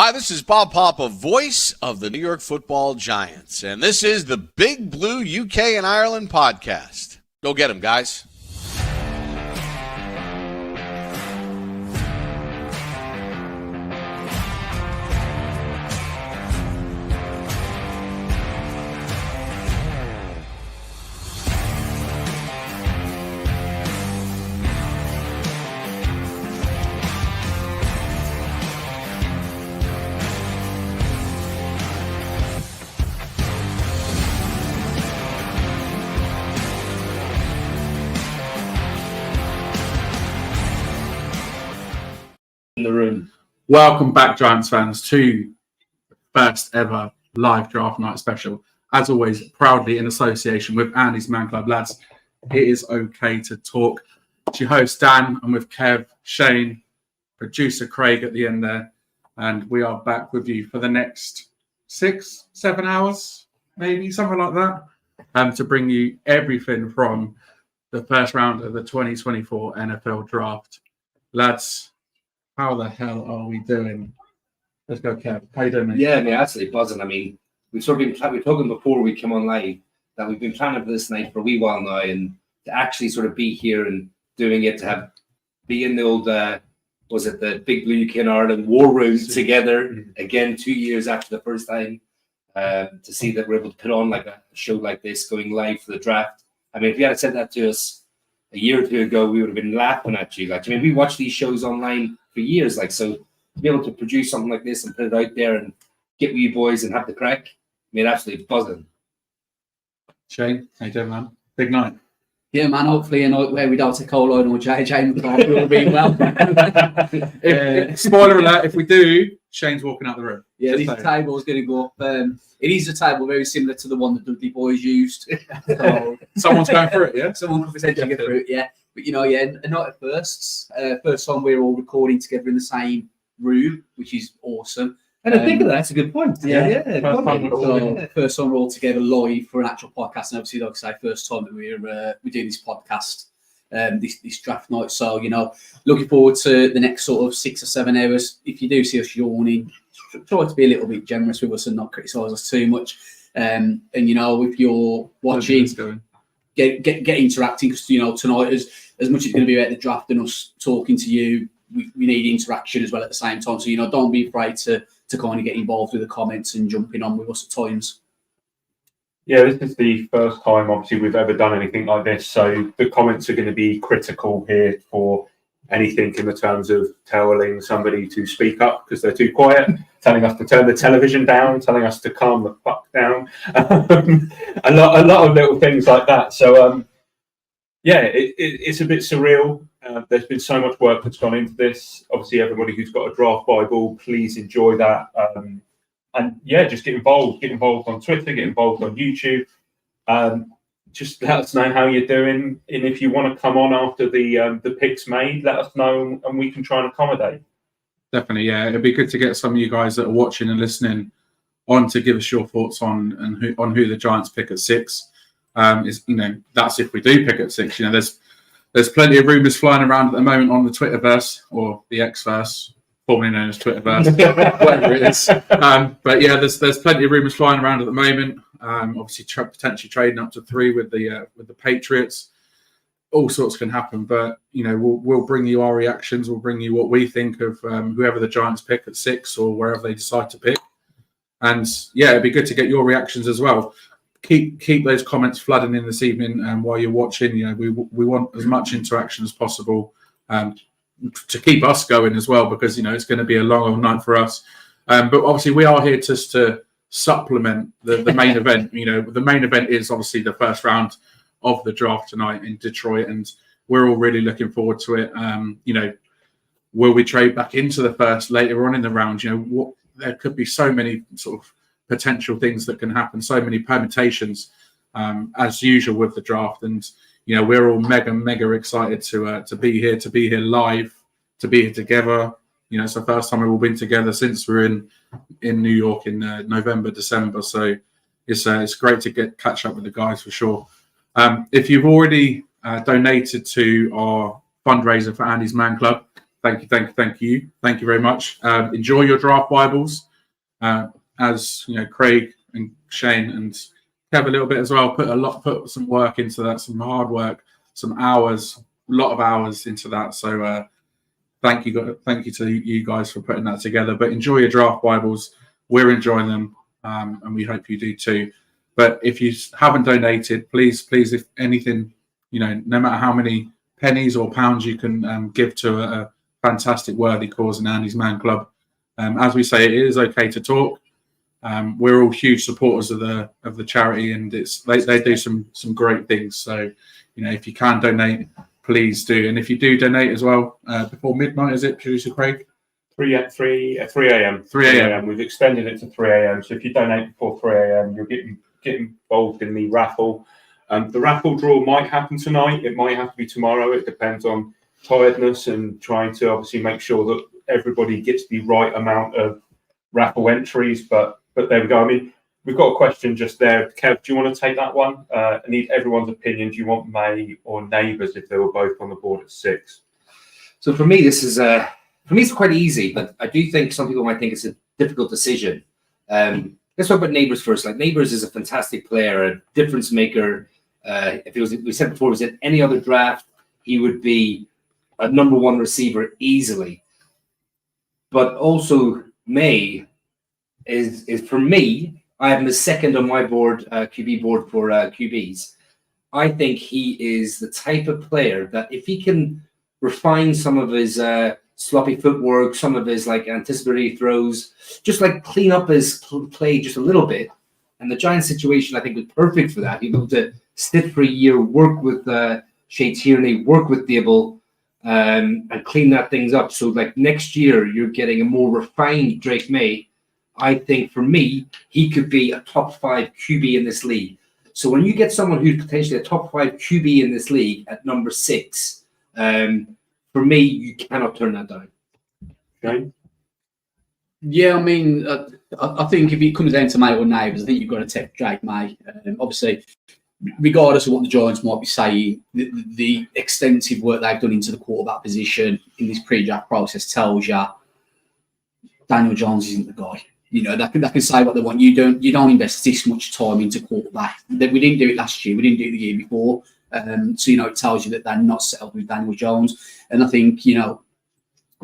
Hi, this is Bob Papa, voice of the New York Football Giants, and this is the Big Blue UK and Ireland podcast. Go get them, guys. In the room. Welcome back, Giants fans, to the first ever live draft night special. As always, proudly in association with Andy's Man Club. Lads, it is okay to talk. It's your host, Dan. I'm with Kev, Shane, producer Craig at the end there. And we are back with you for the next 6-7 hours, maybe, something like that, to bring you everything from the first round of the 2024 NFL draft. Lads, how the hell are we doing? Let's go, Kev. How you doing, mate? Yeah, mate, absolutely buzzing. I mean, we've sort of been we were talking before we come on live that we've been planning for this night for a wee while now, and to actually sort of be here and doing it, to be in the old was it the Big Blue UK and Ireland war room together again 2 years after the first time, to see that we're able to put on like a show like this going live for the draft. I mean, if you had said that to us a year or two ago, we would have been laughing at you. Like, I mean, we watch these shows online for years, like, so to be able to produce something like this and put it out there and get with you boys and have the crack, I mean, absolutely buzzing. Shane, how you doing, man? Big night. Yeah, man, hopefully a night where we don't take Cole or JJ McCarthy will be well. Spoiler alert, if we do, Shane's walking out the room. Yeah, the table is going to go up. It is a table very similar to the one that Dudley boys used. So, someone's going through it, yeah? Someone could potentially get through it, yeah. But, you know, yeah, a night at firsts. First time we're all recording together in the same room, which is awesome. And I think that's a good point. Yeah. First time we're all together live for an actual podcast. And obviously, like I say, first time that we're doing this podcast, this draft night. So, you know, looking forward to the next sort of 6 or 7 hours. If you do see us yawning, try to be a little bit generous with us and not criticise us too much. And, you know, if you're watching, get interacting, because, you know, tonight, as much as it's going to be about the draft and us talking to you, we need interaction as well at the same time. So, you know, don't be afraid to kind of get involved with the comments and jumping on with us at times. Yeah, this is the first time, obviously, we've ever done anything like this. So the comments are going to be critical here for anything in the terms of telling somebody to speak up because they're too quiet, telling us to turn the television down, telling us to calm the fuck down. a lot of little things like that. So, it's a bit surreal. There's been so much work that's gone into this. Obviously, everybody who's got a draft Bible, please enjoy that. And yeah, just get involved. Get involved on Twitter. Get involved on YouTube. Just let us know how you're doing, and if you want to come on after the picks made, let us know, and we can try and accommodate. Definitely, yeah. It'd be good to get some of you guys that are watching and listening on to give us your thoughts on who the Giants pick at 6. That's if we do pick at 6. You know, there's plenty of rumours flying around at the moment on the Twitterverse or the Xverse, formerly known as Twitterverse, whatever it is. But yeah, there's plenty of rumours flying around at the moment. Obviously, potentially trading up to 3 with the Patriots. All sorts can happen, but you know, we'll bring you our reactions. We'll bring you what we think of whoever the Giants pick at 6 or wherever they decide to pick. And yeah, it'd be good to get your reactions as well. Keep those comments flooding in this evening, while you're watching. You know, we want as much interaction as possible to keep us going as well, because you know it's going to be a long old night for us. But obviously, we are here just to supplement the main event. You know, the main event is obviously the first round of the draft tonight in Detroit, and we're all really looking forward to it. You know, will we trade back into the first later on in the round? You know, there could be so many sort of potential things that can happen, so many permutations, as usual with the draft. And you know, we're all mega excited to be here live, to be here together. You know, it's the first time we've all been together since we're in New York in November, December. So it's great to catch up with the guys for sure. If you've already donated to our fundraiser for Andy's Man Club, thank you very much. Enjoy your draft Bibles. As you know, Craig and Shane and Kev a little bit as well put some work into that, some hard work, some hours, a lot of hours into that. So thank you to you guys for putting that together. But enjoy your draft Bibles. We're enjoying them, and we hope you do too. But if you haven't donated, please, if anything, no matter how many pennies or pounds you can give to a fantastic, worthy cause in Andy's Man Club. As we say, it is okay to talk. We're all huge supporters of the charity, and they do some great things. So, if you can donate, please do. And if you do donate as well, before midnight, is it, Producer Craig? 3 a.m. 3 a.m. We've extended it to 3 a.m. So if you donate before 3 a.m., you'll get involved in the raffle. The raffle draw might happen tonight. It might have to be tomorrow. It depends on tiredness and trying to obviously make sure that everybody gets the right amount of raffle entries. But there we go. I mean, we've got a question just there. Kev, do you want to take that one? I need everyone's opinion. Do you want May or Neighbours if they were both on the board at 6? So for me, it's quite easy, but I do think some people might think it's a difficult decision. Let's talk about Neighbours first. Like, Neighbours is a fantastic player, a difference maker. We said before, was in any other draft, he would be a number one receiver easily. But also May is for me, I have him as second on my board, QB board for QBs. I think he is the type of player that if he can refine some of his sloppy footwork, some of his anticipatory throws, just clean up his play just a little bit. And the Giants situation, I think, was perfect for that. He'd be able to sit for a year, work with Shea Tierney, work with Dibble, and clean that things up. So next year, you're getting a more refined Drake May. I think for me, he could be a top 5 QB in this league. So when you get someone who's potentially a top 5 QB in this league at number 6, for me, you cannot turn that down. Okay. Yeah, I mean, I think if it comes down to May or Neighbours, I think you've got to take Drake May. Obviously, regardless of what the Giants might be saying, the extensive work they've done into the quarterback position in this pre-draft process tells you Daniel Jones isn't the guy. They can say what they want. You don't invest this much time into quarterback. We didn't do it last year. We didn't do it the year before. So it tells you that they're not settled with Daniel Jones. And I think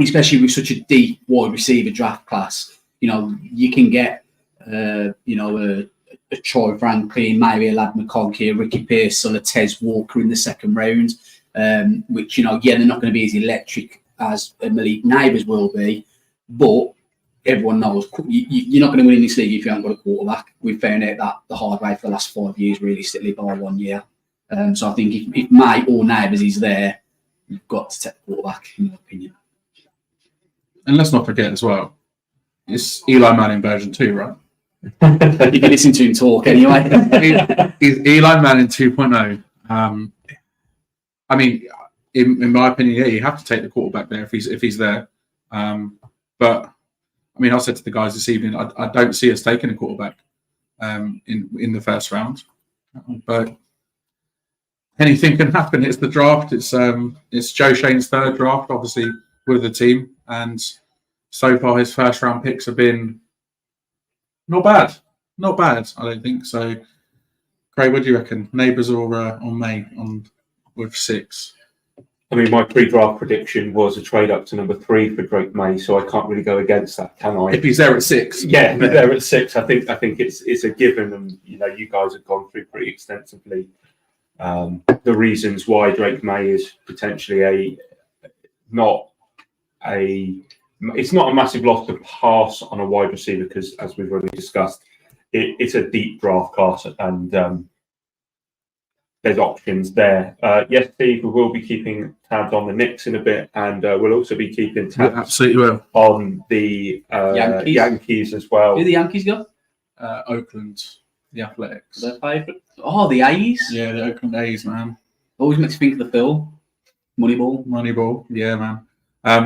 especially with such a deep wide receiver draft class, you can get a Troy Franklin, maybe a Lad McConkey, a Ricky Pearson, a Tez Walker in the second round, which they're not going to be as electric as Malik Neighbours will be, but everyone knows you're not going to win in this league if you haven't got a quarterback. We've found out that the hard way for the last 5 years, realistically, by 1 year. So I think if May or Neighbours is there, you've got to take the quarterback, in my opinion. And let's not forget as well, it's Eli Manning version 2, right? You can listen to him talk anyway. He's Eli Manning 2.0. I mean, in my opinion, yeah, you have to take the quarterback there if he's there. But I mean, I said to the guys this evening, I don't see us taking a quarterback in the first round. But anything can happen. It's the draft. It's Joe Shane's third draft, obviously, with the team, and so far his first round picks have been not bad. I don't think so. Craig, what do you reckon? Neighbours or May with 6? I mean, my pre-draft prediction was a trade up to number 3 for Drake May, so I can't really go against that, can I? If he's there at 6, yeah, if he's there at 6, I think it's a given, and you guys have gone through pretty extensively the reasons why Drake May is potentially it's not a massive loss to pass on a wide receiver because, as we've already discussed, it's a deep draft class and there's options there. Yes, Steve, we will be keeping tabs on the Knicks in a bit, and we'll also be keeping tabs absolutely will. On the Yankees as well. Who the Yankees got? Oakland, the Athletics. Their favourite? Oh, the A's? Yeah, the Oakland A's, man. Always makes me think of the film. Moneyball. Yeah, man.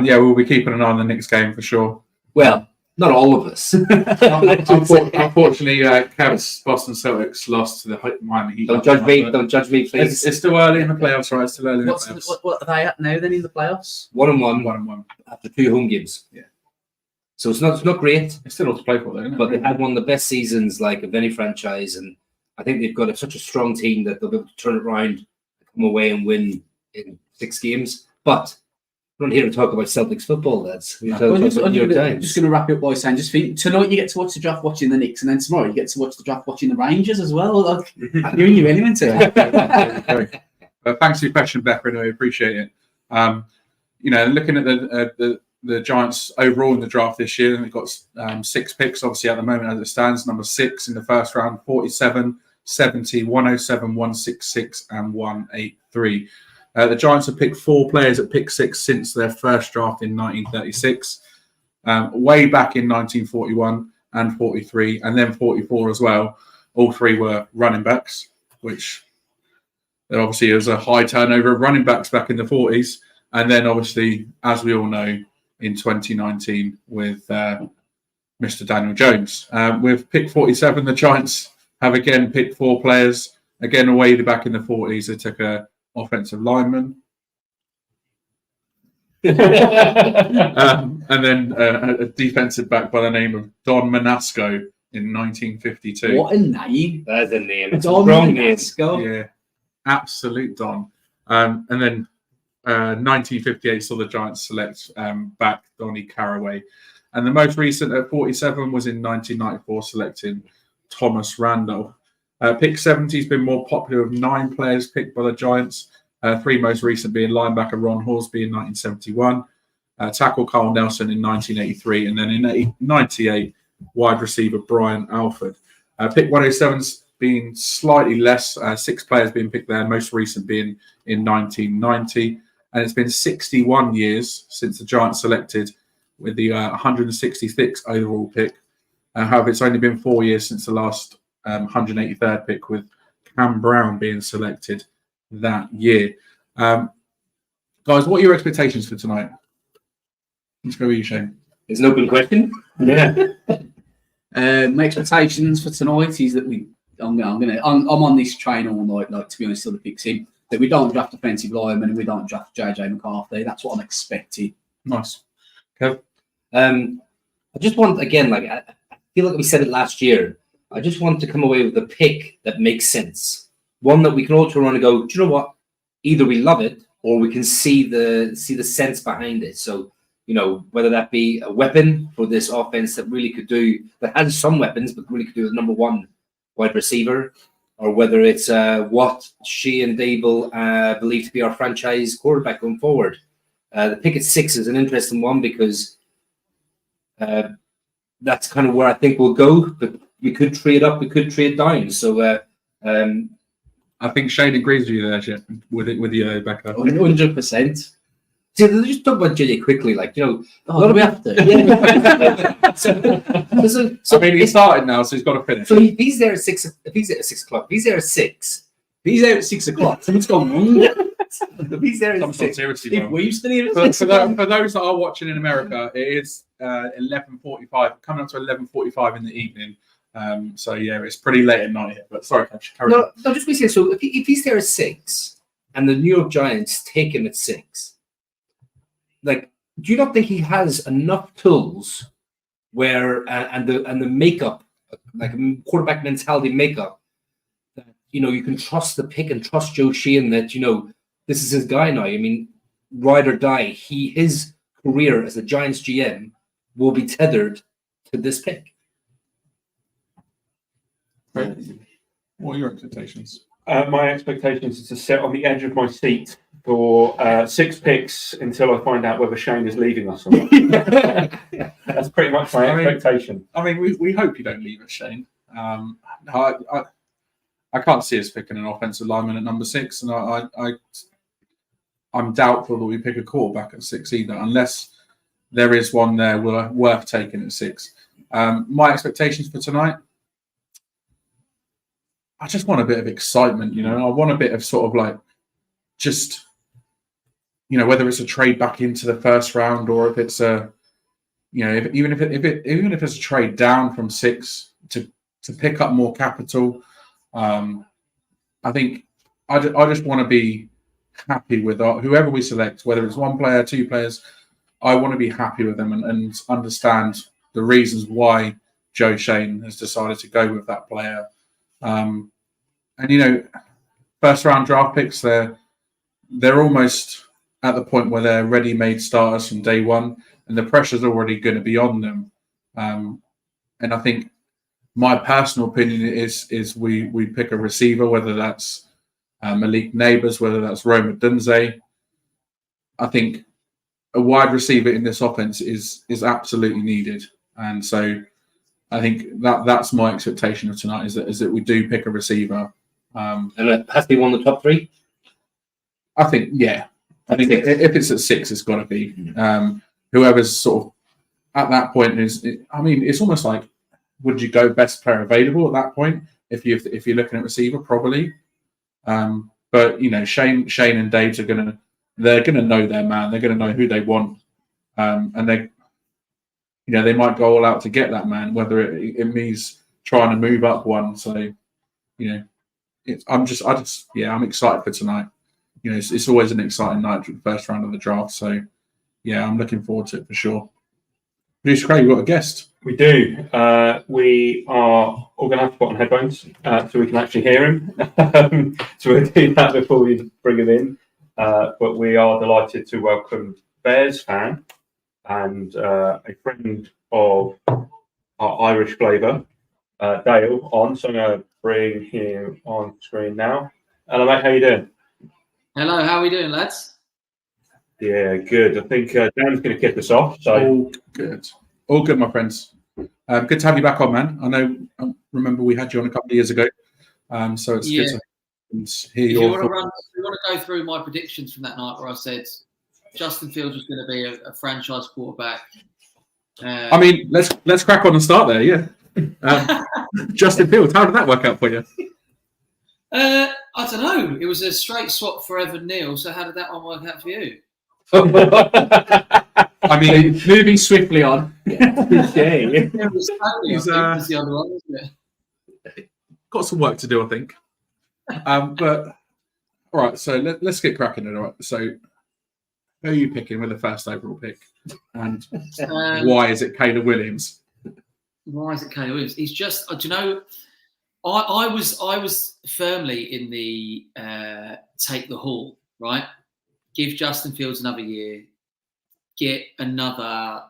Yeah, we'll be keeping an eye on the Knicks game for sure. Well, Not all of us. Unfortunately, Cavs Boston Celtics lost to the Miami Heat. Don't judge me. Don't judge me, please. It's still early in the playoffs, right? It's still early in the What's playoffs. what are they at now then in the playoffs? 1-1 1-1. after 2 home games. Yeah. So it's not great, It's still all to play for, though, isn't it? but they had one of the best seasons like of any franchise, and I think they've got such a strong team that they'll be able to turn it around, come away and win in 6 games. But we're not here to talk about Celtics football, lads. We're I'm talking about New York just Times. going to wrap it up by saying, just think tonight you get to watch the draft watching the Knicks, and then tomorrow you get to watch the draft watching the Rangers as well. Like, you're in your element here. Thanks for your question, Becca. I appreciate it. Looking at the Giants overall in the draft this year, we've got 6 picks, obviously, at the moment as it stands. Number 6 in the first round, 47, 70, 107, 166, and 183. The Giants have picked 4 players at pick 6 since their first draft in 1936, way back in 1941 and 43, and then 44 as well. All 3 were running backs, which there obviously was a high turnover of running backs back in the 40s. And then obviously, as we all know, in 2019 with Mr. Daniel Jones. With pick 47, the Giants have again picked 4 players. Again, way back in the 40s, they took a offensive lineman. And then a defensive back by the name of Don Manasco in 1952. What a name. That's a name. It's a Don strong name. Manasco. Yeah, absolute Don. And then 1958 saw the Giants select back Donnie Caraway. And the most recent at 47 was in 1994, selecting Thomas Randolph. Pick 70 has been more popular with 9 players picked by the Giants. 3 most recent being linebacker Ron Horsby in 1971, tackle Carl Nelson in 1983, and then in 98, wide receiver Brian Alford. Pick 107's been slightly less, 6 players being picked there, most recent being in 1990. And it's been 61 years since the Giants selected with the 166th overall pick. However, it's only been 4 years since the last 183rd pick, with Cam Brown being selected that year. Guys, what are your expectations for tonight? Let's go with you, Shane. It's an open question. Yeah. My expectations for tonight is that I'm on this train all night. Like, to be honest, till the picks in, that we don't draft offensive linemen and we don't draft JJ McCarthy. That's what I'm expecting. Nice. Kev? I just want, again, I feel like we said it last year. I just want to come away with a pick that makes sense. One that we can all turn around and go, do you know what? Either we love it or we can see the sense behind it. So, whether that be a weapon for this offense that has some weapons, but really could do the number 1 wide receiver, or whether it's what she and Dable believe to be our franchise quarterback going forward. The pick at 6 is an interesting one because that's kind of where I think we'll go, but we could trade up, we could trade down. So I think Shane agrees with you there, Shane, with you, Becca. 100%. See, let's just talk about JJ quickly. A lot of we have to. Yeah. so I mean, he started now, so he's got to finish. So if he's there at 6, if he's at 6 o'clock, if he's there at 6, He's out at 6 o'clock. Something's gone wrong. if he's there at I'm 6, seriously, If bro. we used to leave For, at 6 for, o'clock. tho- for those that are watching in America, it is 11:45, coming up to 11:45 in the evening. So yeah, it's pretty late at night here. But sorry, carry on. no, just basically. So if he's there at 6, and the New York Giants take him at 6, do you not think he has enough tools where and the makeup, like quarterback mentality makeup, that you can trust the pick and trust Joe Sheehan that this is his guy now. I mean, ride or die, his career as a Giants GM will be tethered to this pick. Great. What are your expectations? My expectations is to sit on the edge of my seat for 6 picks until I find out whether Shane is leaving us or not. That's pretty much my expectation. I mean, we hope you don't leave us, Shane. I can't see us picking an offensive lineman at number 6, and I'm doubtful that we pick a quarterback at 6 either, unless there is one there worth taking at 6. My expectations for tonight, I just want a bit of excitement, I want a bit of sort of just, whether it's a trade back into the first round or if it's a you know, even if it's a trade down from 6 to pick up more capital, I think I just want to be happy with whoever we select, whether it's one player, 2 players. I want to be happy with them and understand the reasons why Joe Shane has decided to go with that player. And you know, first round draft picks, they're almost at the point where they're ready-made starters from day one, and the pressure's already going to be on them. And I think my personal opinion is we pick a receiver, whether that's Malik Neighbours, whether that's Roma Dunze. I think a wide receiver in this offense is absolutely needed, and so I think that's my expectation of tonight is that we do pick a receiver. And it has to be one of the top 3. I think, yeah. I think if it's at 6, it's got to be whoever's sort of at that point is. I mean, it's almost like, would you go best player available at that point if you're looking at receiver? Probably. But you know, Shane and Dave's they're gonna know their man. They're gonna know who they want, and they might go all out to get that man, whether it means trying to move up one. So, you know, I'm excited for tonight. You know, it's always an exciting night for the first round of the draft. So, yeah, I'm looking forward to it for sure. Producer Craig, you've got a guest. We do. We are all going to have to put on headphones so we can actually hear him. So we'll do that before we bring him in. But we are delighted to welcome Bears fan and a friend of our Irish flavour, Dale, on. So I'm going to bring him on screen now. Hello, mate. How you doing? Hello. How are we doing, lads? Yeah, good. I think Dan's going to kick us off. So all good, my friends. Good to have you back on, man. I remember we had you on a couple of years ago, so it's good to hear your. You want to go through my predictions from that night where I said Justin Fields was going to be a franchise quarterback. I mean, let's crack on and start there. Yeah, Justin Fields. How did that work out for you? I don't know. It was a straight swap for Evan Neal. So how did that one work out for you? I mean, moving swiftly on. It was Tony, I think, was the other one, wasn't it? Got some work to do, I think. But all right, so let's get cracking. All right, so who are you picking with the first overall pick, and why is it Caleb Williams? Why is it Caleb Williams? He's just, do you know, I was firmly in the take the haul, right? Give Justin Fields another year, get another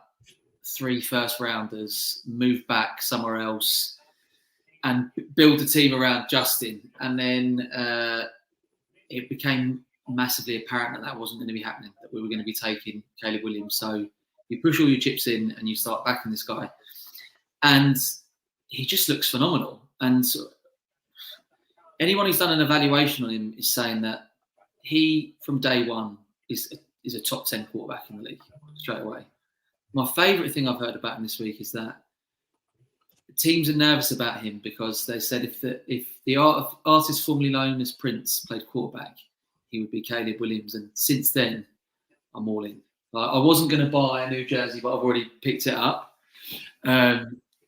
3 first rounders, move back somewhere else, and build a team around Justin. And then it became massively apparent that wasn't going to be happening, that we were going to be taking Caleb Williams. So you push all your chips in and you start backing this guy. And he just looks phenomenal. And anyone who's done an evaluation on him is saying that he, from day one, is a top 10 quarterback in the league straight away. My favourite thing I've heard about him this week is that teams are nervous about him because they said if the artist formerly known as Prince played quarterback, he would be Caleb Williams. And since then, I'm all in. I wasn't going to buy a new jersey, but I've already picked it up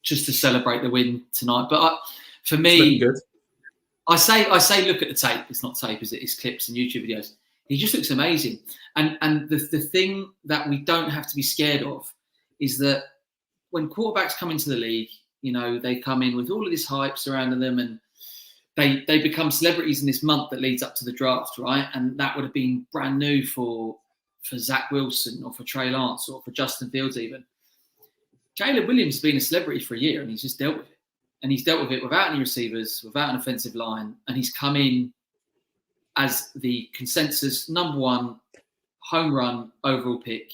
just to celebrate the win tonight. But for me, I say look at the tape. It's not tape, is it? It's clips and YouTube videos. He just looks amazing. And the thing that we don't have to be scared of is that when quarterbacks come into the league, you know, they come in with all of this hype surrounding them and they become celebrities in this month that leads up to the draft, right? And that would have been brand new for Zach Wilson or for Trey Lance or for Justin Fields even. Caleb Williams has been a celebrity for a year and he's just dealt with it. And he's dealt with it without any receivers, without an offensive line. And he's come in as the consensus #1 home run overall pick,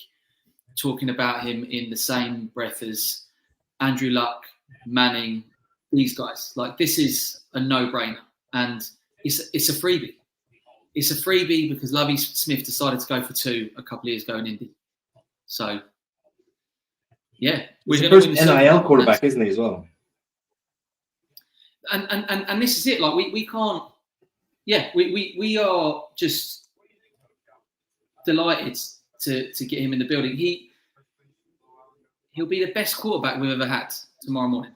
talking about him in the same breath as Andrew Luck, Manning, these guys. Like, this is a no-brainer. And it's a freebie. It's a freebie because Lovie Smith decided to go for 2 a couple of years ago in Indy. So, yeah. He's the first NIL quarterback, isn't he, as well? And this is it. Like, we can't. Yeah, we are just delighted to get him in the building. he'll be the best quarterback we've ever had tomorrow morning.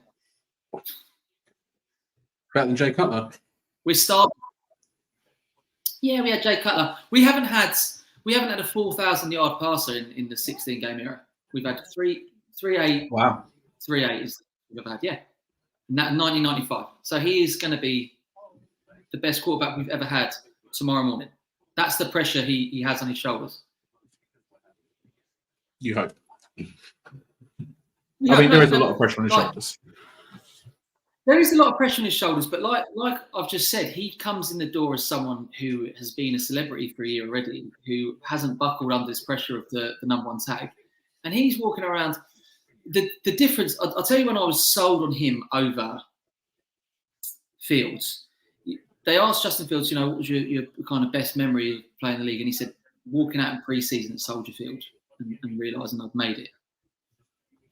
Better than Jay Cutler. We're starting. Yeah, we had Jay Cutler. We haven't had a 4,000-yard passer in the 16-game era. We've had 3.8. Wow. 3.8 is we've had, yeah. And that 1995. So he is going to be the best quarterback we've ever had tomorrow morning. That's the pressure he has on his shoulders. You hope. Yeah, I mean, there is a lot of pressure on his shoulders. There is a lot of pressure on his shoulders, but like I've just said, he comes in the door as someone who has been a celebrity for a year already, who hasn't buckled under this pressure of the number one tag. And he's walking around. The difference, I'll tell you when I was sold on him over Fields. They asked Justin Fields, what was your kind of best memory of playing the league? And he said, walking out in pre-season at Soldier Field and realising I'd made it.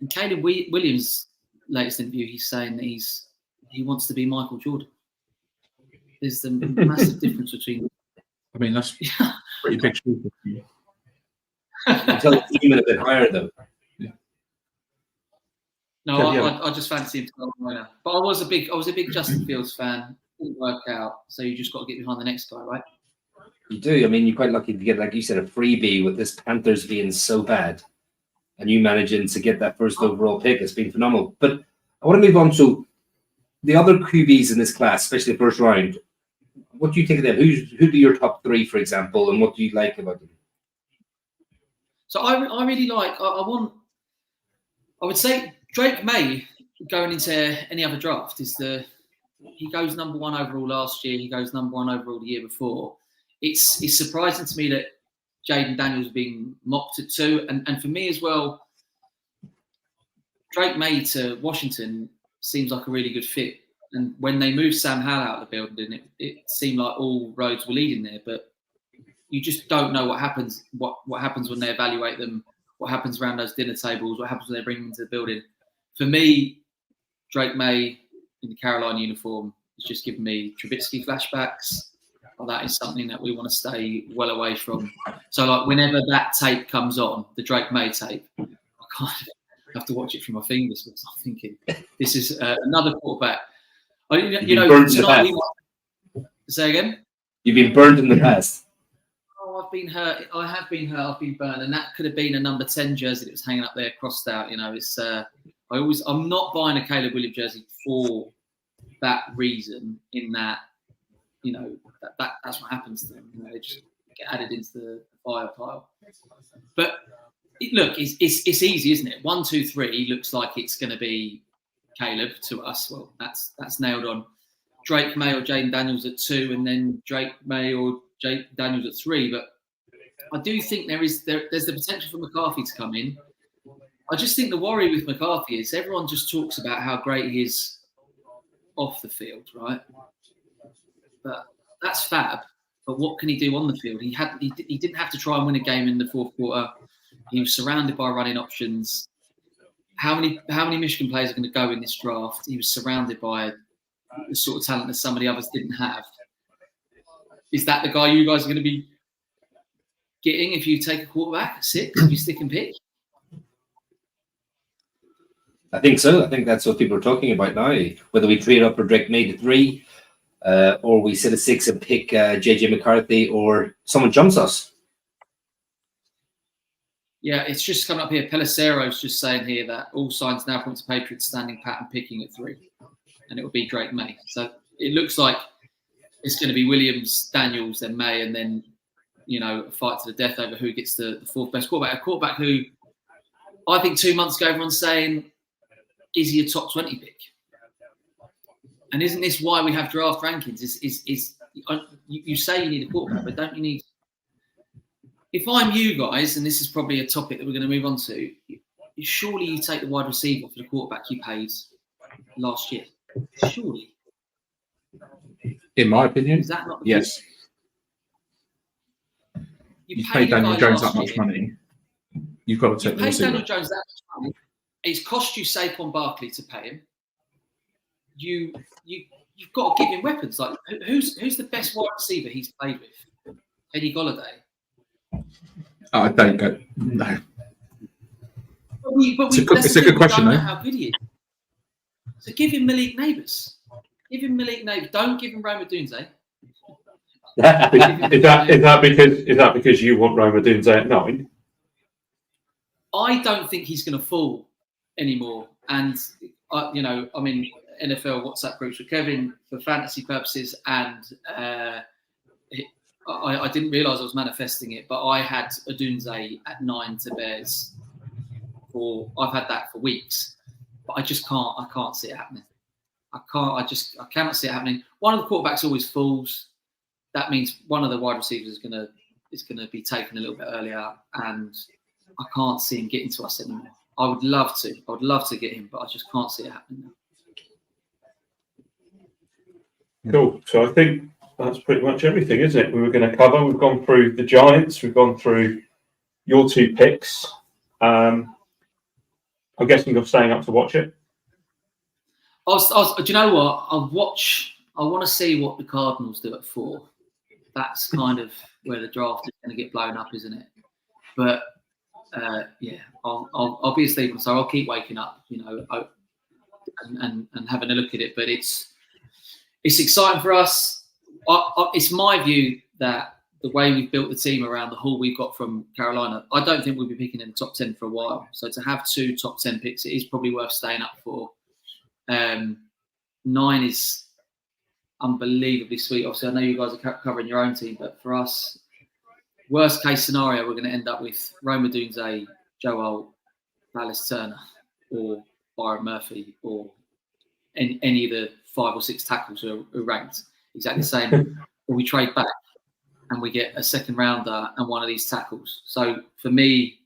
And Caleb Williams' latest interview, he's saying that he wants to be Michael Jordan. There's a massive difference between. I mean, that's pretty big. You tell the team a bit higher though. Yeah. No, Yeah. I just fancy him to go higher. But I was a big Justin Fields fan. Didn't work out, so you just got to get behind the next guy, right? You do. I mean, you're quite lucky to get, like you said, a freebie with this Panthers being so bad, and you managing to get that first overall pick. It's been phenomenal. But I want to move on to the other QBs in this class, especially the first round. What do you think of them? Who'd be your top three, for example, and what do you like about them? So I really like. I would say Drake May going into any other draft he goes number one overall last year. He goes number one overall the year before. It's surprising to me that Jaden Daniels being mocked at 2, and for me as well. Drake May to Washington seems like a really good fit. And when they moved Sam Howell out of the building, it seemed like all roads were leading there. But you just don't know what happens. What happens when they evaluate them? What happens around those dinner tables? What happens when they bring them into the building? For me, Drake May in the Carolina uniform is just giving me Trubisky flashbacks. Well, that is something that we want to stay well away from. So, like, whenever that tape comes on, the Drake May tape, I kind of have to watch it through my fingers because I'm thinking, this is another quarterback. Say again? You've been burned in the past. Oh, I've been hurt. I have been hurt. I've been burned, and that could have been a number 10 jersey that was hanging up there, crossed out. It's. I'm not buying a Caleb Williams jersey for that reason. In that, that's what happens to them. They just get added into the fire pile. But look, it's easy, isn't it? 1, 2, 3 looks like it's going to be Caleb to us. Well, that's nailed on. Drake May or Jaden Daniels at 2, and then Drake May or Jake Daniels at 3. But I do think there's the potential for McCarthy to come in. I just think the worry with McCarthy is everyone just talks about how great he is off the field, right? But that's fab. But what can he do on the field? He didn't have to try and win a game in the fourth quarter. He was surrounded by running options. How many Michigan players are going to go in this draft? He was surrounded by the sort of talent that some of the others didn't have. Is that the guy you guys are going to be getting if you take a quarterback at 6, if you stick and pick? I think so. I think that's what people are talking about now. Whether we trade up for Drake May to 3, or we sit at 6 and pick JJ McCarthy, or someone jumps us. Yeah, it's just coming up here. Pelicero's just saying here that all signs now point to Patriots standing pat and picking at 3, and it will be Drake May. So it looks like it's going to be Williams, Daniels, then May, and then a fight to the death over who gets the fourth best quarterback. A quarterback who I think 2 months ago everyone's saying, is he a top 20 pick? And isn't this why we have draft rankings? You say you need a quarterback, but don't you need? If I'm you guys, and this is probably a topic that we're going to move on to, surely you take the wide receiver for the quarterback you paid last year. Surely. In my opinion, Is that not? yes. You paid Daniel Jones that much money. You've got to take the receiver. Daniel Jones that much money. It's cost you Saquon Barkley to pay him. You've got to give him weapons. Like who's the best wide receiver he's played with? Eddie Golladay. I don't go. No. It's a good question, don't know though. how good he is. So give him Malik Neighbours. Give him Malik Neighbours. Don't give him Roma Dunze. Is that because you want Roma Dunze at 9? I don't think he's going to fall anymore. And I'm in NFL WhatsApp groups with Kevin for fantasy purposes, and I didn't realise I was manifesting it, but I had a Dunze at 9 to Bears. I've had that for weeks, but I just can't. I can't see it happening. I cannot see it happening. One of the quarterbacks always falls. That means one of the wide receivers is gonna be taken a little bit earlier, and I can't see him getting to us anymore. I would love to get him, but I just can't see it happening now. Cool. So I think that's pretty much everything, isn't it? We were going to cover. We've gone through the Giants. We've gone through your 2 picks. I'm guessing you're staying up to watch it. Do you know what? I want to see what the Cardinals do at 4. That's kind of where the draft is going to get blown up, isn't it? But I'll be asleep, so I'll keep waking up, and having a look at it. But it's exciting for us. It's my view that the way we've built the team around the haul we've got from Carolina, I don't think we'll be picking in the top 10 for a while. So to have 2 top 10 picks, it is probably worth staying up for. 9 is unbelievably sweet. Obviously, I know you guys are covering your own team, but for us, worst case scenario, we're going to end up with Roma Dunze, Joe Alt, Dallas Turner, or Byron Murphy, or any of the 5 or 6 tackles who are ranked exactly the same. Or we trade back and we get a second rounder and one of these tackles. So for me,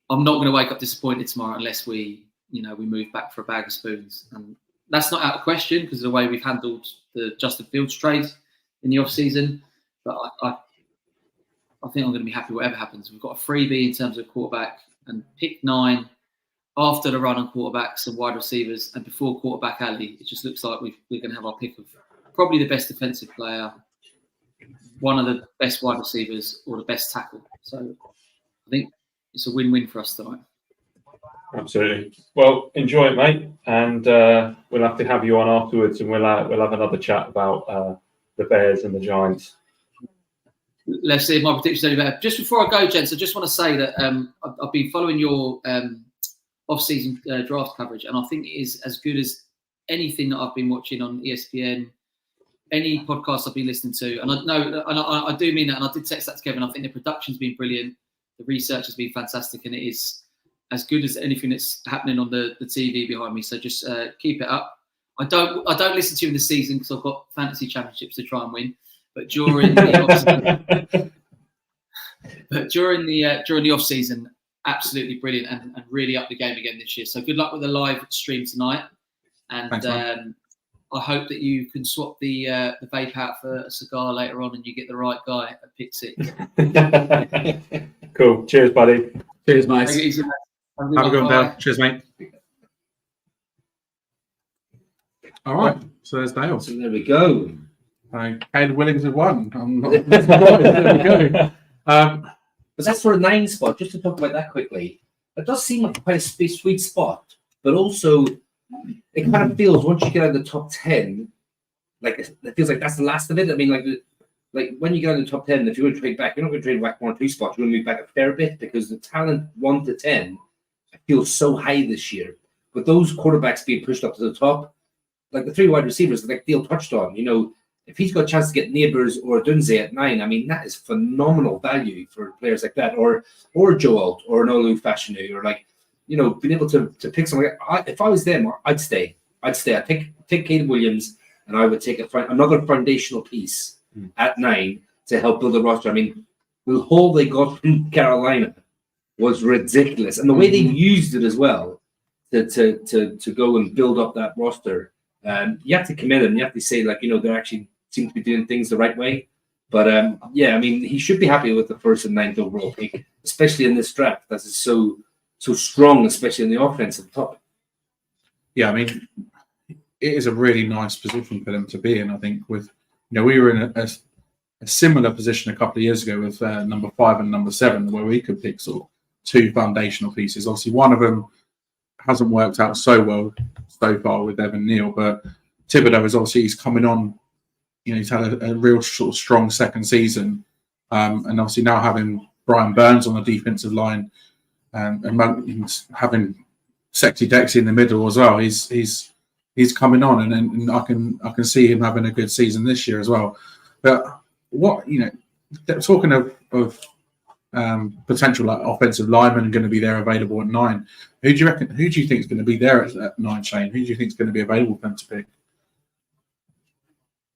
I'm not going to wake up disappointed tomorrow unless we move back for a bag of spoons. And that's not out of question because of the way we've handled the Justin Fields trade in the off-season. But I think I'm going to be happy whatever happens. We've got a freebie in terms of quarterback, and pick 9 after the run on quarterbacks and wide receivers and before quarterback alley. It just looks like we're going to have our pick of probably the best defensive player, one of the best wide receivers, or the best tackle. So I think it's a win-win for us tonight. Absolutely. Well, enjoy it, mate, and we'll have to have you on afterwards, and we'll have another chat about the Bears and the Giants. Let's see if my prediction's any better. Just before I go, gents, I just want to say that I've been following your off-season draft coverage, and I think it is as good as anything that I've been watching on ESPN, any podcast I've been listening to. And I do mean that, and I did text that to Kevin. I think the production's been brilliant, the research has been fantastic, and it is as good as anything that's happening on the TV behind me. So just keep it up. I don't listen to you in the season because I've got fantasy championships to try and win. But during the off season, absolutely brilliant and really up the game again this year. So good luck with the live stream tonight, and Thanks, I hope that you can swap the vape out for a cigar later on, and you get the right guy at pick 6. Cool. Cheers, buddy. Cheers, mate. Take it easy, mate. Have a good one, Dale. Cheers, mate. All right. So there's Dale. So there we go. Caleb Willings has won. I'm not there we go. But that's for a 9 spot. Just to talk about that quickly, it does seem like quite a sweet spot, but also it kind of feels once you get out of the top 10, like it feels like that's the last of it. I mean, like when you get out of the top 10, if you're going to trade back, you're not going to trade back 1 or 2 spots. You're going to move back a fair bit because the talent 1 to 10 feels so high this year. But those quarterbacks being pushed up to the top, like the 3 wide receivers, like Dale touched on, if he's got a chance to get Neighbours or Dunze at 9, I mean, that is phenomenal value for players like that, or Joe Alt or an Olu Fashanu, or being able to pick someone. If I was them, I'd stay. I'd take Caleb Williams, and I would take another foundational piece at 9 to help build a roster. I mean, the haul they got from Carolina was ridiculous, and the way they've used it as well to go and build up that roster. You have to commit and you have to say, they're actually seem to be doing things the right way. But I mean, he should be happy with the 1st and 9th overall pick, especially in this draft that is so strong, especially in the offense at the top. Yeah, I mean, it is a really nice position for them to be in. I think we were in a similar position a couple of years ago with number 5 and number 7, where we could pick sort of two foundational pieces. Obviously, one of them hasn't worked out so well so far with Evan Neal, but Thibodeau is obviously he's coming on. He's had a real sort of strong second season, and obviously now having Brian Burns on the defensive line, and having Sexy Dexy in the middle as well. He's coming on, and I can see him having a good season this year as well. But what talking of potential like offensive linemen going to be there available at 9. Who do you think is going to be there at 9, Shane? Who do you think is going to be available for them to pick?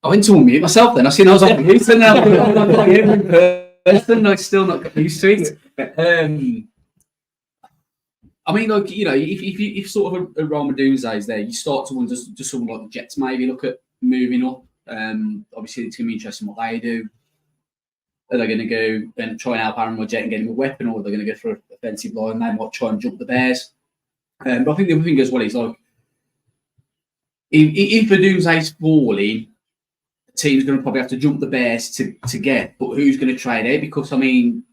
I went to unmute myself then. I was on mute and now I'm not in person. I still not got used to it. I mean, like, if sort of a Roma Doomsday is there, you start to wonder, does someone like the Jets maybe look at moving up? Obviously, it's going to be interesting what they do. Are they going to go and try and help Aaron Rodgers and get him a weapon, or are they going to go for an offensive line? They might try and jump the Bears. But I think the other thing as well is, like, if the Doomsday's falling, the team's going to probably have to jump the Bears to get. But who's going to trade out? Because, I mean,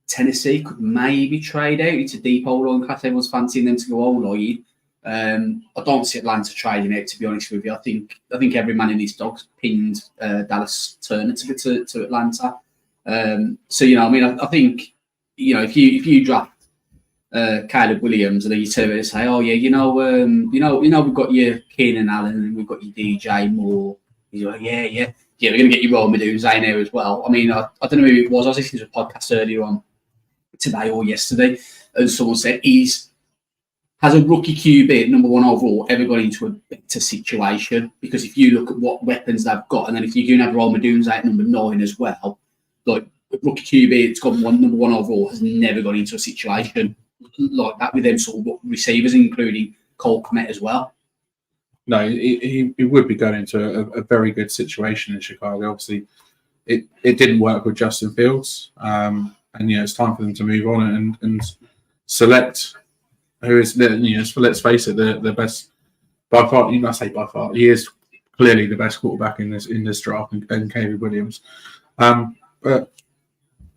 Tennessee could maybe trade out. It's a deep O-line class. Everyone's fancying them to go O-line. I don't see Atlanta trading out, to be honest with you. I think every man in these dogs pinned Dallas Turner to Atlanta. So I mean, I think if you draft Caleb Williams and then you turn around and say, oh yeah, we've got your Keenan Allen and we've got your DJ Moore. He's like, yeah, we're going to get you Roma Doomsday now as well. I mean, I don't know who it was. I was listening to a podcast earlier on today or yesterday, and someone said has a rookie QB number 1 overall ever got into a better situation? Because if you look at what weapons they've got, and then if you're going to have Roma Doomsday at number 9 as well, like rookie QB, it's got number 1 overall, has never got into a situation like that with them sort of receivers, including Cole Kmet as well. No, he would be going into a very good situation in Chicago. Obviously, it didn't work with Justin Fields, and it's time for them to move on and select who is let's face it, the best by far. You must say by far, he is clearly the best quarterback in this draft, and Caleb Williams. But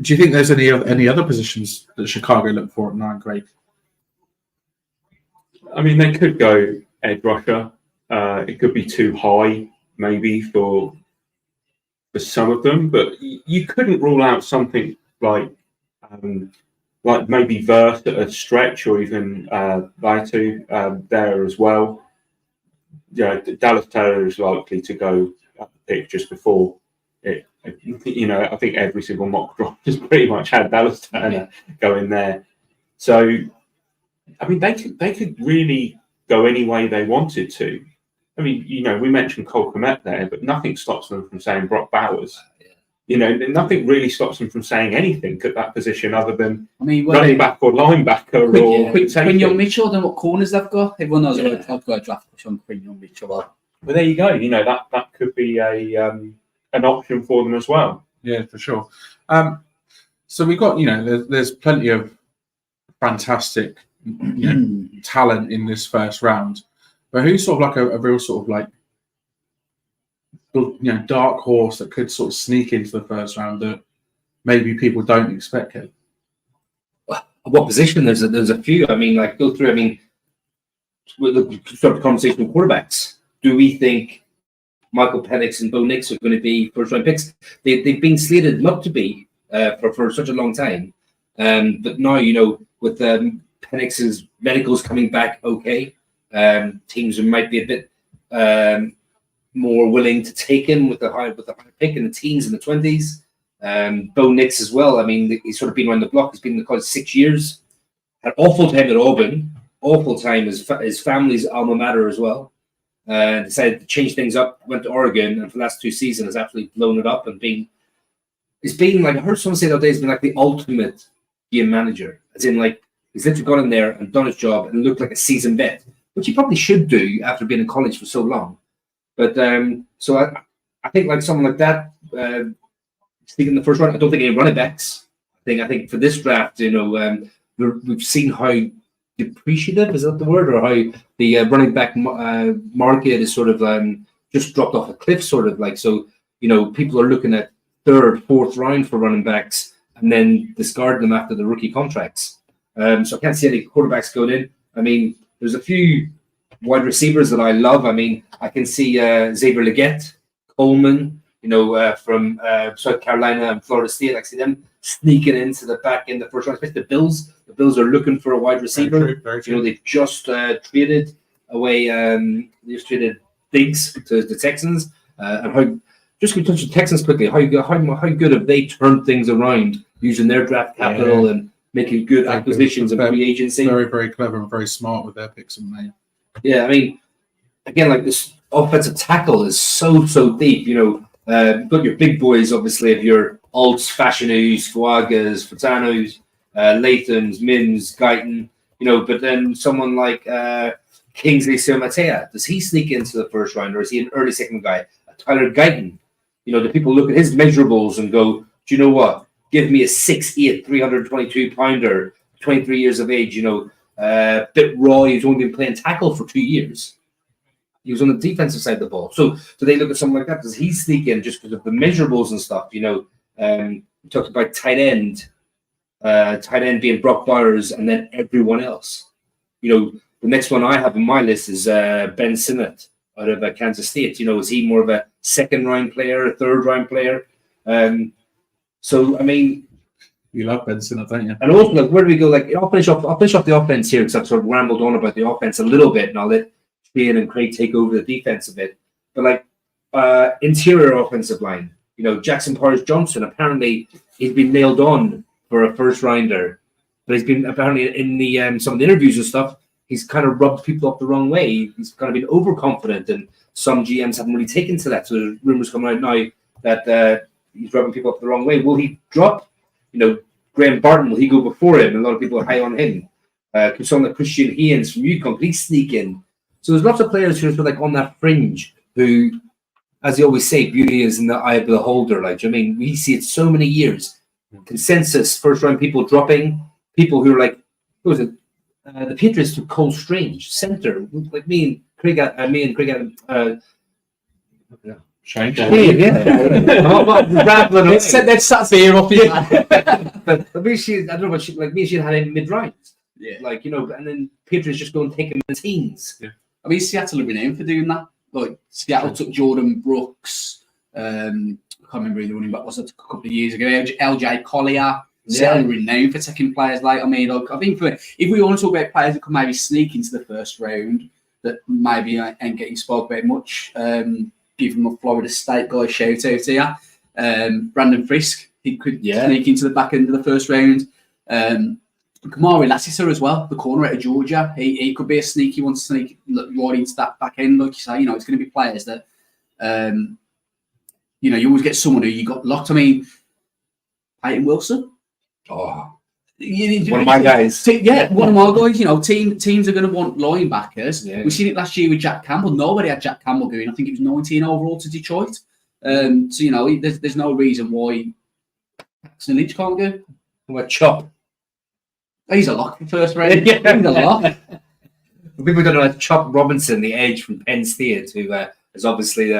do you think there's any other positions that Chicago look for at 9, Craig? I mean, they could go edge rusher. It could be too high, maybe for some of them, but you couldn't rule out something like maybe Verse at a stretch, or even Vaitu there as well. Yeah, Dallas Taylor is likely to go at the pick just before it. I think every single mock draft has pretty much had Dallas Taylor go in there. So, I mean, they could really go any way they wanted to. I mean, we mentioned Cole Kmet there, but nothing stops them from saying Brock Bowers. Nothing really stops them from saying anything at that position other than running back or linebacker or Quinyon Mitchell. I don't know what corners they've got. Everyone knows I've got a draft push on Quinyon Mitchell. Well, there you go. That could be an option for them as well. Yeah, for sure. So we got there's plenty of fantastic talent in this first round, but who's sort of like a real sort of like dark horse that could sort of sneak into the first round that maybe people don't expect it? What position? There's a few. I mean, like go through. I mean, we'll start the conversation with quarterbacks. Do we think Michael Penix and Bo Nix are going to be first round picks? They've been slated not to be for such a long time, but now with Penix's medicals coming back, okay, teams might be a bit more willing to take him with the high pick in the teens and the 20s. Bo Nix as well. I mean, he's sort of been around the block. He's been in the college 6 years. Had awful time at Auburn. Awful time. His family's alma mater as well. Decided to change things up. Went to Oregon, and for the last 2 seasons has absolutely blown it up and it's been like, I heard someone say the other day, it's been like the ultimate game manager. As in, like, he's literally gone in there and done his job and looked like a seasoned vet, which he probably should do after being in college for so long. But so I think like someone like that, speaking in the first round, I don't think any running backs. I think for this draft, we've seen how depreciative, is that the word, or how the running back market is sort of just dropped off a cliff, sort of like. So people are looking at 3rd, 4th round for running backs and then discard them after the rookie contracts. So I can't see any quarterbacks going in. I mean, there's a few wide receivers that I love. I mean, I can see Xavier Legette, Coleman, from South Carolina and Florida State. I see them sneaking into the back end of the first round, especially the Bills. The Bills are looking for a wide receiver. Very true. They've just traded away, they just traded Diggs to the Texans. And how, just going to touch the Texans quickly, how good have they turned things around using their draft capital and making good acquisitions and free agency? Very, very clever and very smart with their picks and made. Yeah, I mean, again, like this offensive tackle is so deep. You've got your big boys, obviously, of your Alts, Fashionus, Fuagas, Fatanos, Lathams, Mims, Guyton, but then someone like Kingsley Sumatea, does he sneak into the first round, or is he an early second guy? Tyler Guyton, do people look at his measurables and go, do you know what? Give me a 6'8", 322-pounder, 23 years of age, bit raw. He's only been playing tackle for 2 years. He was on the defensive side of the ball. So they look at someone like that. Does he sneak in just because of the measurables and stuff? We talked about tight end being Brock Bowers and then everyone else. The next one I have on my list is Ben Sinnott out of Kansas State. Is he more of a second-round player, a third-round player? So, I mean... You love Ben Sinnott, don't you? And also, like, where do we go? Like, I'll finish off the offense here because I've sort of rambled on about the offense a little bit, and I'll let Shane and Craig take over the defense a bit. But, like, interior offensive line, Jackson Powers-Johnson, apparently he's been nailed on for a first-rounder. But he's been, apparently, in the some of the interviews and stuff, he's kind of rubbed people up the wrong way. He's kind of been overconfident, and some GMs haven't really taken to that. So there's rumors coming out now that he's rubbing people up the wrong way. Will he drop? Graham Barton, will he go before him? A lot of people are high on him. Someone like Christian Haynes from UConn, could he sneak in? So there's lots of players who are sort of like on that fringe who, as they always say, beauty is in the eye of the beholder. Like, I mean, we see it so many years. Consensus, first round people dropping, people who are like, who was it? The Patriots took Cole Strange, center, like me and Craig. Change. Let's start beer off you. But maybe I don't know what she had him mid-round. Yeah. And then Patriots just go and take him in the teens. Yeah. I mean, Seattle are renowned for doing that. Like, Seattle took Jordan Brooks. I can't remember who the running back was a couple of years ago. LJ Collier. Seattle are renowned for taking players like, I mean, like, I think if we want to talk about players that could maybe sneak into the first round, that maybe ain't getting spoke about much, give him a Florida State guy shout out here. Brandon Frisk, he could sneak into the back end of the first round. Kamari Lassiter as well, the corner out of Georgia. He could be a sneaky one to sneak right into that back end. Like you say, it's going to be players that, you always get someone who you got locked. I mean, Peyton Wilson. Oh, one of my guys. One of my guys. Teams are going to want linebackers. Yeah. We've seen it last year with Jack Campbell. Nobody had Jack Campbell going. I think it was 19 overall to Detroit. There's no reason why Paxton Lynch can't go. What Chop? He's a lock for first round. He's a lock. People don't know Chop Robinson, the edge from Penn State, who is obviously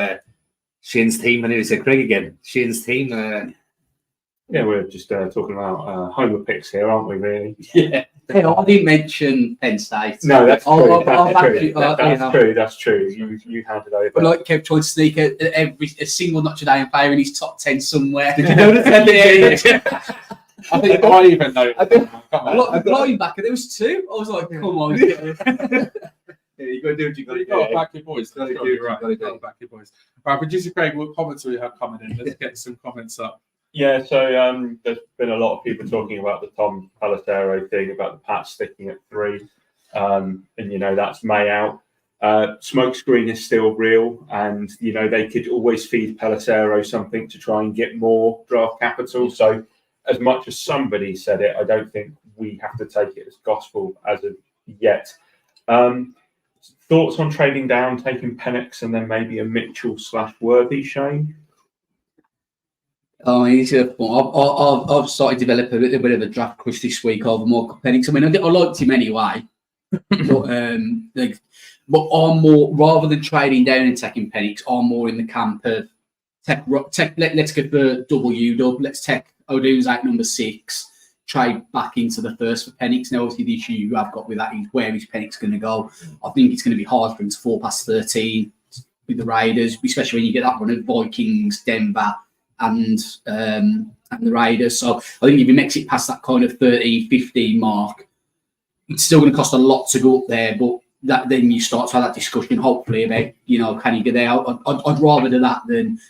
Shane's team. I need to say Craig again. Shane's team. Yeah, we're just talking about homer picks here, aren't we, really? Yeah. Hey, I didn't mention Penn State. No, that's true. That's true. You handed over. But like Kev tried to sneak a single Notre Dame player in his top 10 somewhere. Did you notice that? I think I even know. Linebacker, there was two. I was like, come on. Yeah, you got to do what you got to do. You've got to back your boys. You've got to back your boys. Right, producer Craig, what comments do we have coming in? Let's get some comments up. Yeah, so there's been a lot of people talking about the Tom Pelissero thing, about the Pats sticking at 3. And, that's May out. Smokescreen is still real. And, they could always feed Pelissero something to try and get more draft capital. So as much as somebody said it, I don't think we have to take it as gospel as of yet. Thoughts on trading down, taking Penix and then maybe a Mitchell/Worthy, Shane? Oh, I've started to develop a bit of a draft crush this week over Michael Penix. I mean, I liked him anyway, but I'm more, rather than trading down and taking Penix, I'm more in the camp of let's go for double U-dub. Let's take O'Doon's at number 6, trade back into the first for Penix. Now, obviously, the issue you have got with that is where is Penix going to go? I think it's going to be hard for him to fall past 13 with the Raiders, especially when you get that run of Vikings, Denver, and the Raiders. So I think if he makes it past that kind of 13, 15 mark, it's still going to cost a lot to go up there, but then you start to have that discussion, hopefully, about, can he get there? I'd rather do that than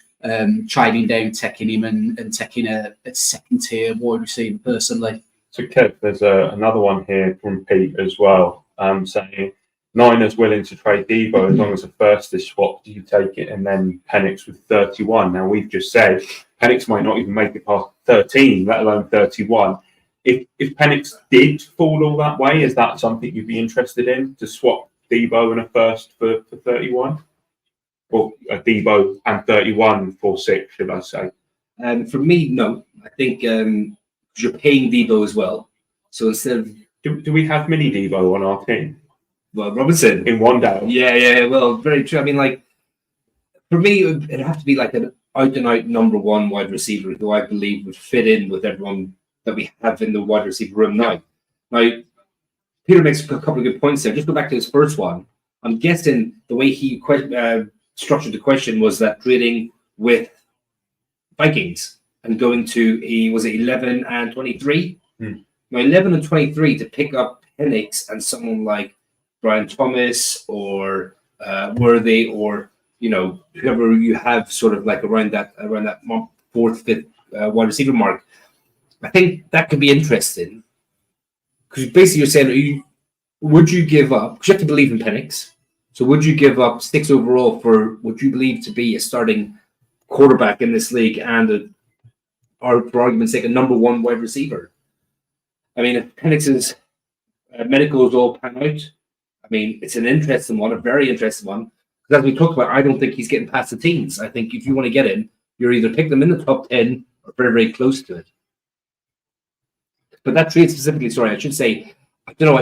trading down, taking him and taking a second tier wide receiver personally. So, Kev, there's another one here from Pete as well, saying Niners willing to trade Debo as long as the first is swapped. Do you take it? And then Penix with 31. Now, we've just said Penix might not even make it past 13, let alone 31. If Penix did fall all that way, is that something you'd be interested in, to swap Debo and a first for 31? Or a Debo and 31 for 6, should I say? For me, no. I think you're paying Debo as well. So instead of... Do we have mini Debo on our team? Well, Robinson. In one down? Yeah. Well, very true. I mean, like, for me, it'd have to be like an out-and-out number one wide receiver who I believe would fit in with everyone that we have in the wide receiver room now. Now, Peter makes a couple of good points there. Just go back to his first one. I'm guessing the way he structured the question was that trading with Vikings and going to, was it 11 and 23? Now, 11 and 23 to pick up Penix and someone like Brian Thomas or Worthy, or whoever you have sort of like around that fourth, fifth wide receiver mark. I think that could be interesting, because basically you're saying, would you give up? Because you have to believe in Penix. So would you give up 6 overall for what you believe to be a starting quarterback in this league and or for argument's sake, a number one wide receiver? I mean, if Penix's medicals all pan out, I mean, it's an interesting one, a very interesting one. Because as we talked about, I don't think he's getting past the teens. I think if you want to get him, you're either pick them in the top 10 or very, very close to it. But that trade specifically, sorry, I should say, I don't know,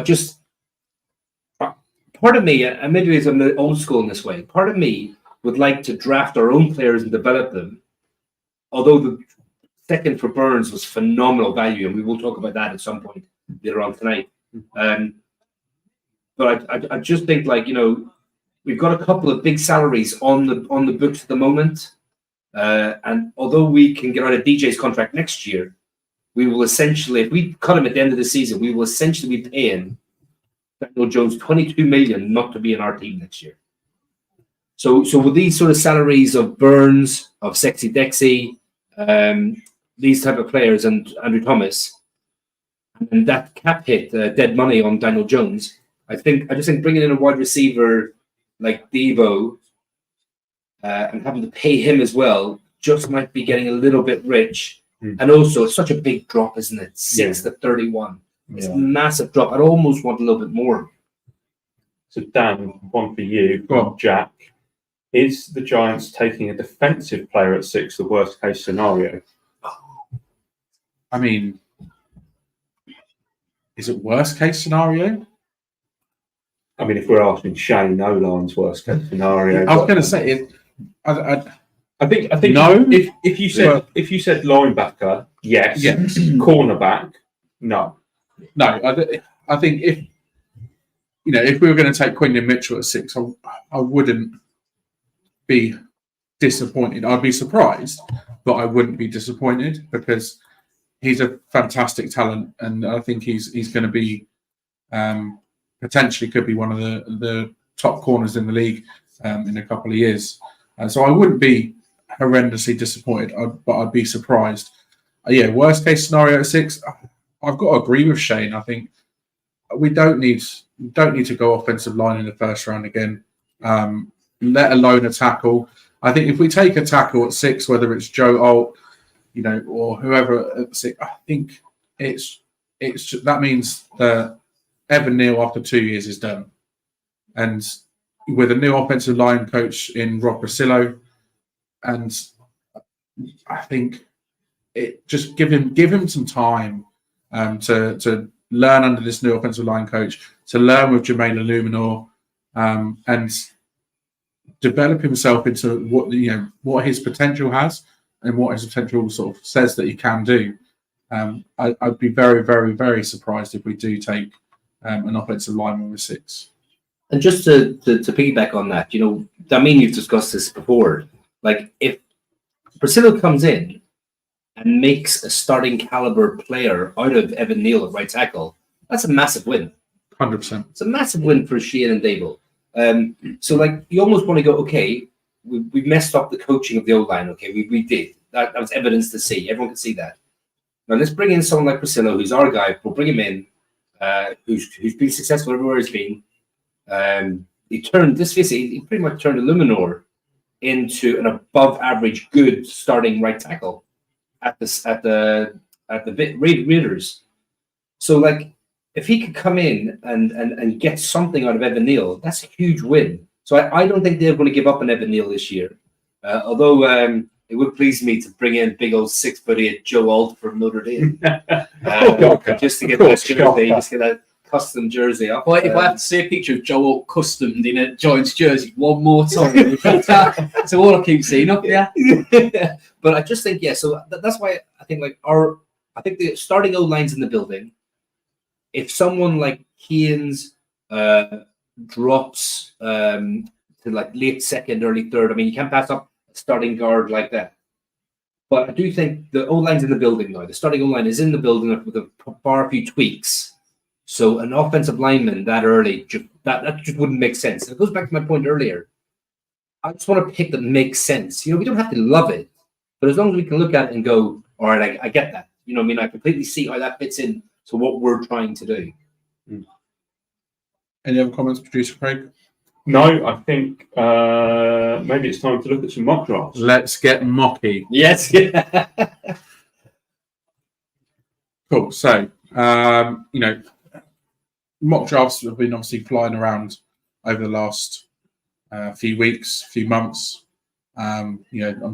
part of me, and maybe I'm old school in this way, part of me would like to draft our own players and develop them. Although the second for Burns was phenomenal value, and we will talk about that at some point later on tonight. But I just think, like, we've got a couple of big salaries on the books at the moment, and although we can get out of DJ's contract next year, we will essentially, if we cut him at the end of the season, we will essentially be paying Daniel Jones $22 million not to be in our team next year. So with these sort of salaries of Burns, of Sexy Dexy, these type of players, and Andrew Thomas, and that cap hit, dead money on Daniel Jones, I just think bringing in a wide receiver like Debo and having to pay him as well just might be getting a little bit rich. And also, it's such a big drop, isn't it? 6 to 31. It's a massive drop. I'd almost want a little bit more. So, Dan, one for you from Jack. Is the Giants taking a defensive player at 6 the worst case scenario? I mean, is it worst case scenario? I mean, if we're asking Shane Nolan's worst case scenario, I was going to say it. I think no. If you said linebacker, yes. Cornerback, no. I think if we were going to take Quinton Mitchell at 6, I wouldn't be disappointed. I'd be surprised, but I wouldn't be disappointed, because he's a fantastic talent, and I think he's going to be potentially could be one of the top corners in the league in a couple of years. So I wouldn't be horrendously disappointed, but I'd be surprised. Worst case scenario at 6. I've got to agree with Shane. I think we don't need to go offensive line in the first round again, let alone a tackle. I think if we take a tackle at 6, whether it's Joe Alt, or whoever at 6, I think it's that means that Evan Neal after 2 years is done, and with a new offensive line coach in Rob Brasillo, and I think it just give him some time to learn under this new offensive line coach, to learn with Jermaine Illuminor, and develop himself into what his potential has and what his potential sort of says that he can do. I'd be very, very, very surprised if we do take an offensive lineman with 6. And just to piggyback on that, I mean, you've discussed this before. Like, if Priscilla comes in and makes a starting caliber player out of Evan Neal at right tackle, that's a massive win. 100%. It's a massive win for Sheehan and Dable. So, like, you almost want to go, okay, we messed up the coaching of the O-line. Okay, we did. That was evidence to see. Everyone can see that. Now, let's bring in someone like Priscilla, who's our guy. We'll bring him in, who's been successful everywhere he's been. He pretty much turned Illuminor into an above average good starting right tackle at the Raiders. So, like, if he could come in and get something out of Evan Neal, that's a huge win. So I don't think they're going to give up on Evan Neal this year. Although it would please me to bring in big old 6'8" Joe Alt from Notre Dame. Just to get that jersey, just get a custom jersey up. Well, if I have to see a picture of Joe Alt customed in a Giants jersey one more time, so all I keep seeing up there. But I just think, so that's why I think I think the starting O-line's in the building. If someone like Keane's drops to like late second, early third, I mean, you can't pass up a starting guard like that. But I do think the O-line's in the building now. The starting O-line is in the building with a bar a few tweaks. So an offensive lineman that early, that just wouldn't make sense. It goes back to my point earlier. I just want to pick that makes sense. We don't have to love it, but as long as we can look at it and go, all right, I get that. I mean, I completely see how that fits in to what we're trying to do. Any other comments, Producer Craig? No, I think maybe it's time to look at some mock drafts. Let's get mocky. Yes. Cool. So, mock drafts have been obviously flying around over the last few weeks, few months. I'm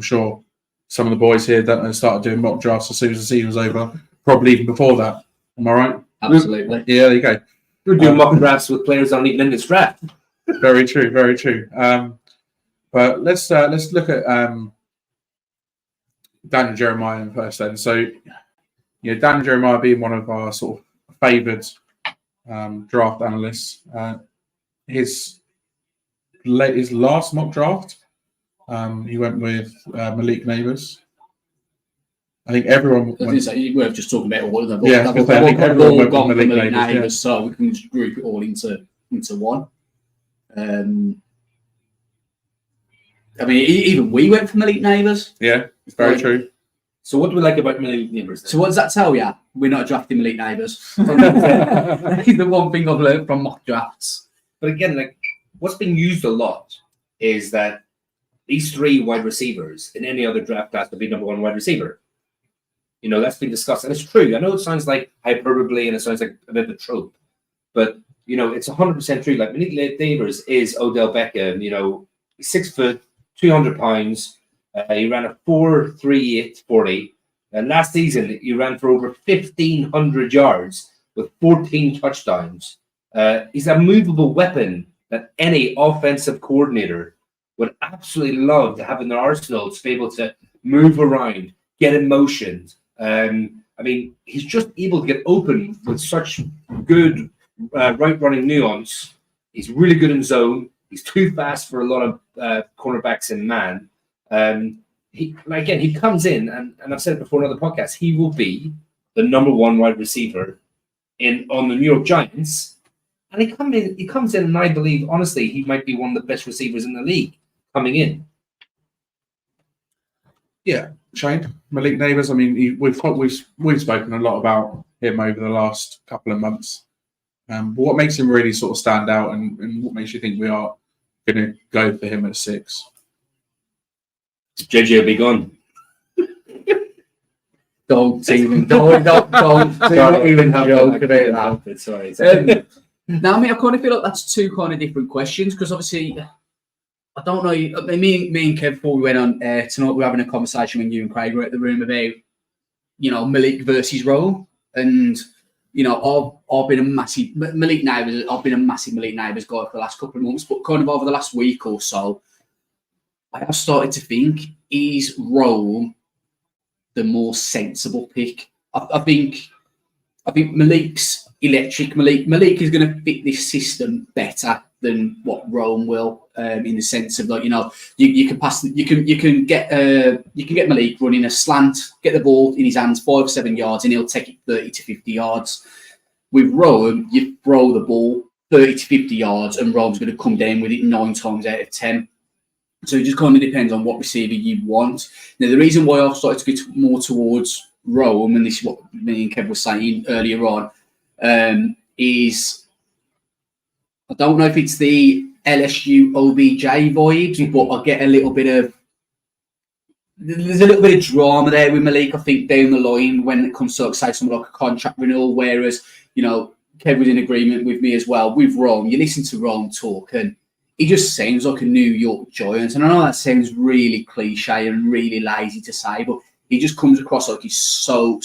sure some of the boys here started doing mock drafts as soon as the season was over, probably even before that. Am I right? Absolutely. Yeah, there you go. We're doing mock drafts with players on even in this draft. Very true, very true. But let's look at Daniel Jeremiah first then. So, Daniel Jeremiah being one of our sort of favoured draft analysts. His last mock draft, he went with Malik Neighbours. I think everyone. We're just talking about all of them. Yeah, I think everyone went with Malik Neighbours, Neighbours, so we can just group it all into one. I mean, even we went for Malik Neighbours. Yeah, it's very true. So what do we like about Malik Neighbours? So what does that tell you? We're not drafting Malik Neighbours. The one thing I've learned from mock drafts. But again, like, what's being used a lot is that these 3 wide receivers in any other draft class would be number 1 wide receiver. That's been discussed, and it's true. I know it sounds like hyperbole and it sounds like a bit of a trope, but it's 100% true. Like, Malik Neighbours is Odell Beckham. He's 6 foot, 200 pounds. He ran a 4.38 40. Last season, he ran for over 1,500 yards with 14 touchdowns. He's a movable weapon that any offensive coordinator would absolutely love to have in their arsenal to be able to move around, get in motion. I mean, he's just able to get open with such good right running nuance. He's really good in zone. He's too fast for a lot of cornerbacks in man. He comes in, and I've said it before in other podcasts, he will be the number 1 wide receiver on the New York Giants. And he comes in, and I believe, honestly, he might be one of the best receivers in the league coming in. Yeah, Shane, Malik Neighbours. I mean, we've spoken a lot about him over the last couple of months. But what makes him really sort of stand out, and what makes you think we are going to go for him at 6? JJ will be gone. Don't even joke about that. Sorry. Now, I mean, I kind of feel like that's 2 kind of different questions, because obviously, I don't know. I mean, me and Kev, before we went on tonight, we were having a conversation when you and Craig were at the room about, Malik versus Rowe, and I've been a massive Malik Neighbours. I've been a massive Malik Neighbours guy for the last couple of months, but kind of over the last week or so, I have started to think, is Rowe the more sensible pick I think Malik's electric. Malik is going to fit this system better than what Rome will, in the sense of, like, you can pass, you can get Malik running a slant, get the ball in his hands 5 or 7 yards, and he'll take it 30 to 50 yards. With Rome, you throw the ball 30 to 50 yards, and Rome's going to come down with it 9 times out of 10. So it just kind of depends on what receiver you want. Now, the reason why I've started to get more towards Rome, and this is what me and Kev were saying earlier on, is I don't know if it's the LSU OBJ vibes, but I get there's a little bit of drama there with Malik, I think, down the line when it comes to, like, say, something like a contract renewal, whereas, Kev was in agreement with me as well. With Rome, you listen to Rome talk, and he just sounds like a New York Giant. And I know that sounds really cliche and really lazy to say, but he just comes across like he's so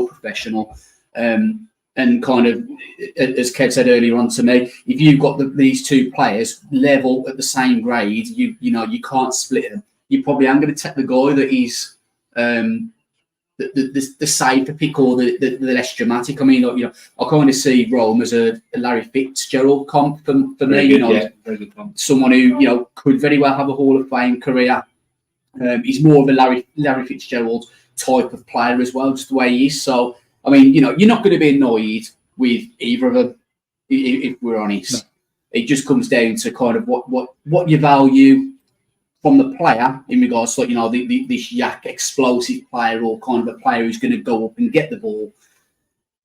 professional. And kind of, as Kev said earlier on to me, if you've got these two players level at the same grade, you can't split them. You probably am going to take the guy that is the safer pick, or the less dramatic. I mean, I kind of see Rome as a Larry Fitzgerald comp for me. Very good comp. Someone who could very well have a Hall of Fame career. He's more of a Larry Fitzgerald type of player as well, just the way he is. So, I mean, you're not going to be annoyed with either of them, if we're honest. No. It just comes down to kind of what you value from the player in regards to, this yak explosive player, or kind of a player who's going to go up and get the ball,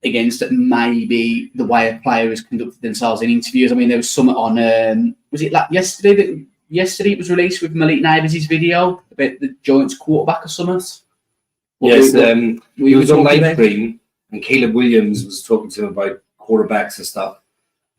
against maybe the way a player has conducted themselves in interviews. I mean, there was something on, was it like yesterday it was released with Malik Neighbours' video about the Giants quarterback or something? Yes, he was on live stream, and Caleb Williams was talking to him about quarterbacks and stuff,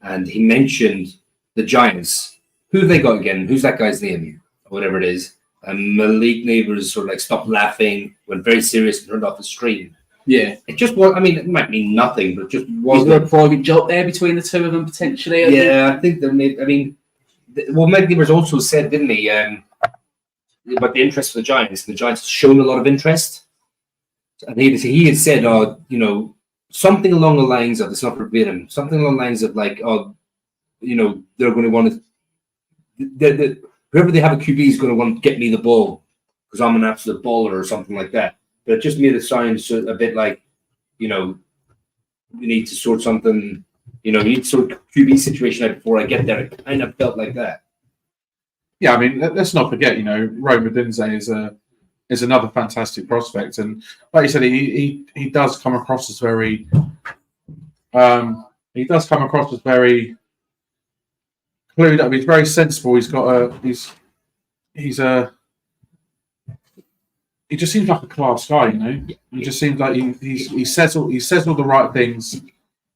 and he mentioned the Giants. Who have they got again? Who's that guy's name? Whatever it is. And Malik Neighbours sort of like stopped laughing, went very serious, and turned off the stream. Yeah. It just was, I mean, it might mean nothing, but it just wasn't. Is there a private joke there between the two of them, potentially? I think there may, Malik Neighbours also said, didn't he, about the interest for the Giants. The Giants have shown a lot of interest. And he had said, something along the lines of, it's not verbatim, something along the lines of, like, they're going to want to, whoever they have a QB is going to want to get me the ball because I'm an absolute baller or something like that. But it just made it sound a bit like, you need to sort something, you need to sort QB situation out before I get there. It kind of felt like that. Yeah, I mean, let's not forget, Rome Odunze is another fantastic prospect, and like you said, he does come across as very, clued up. He's very sensible. He's got he just seems like a class guy, He just seems like he says all the right things.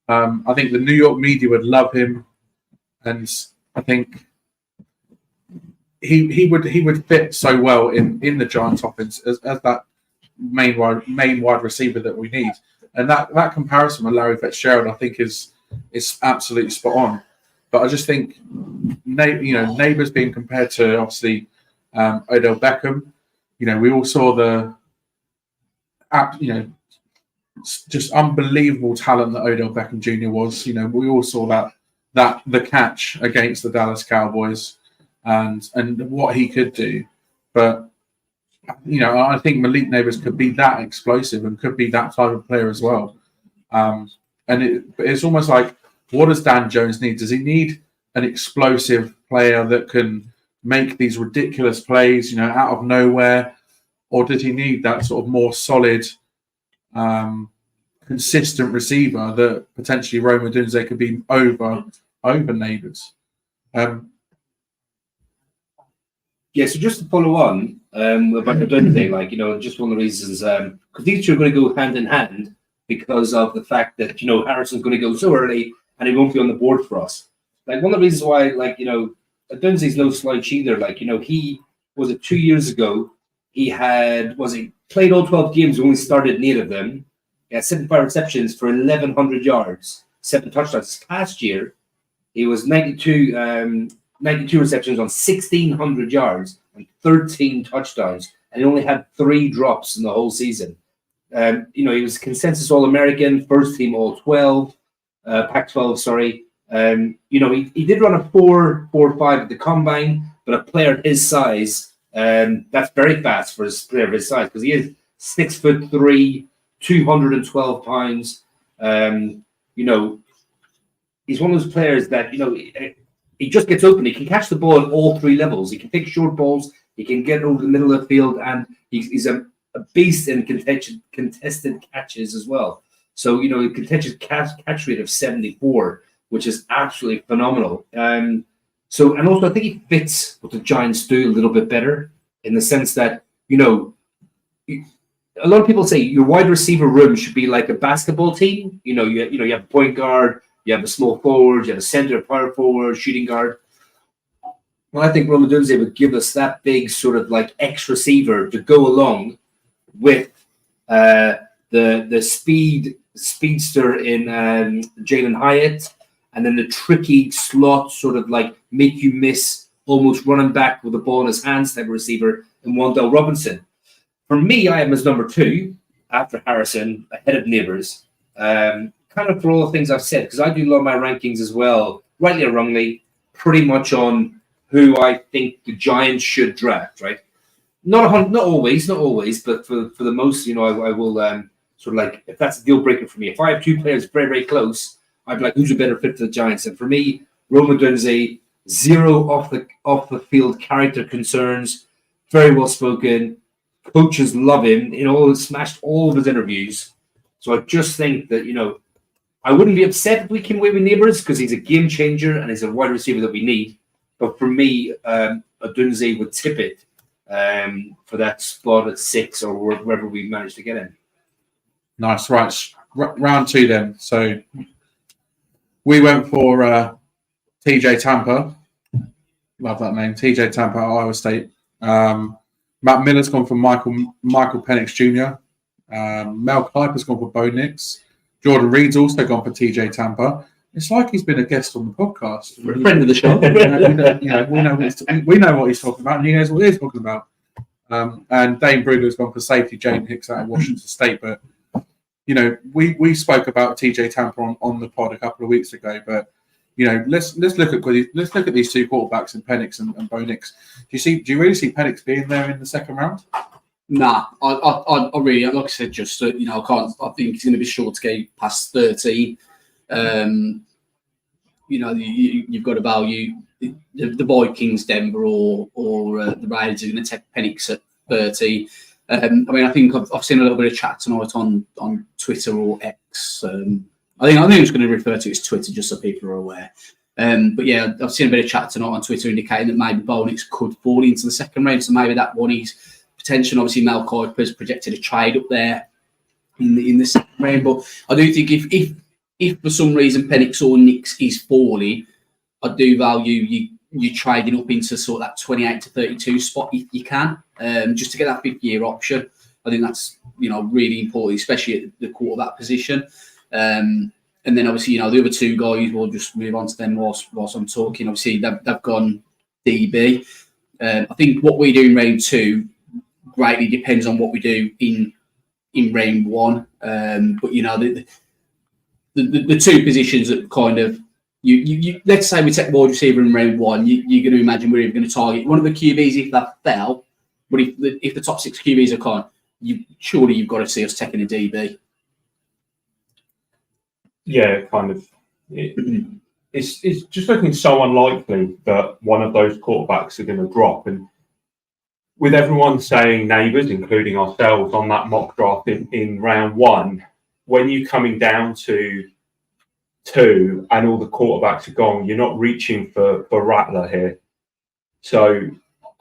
I think the New York media would love him, and I think he would fit so well in the Giants offense as that main wide receiver that we need. And that comparison with Larry Fitzgerald, I think, is absolutely spot on. But I just think, Neighbours being compared to, obviously, Odell Beckham, we all saw just unbelievable talent that Odell Beckham Jr. was. We all saw that the catch against the Dallas Cowboys and what he could do. But, I think Malik Neighbours could be that explosive and could be that type of player as well. And it's almost like, what does Dan Jones need? Does he need an explosive player that can make these ridiculous plays, out of nowhere? Or did he need that sort of more solid, consistent receiver that potentially Rome Odunze could be over Neighbours? So just to follow on about Odunze, just one of the reasons, because these two are going to go hand in hand because of the fact that, Harrison's going to go so early and he won't be on the board for us. Like, one of the reasons why, Odunze's no slouch either. He was it 2 years ago. He played all 12 games, only started in 8 of them. He had 75 receptions for 1,100 yards, 7 touchdowns. Last year, he was 92 receptions on 1,600 yards and 13 touchdowns, and he only had 3 drops in the whole season. He was consensus All-American, first team All-12, Pac-12, sorry. He did run a 4.45 at the combine, but a player his size, that's very fast for a player of his size because he is 6'3", 212 pounds. He's one of those players that he just gets open. He can catch the ball at all three levels. He can take short balls. He can get over the middle of the field, and he's a beast in contested catches as well. So contested catch rate of 74, which is absolutely phenomenal. And also I think he fits what the Giants do a little bit better in the sense that a lot of people say your wide receiver room should be like a basketball team. You have a point guard, you have a small forward, you have a center, power forward, shooting guard. Well, I think Rome Odunze would give us that big sort of like X receiver to go along with the speedster in Jalen Hyatt, and then the tricky slot sort of like make you miss, almost running back with the ball in his hands type of receiver in Wan'Dale Robinson. For me, I am his number 2 after Harrison, ahead of Neighbors. Kind of for all the things I've said, because I do a lot of my rankings as well, rightly or wrongly, pretty much on who I think the Giants should draft, right? Not always, but for the most, I will sort of like, if that's a deal breaker for me. If I have 2 players very, very close, I'd be like, who's a better fit for the Giants? And for me, Rome Odunze, 0 off the field character concerns, very well spoken. Coaches love him. Smashed all of his interviews. So I just think that I wouldn't be upset if we came away with Neighbors because he's a game changer and he's a wide receiver that we need. But for me, Odunze would tip it for that spot at 6 or wherever we managed to get in. Nice. Right. Round 2 then. So we went for TJ Tampa. Love that name. TJ Tampa, Iowa State. Matt Miller's gone for Michael Penix Jr. Mel Kiper's gone for Bo Nix. Jordan Reed's also gone for TJ Tampa. It's like he's been a guest on the podcast. We're a friend of the show. we know what he's talking about, and he knows what he's talking about. And Dane Brugler's gone for safety Jaden Hicks out of Washington State. But we spoke about TJ Tampa on the pod a couple of weeks ago. But let's look at these 2 quarterbacks in Penix and Bo Nix. Do you really see Penix being there in the second round? Nah, I really, like I said, just I can't. I think he's going to be short to get past 13. You've got to value the Vikings, Denver, or the Raiders are going to take Penix at 30. I think I've seen a little bit of chat tonight on Twitter or X. I think I'm just going to refer to it as Twitter just so people are aware. But yeah, I've seen a bit of chat tonight on Twitter indicating that maybe Bo Nix could fall into the second round. So maybe that one is potential. Obviously, Mel Kiper's projected a trade up there in the second round. But I do think if for some reason Penix or Nix is falling, I do value you trading up into sort of that 28 to 32 spot if you can, just to get that 5th-year option. I think that's really important, especially at the quarterback position. And then obviously the other 2 guys, we'll just move on to them whilst I'm talking. Obviously they've gone DB. I think what we do in round 2 greatly depends on what we do in round 1. But the 2 positions that kind of you let's say we take wide receiver in round 1, you're going to imagine we're either going to target one of the QBs if that fell, but if the top 6 QBs are gone, you've got to see us taking a DB. Yeah, kind of. It's just looking so unlikely that one of those quarterbacks are going to drop, and with everyone saying Neighbors, including ourselves, on that mock draft in round 1. When you're coming down to 2 and all the quarterbacks are gone, you're not reaching for Rattler here. So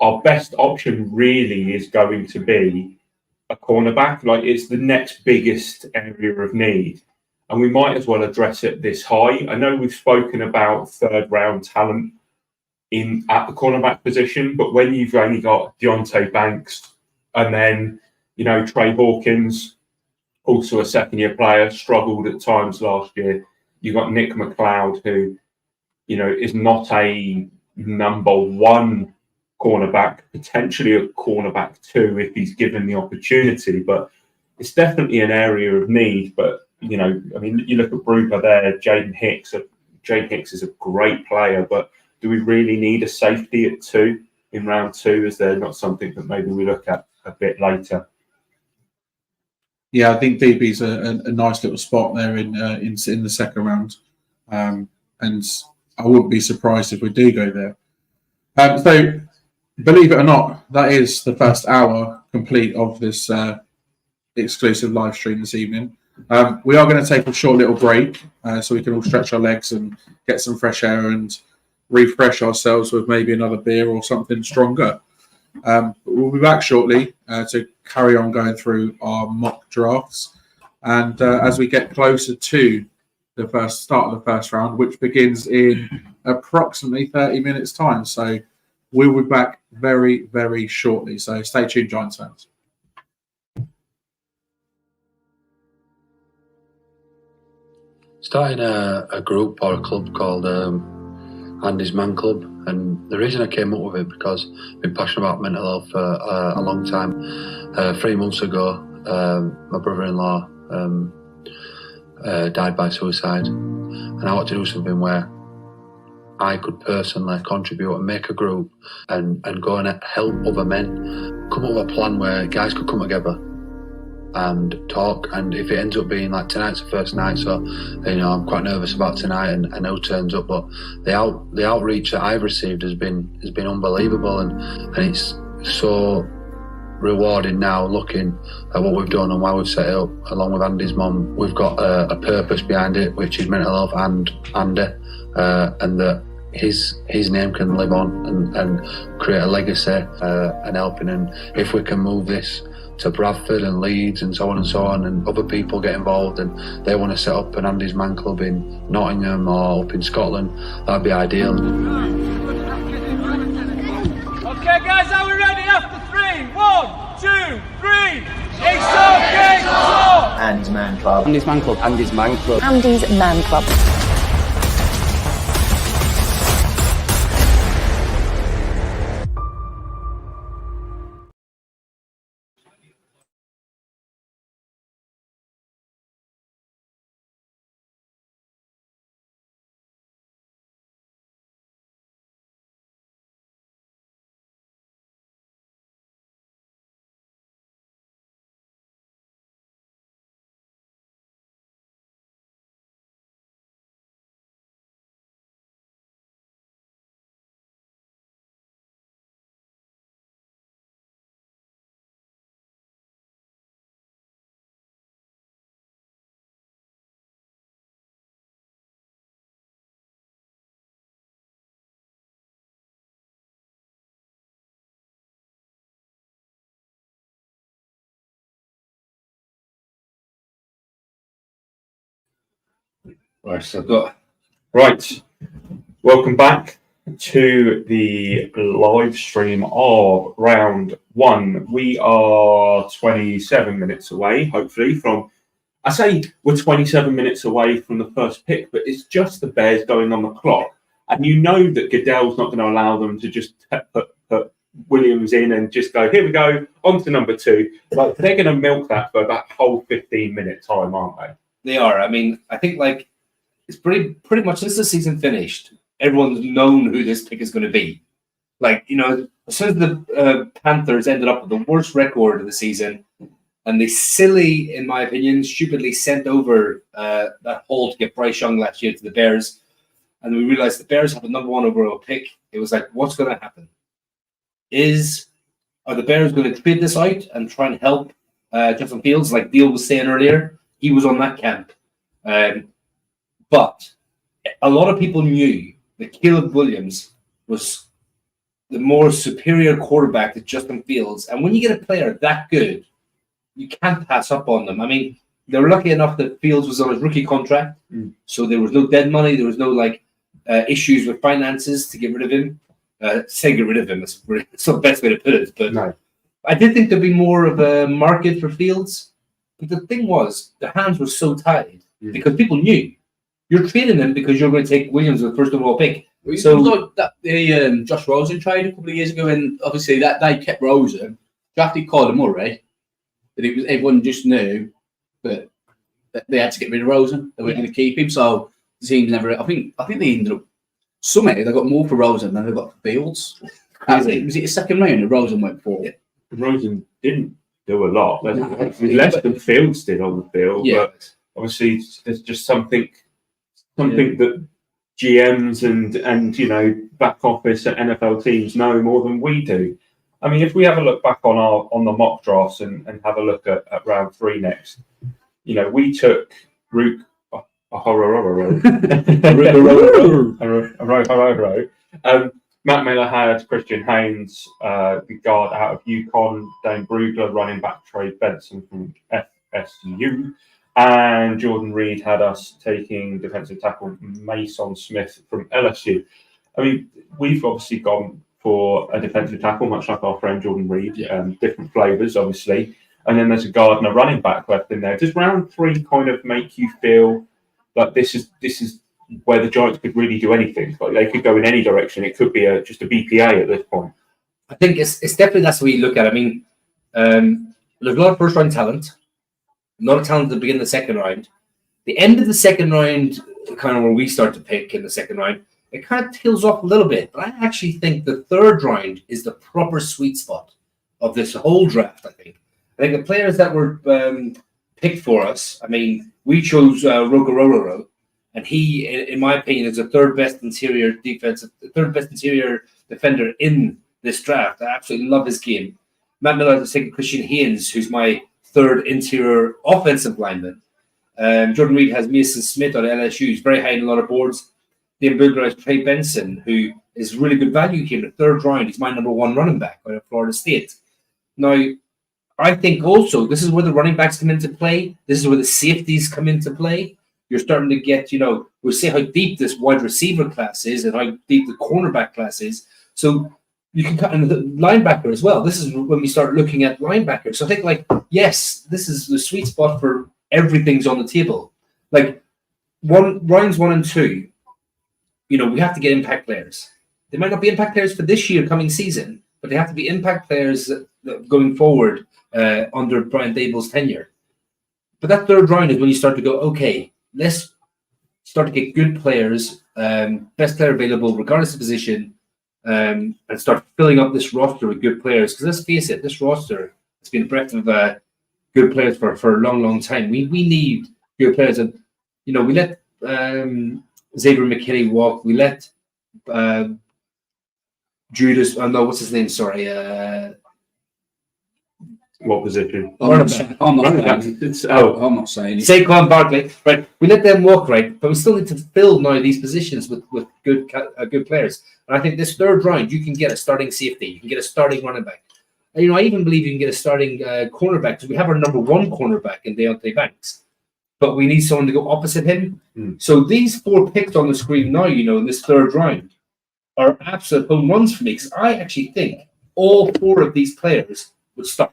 our best option really is going to be a cornerback. Like, it's the next biggest area of need. And we might as well address it this high. I know we've spoken about 3rd round talent at the cornerback position, but when you've only got Deontay Banks and then, Trey Hawkins, also a 2nd-year player, struggled at times last year. You've got Nick McLeod, who, is not a number 1 cornerback, potentially a cornerback 2 if he's given the opportunity. But it's definitely an area of need. But you know, I mean, you look at Brooper there, Jaden Hicks. Jaden Hicks is a great player, but do we really need a safety at 2 in round 2? Is there not something that maybe we look at a bit later? Yeah, I think DB's a nice little spot there in the second round, and I wouldn't be surprised if we do go there. So, believe it or not, that is the first hour complete of this exclusive live stream this evening. We are going to take a short little break so we can all stretch our legs and get some fresh air and refresh ourselves with maybe another beer or something stronger. But we'll be back shortly to carry on going through our mock drafts. And as we get closer to the start of the first round, which begins in approximately 30 minutes' time. So we'll be back very, very shortly. So stay tuned, Giants fans. Starting a group or a club called Andy's Man Club, and the reason I came up with it because I've been passionate about mental health for a long time. 3 months ago, my brother-in-law died by suicide, and I want to do something where I could personally contribute and make a group and go and help other men. Come up with a plan where guys could come together and talk, and if it ends up being like tonight's the first night, so you know I'm quite nervous about tonight and who turns up, but the outreach that I've received has been unbelievable, and it's so rewarding now looking at what we've done and why we've set it up. Along with Andy's mum, we've got a purpose behind it, which is mental health and Andy, and that his name can live on and create a legacy and helping. And if we can move this to Bradford and Leeds and so on, and other people get involved and they want to set up an Andy's Man Club in Nottingham or up in Scotland, that'd be ideal. Okay guys, are we ready after 3? 1, 2, 3. It's okay, talk! Andy's Man Club. Andy's Man Club. Andy's Man Club. Andy's Man Club. Right, so I've got Right, welcome back to the live stream of round 1. We are 27 minutes away, hopefully, from. I say we're 27 minutes away from the first pick, but it's just the Bears going on the clock, and you know that Goodell's not going to allow them to just put Williams in and just go, here we go, on to number 2. Like, they're going to milk that for that whole 15-minute time, aren't they? They are. I mean, I think like it's pretty much since the season finished, everyone's known who this pick is going to be. Like, you know, as soon as the Panthers ended up with the worst record of the season, and they silly, in my opinion, stupidly sent over that haul to get Bryce Young last year to the Bears, and we realized the Bears have a number 1 overall pick. It was like, what's going to happen? Are the Bears going to trade this out and try and help Justin Fields, like Deal was saying earlier? He was on that camp. But a lot of people knew that Caleb Williams was the more superior quarterback to Justin Fields. And when you get a player that good, you can't pass up on them. I mean, they were lucky enough that Fields was on his rookie contract. So there was no dead money. There was no issues with finances to get rid of him. Say get rid of him. It's not the best way to put it. But No. I did think there'd be more of a market for Fields. But the thing was, the hands were so tied because people knew. You're trading him because you're going to take Williams with the first overall pick. So like that, the Josh Rosen trade a couple of years ago, and obviously that they kept Rosen, drafted Kyler Murray, that it was everyone just knew that they had to get rid of Rosen. They weren't going to keep him. So the teams never. I think they ended up somehow they got more for Rosen than they got for Fields. Was it a second round that Rosen went for? Yeah. Rosen didn't do a lot. No, Less than Fields did on the field, Yeah. but obviously there's just something that GMs and back office at NFL teams know more than we do. I mean, if we have a look back on the mock drafts and have a look at round 3 next, we took Rook. Matt Miller had Christian Haynes, the guard out of UConn, Dane Brugler, running back Trey Benson from FSU, and Jordan Reed had us taking defensive tackle Mason Smith from LSU. I mean, we've obviously gone for a defensive tackle, much like our friend Jordan Reed, different flavours, obviously. And then there's a guard and a running back left in there. Does round 3 kind of make you feel like this is where the Giants could really do anything? Like they could go in any direction. It could be just a BPA at this point. I think it's definitely that's the way you look at it. I mean, there's a lot of first round talent, a lot of talent at the beginning of the second round. The end of the second round, kind of where we start to pick in the second round, it kind of tails off a little bit. But I actually think the third round is the proper sweet spot of this whole draft. I think the players that were picked for us, I mean, we chose Rogororo, and he, in my opinion, is the third best interior defender in this draft. I absolutely love his game. Matt Miller has taken Christian Haynes, who's my third interior offensive lineman. Jordan Reed has Mason Smith on LSU, who's very high in a lot of boards. Dane Brugler has Trey Benson, who is really good value here in the third round. He's my number 1 running back out of Florida State. Now, I think also this is where the running backs come into play. This is where the safeties come into play. You're starting to get, we'll see how deep this wide receiver class is and how deep the cornerback class is. So you can cut into the linebacker as well. This is when we start looking at linebackers. So I think, yes, this is the sweet spot for everything's on the table. Rounds 1 and 2, we have to get impact players. They might not be impact players for this year, coming season, but they have to be impact players going forward under Brian Dable's tenure. But that third round is when you start to go, okay, let's start to get good players, best player available, regardless of position, and start filling up this roster with good players. Because let's face it, this roster has been a breath of good players for a long, long time. We need good players. And, we let Xavier McKinney walk. We let Judas, what's his name? Sorry. What position? I'm not saying it. Saquon Barkley, right? We let them walk, right? But we still need to fill now these positions with good players. And I think this third round, you can get a starting safety, you can get a starting running back. And, I even believe you can get a starting cornerback. So we have our number 1 cornerback in Deontay Banks, but we need someone to go opposite him. So these 4 picks on the screen now, in this third round, are absolute home runs for me. Because I actually think all 4 of these players would start.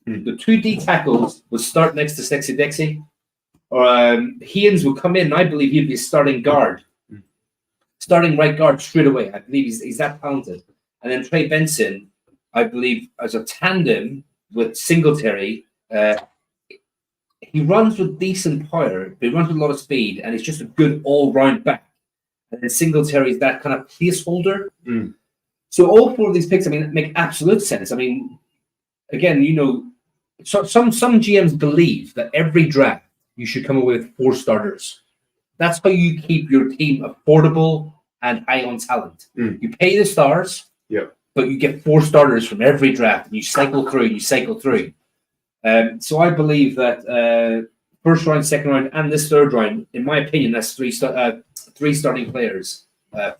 The 2 D tackles would start next to Sexy Dexy. Haynes will come in, and I believe he'd be a starting guard. Starting right guard straight away. I believe he's that talented. And then Trey Benson, I believe, as a tandem with Singletary, he runs with decent power, but he runs with a lot of speed, and he's just a good all-round back. And then Singletary is that kind of placeholder. So all 4 of these picks, make absolute sense. Again, some GMs believe that every draft you should come away with 4 starters. That's how you keep your team affordable and high on talent. You pay the stars, but you get 4 starters from every draft, and you cycle through. So I believe that first round, second round, and this third round, in my opinion, that's 3 starting players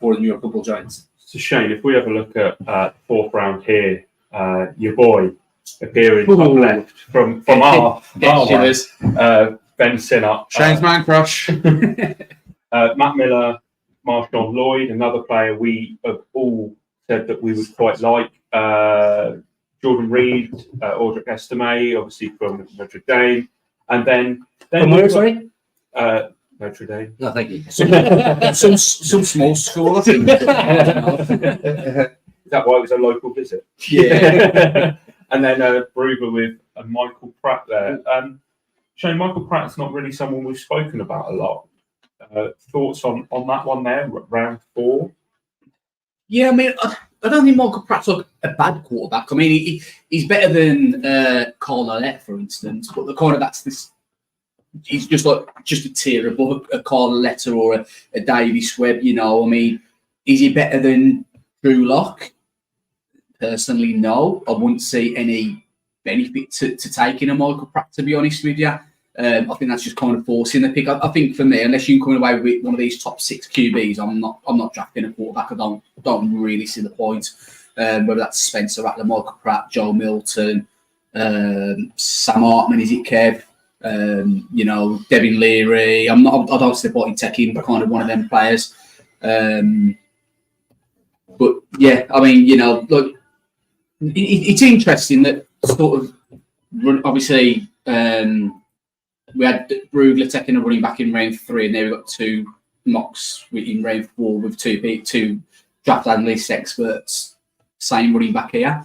for the New York Football Giants. So Shane, if we have a look at 4th round here, your boy appearing top left from our Ben Sinnott, Shane's man crush. Matt Miller, Marshawn Lloyd, another player we have all said that we would quite like. Jordan Reed, Audric Estime, obviously from Notre Dame, and then From where, sorry? Notre Dame. No, thank you. some small school, I think. Is that why it was a local visit? Yeah. And then Brugler with and Michael Pratt there. Shane, Michael Pratt's not really someone we've spoken about a lot. Thoughts on that one there, round 4? Yeah, I mean, I don't think Michael Pratt's a bad quarterback. I mean, he's better than Carl Lallette, for instance, but the cornerback's this. He's just a tier above a Carl Lallette or a Davis Webb. You know, I mean, is he better than Drew Lock? Personally, no. I wouldn't see any benefit to taking a Michael Pratt, to be honest with you. I think that's just kind of forcing the pick. I think for me, unless you're coming away with one of these top 6 QBs, I'm not drafting a quarterback. I don't really see the point. Whether that's Spencer Rattler, Michael Pratt, Joe Milton, Sam Hartman, is it Kev? You know, Devin Leary. I don't see the point in taking kind of one of them players. But yeah, I mean, you know, look, it's interesting that sort of obviously. We had Brugler taking a running back in round 3, and then we got 2 mocks in round 4 with two draft analyst experts saying running back here.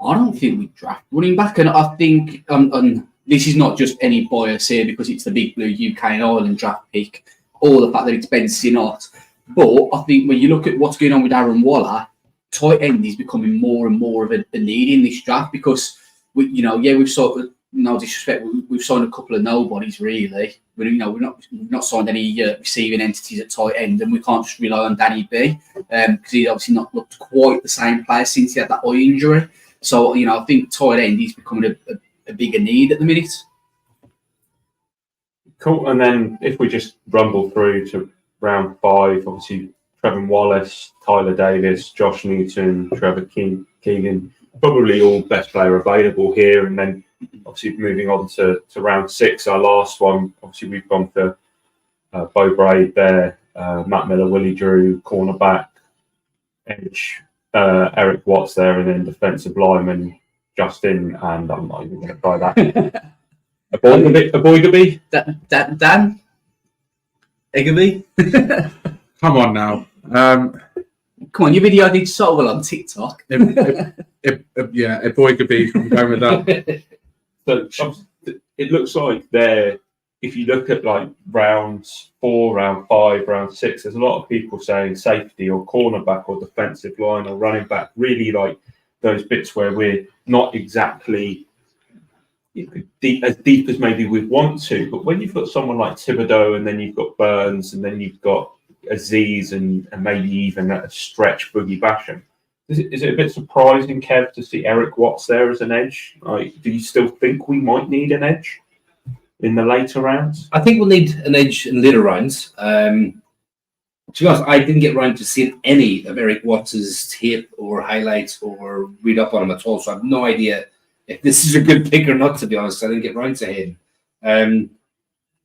I don't think we draft running back, and I think and this is not just any bias here because it's the Big Blue UK and Ireland draft pick, or the fact that it's Ben Sinnott. But I think when you look at what's going on with Aaron Waller, tight end is becoming more and more of a need in this draft because we've sort of. No disrespect, we've signed a couple of nobodies really. We've not signed any receiving entities at tight end, and we can't just rely on Danny B because he's obviously not looked quite the same player since he had that eye injury. So I think tight end is becoming a bigger need at the minute. Cool. And then if we just rumble through to round 5, obviously Trevor Wallace, Tyler Davis, Josh Newton, Trevor Keegan, probably all best player available here, and then. Obviously, moving on to round 6, our last one. Obviously, we've gone for Bo Braid there, Matt Miller, Willie Drew, cornerback, edge, Eric Watts there, and then defensive lineman Justin. And I'm not even going to try that. a Boygaby? Dan? Eggaby? Come on now. Come on, your video did so well on TikTok. Yeah, a Boygaby. I'm going with that. So it looks like there, if you look at like rounds 4, round 5, round 6, there's a lot of people saying safety or cornerback or defensive line or running back, really like those bits where we're not exactly as deep as maybe we want to. But when you've got someone like Thibodeau and then you've got Burns and then you've got Aziz and maybe even a stretch Boogie Basham, is it a bit surprising, Kev, to see Eric Watts there as an edge? Like, do you still think we might need an edge in the later rounds? I think we'll need an edge in later rounds. To be honest, I didn't get around to seeing any of Eric Watts' tape or highlights or read up on him at all, so I have no idea if this is a good pick or not, to be honest. I didn't get around to him.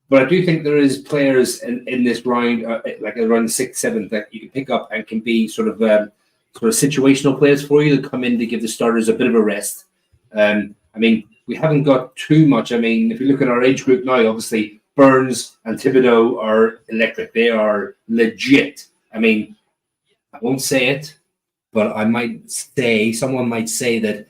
But I do think there is players in this round, like around the 6th, 7th, that you can pick up and can be sort of situational players for you that come in to give the starters a bit of a rest. I mean, we haven't got too much. I mean, if you look at our age group now, obviously Burns and Thibodeau are electric. They are legit. I mean, I won't say it, but someone might say that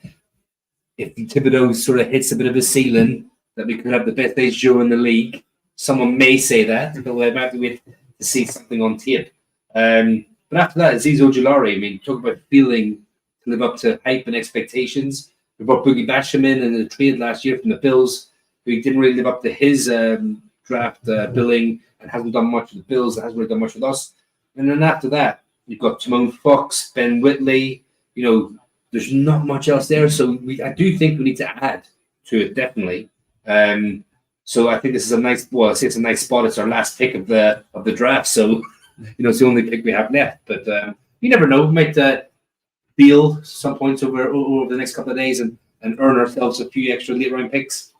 if Thibodeau sort of hits a bit of a ceiling, that we could have the best age duo in the league. Someone may say that, but we'll have to wait to see something on tape. But after that, Aziz Ojulari, I mean, talk about feeling to live up to hype and expectations. We brought Boogie Basham in the trade last year from the Bills, who didn't really live up to his draft billing and hasn't done much with the Bills, and hasn't really done much with us. And then after that, you've got Timon Fox, Ben Whitley. There's not much else there. So I do think we need to add to it, definitely. So I think this is a nice spot. It's our last pick of the draft. So, it's the only pick we have left. But you never know. We might deal some points over the next couple of days and earn ourselves a few extra late round picks.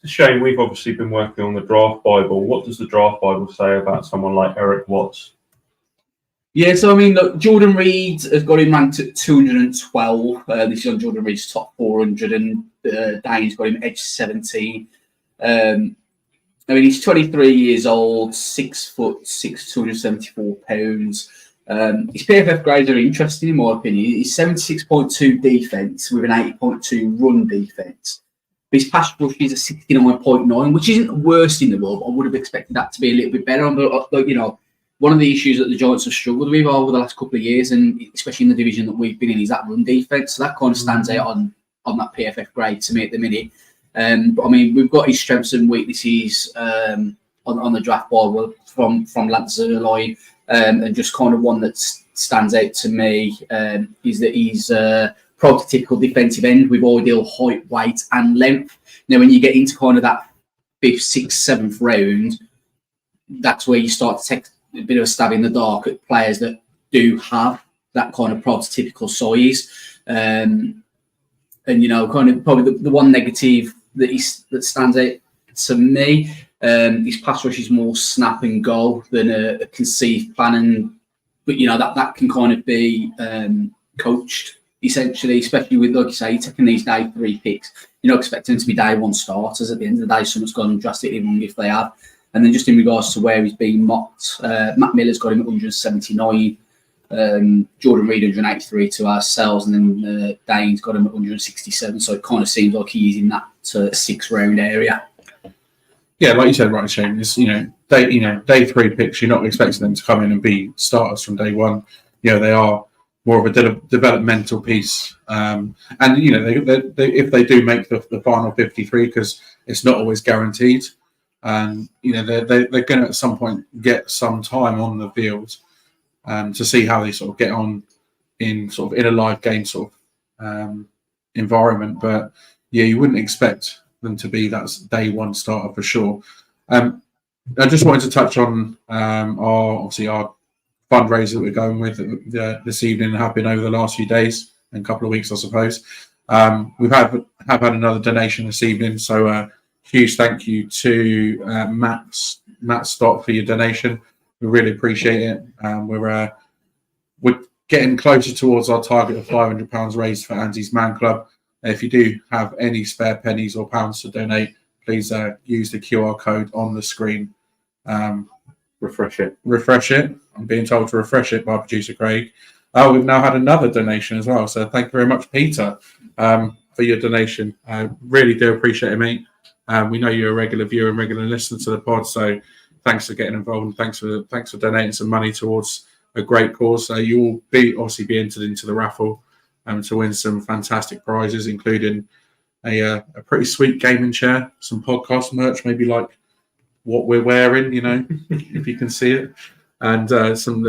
Shane, we've obviously been working on the draft Bible. What does the draft Bible say about someone like Eric Watts? Yeah, so I mean, look, Jordan Reed has got him ranked at 212. This is on Jordan Reed's top 400, and Dane's got him edge 17. I mean, he's 23 years old, 6'6", 274 pounds. His PFF grades are interesting, in my opinion. He's 76.2 defense with an 80.2 run defense. His pass rush is a 69.9, which isn't the worst in the world. But I would have expected that to be a little bit better. But you know, one of the issues that the Giants have struggled with over the last couple of years, and especially in the division that we've been in, is that run defense. So that kind of stands out on that PFF grade to me at the minute. But I mean, we've got his strengths and weaknesses on the draft board from Lance Zierlein, and just kind of one that stands out to me is that he's prototypical defensive end with ideal height, weight, and length. Now, when you get into kind of that 5th, 6th, 7th round, that's where you start to take a bit of a stab in the dark at players that do have that kind of prototypical size. And you know, kind of probably the one negative that stands out to me, his pass rush is more snap and go than a conceived plan, but you know that can kind of be coached essentially, especially with, like you say, taking these day 3 picks. You're not expecting them to be day 1 starters at the end of the day. Someone's gone drastically wrong if they have. And then just in regards to where he's being mocked, Matt Miller's got him at 179, Jordan Reed 183 to ourselves, and then Dane's got him at 167. So it kind of seems like he's in that 6th round area. Yeah, like you said, right, Shane. It's day 3 picks. You're not expecting them to come in and be starters from day 1. You know, they are more of a developmental piece, and you know, they if they do make the final 53, because it's not always guaranteed, and you know they're going to at some point get some time on the field to see how they sort of get on in a live game sort of environment. But yeah, you wouldn't expect them to be that day 1 starter for sure. I just wanted to touch on our fundraiser that we're going with this evening and have been over the last few days and couple of weeks, I suppose. We've have had another donation this evening, so huge thank you to Matt Stott for your donation. We really appreciate it. We're getting closer towards our target of £500 raised for Andy's Man Club. If you do have any spare pennies or pounds to donate, please use the QR code on the screen. Refresh it. I'm being told to refresh it by producer Craig. We've now had another donation as well. So thank you very much, Peter, for your donation. I really do appreciate it, mate. We know you're a regular viewer and regular listener to the pod, so thanks for getting involved and thanks for donating some money towards a great cause. You will obviously be entered into the raffle to win some fantastic prizes, including a pretty sweet gaming chair, some podcast merch, maybe like what we're wearing, you know, if you can see it, and there's some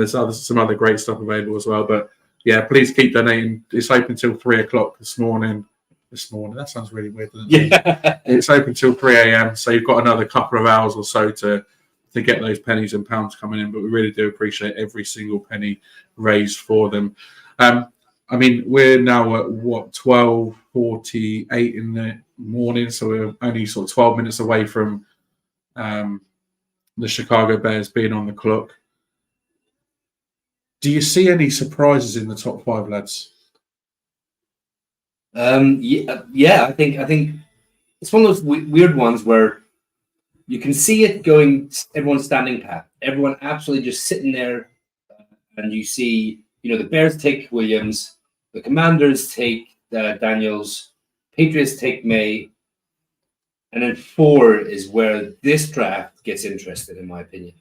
other great stuff available as well. But yeah, please keep donating. It's open till 3 o'clock this morning. That sounds really weird, doesn't it? Yeah. It's open till 3 a.m. So you've got another couple of hours or so to get those pennies and pounds coming in. But we really do appreciate every single penny raised for them. I mean, we're now at 12:48 in the morning, so we're only sort of 12 minutes away from the Chicago Bears being on the clock. Do you see any surprises in the top 5, lads? Yeah. I think it's one of those weird ones where you can see it going. Everyone's standing pat. Everyone absolutely just sitting there, and you see, you know, the Bears take Williams, the Commanders take Daniels, Patriots take May. And then 4 is where this draft gets interested, in my opinion.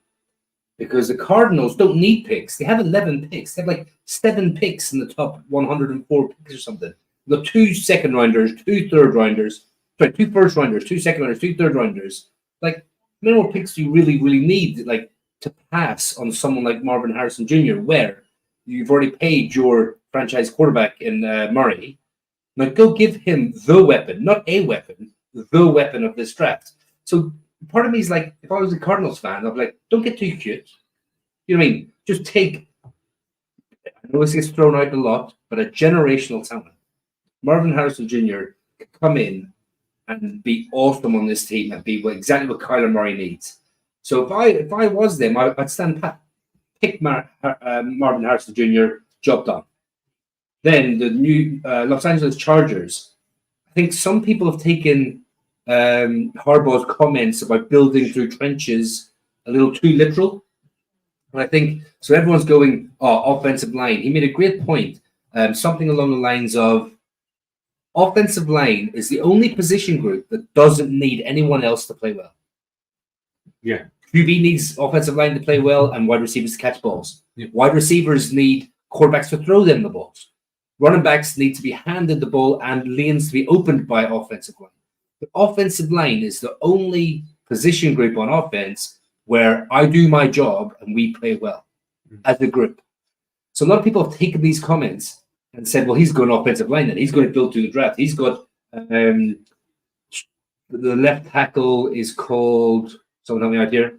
Because the Cardinals don't need picks. They have 11 picks. They have like 7 picks in the top 104 picks or something. They've got 2 second rounders, 2 third rounders, 2 first rounders, 2 second rounders, 2 third rounders. Like, how many more picks do you really, really need, like, to pass on someone like Marvin Harrison Jr., where you've already paid your franchise quarterback in Murray? Now go give him the weapon, not a weapon, the weapon of this draft. So part of me is like, if I was a Cardinals fan, I'd be like, don't get too cute. You know what I mean? Just take, I know this gets thrown out a lot, but a generational talent. Marvin Harrison Jr. could come in and be awesome on this team and be exactly what Kyler Murray needs. So if I was them, I'd stand pat. Pick Marvin Harrison Jr., job done. Then the new Los Angeles Chargers. I think some people have taken Harbaugh's comments about building through trenches a little too literal. And I think, so everyone's going, offensive line. He made a great point. Something along the lines of, offensive line is the only position group that doesn't need anyone else to play well. Yeah. QB needs offensive line to play well and wide receivers to catch balls. Yeah. Wide receivers need quarterbacks to throw them the balls. Running backs need to be handed the ball and lanes to be opened by offensive line. The offensive line is the only position group on offense where I do my job and we play well as a group. So a lot of people have taken these comments and said, well, he's going offensive line then. He's going to build to the draft. He's got the left tackle is called, someone help me out here,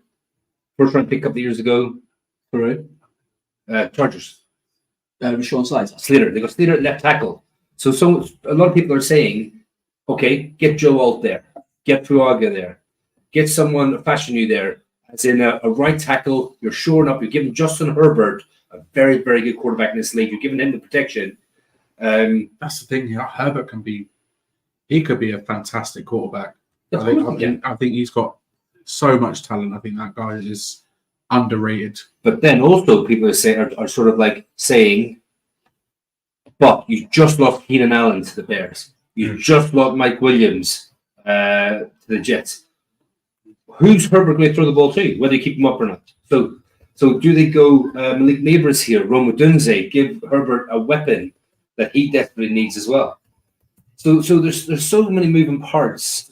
first round pick a couple of years ago. Peru. Chargers. Sean Slater. Slater. They got Slater at left tackle. So a lot of people are saying, okay, get Joe Alt there. Get Fuaga there. Get someone fashion you there. As in a right tackle, you're shoring up. You're giving Justin Herbert a very, very good quarterback in this league. You're giving him the protection. That's the thing. Yeah, Herbert could be a fantastic quarterback. I think he's got so much talent. I think that guy is underrated. But then also people are sort of like saying, but you just lost Keenan Allen to the Bears. You just lost Mike Williams to the Jets. Who's Herbert going to throw the ball to, whether you keep him up or not? So do they go Malik Neighbors here, Rome Odunze, give Herbert a weapon that he desperately needs as well? So there's so many moving parts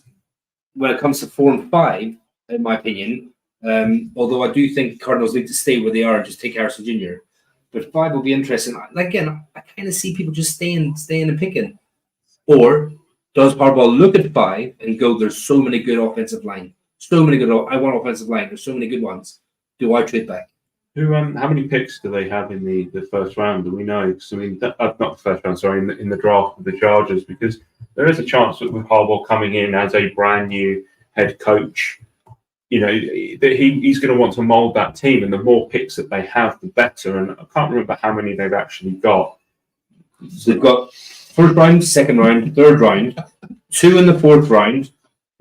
when it comes to 4 and 5, in my opinion. Although I do think Cardinals need to stay where they are and just take Harrison Jr. But 5 will be interesting. Again, I kind of see people just staying and picking. Or does Harbaugh look at 5 and go, there's so many good offensive line. So many good. I want offensive line. There's so many good ones. Do I trade back? How many picks do they have in the first round? Do we know? Because I mean, not the first round. Sorry, in the draft of the Chargers, because there is a chance that with Harbaugh coming in as a brand new head coach, you know, that he's going to want to mold that team, and the more picks that they have, the better. And I can't remember how many they've actually got. So they've got first round, second round, third round, 2 in the fourth round,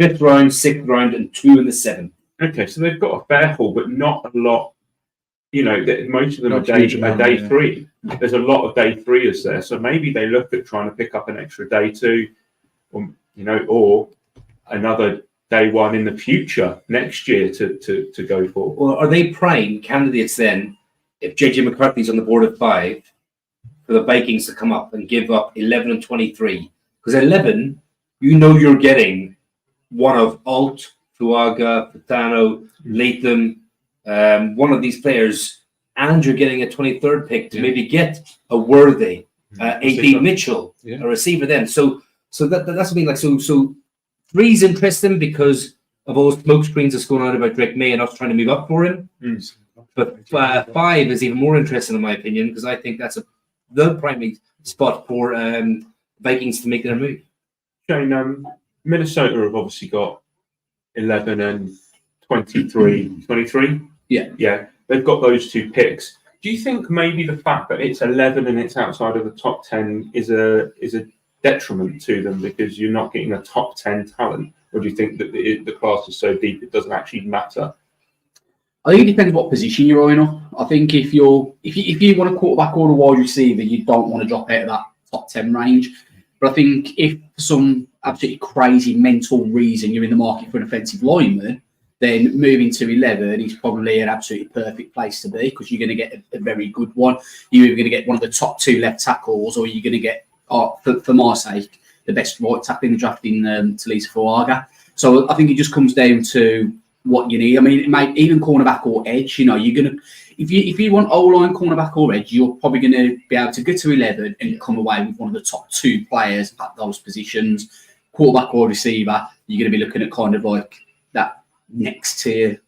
5th round, 6th round, and 2 in the 7th. Okay, so they've got a fair haul, but not a lot. You know, most of them are day 3. There's a lot of day 3ers there, so maybe they look at trying to pick up an extra day 2, or another day 1 in the future next year to go for. Well, are they prime candidates then? If JJ McCarthy's on the board at 5, for the Vikings to come up and give up 11 and 23, because 11, you're getting one of Alt, Fuaga, Patano, Latham, one of these players, and you're getting a 23rd pick to maybe get a worthy A.B. Mitchell, a receiver then. So that's what I mean. Like, so 3's interesting because of all the smoke screens that's going on about Drake May and us trying to move up for him. But 5 is even more interesting in my opinion, because I think that's the primary spot for Vikings to make their move. Shane, Minnesota have obviously got 11 and 23. Yeah, they've got those 2 picks. Do you think maybe the fact that it's 11 and it's outside of the top 10 is a detriment to them because you're not getting a top 10 talent? Or do you think that the class is so deep it doesn't actually matter? I think it depends what position you're in. I think if you want a quarterback or a wide receiver, you don't want to drop out of that top 10 range. But I think if for some absolutely crazy mental reason you're in the market for an offensive lineman, then moving to 11 is probably an absolutely perfect place to be because you're going to get a very good one. You're either going to get one of the top 2 left tackles, or you're going to get, for my sake, the best right tackle in the draft in Talisa Fuaga. So I think it just comes down to what you need. I mean, even cornerback or edge, you're going to, if you want O-line, cornerback or edge, you're probably going to be able to get to 11 and come away with one of the top 2 players at those positions. Quarterback or receiver, you're going to be looking at kind of like that next tier.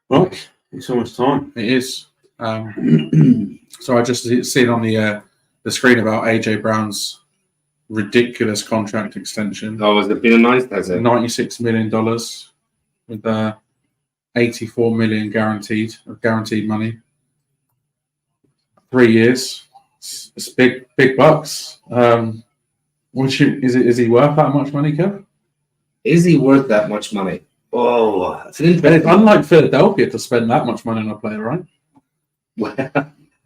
Well, it's almost time. It is. So I just seen on the screen about AJ Brown's ridiculous contract extension. Oh, has it been announced? Has it? $96 million with 84 million guaranteed money. 3 years. It's big bucks. Is he worth that much money, Kev? Is he worth that much money? Oh, that's an It's unlike Philadelphia to spend that much money on a player, right? Well,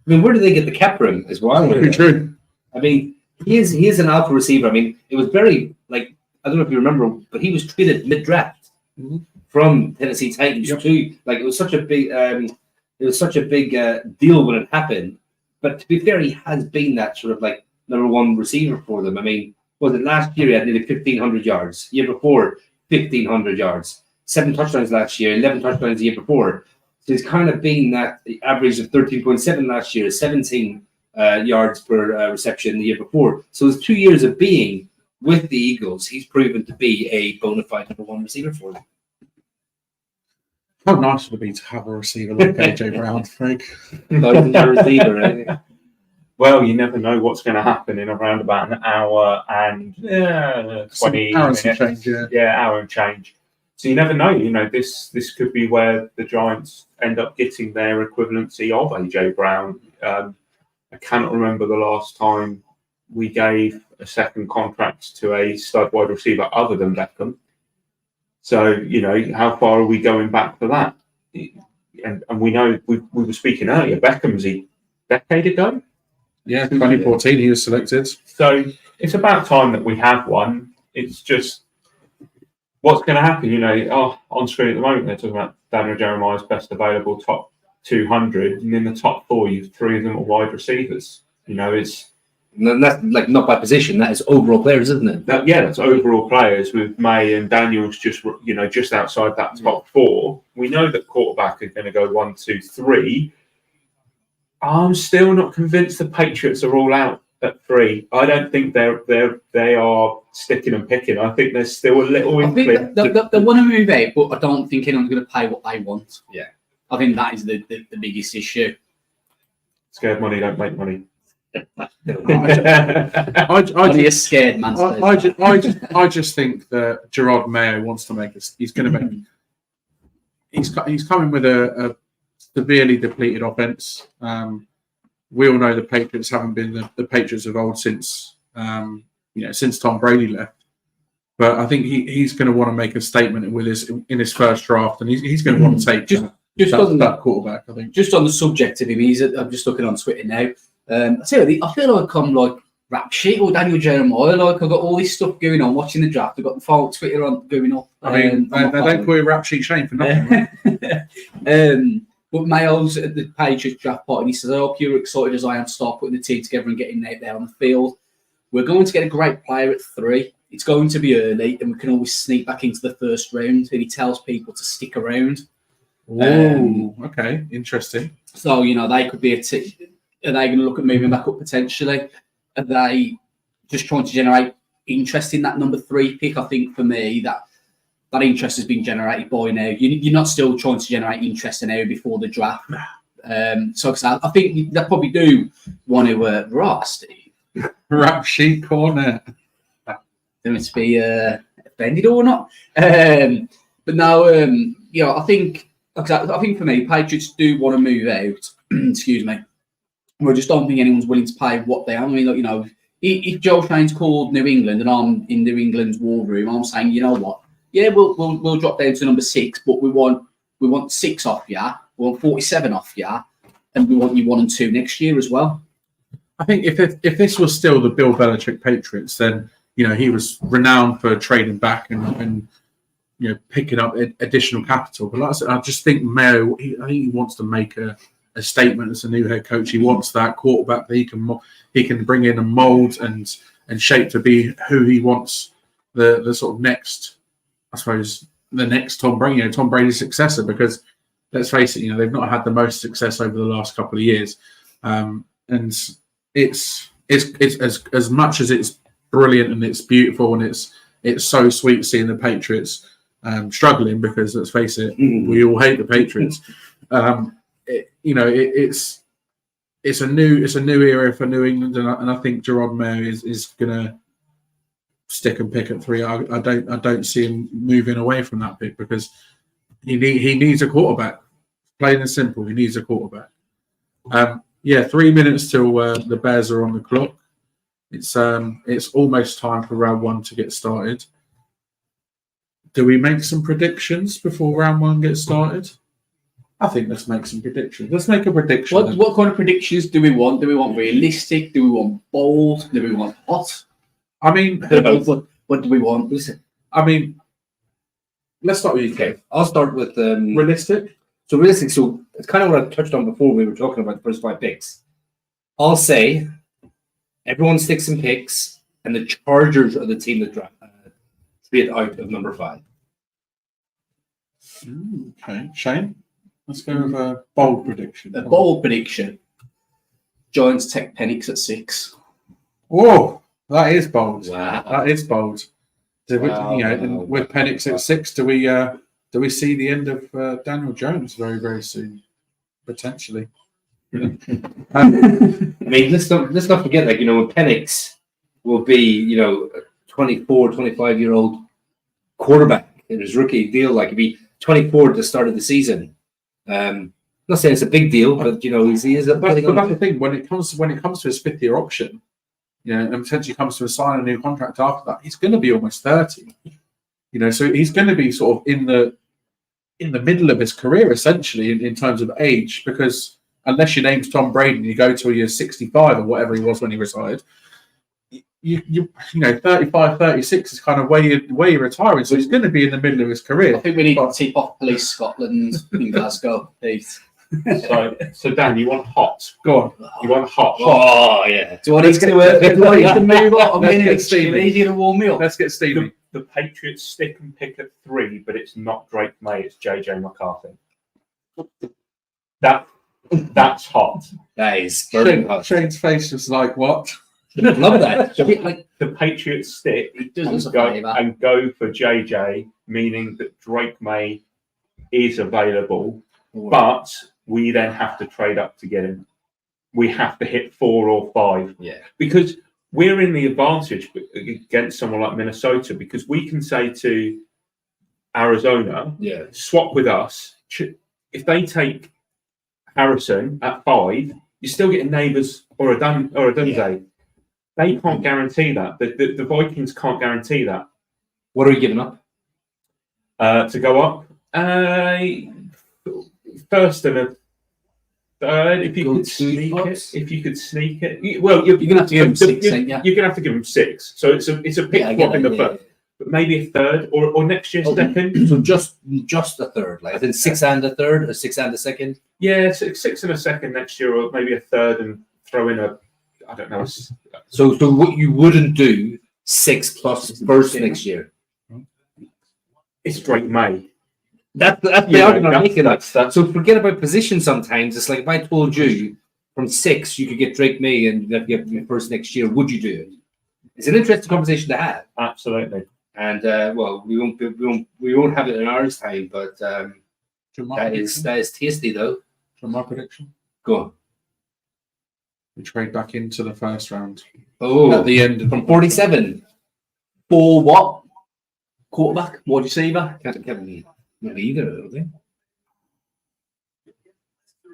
mean, where do they get the cap room as well? True. I mean, he is an alpha receiver. I mean, it was very, like, I don't know if you remember, but he was traded mid-draft from Tennessee Titans too. Like, it was such a big deal when it happened. But to be fair, he has been that sort of like number one receiver for them. I mean, was it last year he had nearly 1,500 yards? Year before, 1,500 yards. 7 touchdowns last year, 11 touchdowns the year before. So he's kind of been that average of 13.7 last year, 17 yards per reception the year before. So his 2 years of being with the Eagles, he's proven to be a bona fide number one receiver for them. How nice would it be to have a receiver like AJ Brown, Frank? Receiver, Well, you never know what's going to happen in around about an hour and 20 minutes. Hour and change. So you never know. You know, this could be where the Giants end up getting their equivalency of AJ Brown. I cannot remember the last time we gave a second contract to a stud wide receiver other than Beckham. So, you know, how far are we going back for that? And we know, we were speaking earlier, Beckham's a decade ago. Yeah, 2014 he was selected. So it's about time that we have one. It's just what's going to happen. You know, on screen at the moment, they're talking about Daniel Jeremiah's best available top 200. And in the top 4, you've 3 of them are wide receivers. You know, it's... And that's like not by position. That is overall players, isn't it? That's overall players with May and Daniels just outside that top 4. We know that quarterback is going to go 1, 2, 3. I'm still not convinced the Patriots are all out at 3. I don't think they are sticking and picking. I think there's still a little. I think they want to move out, but I don't think anyone's going to pay what they want. Yeah, I think that is the biggest issue. Scared money don't make money. Only a scared man. I just think that Gerard Mayo wants to make us. He's going to make. He's coming with a severely depleted offense. We all know the Patriots haven't been the Patriots of old since since Tom Brady left. But I think he's going to want to make a statement in his first draft, and he's going to want to take just on that quarterback. I think just on the subject of him, I'm just looking on Twitter now. I feel like I'm like rap sheet or Daniel Jeremiah. Like I've got all this stuff going on, watching the draft. I've got the full Twitter on going up. I mean, they don't call you rap sheet Shane for nothing. Right? But Mayo's at the Patriots draft party, and he says, "I hope you're excited as I am to start putting the team together and getting out there on the field. We're going to get a great player at 3. It's going to be early, and we can always sneak back into the first round." And he tells people to stick around. Oh, okay, interesting. So they could be a team. Are they going to look at moving back up potentially? Are they just trying to generate interest in that number 3 pick? I think for me that interest has been generated by now. You're not still trying to generate interest in now before the draft. So I think they probably do want to Steve. Rap sheet corner. They must be offended or not. But no, I think for me, Patriots do want to move out. Excuse me. I just don't think anyone's willing to pay what they are. I mean, if Joe Shane's called New England and I'm in New England's war room, I'm saying, you know what? Yeah, we'll drop down to number 6, but we want 6 off you, we want 47 off you, and we want you 1 and 2 next year as well. I think if this was still the Bill Belichick Patriots, then he was renowned for trading back and picking up additional capital. But like I said, I just think Mayo, I think he wants to make a statement as a new head coach. He wants that quarterback that he can bring in and mold and shape to be who he wants the sort of next. I suppose the next Tom Brady, Tom Brady's successor, because let's face it, they've not had the most success over the last couple of years, and it's as much as it's brilliant and it's beautiful and it's so sweet seeing the Patriots struggling, because let's face it, we all hate the Patriots. It's a new era for New England, and I think Gerard Mayo is gonna stick and pick at 3. I don't see him moving away from that pick, because he needs a quarterback. Plain and simple, he needs a quarterback. 3 minutes till the Bears are on the clock. It's almost time for round 1 to get started. Do we make some predictions before round 1 gets started? I think let's make some predictions. Let's make a prediction. What kind of predictions do we want? Do we want realistic? Do we want bold? Do we want hot? I mean, What do we want? Listen, I mean, let's start with you, Kev. I'll start with Realistic. So realistic. So it's kind of what I touched on before. We were talking about the first 5 picks. I'll say everyone sticks and picks, and the Chargers are the team that draft to be out of number 5. Okay, Shane. Let's go with a bold prediction. A bold prediction. Giants take Penix at 6. Whoa, that is bold. Wow. That is bold. And with Penix at 6, do we see the end of Daniel Jones very, very soon? Potentially. I mean, let's not forget, like, when Penix will be, a 24, 25-year-old quarterback in his rookie deal, like he'd be 24 at the start of the season. Not saying it's a big deal, but he is. But that's the thing. When it comes to his 5th-year option, and potentially comes to sign a new contract after that, he's going to be almost 30. So he's going to be sort of in the middle of his career essentially in terms of age, because unless your name's Tom Brady and you go till you're 65 or whatever he was when he retired, you 35, 36 is kind of where you're retiring. So he's going to be in the middle of his career. I think we need to tip off Police Scotland in Glasgow, please. So Dan, you want hot? Go on. You want hot? Oh yeah. Do I need to move on? I'm going to easy to warm me up. Let's get Stevie. The Patriots stick and pick at 3, but it's not Drake May, it's JJ McCarthy. That's hot. That is burning hot. Shane's face was like, what? Love that. The Patriots stick and go for JJ, meaning that Drake May is available, but we then have to trade up to get him. We have to hit 4 or 5. Yeah. Because we're in the advantage against someone like Minnesota, because we can say to Arizona, swap with us. If they take Harrison at 5, you're still getting Neighbours or a Dunze. Yeah. They can't guarantee that. The Vikings can't guarantee that. What are we giving up? To go up? First and a third, if you could sneak it. Well, you're going to have to give him 6. You're going to have to give him 6. So it's a pick swap in the first, but maybe a third or next year's second. So just a third, like I think 6 and a third or 6 and a second. Yeah, 6 and a second next year, or maybe a third and throw in I don't know. So what you wouldn't do 6 plus first next year? It's Drake May. That's the argument I'm making. So forget about position sometimes. It's like if I told you from 6 you could get Drake May and you get your first next year, would you do it? It's an interesting conversation to have. Absolutely. And we won't have it in ours time, but that is tasty though. From my prediction. Go on. We trade back into the first round. Oh, at the end from 47. For what? Quarterback, wide receiver. Can't be either, I don't think.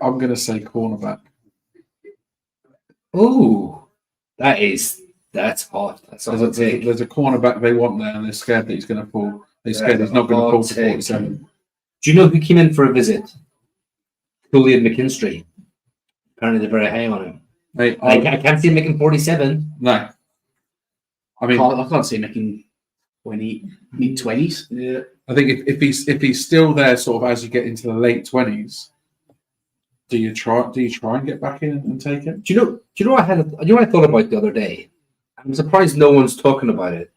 I'm going to say cornerback. Oh, that's hot. There's a cornerback they want there, and they're scared that he's going to fall. They're scared he's not going to fall to 47. Do you know who came in for a visit? Julian McKinstry. Apparently, they're very high on him. Hey, I can't see him making 47. No. I mean, I can't see him making mid-20s. Yeah. I think if he's still there, sort of as you get into the late 20s, do you try and get back in and take him? Do you know what I thought about the other day? I'm surprised no one's talking about it,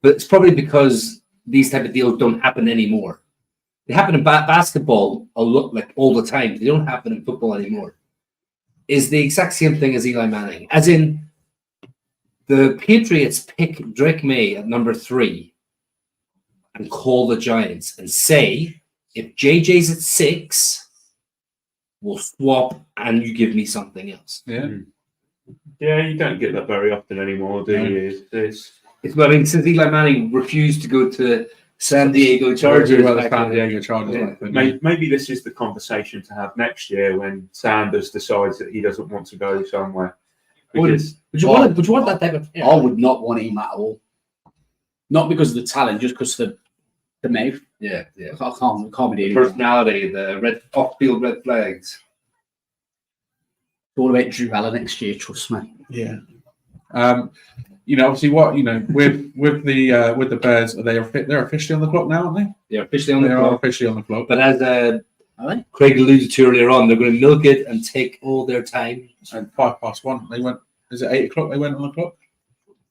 but it's probably because these type of deals don't happen anymore. They happen in basketball a lot, like all the time. They don't happen in football anymore. Is the exact same thing as Eli Manning, as in the Patriots pick Drake May at number 3 and call the Giants and say, if JJ's at 6, we'll swap and you give me something else. Yeah. Yeah, you don't get that very often anymore, do you? It's since Eli Manning refused to go to San Diego Chargers. Maybe this is the conversation to have next year when Sanders decides that he doesn't want to go somewhere. Would you want that type of? I would not want him at all. Not because of the talent, just because of The mouth. Yeah. I can't be doing Personality, the red off-field red flags. It's all about Drew Allen next year, trust me. Yeah. Obviously, with the Bears, they're officially on the clock now, aren't they? They're officially on the They are clock. officially on the clock. But as Craig alluded to earlier on, they're going to milk it and take all their time. And 1:05, they went. Is it 8:00? They went on the clock.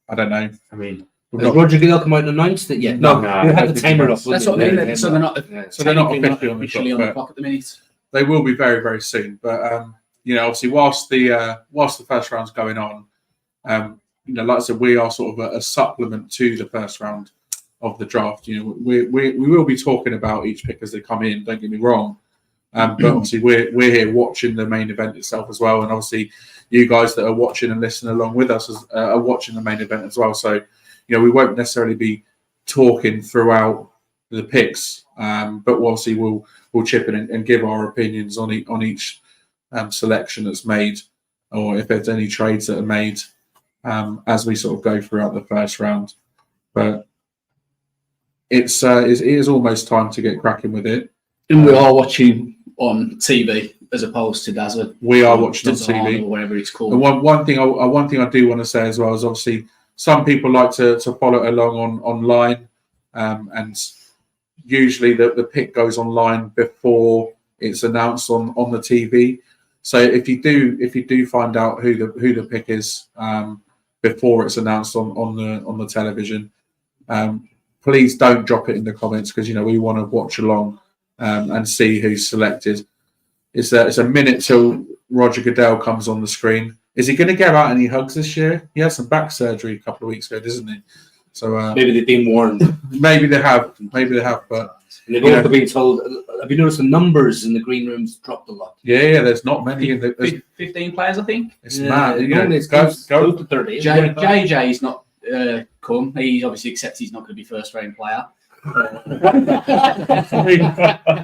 I don't know. I mean, Has Roger Goodell come out and announced it yet? No, No, they had the timer up. That's what I mean. So they're not So they're not technically officially on the clock, at the minute. they will be very, very soon. But obviously, whilst the first round's going on, like I said, we are sort of a supplement to the first round of the draft. We will be talking about each pick as they come in. Don't get me wrong, but obviously we're here watching the main event itself as well, and obviously you guys that are watching and listening along with us are watching the main event as well. So we won't necessarily be talking throughout the picks, but obviously we'll chip in and give our opinions on each selection that's made, or if there's any trades that are made as we sort of go throughout the first round. But it is almost time to get cracking with it. And we are watching on TV as opposed to Dazzle. We are watching on TV, or whatever it's called. And one thing I do want to say as well is obviously some people like to follow it along online, and usually the pick goes online before it's announced on the TV. So if you do find out who the pick is before it's announced on the television, please don't drop it in the comments, because we want to watch along and see who's selected. It's a minute till Roger Goodell comes on the screen. Is he going to give out any hugs this year? He had some back surgery a couple of weeks ago, doesn't he? So maybe they've been warned. Maybe they have. But and they've also been told. Have you noticed the numbers in the green rooms dropped a lot? Yeah. There's not many. 15 players, I think. It's mad. It's close to 30. JJ's not come. He obviously accepts he's not going to be first round player.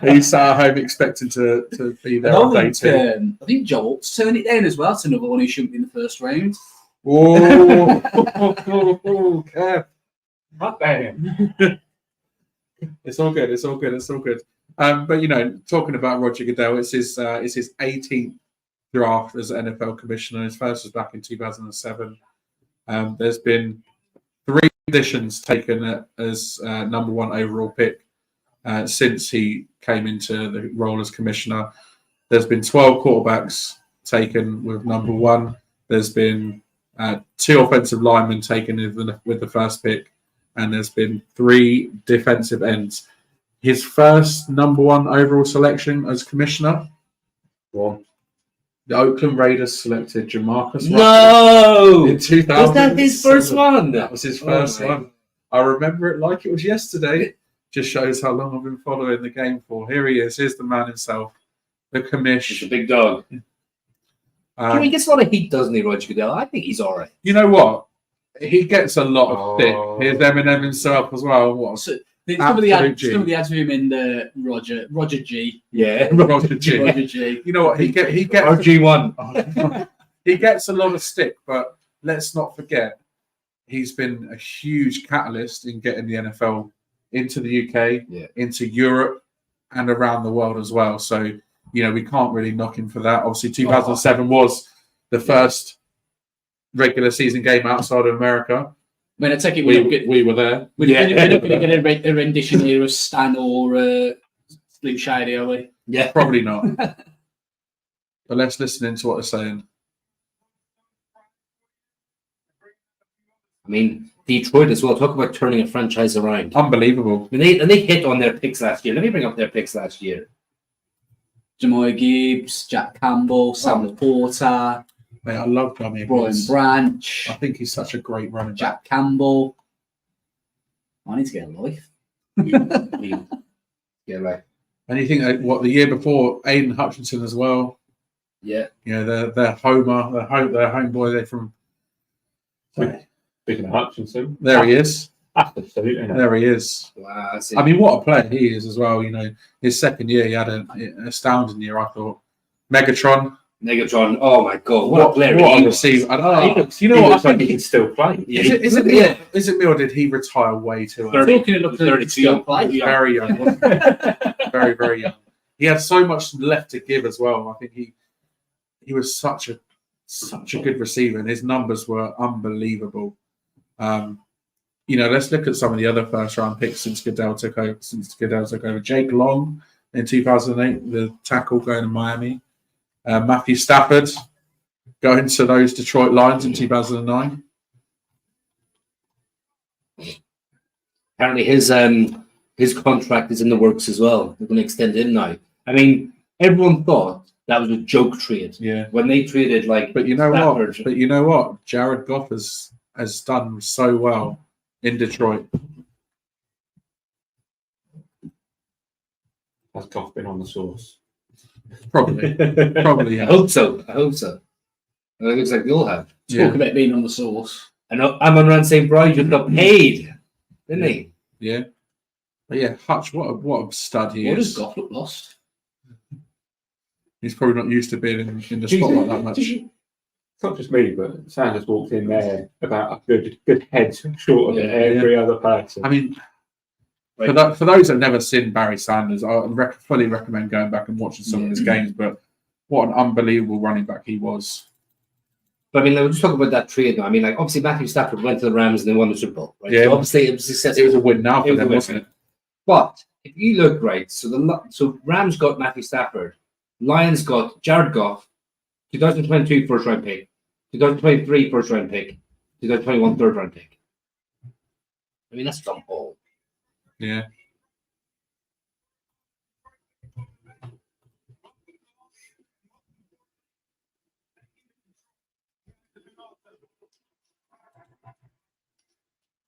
He's sat at home expecting to be there on day two. I think Joel's turned it down as well to another one who shouldn't be in the first round. Oh, Kev. not bad. It's all good. But talking about Roger Goodell, it's his 18th draft as NFL commissioner. His first was back in 2007. There's been 3 positions taken as number 1 overall pick since he came into the role as commissioner. There's been 12 quarterbacks taken with number 1. There's been 2 offensive linemen taken with the first pick, and there's been 3 defensive ends. His first number 1 overall selection as commissioner, the Oakland Raiders selected Jamarcus No! in 2000. Was that his first one? That was his first one. I remember it like it was yesterday. Just shows how long I've been following the game for. Here he is. Here's the man himself, the commish. He's a big dog. He gets a lot of heat, doesn't he, Roger Goodell? I think he's all right. You know what? He gets a lot of stick. Here's Eminem himself as well. What? Some of the ads with him in the Roger G. Yeah, Roger G. Roger G. You know what? He gets RG1. He gets a lot of stick, but let's not forget he's been a huge catalyst in getting the NFL into the UK, into Europe, and around the world as well. So we can't really knock him for that. Obviously, 2007 was the first regular season game outside of America. I mean, I take it we were there. We're not going to get a rendition here of Stan or Slim Shady, are we? Yeah, probably not. But let's listen into what they're saying. I mean, Detroit as well. Talk about turning a franchise around. Unbelievable. And they hit on their picks last year. Let me bring up their picks last year. Jamoy Gibbs, Jack Campbell, Sam Laporta. Mate, I love Jamoy Brian Gibbs. Branch. I think he's such a great running back. Jack Campbell. I need to get a life. Yeah, right. And you think the year before, Aiden Hutchinson as well. Yeah. They're Homer, their homeboy. They're from. Speaking of Hutchinson, there he is. Absolutely, isn't it? There he is. Wow, I mean, what a player he is as well. His second year, he had an astounding year. I thought. Megatron. Negatron. Oh my god, what a player! What he a was. receiver! I don't know. You know what? I think he can still play. Yeah. Is it me or did he retire way too early? 30, Talking of 32. Very young, wasn't he? Very, very young. He had so much left to give as well. I think he was such a good receiver, and his numbers were unbelievable. Let's look at some of the other first round picks since Goodell took over. Jake Long in 2008, the tackle going to Miami. Matthew Stafford going to those Detroit Lions in 2009. Apparently, his contract is in the works as well. They're going to extend him now. I mean, everyone thought that was a joke trade. Yeah. When they traded But you know Stafford. what? But you know what? Jared Goff has done so well in Detroit. Has Goff been on the sauce? Probably. I hope so. It looks like they all have. Talk about being on the sauce. I know Amon-Ra St. Brown just got paid, didn't he? Yeah. But yeah, Hutch, what a stud he What is. does Goff look lost? He's probably not used to being in the spotlight that much. It's not just me, but Sanders walked in there about a good head short of every other person. I mean, for those that have never seen Barry Sanders, I fully recommend going back and watching some of his games. But what an unbelievable running back he was. But I mean, we'll just talk about that trade now. I mean, like obviously Matthew Stafford went to the Rams and they won the Super Bowl, right? Yeah. So obviously it was successful. It was a win now for them, wasn't it? But if you look right, so Rams got Matthew Stafford, Lions got Jared Goff, 2022 first round pick, 2023 first round pick, 2021 third round pick. I mean, that's dump ball. Yeah.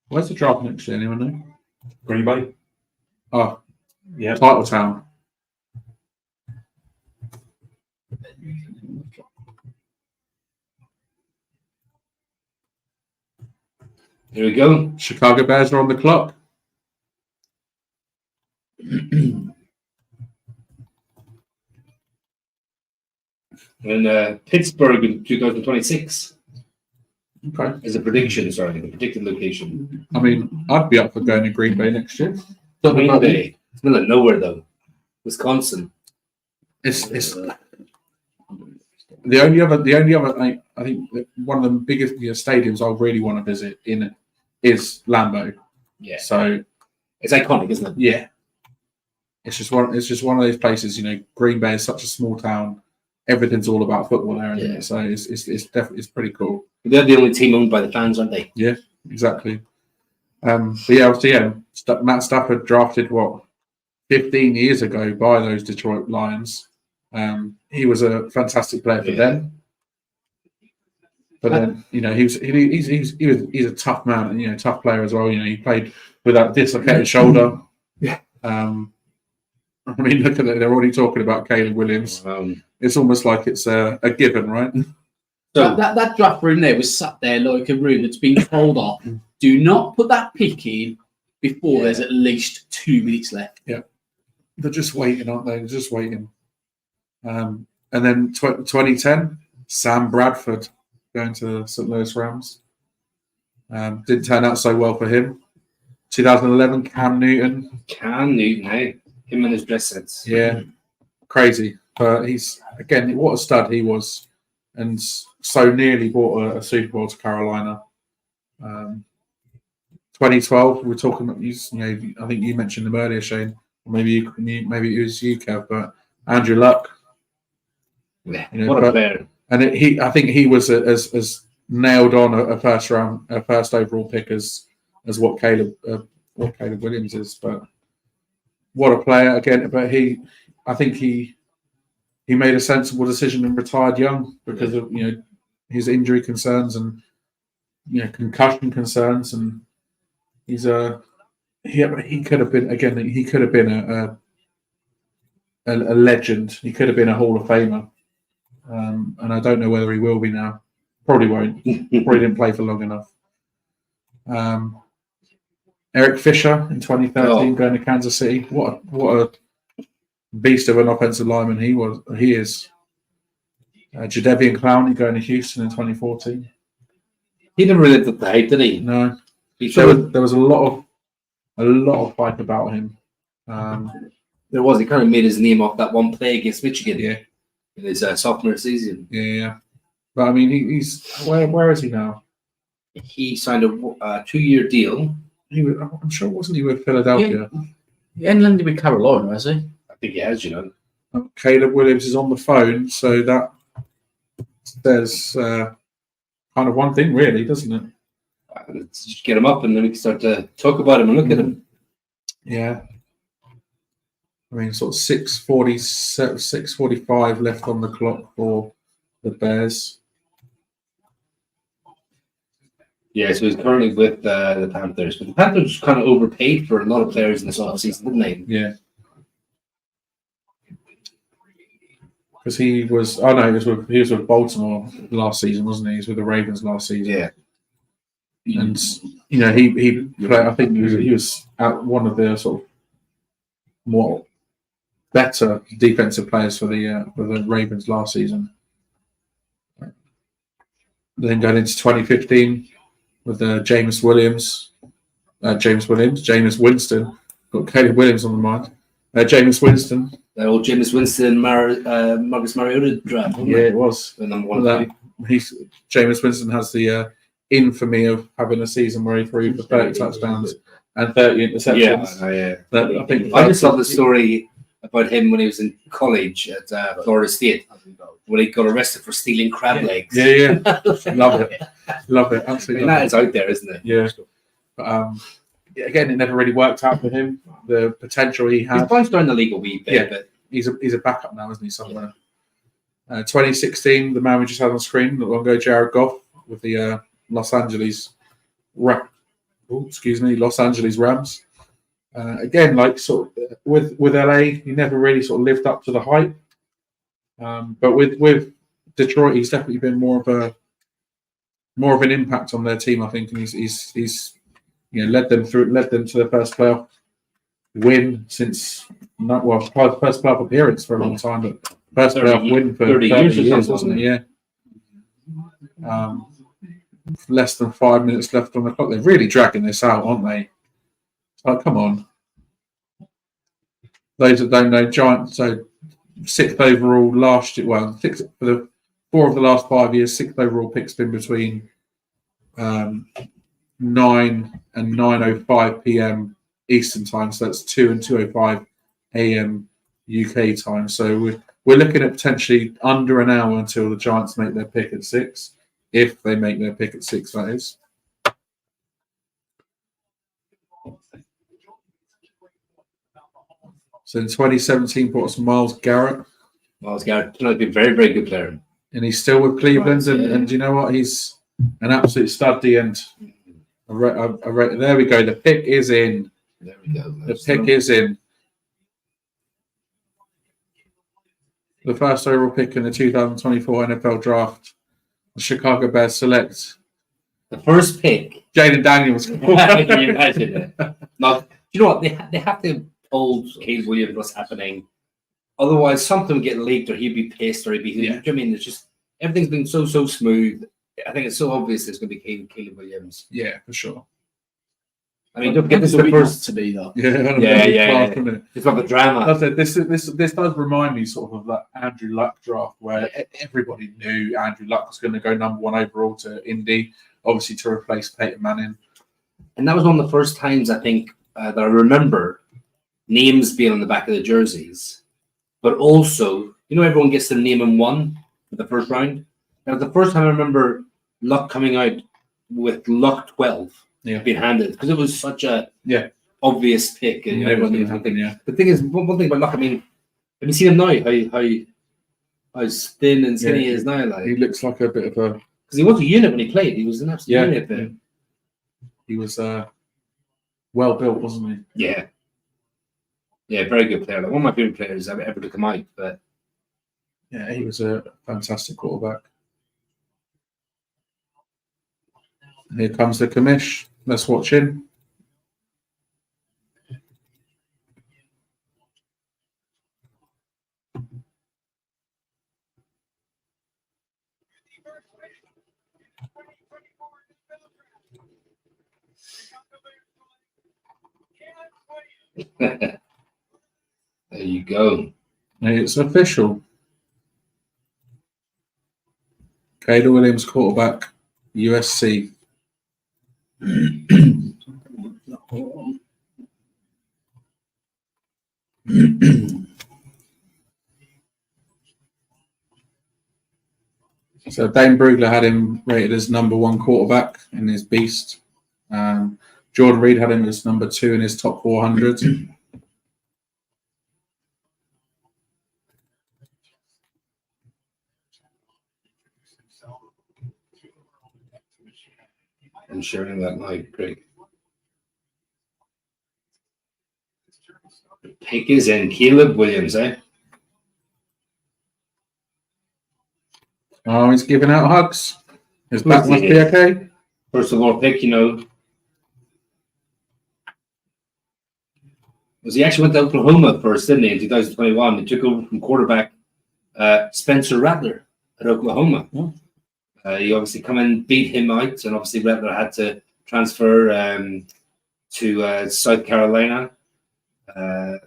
Where's the draft next year? Anyone know? Green Bay. Oh, Yeah. Title Town. Here we go. Chicago Bears are on the clock. And Pittsburgh in 2026 Okay. is a prediction. Sorry, the predicted location. I mean, I'd be up for going to Green Bay next year. Green Bay. It's middle of nowhere though. Wisconsin. It's the only other I think that one of the biggest stadiums I really want to visit in is Lambeau. Yeah. So It's iconic, isn't it? yeah, it's just one of those places. Green Bay is such a small town. Everything's all about football there, isn't it? So it's definitely pretty cool. They're the only team owned by the fans, aren't they? Yeah, exactly. But yeah, obviously, Matt Stafford drafted 15 years ago by those Detroit Lions. He was a fantastic player for them. But then, he's a tough man and tough player as well. He played with that dislocated shoulder. Yeah. I mean, look at it. They're already talking about Caleb Williams. It's almost like it's a given, right? So That draft room there was sat there like a room that's been told off. Do not put that pick in before there's at least 2 minutes left. Yeah. They're just waiting, aren't they? They're just waiting. And then 2010, Sam Bradford going to the St. Louis Rams. Didn't turn out so well for him. 2011, Cam Newton. Him and his dress sense. Yeah, crazy. But he's, again, what a stud he was. And so nearly brought a Super Bowl to Carolina. 2012, we're talking about, I think you mentioned him earlier, Shane. Maybe it was you, Kev, but Andrew Luck. Yeah, what a player. And I think he was as nailed on a first overall pick as what Caleb Williams is. But what a player again! But I think he made a sensible decision and retired young because of his injury concerns and concussion concerns, and he could have been a legend. He could have been a Hall of Famer. And I don't know whether he will be now. Probably won't. Probably didn't play for long enough. Eric Fisher in 2013 going to Kansas City. What a beast of an offensive lineman he is. Jadeveon Clowney going to Houston in 2014. He never really lived up the hype, did he? No, He there sort of, was a lot of hype about him. there was. He kind of made his name off that one play against Michigan. Yeah. In his sophomore season. Yeah. But I mean, he's where is he now? He signed a 2-year deal. I'm sure, wasn't he with Philadelphia? He ended with Carolina, has he? I think he has, Caleb Williams is on the phone, so that there's kind of one thing, really, doesn't it? Let's just get him up, and then we can start to talk about him and look at him. Yeah. I mean, sort of 6:45 left on the clock for the Bears. Yeah, so he's currently with the Panthers. But the Panthers kind of overpaid for a lot of players in this offseason, didn't they? Yeah. Because he was with Baltimore last season, wasn't he? He was with the Ravens last season. Yeah. And he played. I think he was at one of the sort of more better defensive players for the Ravens last season. Then going into 2015 with Jameis Winston. Got Caleb Williams on the mind. Jameis Winston. That old Jameis Winston, Marcus Mariota draft. Yeah, it was. The number one. Jameis Winston has the infamy of having a season where he threw for 30 touchdowns and 30 interceptions. I just saw the story about him when he was in college at Florida State, when he got arrested for stealing crab legs. Yeah. Love it. Absolutely. That is out there, isn't it? Yeah. But, again, it never really worked out for him. The potential he had. He's bounced down the league a wee bit. Yeah, but he's a backup now, isn't he? Somewhere. 2016, the man we just had on screen not long ago, Jared Goff with the Los Angeles Rams. Again, like sort of with LA, he never really sort of lived up to the hype. But with Detroit, he's definitely been more of an impact on their team, I think, and he's led them to their first playoff win since first playoff appearance for a long time, but first playoff win for 30 years, wasn't it? Yeah. Less than 5 minutes left on the clock. They're really dragging this out, aren't they? Like, come on. Those that don't know, Giants, so 6th overall last year. Well, for the 4 of the last 5 years, 6th overall pick's been between 9 and 9:05 p.m. Eastern time. So that's 2 and 2:05 a.m. UK time. So we're looking at potentially under an hour until the Giants make their pick at 6. If they make their pick at 6, that is. So in 2017, brought us Myles Garrett. Myles Garrett turned out to be a very, very good player. And he's still with Cleveland. Right, and you know what? He's an absolute stud. And there we go. The pick is in. There we go. The pick is in. The first overall pick in the 2024 NFL Draft. The Chicago Bears select the first pick. Jaden Daniels. Can you imagine it? Now, you know what? They have to told Caleb Williams what's happening. Otherwise, something would get leaked, or he'd be pissed, or he'd be. Yeah. I mean, it's just everything's been so smooth. I think it's so obvious it's going to be Caleb Williams. Yeah, for sure. I mean, don't get this the first to be though. Yeah. It's not the drama. This does remind me sort of that Andrew Luck draft where everybody knew Andrew Luck was going to go number 1 overall to Indy, obviously to replace Peyton Manning. And that was one of the first times I think that I remember names being on the back of the jerseys, but also, everyone gets their name in 1 for the first round. That was the first time I remember Luck coming out with Luck 12 being handed, because it was such a obvious pick. And everyone knew something. The thing is, one thing about Luck, I mean, have you seen him now? How thin and skinny he is now? Like, he looks like a bit of a... Because he was a unit when he played. He was an absolute unit there. He was well built, wasn't he? Yeah. Yeah, very good player. Like one of my favorite players ever to come out. But yeah, he was a fantastic quarterback. Here comes the commish. Let's watch him. There you go. It's official. Caleb Williams, quarterback, USC. So Dane Brugler had him rated as #1 quarterback in his beast. Jordan Reed had him as #2 in his top 400. I'm sharing that now, Greg. The pick is in. Caleb Williams, eh? Oh, he's giving out hugs. His back must be okay. First of all, pick, was he actually went to Oklahoma first, didn't he, in 2021? He took over from quarterback Spencer Rattler at Oklahoma. Yeah. He obviously come and beat him out, and obviously Rattler had to transfer to South Carolina. And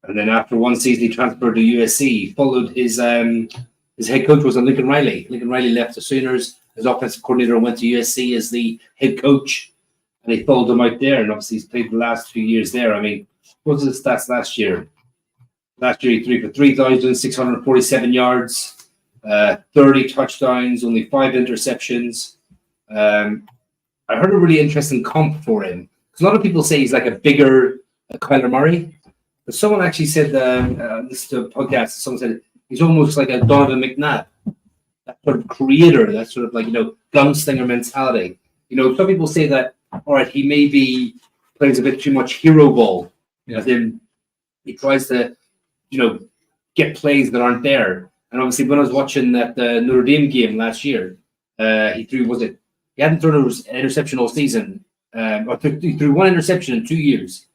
then after one season, he transferred to USC. Followed his head coach was Lincoln Riley. Lincoln Riley left the Sooners. His offensive coordinator went to USC as the head coach, and they followed him out there. And obviously, he's played the last few years there. I mean, what was his stats last year? Last year, he threw for 3,647 yards. 30 touchdowns, only 5 interceptions. I heard a really interesting comp for him. Because a lot of people say he's like a bigger Kyler Murray. But someone actually said, this is a podcast, someone said he's almost like a Donovan McNabb. That sort of creator, that sort of like, gunslinger mentality. Some people say that, all right, he maybe plays a bit too much hero ball. Yeah. As in, he tries to, get plays that aren't there. And obviously, when I was watching that Notre Dame game last year, he hadn't thrown an interception all season. He threw 1 interception in 2 years.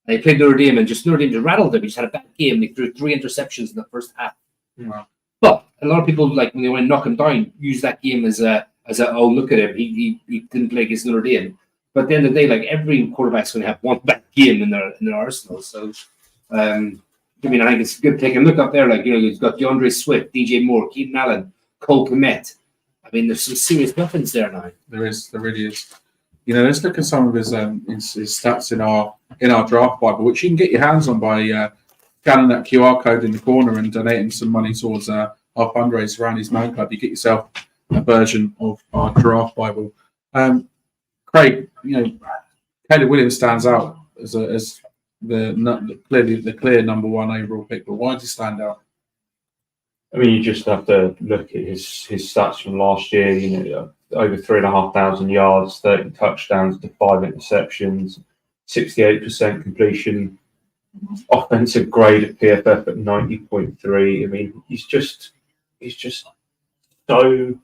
And he played Notre Dame, and Notre Dame just rattled him. He just had a bad game. He threw 3 interceptions in the first half. Wow. But a lot of people, like when they want to knock him down, use that game as a oh, look at him, he didn't play against Notre Dame. But at the end of the day, like every quarterback's going to have one bad game in their arsenal. So. I think it's a good pick. And look up there, you've got DeAndre Swift, DJ Moore, Keaton Allen, Cole Kmet. I mean, there's some serious weapons there now. There really is. Let's look at some of his stats in our draft Bible, which you can get your hands on by scanning that QR code in the corner and donating some money towards our fundraiser around his man club. You get yourself a version of our draft Bible. Craig, Caleb Williams stands out as the clear #1 overall pick, but why does he stand out? I mean, you just have to look at his stats from last year. Over 3,500 yards, 30 touchdowns to 5 interceptions, 68% completion, offensive grade at PFF at 90.3. I mean, he's just so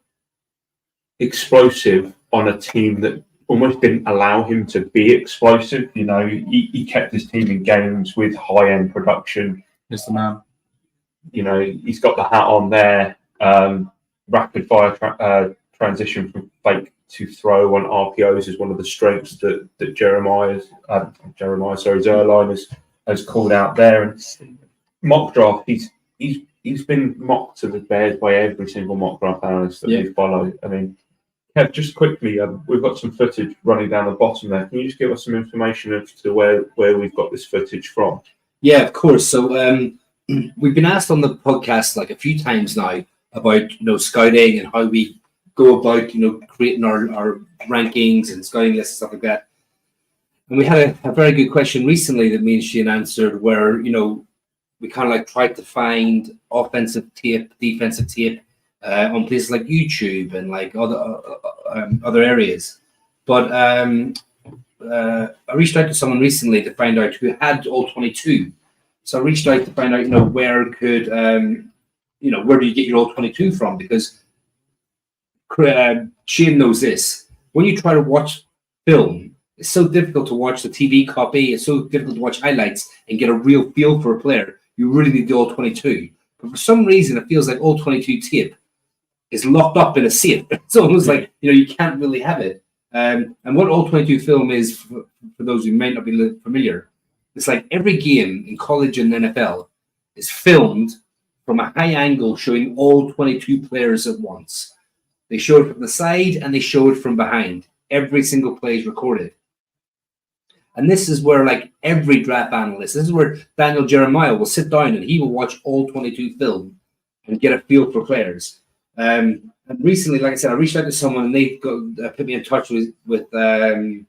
explosive on a team that almost didn't allow him to be explosive. He kept his team in games with high-end production. He's the man. He's got the hat on there. Rapid fire transition from fake to throw on RPOs is one of the strengths that Zerline has called out there. And mock draft, he's been mocked to the Bears by every single mock draft analyst that we follow. I mean, Kev, just quickly, we've got some footage running down the bottom there. Can you just give us some information as to where we've got this footage from? Yeah, of course. So we've been asked on the podcast a few times now about scouting and how we go about creating our rankings and scouting lists and stuff like that. And we had a very good question recently that me and Shane answered, where we kind of tried to find offensive tape, defensive tape. On places like YouTube and other areas, but I reached out to someone recently to find out who had all 22. So I reached out to find out, where do you get your all 22 from? Because Shane knows this. When you try to watch film, it's so difficult to watch the TV copy. It's so difficult to watch highlights and get a real feel for a player. You really need the all 22. But for some reason, it feels like all 22 tape is locked up in a safe. It's almost like, you can't really have it. And what all 22 film is, for those who might not be familiar, it's like every game in college and NFL is filmed from a high angle showing all 22 players at once. They show it from the side and they show it from behind. Every single play is recorded. And this is where, like, every draft analyst, this is where Daniel Jeremiah will sit down and he will watch all 22 film and get a feel for players. And recently, like I said, I reached out to someone and they put me in touch with Cuddy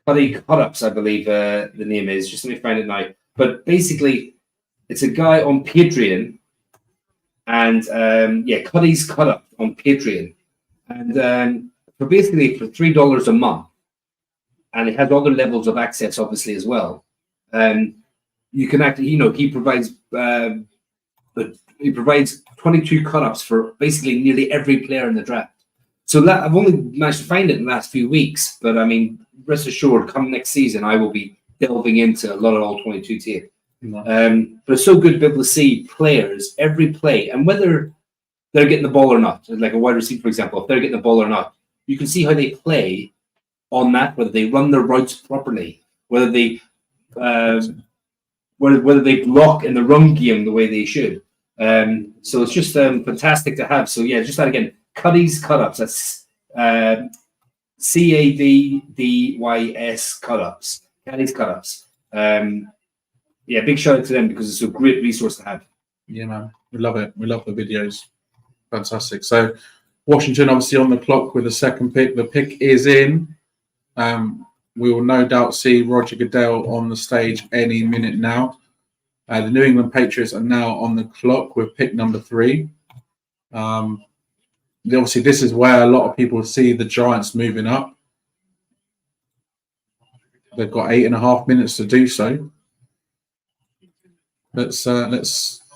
Cutups, I believe the name is. Just let me find it now. But basically, it's a guy on Patreon, and Cuddy's Cutup on Patreon, and for $3 a month, and it has other levels of access, obviously, as well. You can actually, he provides 22 cut-ups for basically nearly every player in the draft. So that, I've only managed to find it in the last few weeks, but I mean, rest assured, come next season, I will be delving into a lot of all 22 tape. But it's so good to be able to see players, every play, and whether they're getting the ball or not. Like a wide receiver, for example, if they're getting the ball or not, you can see how they play on that, whether they run their routes properly, whether they whether they block in the run game the way they should. So it's just fantastic to have. So yeah, just that again, Cuddy's Cutups. That's CADDYS Cutups. Cuddy's Cutups. Big shout out to them because it's a great resource to have. Yeah, man, we love it. We love the videos. Fantastic. So Washington obviously on the clock with the second pick. The pick is in. We will no doubt see Roger Goodell on the stage any minute now. The New England Patriots are now on the clock with pick number 3. Obviously, this is where a lot of people see the Giants moving up. They've got 8.5 minutes to do so. Let's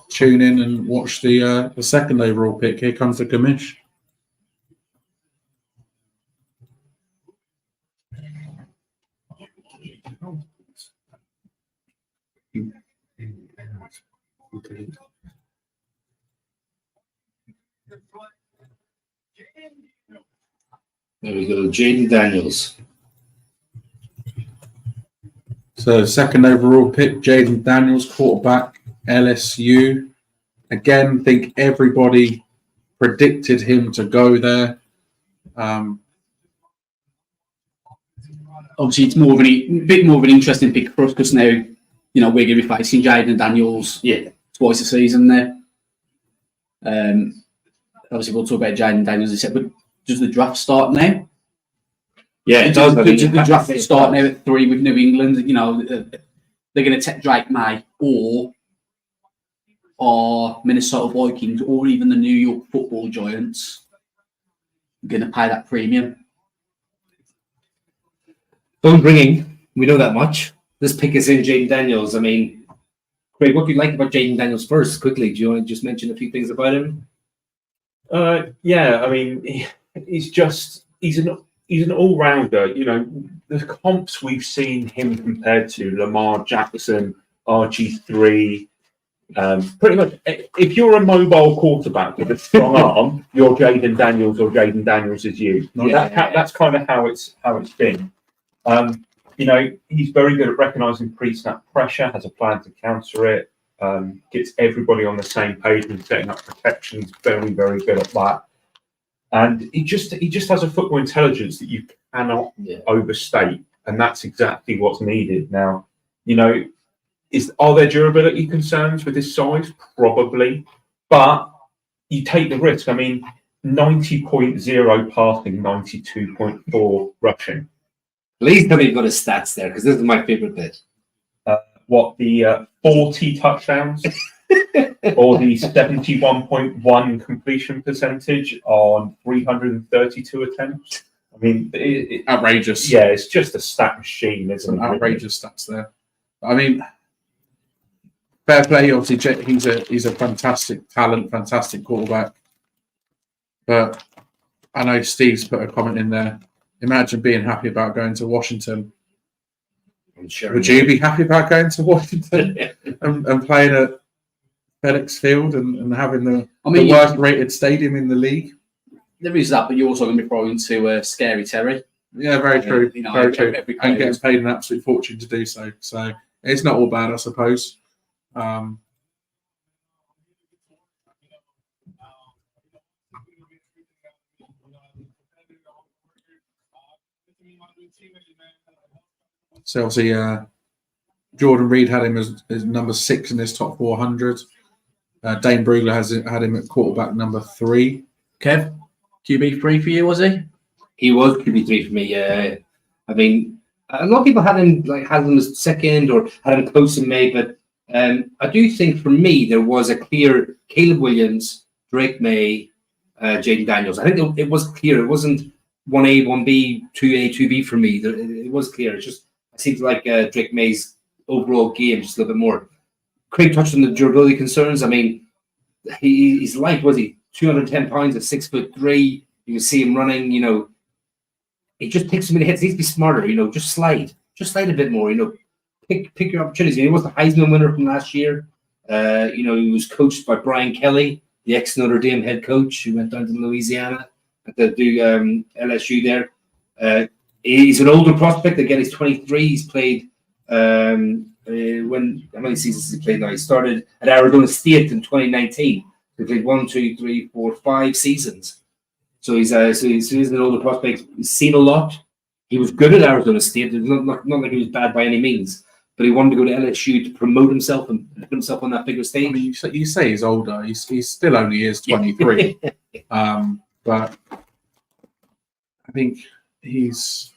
tune in and watch the second overall pick. Here comes the commish. There we go, Jaden Daniels. So second overall pick, Jaden Daniels, quarterback, LSU. Again, think everybody predicted him to go there. Obviously, it's bit more of an interesting pick for us because now, we're going to be facing Jaden Daniels twice a season there. Obviously, we'll talk about Jaden Daniels, as I said, but does the draft start now? Yeah, it does. The draft start now at 3 with New England. They're going to take Drake May or Minnesota Vikings or even the New York Football Giants going to pay that premium. Phone ringing. We know that much. This pick is in Jaden Daniels. I mean, Craig, what do you like about Jaden Daniels first? Quickly, do you want to just mention a few things about him? I mean, he's an all-rounder. The comps we've seen him compared to Lamar Jackson, RG3, pretty much. If you're a mobile quarterback with a strong arm, you're Jaden Daniels, or Jaden Daniels is you. That's kind of how it's been. He's very good at recognizing pre-snap pressure, has a plan to counter it, gets everybody on the same page and setting up protections. Very, very good at that. And he just has a football intelligence that you cannot overstate, and that's exactly what's needed now. Are there durability concerns with his size? Probably, but you take the risk. I mean, 90.0 passing, 92.4 rushing. Please tell me you've got his stats there, because this is my favorite bit. The 40 touchdowns or the 71.1 completion percentage on 332 attempts? I mean, outrageous. Yeah, it's just a stat machine, isn't it? Outrageous stats there. I mean, fair play. Obviously, he's a fantastic talent, fantastic quarterback. But I know Steve's put a comment in there. Imagine being happy about going to Washington. Would you be happy about going to Washington and playing at FedEx Field and having the mean, worst rated stadium in the league. There is that, but you're also going to be thrown into Scary Terry. Yeah, very true. You know, very true. every And player getting paid an absolute fortune to do so. So it's not all bad, I suppose. So obviously, Jordan Reed had him as number 6 in his top 400. Dane Brugler had him at quarterback number 3. Kev, QB3 for you, was he? He was QB3 for me. I mean, a lot of people had him as second or had him close in May, but I do think for me there was a clear Caleb Williams, Drake May, Jaden Daniels. I think it was clear. It wasn't 1A, 1B, 2A, 2B for me. It was clear. It just I seemed like Drake May's overall game just a little bit more. Craig touched on the durability concerns. I mean, he's light, was he? 210 pounds at 6'3". You can see him running, you know. He just takes so many hits. He needs to be smarter, you know, just slide a bit more, you know. Pick your opportunities. He was the Heisman winner from last year. You know, he was coached by Brian Kelly, the ex-Notre Dame head coach who went down to Louisiana to do LSU there. He's an older prospect. Again, he's 23. He's played how many seasons has he played now? He started at Arizona State in 2019. He played 1, 2, 3, 4, 5 seasons. So he's an older prospect. He's seen a lot. He was good at Arizona State. It's not like he was bad by any means, but he wanted to go to LSU to promote himself and put himself on that bigger stage. I mean, you say he's older. He still only is 23. But I think he suits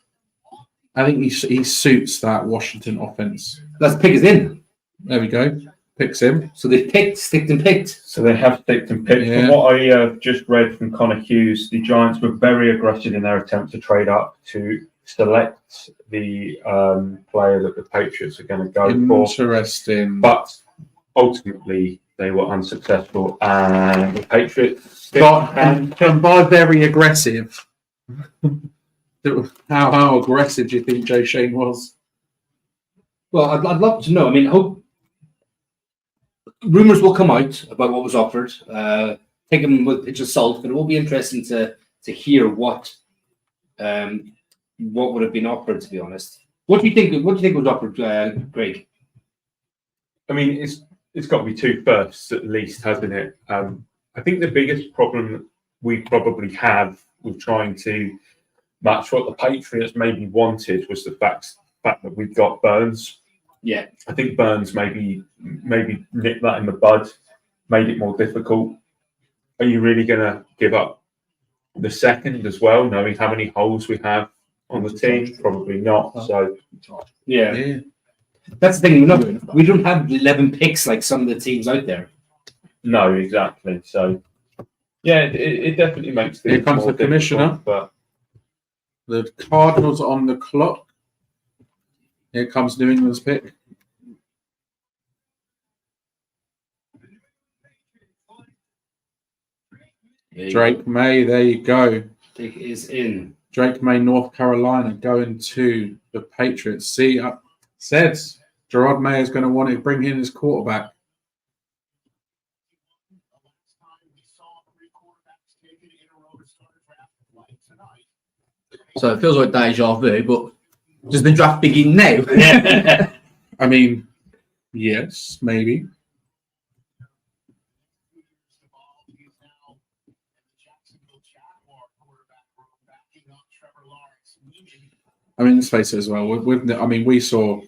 that Washington offense. Let's pick us in. There we go. Picks him. So they sticked and picked. So they have sticked and picked. Yeah. From what I just read from Connor Hughes, the Giants were very aggressive in their attempt to trade up to select the player that the Patriots are going to go for. Interesting. But ultimately, they were unsuccessful, and the Patriots. And by very aggressive, how aggressive do you think Joe Shane was? Well, I'd love to know. I mean, rumors will come out about what was offered. Take them with a pinch of salt, but it will be interesting to hear what would have been offered. To be honest, what do you think? What do you think was offered, Greg? I mean, it's got to be 2 firsts at least, hasn't it? I think the biggest problem we probably have with trying to match what the Patriots maybe wanted was the fact that we've got Burns. Yeah, I think Burns maybe nipped that in the bud, made it more difficult. Are you really going to give up the second as well, knowing how many holes we have on the team? Probably not. So, yeah. That's the thing. We don't have 11 picks like some of the teams out there. No, exactly. So, yeah, it definitely makes things Here comes more the commissioner. But The Cardinals are on the clock. Here comes New England's pick. Drake May, there you go. Pick is in. Drake May, North Carolina, going to the Patriots. See, I said Gerard May is going to want to bring in his quarterback. So it feels like deja vu, but does the draft begin now? I mean, yes, maybe. I mean, let's face it as well. We saw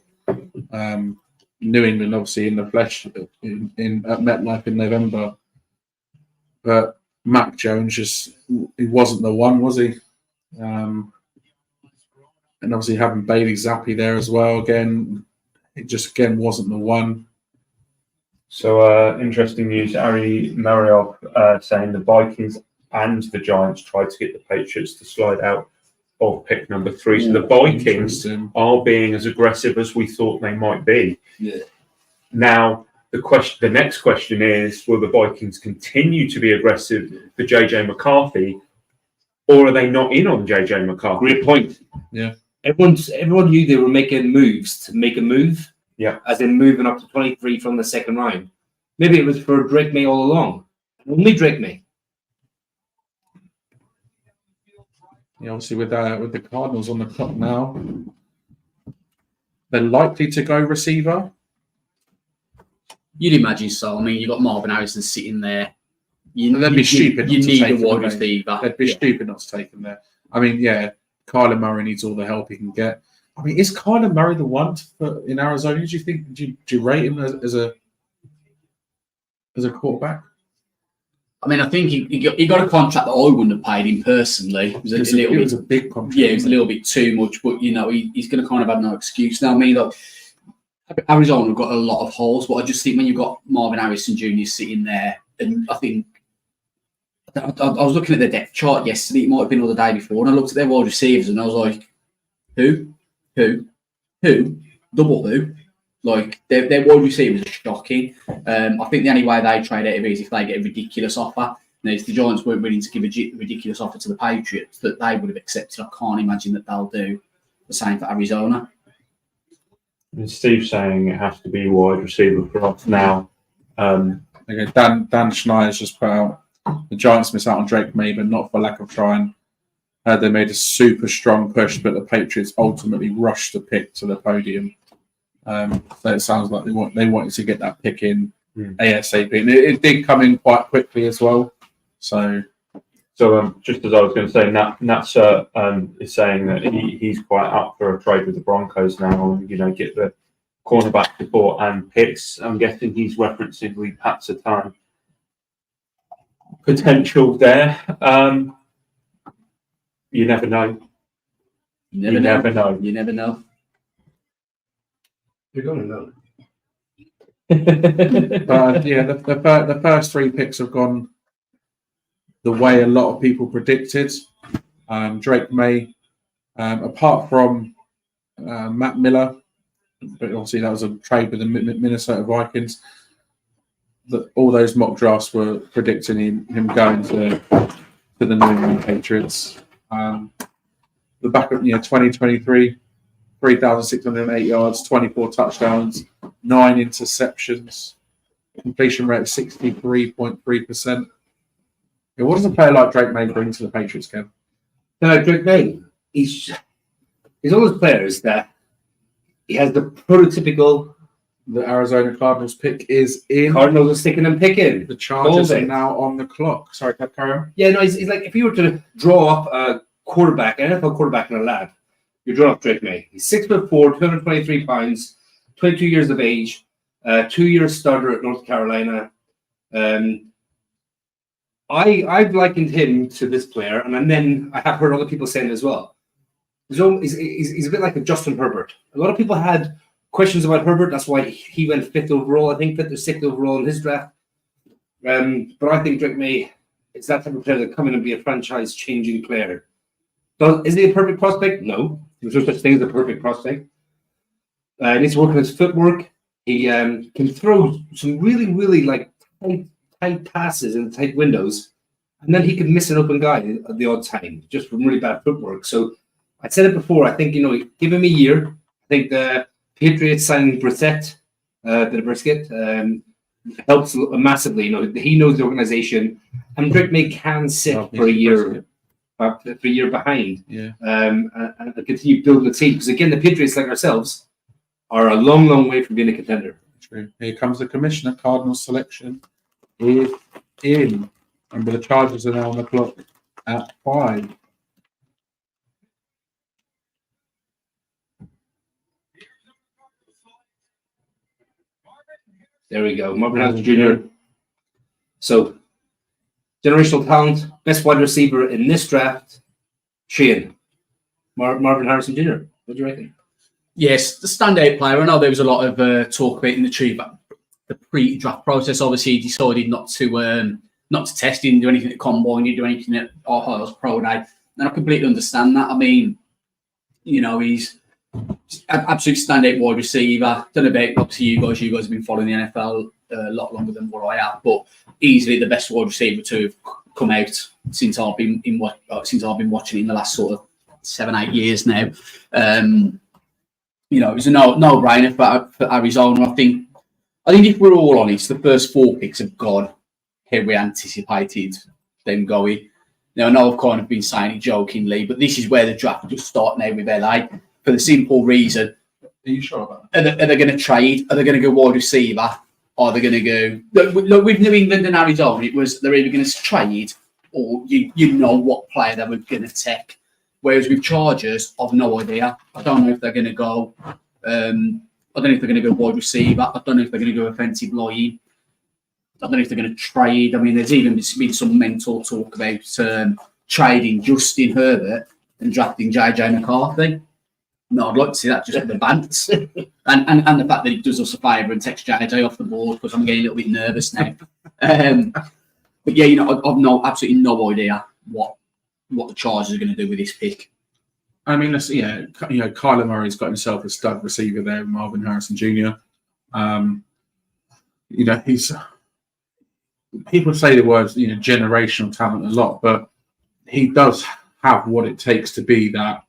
New England obviously in the flesh at MetLife in November, but Mac Jones he wasn't the one, was he? And obviously having Bailey Zappi there as well, again, it just wasn't the one. So interesting news. Ari Mariov saying the Vikings and the Giants tried to get the Patriots to slide out of pick number 3. So the Vikings are being as aggressive as we thought they might be. Yeah. Now, the next question is, will the Vikings continue to be aggressive for JJ McCarthy, or are they not in on JJ McCarthy? Great point. Yeah. Everyone knew they were making moves to make a move. Yeah. As in moving up to 23 from the second round. maybe it was for Drake May all along. Only Drake May. Yeah, obviously with the Cardinals on the clock now, they're likely to go receiver. You'd imagine so. I mean, you've got Marvin Harrison sitting there. They'd be stupid. You not to need take a him wide away. receiver. They'd be stupid not to take him there. I mean, yeah, Kyler Murray needs all the help he can get. I mean, is Kyler Murray the one in Arizona? Do you think? Do you rate him as a quarterback? I mean, I think he got a contract that I wouldn't have paid him personally. It was a big contract. Yeah, it was a little bit too much, but he's going to kind of have no excuse now. I mean, look, Arizona have got a lot of holes, but I just think when you've got Marvin Harrison Jr. sitting there, and I think I was looking at the depth chart yesterday, it might have been or the day before, and I looked at their wide receivers and I was like, who, double who? Like, their wide receivers are shocking. I think the only way they trade out of it is if they get a ridiculous offer. And if the Giants weren't willing to give a ridiculous offer to the Patriots that they would have accepted, I can't imagine that they'll do the same for Arizona. And Steve's saying it has to be wide receiver for us now. Okay, Dan Schneider's just put out, the Giants miss out on Drake May, but not for lack of trying. They made a super strong push, but the Patriots ultimately rushed the pick to the podium. So it sounds like they wanted to get that pick in ASAP, and it did come in quite quickly as well. So just as I was going to say, Nat is saying that he's quite up for a trade with the Broncos now, and get the cornerback support and picks. I'm guessing he's referencing Lee Patsertan potential there. You never know. You never know. You never know. You're going to know. The first three picks have gone the way a lot of people predicted. Drake May, apart from Matt Miller, but obviously that was a trade with the Minnesota Vikings. All those mock drafts were predicting him going to the New England Patriots. The back of 2023. 3,608 yards, 24 touchdowns, 9 interceptions, completion rate of 63.3%. What does a player like Drake May bring to the Patriots, Kev? Drake May, he's one of those players that he has the prototypical. The Arizona Cardinals pick is in. Cardinals are sticking and picking. The Chargers are now on the clock. Sorry, Kev, carry on. Yeah, no, he's like, if you were to draw up a quarterback, an NFL quarterback in a lab, you draw up Drake May. He's 6'4", 223 pounds, 22 years of age, 2-year starter at North Carolina. I've likened him to this player, and then I have heard other people saying it as well. He's a bit like a Justin Herbert. A lot of people had questions about Herbert. That's why he went 5th overall. I think 5th or 6th overall in his draft. But I think Drake May is that type of player that come in and be a franchise-changing player. Is he a perfect prospect? No. There's no such thing as a perfect prospect. He needs to work on his footwork. He can throw some really, really tight passes in tight windows, and then he can miss an open guy at the odd time just from really bad footwork. So I said it before. I think give him a year. I think the Patriots signing Brissett, the brisket, helps massively. He knows the organization, and Drake May can sit for a year. For a year behind, and continue building the team. Because again, the Patriots, like ourselves, are a long, long way from being a contender. True. Here comes the commissioner. Cardinals selection is in, and the Chargers are now on the clock at 5. There we go, Marvin Harrison Jr. So, generational talent, best wide receiver in this draft, Shane. Marvin Harrison Jr. What do you reckon? Yes, the standout player. I know there was a lot of talk about in the pre-draft process. Obviously, he decided not to test. He didn't do anything at Combine. He didn't do anything at Ohio's Pro Day. And I completely understand that. I mean, he's an absolute standout wide receiver. Don't know about, obviously, you guys have been following the NFL a lot longer than what I have, but easily the best wide receiver to have come out since I've been watching it in the last sort of 7-8 years now. It was a no-brainer for Arizona. I think I think if we're all honest, the first 4 picks have gone how we anticipated them going. Now, I know I've kind of been saying it jokingly, but this is where the draft just start now with LA for the simple reason. Are you sure about that? Are they going to trade? Are they going to go wide receiver? Are they going to go... Look, with New England and Arizona, it was they're either going to trade or you know what player they were going to take. Whereas with Chargers, I've no idea. I don't know if they're going to go... I don't know if they're going to go wide receiver. I don't know if they're going to go offensive line. I don't know if they're going to trade. I mean, there's even been some mental talk about trading Justin Herbert and drafting JJ McCarthy. No, I'd like to see that just for the bants. and the fact that he does us a favour and takes JJ off the board because I'm getting a little bit nervous now. But yeah, I've absolutely no idea what the Chargers are going to do with this pick. I mean, Kyler Murray's got himself a stud receiver there, Marvin Harrison Jr. He's... People say the words, generational talent a lot, but he does have what it takes to be that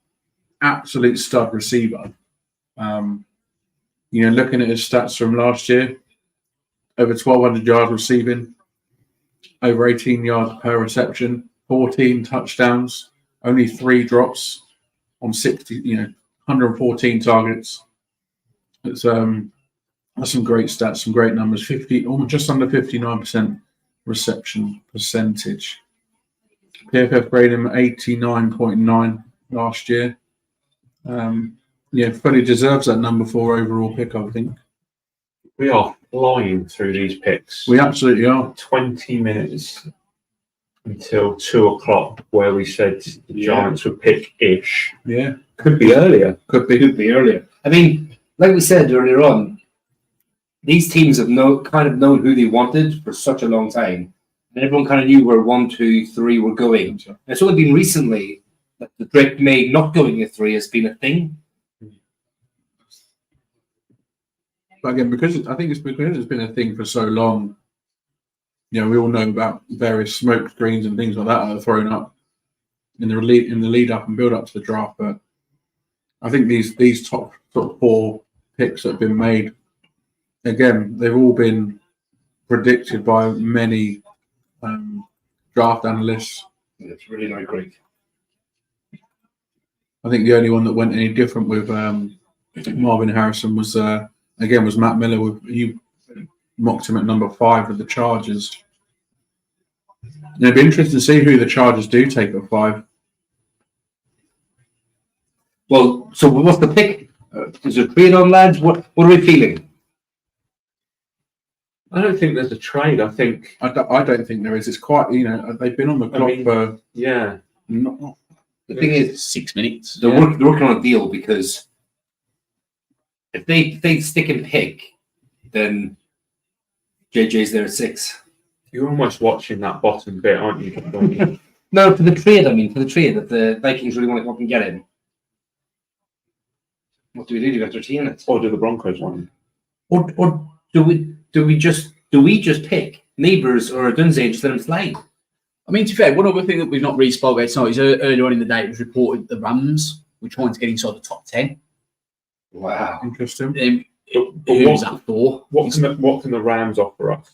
absolute stud receiver. Looking at his stats from last year, over 1,200 yards receiving, over 18 yards per reception, 14 touchdowns, only 3 drops on 114 targets. That's some great stats, some great numbers. Just under 59% reception percentage. PFF graded him 89.9 last year. Fully deserves that number 4 overall pick, I think. We are flying through these picks. We absolutely are. 20 minutes until 2 o'clock, where we said the Giants would pick ish. Yeah. Could be earlier. Could be earlier. I mean, like we said earlier on, these teams have kind of known who they wanted for such a long time. And everyone kind of knew where 1, 2, 3 were going. And it's only been recently that the Drake May not going at 3 has been a thing. But again, because it's been a thing for so long, we all know about various smoke screens and things like that are thrown up in the lead up and build up to the draft. But I think these top sort of 4 picks that have been made, again, they've all been predicted by many draft analysts. It's really not great. I think the only one that went any different with Marvin Harrison was Matt Miller. He mocked him at number 5 with the Chargers. It'd be interesting to see who the Chargers do take at 5. Well, so what's the pick? Is it trade on, lads? What are we feeling? I don't think there's a trade. I don't think there is. It's quite, they've been on the clock for... Yeah. The thing is, 6 minutes. They're working on a deal because if they stick and pick, then JJ's there at 6. You're almost watching that bottom bit, aren't you? No, for the trade, that the Vikings really want to come up and get him. What do we do? Do we have 13 it? Or do the Broncos want him? Or do we just pick neighbours or Dunsey and just let him slide? I mean, to be fair, one other thing that we've not really spoken about tonight is earlier on in the day it was reported the Rams were trying to get inside the top 10. Wow. Interesting. Who's that for? What can the Rams offer us?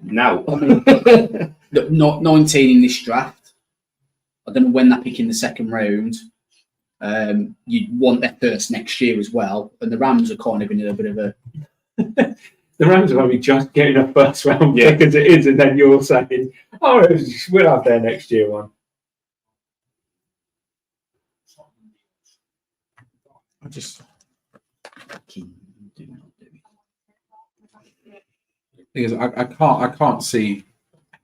Now. Not 19 in this draft. I don't know when that pick in the second round. You'd want their first next year as well. And the Rams are kind of in a bit of a... The Rams are only just getting a first round pick as it is, and then you're saying, oh, we'll have their next year one. I can't see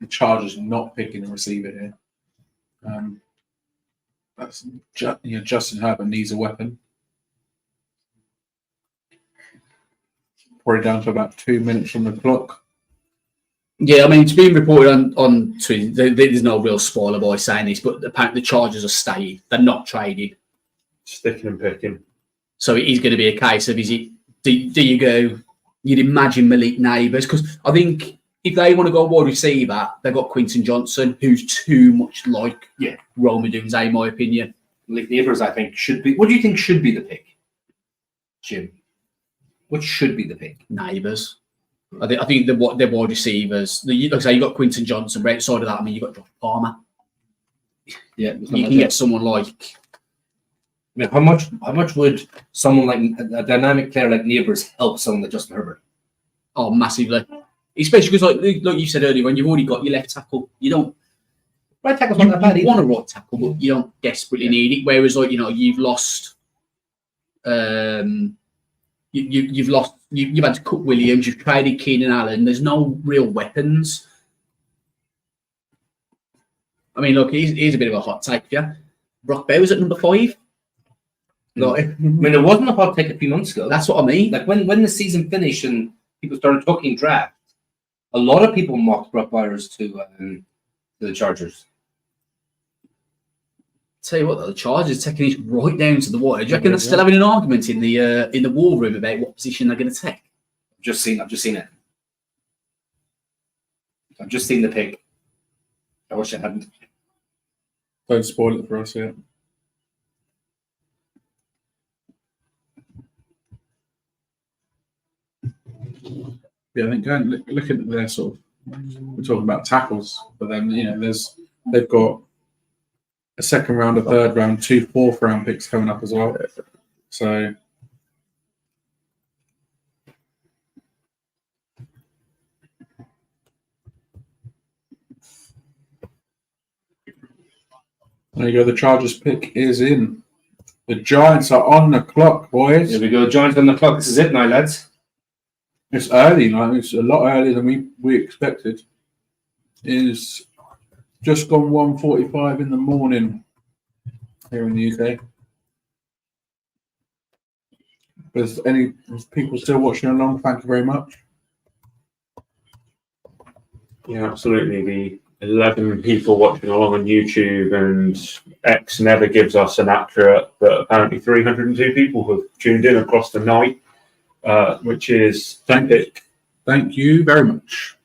the Chargers not picking a receiver here. Justin Herbert needs a weapon. Probably down to about 2 minutes from the clock. Yeah, I mean, it's been reported on Twitter. There's no real spoiler by saying this, but apparently the Chargers are staying. They're not trading. Sticking and picking. So it is going to be a case of, do you go, you'd imagine Malik Neighbours, because I think if they want to go wide receiver, they've got Quinton Johnson, who's too much like Rome Odunze, in my opinion. Malik Neighbours, I think, should be. What do you think should be the pick, Jim? What should be the pick? Neighbours. I think the wide receivers. Like I say, you got Quinton Johnson. Right side of that, I mean, you got Josh Palmer. Yeah, You can get someone like. I mean, how much would someone like a dynamic player like Neighbours help someone like Justin Herbert? Oh, massively. Especially because, like you said earlier, when you've already got your left tackle, you don't. Right tackle's You not that bad either. want a right tackle, but you don't desperately need it. Whereas, like, you've lost. You've had to cut Williams. You've traded Keenan Allen. There's no real weapons. I mean, look, here's a bit of a hot take for you. Brock Bowers at number 5. Like, I mean, it wasn't a hot take a few months ago. that's what I mean. Like when the season finished and people started talking draft, a lot of people mocked Brock Bowers to the Chargers. Tell you what, the Chargers taking it right down to the wire. Do you reckon they're still having an argument in the war room about what position they're going to take? I've just seen it. I've just seen the pick. I wish I hadn't. Don't spoil it for us yet. Yeah, I think looking at their sort of, we're talking about tackles, but then they've got a second round, a third round, 2 fourth round picks coming up as well. So there you go. The Chargers pick is in. The Giants are on the clock, boys. Here we go. Giants on the clock. This is it now, lads. It's early, like it's a lot earlier than we expected. It's just gone 1:45 in the morning here in the UK. There's people still watching along, thank you very much. Yeah, absolutely. The 11 people watching along on YouTube, and X never gives us an accurate, but apparently 302 people have tuned in across the night, which is epic. Thank you very much.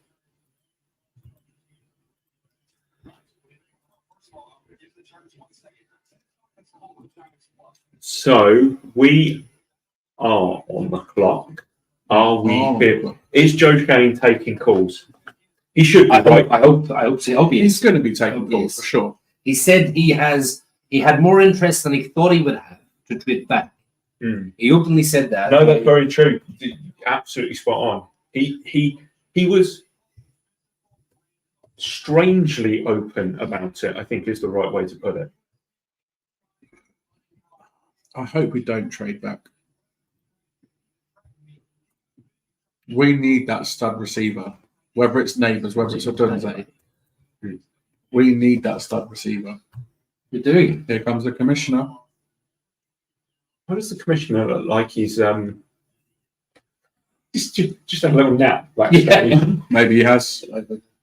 So we are on the clock. Are we? Is Joe Kane taking calls? He should be, right? I hope so. He's going to be taking calls for sure. He said he had more interest than he thought he would have to tweet back. He openly said that. No, that's very true. Absolutely spot on. He was strangely open about it, I think is the right way to put it. I hope we don't trade back. We need that stud receiver, whether it's Neighbours, whether it's Odunze. We need that stud receiver. You're doing. Here comes the commissioner. What does the commissioner look like? He's just had a little nap. Like, Yeah. Maybe he has.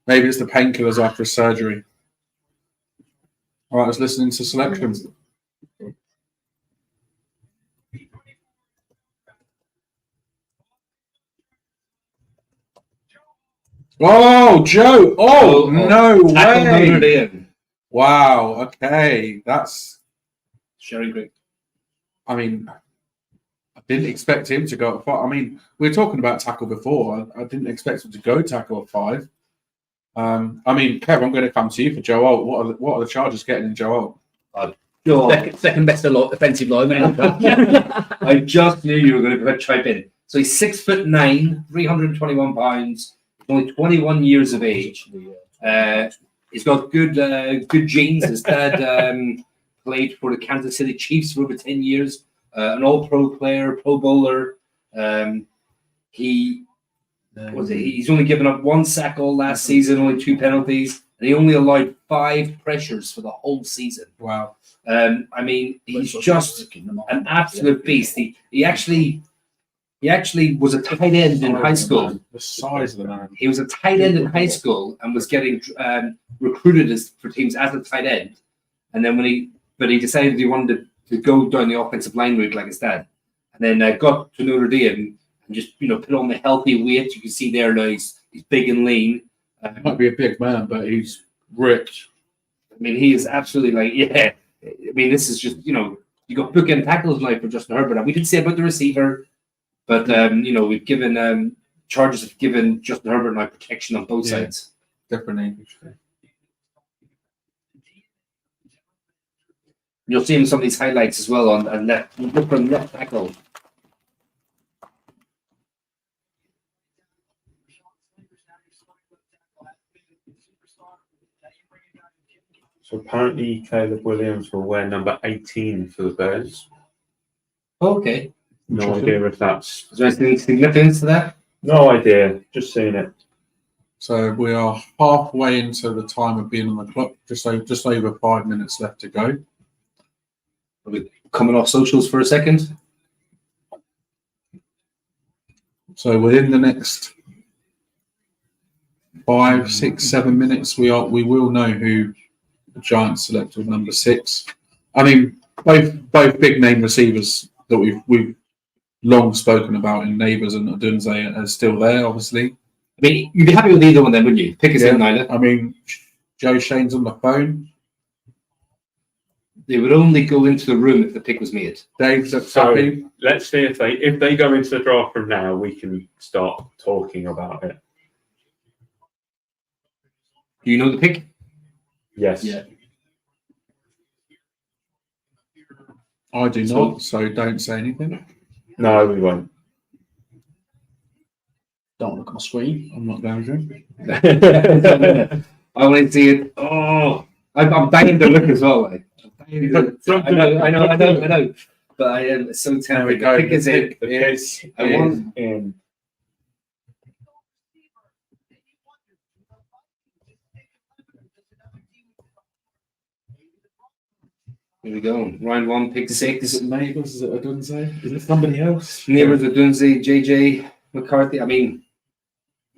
Maybe it's the painkillers after surgery. All right, let's listen to selections. Oh, Joe! Oh, no way! Wow. Okay, that's Sherry Green. I mean, I didn't expect him to go at 5. I mean, we were talking about tackle before. I didn't expect him to go tackle at 5. I mean, Kev, I'm going to come to you for Joe Alt. What are the Chargers getting in Joe Alt? Second best offensive lineman. I just knew you were going to chime in. So he's 6'9", 321 pounds, only 21 years of age. He's got good genes. His dad played for the Kansas City Chiefs for over 10 years. An all-pro player, Pro Bowler. He's only given up 1 sack all last season, only 2 penalties, and he only allowed 5 pressures for the whole season. Wow. I mean, he's just an absolute beast. He actually was a tight end in high school. The size of the man. He was a tight end in high school and was getting recruited for teams as a tight end. And then he decided he wanted to go down the offensive line route like his dad. And then got to Notre Dame and just put on the healthy weight. You can see there now he's big and lean. Might be a big man, but he's ripped. I mean, he is absolutely I mean, this is just you got bookend tackles now for Justin Herbert. And we did say about the receiver. But we've given Chargers have given Justin Herbert and I protection on both sides. Definitely. You'll see him in some of these highlights as well on left. Look from left tackle. So apparently Caleb Williams will wear number 18 for the Bears. Okay. No idea if that's... Is there anything significance to that? No idea. Just seeing it. So we are halfway into the time of being on the clock. Just over 5 minutes left to go. Are we coming off socials for a second? So within the next 5, 6, 7 minutes, we will know who the Giants select with number 6. I mean, both big name receivers that we've long spoken about in Neighbours and Odunze are still there, obviously. I mean, you'd be happy with either one then, wouldn't you? Pick us in, Nyla. I mean, Joe Shane's on the phone. They would only go into the room if the pick was made. Dave's at So happy. let's see if they go into the draft from now, we can start talking about it. Do you know the pick? Yes. Yeah. I do not, so don't say anything. No, we won't. Don't look at my screen. I'm not going to. I want to see it. Oh, I'm dying to look as well. Like. I know. But I am so tempted. There we go. The pick is in. It's I want in. Here we go. Round 1, pick 6. Is it Neighbours? Is it Odunze? Is it somebody else? Neighbours, Odunze, JJ, McCarthy. I mean,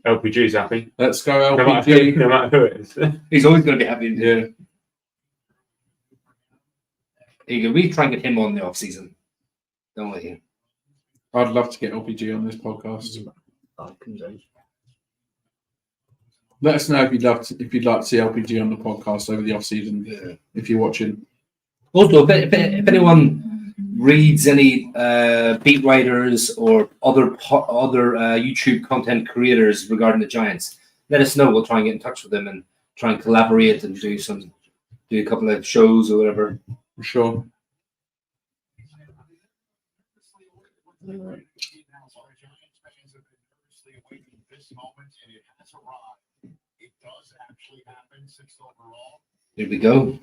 LPG's happy. Let's go No LPG. matter who it is. he's always going to be happy. Yeah. You can really try and get him on the off season. Don't let him. I'd love to get LPG on this podcast. Let us know if you'd like to see LPG on the podcast over the off season. If you're watching. Also, if anyone reads any beat writers or other YouTube content creators regarding the Giants, let us know. We'll try and get in touch with them and try and collaborate and do a couple of shows or whatever. For sure. Here we go.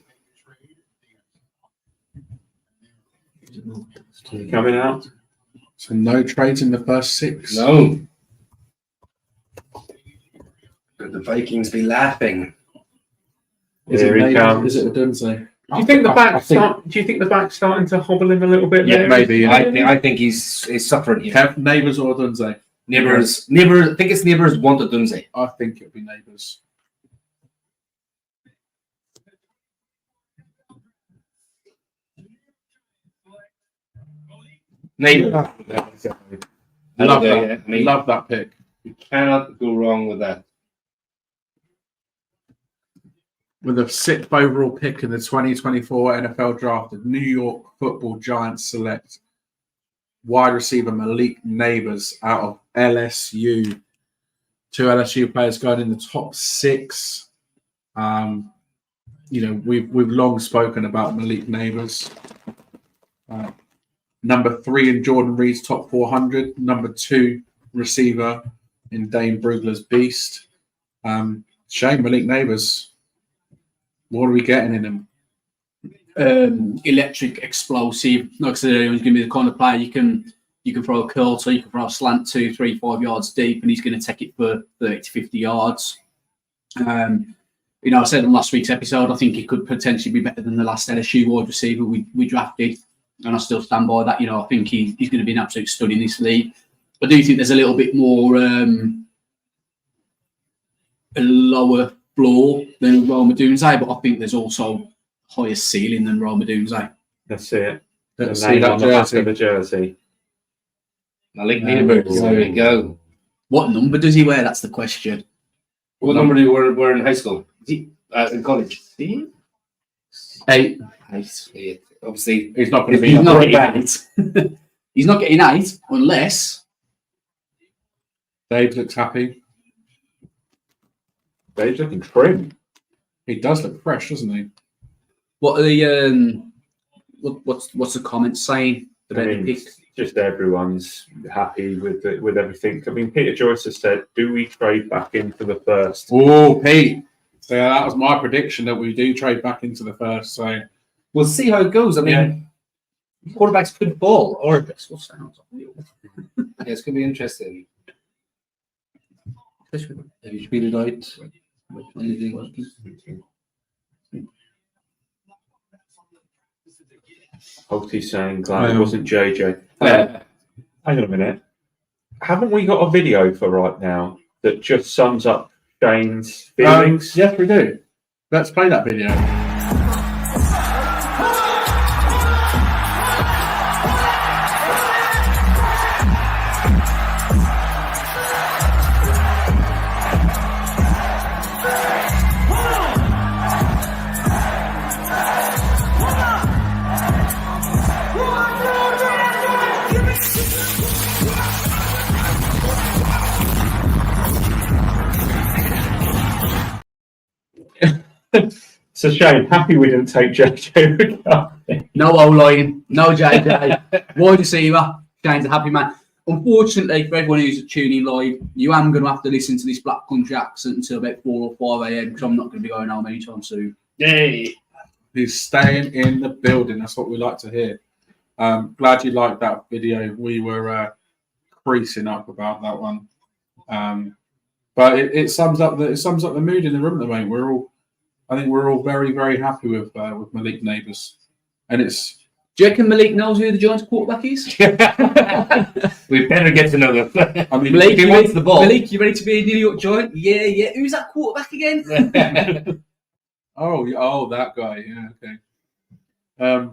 Coming out. So no trades in the first 6. No. Could the Vikings be laughing? Is Here it he comes. Is it Odunze? Do you think the back's starting to hobble him a little bit? Yeah, there? maybe. Yeah. I think he's suffering here. Kev, Neighbours or Odunze? Neighbours. I think it's Neighbours want Odunze. I think it'll be Neighbours. Neighbours. Love that. I mean, Love that pick. you cannot go wrong with that. With the 6th overall pick in the 2024 NFL Draft, the New York Football Giants select wide receiver Malik Neighbours out of LSU. 2 LSU players going in the top 6. We've long spoken about Malik Neighbours. Number 3 in Jordan Reed's top 400. Number 2 receiver in Dane Brugler's Beast. Shane, Malik Neighbours. What are we getting in him? Electric, explosive. Like I said earlier, he's going to be the kind of player you can throw a curl to, you can throw a slant 2, 3, 5 yards deep, and he's going to take it for 30 to 50 yards. I said in last week's episode, I think he could potentially be better than the last LSU wide receiver we drafted, and I still stand by that. I think he's going to be an absolute stud in this league. I do think there's a little bit more a lower floor than Roma Dunze, but I think there's also higher ceiling than Roma Dunze. Let's see it. Let's The see name that on the back jersey. of the jersey. Malik Neighbours. There we go. What number does he wear? That's the question. What number did he wear in high school? In college? 8. 8. Yeah, obviously, He's not going to be. He's not getting 8. He's not getting 8 unless Dave looks happy. Dave's looking trim. He does look fresh, doesn't he? What are the what's the comments saying about the pick? Just everyone's happy with everything. I mean, Peter Joyce has said, "Do we trade back into the first?" Oh, Pete. So that was my prediction that we do trade back into the first. So We'll see how it goes. I mean, quarterbacks could fall, or yeah, it's going to be interesting. Have you tweeted out anything? Holty's saying, glad it wasn't JJ. Hang on a minute. Haven't we got a video for right now that just sums up Shane's feelings? yes, we do. Let's play that video. So Shane, happy we didn't take JJ McCarthy. No O-line, no JJ, wide receiver. Shane's a happy man. Unfortunately, for everyone who's tuning live, you am going to have to listen to this Black Country accent until about 4 or 5 a.m. because I'm not going to be going home anytime soon. Yay! He's staying in the building. That's what we like to hear. Glad you liked that video. We were creasing up about that one, but it sums up the mood in the room at the moment. I think we're all very, very happy with Malik Neighbours, and it's. Do you reckon Malik knows who the Giants quarterback is? We better get to know them. I mean, Malik, he wants the ball. Malik, you ready to be a New York Giant? Yeah. Who's that quarterback again? Oh, that guy. Yeah, okay.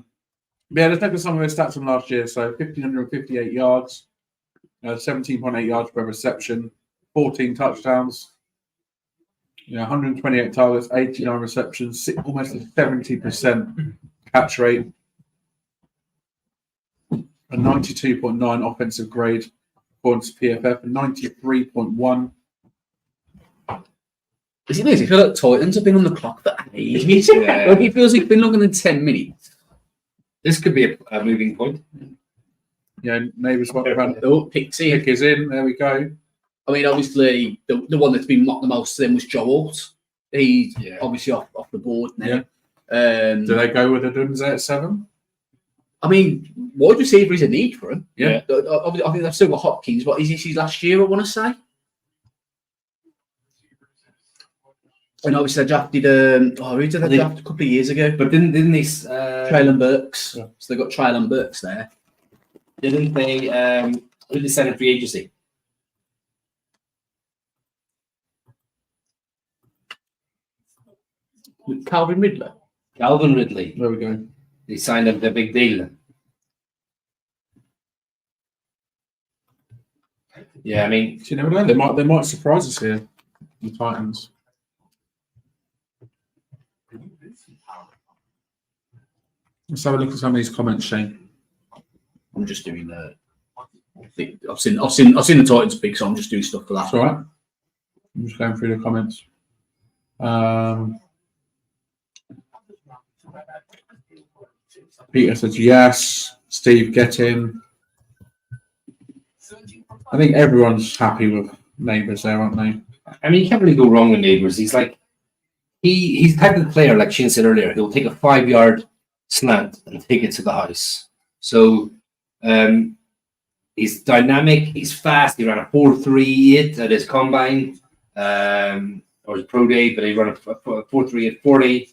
Let's look at some of his stats from last year. So 1,558 yards, 17.8 yards per reception, 14 touchdowns, 128 targets, 89 receptions, almost a 70% catch rate, a 92.9 offensive grade according to PFF, a 93.1. Isn't it? I feel like Titans have been on the clock for ages. Yeah. Like it feels like it's been longer than 10 minutes. This could be a moving point. Yeah, Neighbours got around. Oh, Pixie. Pick is in. There we go. I mean, obviously, the one that's been mocked the most to them was Joe Alt. He's obviously off the board now. Yeah. Do they go with a Dunze at 7? I mean, wide receiver is a need for him. Yeah. I think they've still got Hopkins, but is this his last year, I want to say? And obviously, they drafted, who did they draft a couple of years ago? But didn't they? Traylon Burks. Yeah. So they've got Traylon Burks there. Didn't they? Who did they sign in free agency? Calvin Ridley. Calvin Ridley. There we go. They signed up the big deal. Yeah, I mean, you never know. They might surprise us here, the Titans. Let's have a look at some of these comments, Shane. I'm just doing the. I've seen the Titans pick, so I'm just doing stuff for that. That's all right. I'm just going through the comments. Peter says yes. Steve, get in. I think everyone's happy with Neighbours there, aren't they? I mean, you can't really go wrong with Neighbours. He's like, he's the type of player, like Shane said earlier, he'll take a 5-yard slant and take it to the house. So he's dynamic, he's fast. He ran a 4.38 at his combine or his pro day, but he ran a 4.38 at 40.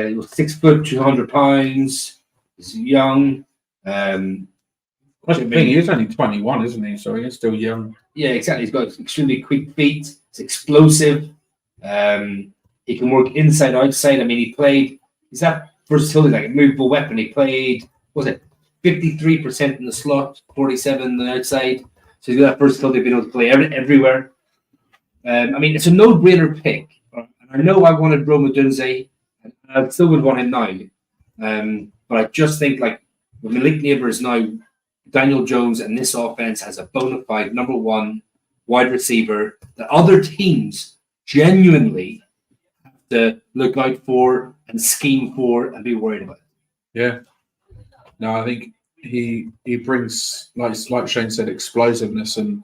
He was 6 foot, 200 pounds. He's young. That's the thing. He's only 21, isn't he? So he's still young. Yeah, exactly. He's got extremely quick feet. He's explosive. He can work inside, outside. I mean, he's that versatility, like a movable weapon. He played, 53% in the slot, 47% on the outside. So he's got that versatility of being able to play everywhere. I mean, it's a no-brainer pick. And I know I wanted Rome Odunze, and I still would want him now. But I just think, like, with Malik Neighbours now, Daniel Jones and this offense has a bona fide number one wide receiver that other teams genuinely have to look out for and scheme for and be worried about. Yeah. No, I think he brings, like Shane said, explosiveness, and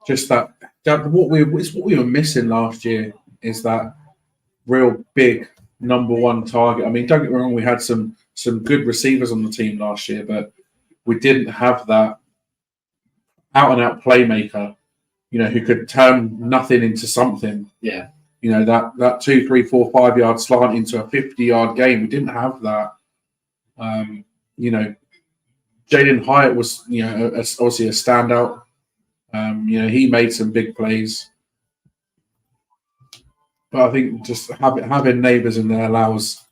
just that what we were missing last year is that real big number one target. I mean, don't get me wrong, we had some good receivers on the team last year, but we didn't have that out and out playmaker, who could turn nothing into something. Yeah. That 2, 3, 4, 5 yard slant into a 50-yard game. We didn't have that. Jaden Hyatt was, obviously a standout. He made some big plays. But I think just having neighbours in there allows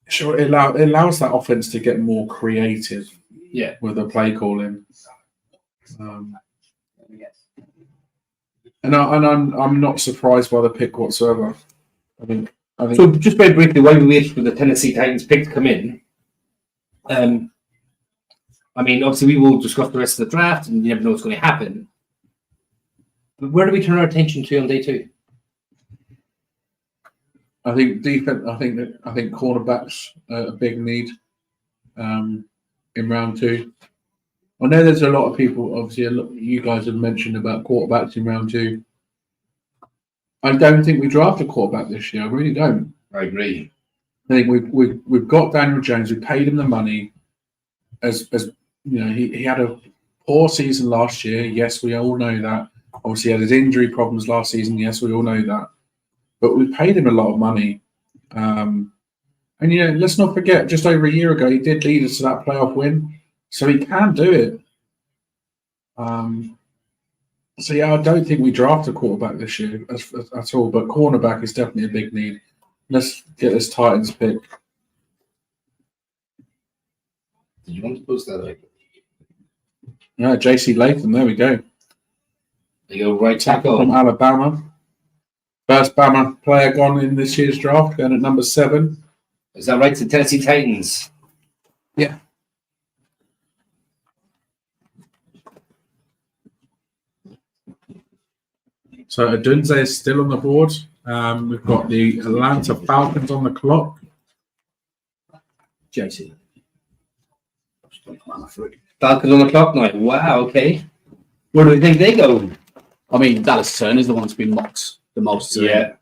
that offense to get more creative. Yeah. With the play calling. And I'm not surprised by the pick whatsoever. I think. So just very briefly, while we wait for the Tennessee Titans pick to come in, I mean, obviously we will discuss the rest of the draft, and you never know what's going to happen. But where do we turn our attention to on day 2? I think defense. I think cornerbacks are a big need in round 2. I know there's a lot of people. Obviously, you guys have mentioned about quarterbacks in round 2. I don't think we draft a quarterback this year. I really don't. I agree. I think we've got Daniel Jones. We paid him the money. As he had a poor season last year. Yes, we all know that. Obviously, he had his injury problems last season. Yes, we all know that. But we paid him a lot of money. And let's not forget, just over a year ago, he did lead us to that playoff win. So he can do it. I don't think we draft a quarterback this year at all. But cornerback is definitely a big need. Let's get this Titans pick. Did you want to post that? Yeah, J.C. Latham. There we go. There you go, right tackle from Alabama. First Bama player gone in this year's draft, going at number 7. Is that right? To Tennessee Titans. Yeah. So Adunze is still on the board. We've got the Atlanta Falcons on the clock. JC. Falcons on the clock now. Wow, okay. Where do we think they go? I mean, Dallas Turner's the one that's been mocked the most. Yeah.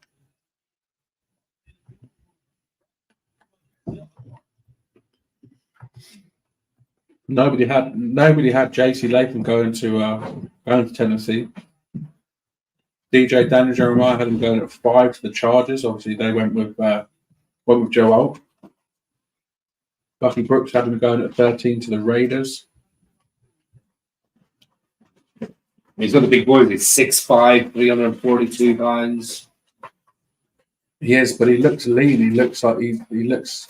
Nobody had J.C. Latham going to Tennessee. DJ Daniel Jeremiah had him going at 5 to the Chargers. Obviously, they went with Joel. Bucky Brooks had him going at 13 to the Raiders. He's got the big boys. He's 6'5", 342 pounds. He is, but he looks lean. He looks like he looks.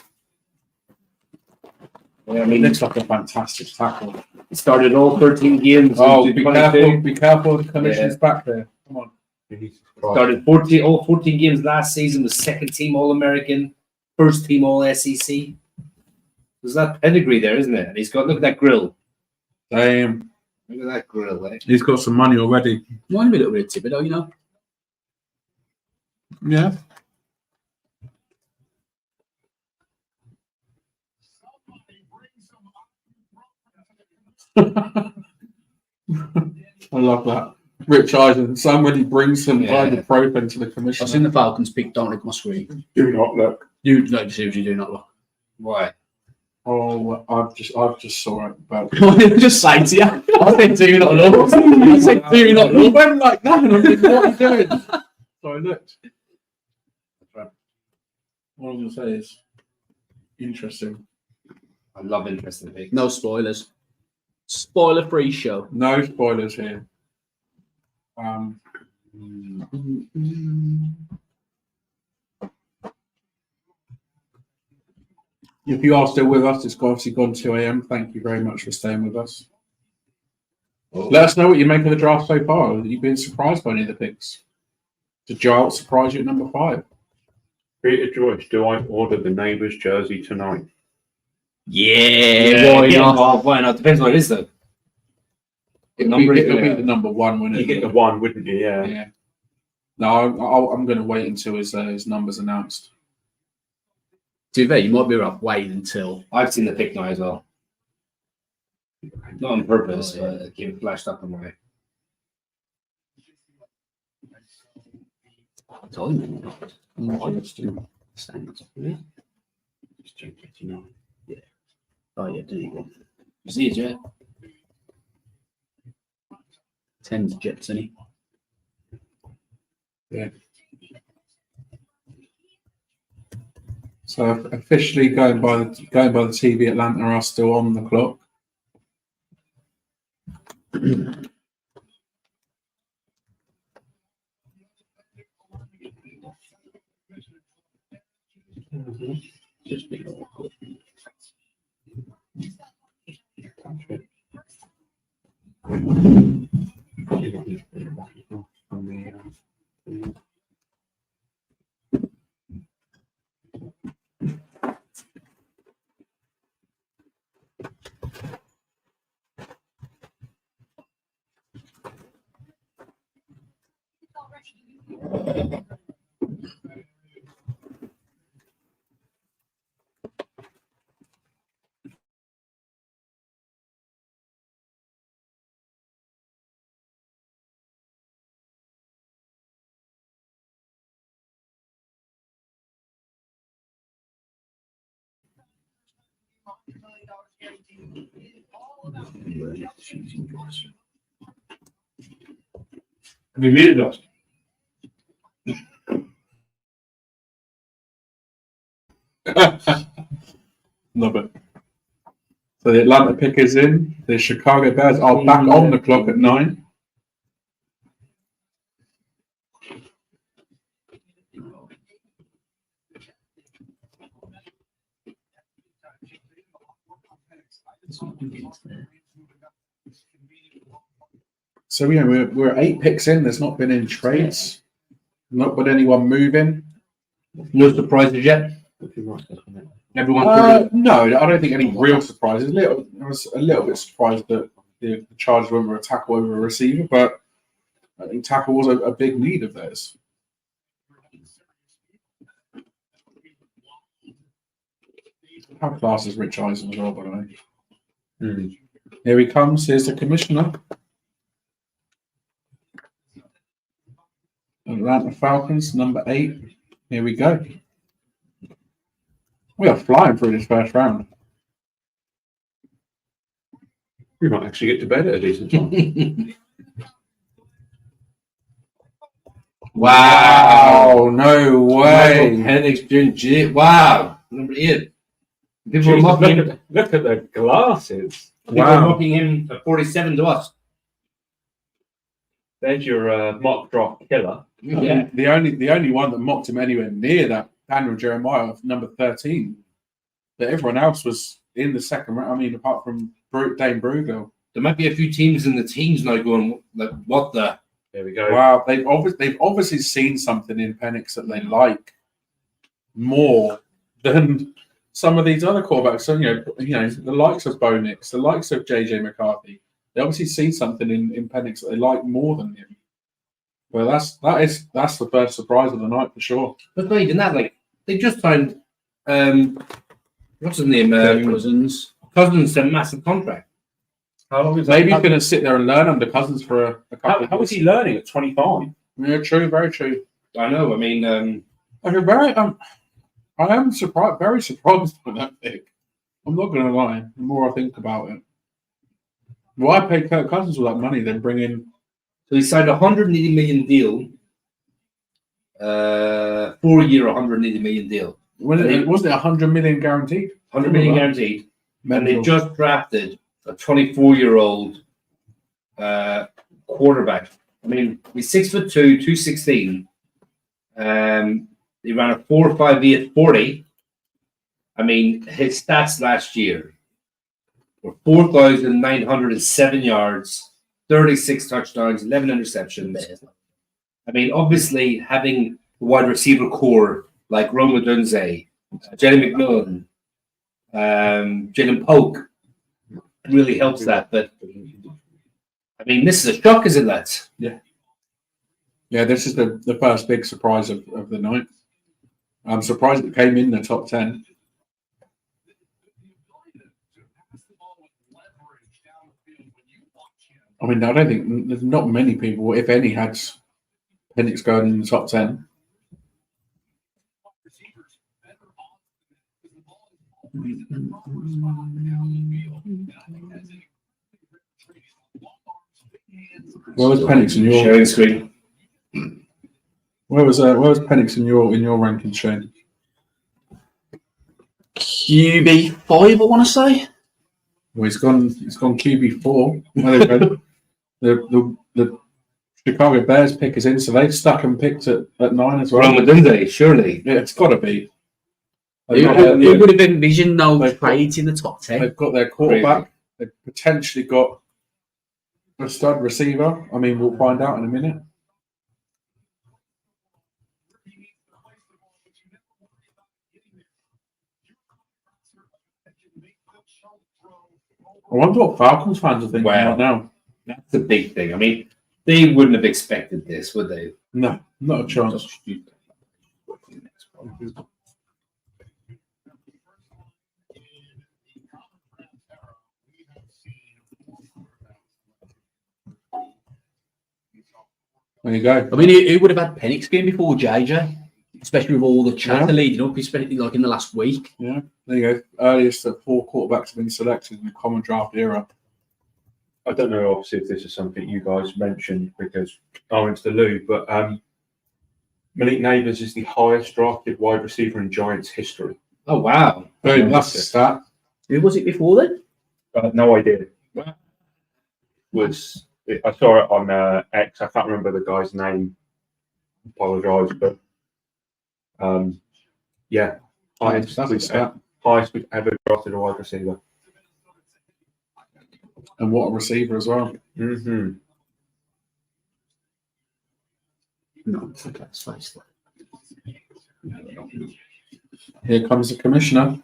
Yeah, he looks like a fantastic tackle. He started all 13 games. Oh, be careful! Be careful! The commission's back there. Come on. Started 14 games last season. Was second team All-American, first team All-SEC. There's that pedigree there, isn't it? And he's got look at that grill. Damn. Look at that grill, eh? He's got some money already. Might be a little bit of Thibodeau, you know. Yeah. I love that. Rich Eisen, somebody brings some ibuprofen to the commission. I've seen the Falcons pick. Don't look my screen. Do not look. You like seriously do not look. Why? Oh, I've just saw it. But just saying to you. I said, do not look. I said, do not look. It went like that, and I'm like, what are you doing? So I looked. What I'm going to say is interesting. I love interesting picks. No spoilers. Spoiler-free show. No spoilers here. If you are still with us, it's obviously gone 2 a.m. Thank you very much for staying with us. Let us know what you make of the draft so far. Have you been surprised by any of the picks? Did Giles surprise you at number 5? Peter Joyce, do I order the neighbour's jersey tonight? Yeah, why not? Why not? Depends what it is, though. It'll be the number one, wouldn't it? You get the one, wouldn't you? Yeah. Yeah. No, I'm going to wait until his numbers announced. To be fair, you might be right waiting until. I've seen the pick now as well. Not on purpose, but it came flashed up on my. Yeah. Oh yeah, do you? You see it, yeah? 10's Jets, isn't he? Yeah. So officially going by the TV, Atlanta are still on the clock. Just be awkward. Have you muted us? Love it. So the Atlanta pick is in. The Chicago Bears are back on the clock at 9. So yeah, we're 8 picks in. There's not been any trades. Not been anyone moving. No surprises yet. Everyone. No, I don't think any real surprises. I was a little bit surprised that the Chargers went with a tackle over a receiver, but I think tackle was a big need of theirs. How class is Rich Eisen as well, by the way? Here he comes. Here's the commissioner. Atlanta Falcons, number 8. Here we go. We are flying through this first round. We might actually get to bed at a decent time. Wow! No way! Penix Jr. Wow! Number 8. People were Jesus, mocking him. look at the glasses. People were mocking him at 47 to us. There's your mock draft killer. Yeah. The only one that mocked him anywhere near that, Daniel Jeremiah, number 13. But everyone else was in the second round. I mean, apart from Dane Brugel. There might be a few teams in the teams now going like, "What the?" There we go. Wow, they've obviously seen something in Penix that they like more than some of these other quarterbacks. So you know the likes of Bo Nix, the likes of JJ McCarthy. They obviously see something in Penix that they like more than him. Well, that's the first surprise of the night for sure. But not even that. Like they just signed, what's his name? Cousins. Cousins a massive contract. How long is Maybe he's going to sit there and learn under Cousins for a couple. How is he learning at 25? Yeah, true, very true. I know. I mean, I am surprised, very surprised by that pick. I'm not going to lie. The more I think about it, why pay Kirk Cousins all that money, then bring in? so he signed a $180 million deal, 4-year, $180 million deal. Wasn't it $100 million guaranteed? $100 million guaranteed, and they Mental. just drafted a 24-year-old quarterback. I mean, he's 6'2", 216. He ran a 4.58 40. I mean, his stats last year were 4,907 yards, 36 touchdowns, 11 interceptions. I mean, obviously, having the wide receiver core like Roma Dunze, Jenny McMillan, Jalen Polk really helps that. But I mean, this is a shock, isn't it, lads? Yeah, this is the first big surprise of the night. I'm surprised it came in the top 10. I mean, I don't think there's not many people, if any, had Penix going in the top 10. Where was Penix in your sharing screen? Where was Penix in your ranking, Shane? QB5, I want to say. Well, he's gone QB4. Well, there we go. The Chicago Bears pick is in, so they've stuck and picked at 9 as well. Roma Dundee, surely. Yeah, it's got to be. Who would have envisioned no trades in the top 10? They've got their quarterback. They've potentially got a stud receiver. I mean, we'll find out in a minute. I wonder what Falcons fans are thinking right now. That's the big thing. I mean, they wouldn't have expected this, would they? No, not a chance. There you go. I mean, who would have had Penix game before JJ? Especially with all the chatter leading up, especially like in the last week. Yeah, there you go. Earliest that 4 quarterbacks have been selected in the common draft era. I don't know, obviously, if this is something you guys mentioned because I went to the loo, but Malik Neighbours is the highest drafted wide receiver in Giants history. Oh, wow. That's a stat. Who was it before then? No idea. I saw it on X. I can't remember the guy's name. Apologise, but yeah, highest we've ever drafted a wide receiver. And what a receiver as well. Mm-hmm. No, let's face that. Here comes the commissioner.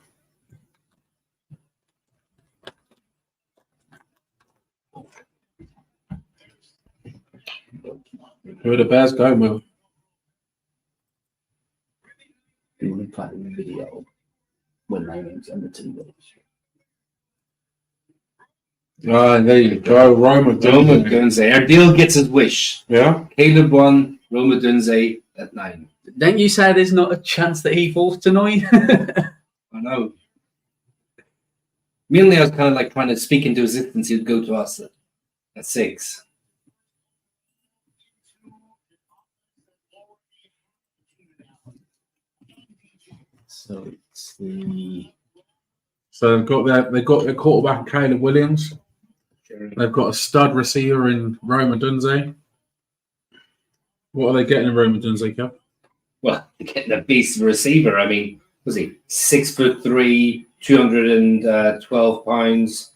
Who are the Bears going with? You want to play the video when they names on the TV. There you go. Roma Dundee. Our deal gets his wish. Yeah. Caleb won, Roma Dundee at 9. Don't you say there's not a chance that he falls to 9? I know. Mainly, I was kind of like trying to speak into existence. He'd go to us at 6. So it's the. So they've got their quarterback Caleb Williams. They've got a stud receiver in Roma Dundee. What are they getting in Roma Dundee, Kev? Well, they're getting a beast receiver. I mean, was he 6'3", 212 pounds?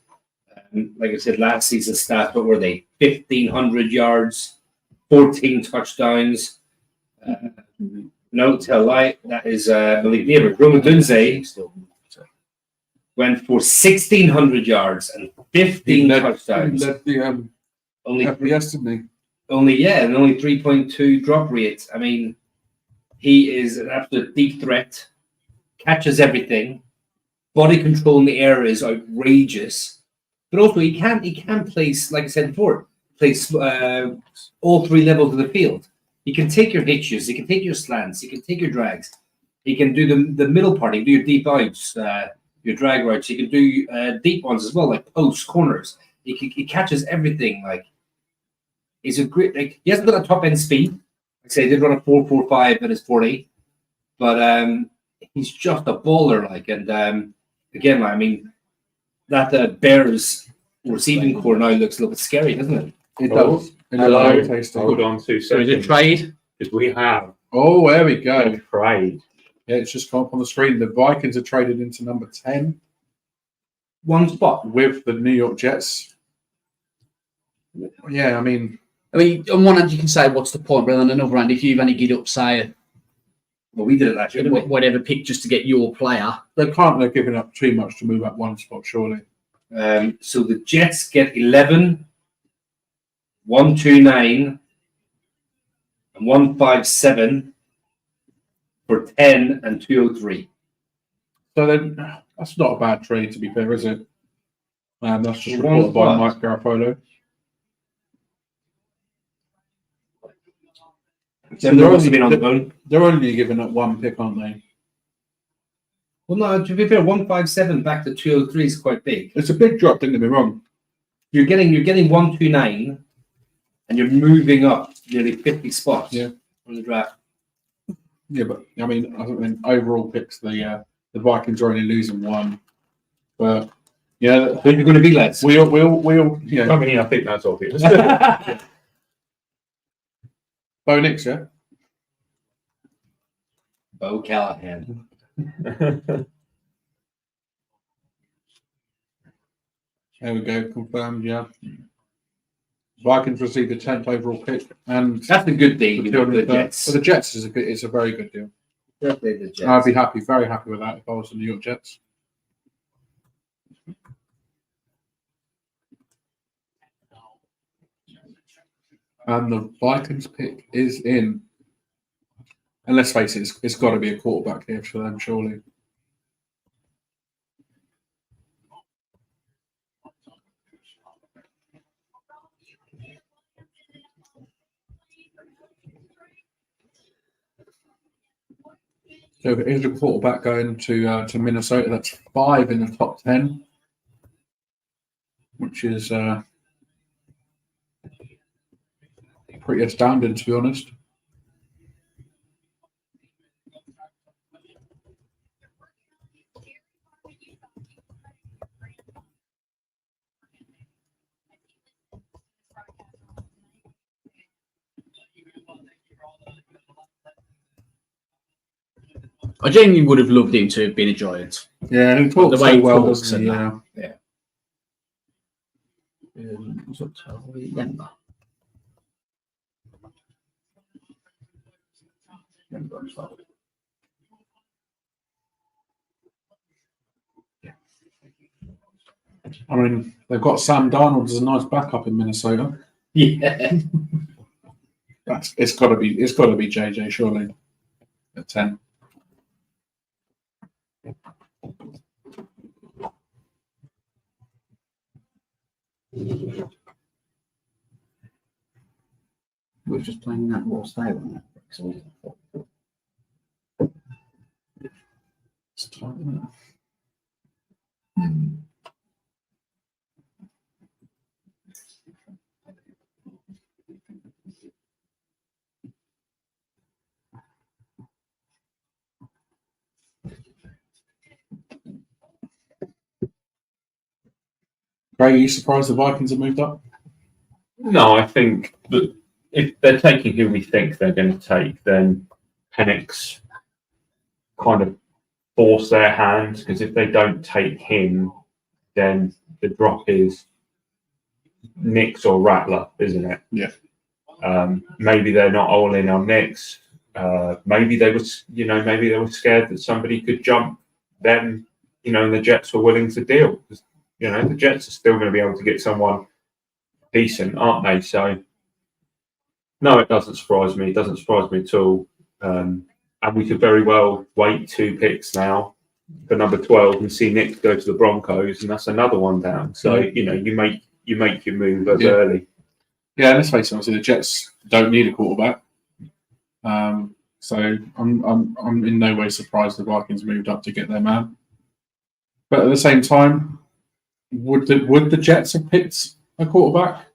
Like I said, last season's stats, what were they? 1,500 yards, 14 touchdowns. No, tell lie. That is, I believe, neighbour. Roma Dundee went for 1,600 yards and 15 touchdowns. He led the only FBS, didn't he? Only 3.2 drop rate. I mean, he is an absolute deep threat. Catches everything. Body control in the air is outrageous. But also, he can place, like I said before, place all 3 levels of the field. He can take your hitches. He can take your slants. He can take your drags. He can do the middle part. He can do your deep outs, your drag routes. He can do deep ones as well, like posts, corners. He catches everything. Like, he's a great. Like, he hasn't got a top end speed. Like I say, he did run a 4.45 at his 40, but he's just a baller. Like, and again, I mean, that Bears receiving core now looks a little bit scary, doesn't it? It does. Hello. Hold on 2 So is seconds. it trade? Because we have Oh, there we go. a trade. Yeah, it's just come up on the screen. The Vikings are traded into number 10 One spot. with the New York Jets. Yeah, I mean, On one hand, you can say, what's the point? But on another hand, if you've only get up, say, Well, we did it last year, didn't we? whatever pick just to get your player. they can't have given up too much to move up one spot, surely. So the Jets get 11. 129 and 157 for 10 and 203. So then, that's not a bad trade, to be fair, is it? That's just Well, reported by what? Mike Garofalo. Them must have been on the phone. They're only giving up one pick, aren't they? Well, no, to be fair, 157 back to 203 is quite big. It's a big drop, don't get me wrong. You're getting 129 and you're moving up nearly 50 spots from the draft. Yeah, but I mean, overall picks, the Vikings are only losing one. But yeah, Who are you going to be, lads? we all yeah. I mean, I think that's obvious. Bo Nix, yeah. Bo Callahan. There we go, confirmed. Yeah. Vikings received the 10th overall pick, and That's a good thing for the Jets. For the Jets, it's a very good deal. Definitely the Jets. I'd be happy, very happy with that if I was the New York Jets. And the Vikings pick is in. And let's face it, it's got to be a quarterback here for them, surely. So here's a quarterback going to Minnesota. That's 5 in the top 10, which is pretty astounding, to be honest. I genuinely would have loved him to have been a Giant. Yeah, he talks The way so he well, talks doesn't he? and Yeah. Was it November? I mean, they've got Sam Darnold as a nice backup in Minnesota. Yeah. It's got to be JJ surely at 10. We're just playing that raw style on that. It's tight, isn't it? Craig, are you surprised the Vikings have moved up? No, I think that if they're taking who we think they're going to take, then Penix kind of force their hand, because if they don't take him, then the drop is Nix or Rattler, isn't it? Yeah. Maybe they're not all in on Nix. Maybe they were scared that somebody could jump them, and the Jets were willing to deal. The Jets are still going to be able to get someone decent, aren't they? So, no, it doesn't surprise me. It doesn't surprise me at all. And we could very well wait 2 picks now for number 12 and see Nick go to the Broncos, and that's another one down. So, you make your move early. Yeah, let's face it. Obviously, the Jets don't need a quarterback. So I'm in no way surprised the Vikings moved up to get their man. But at the same time, would the Jets have picked a quarterback?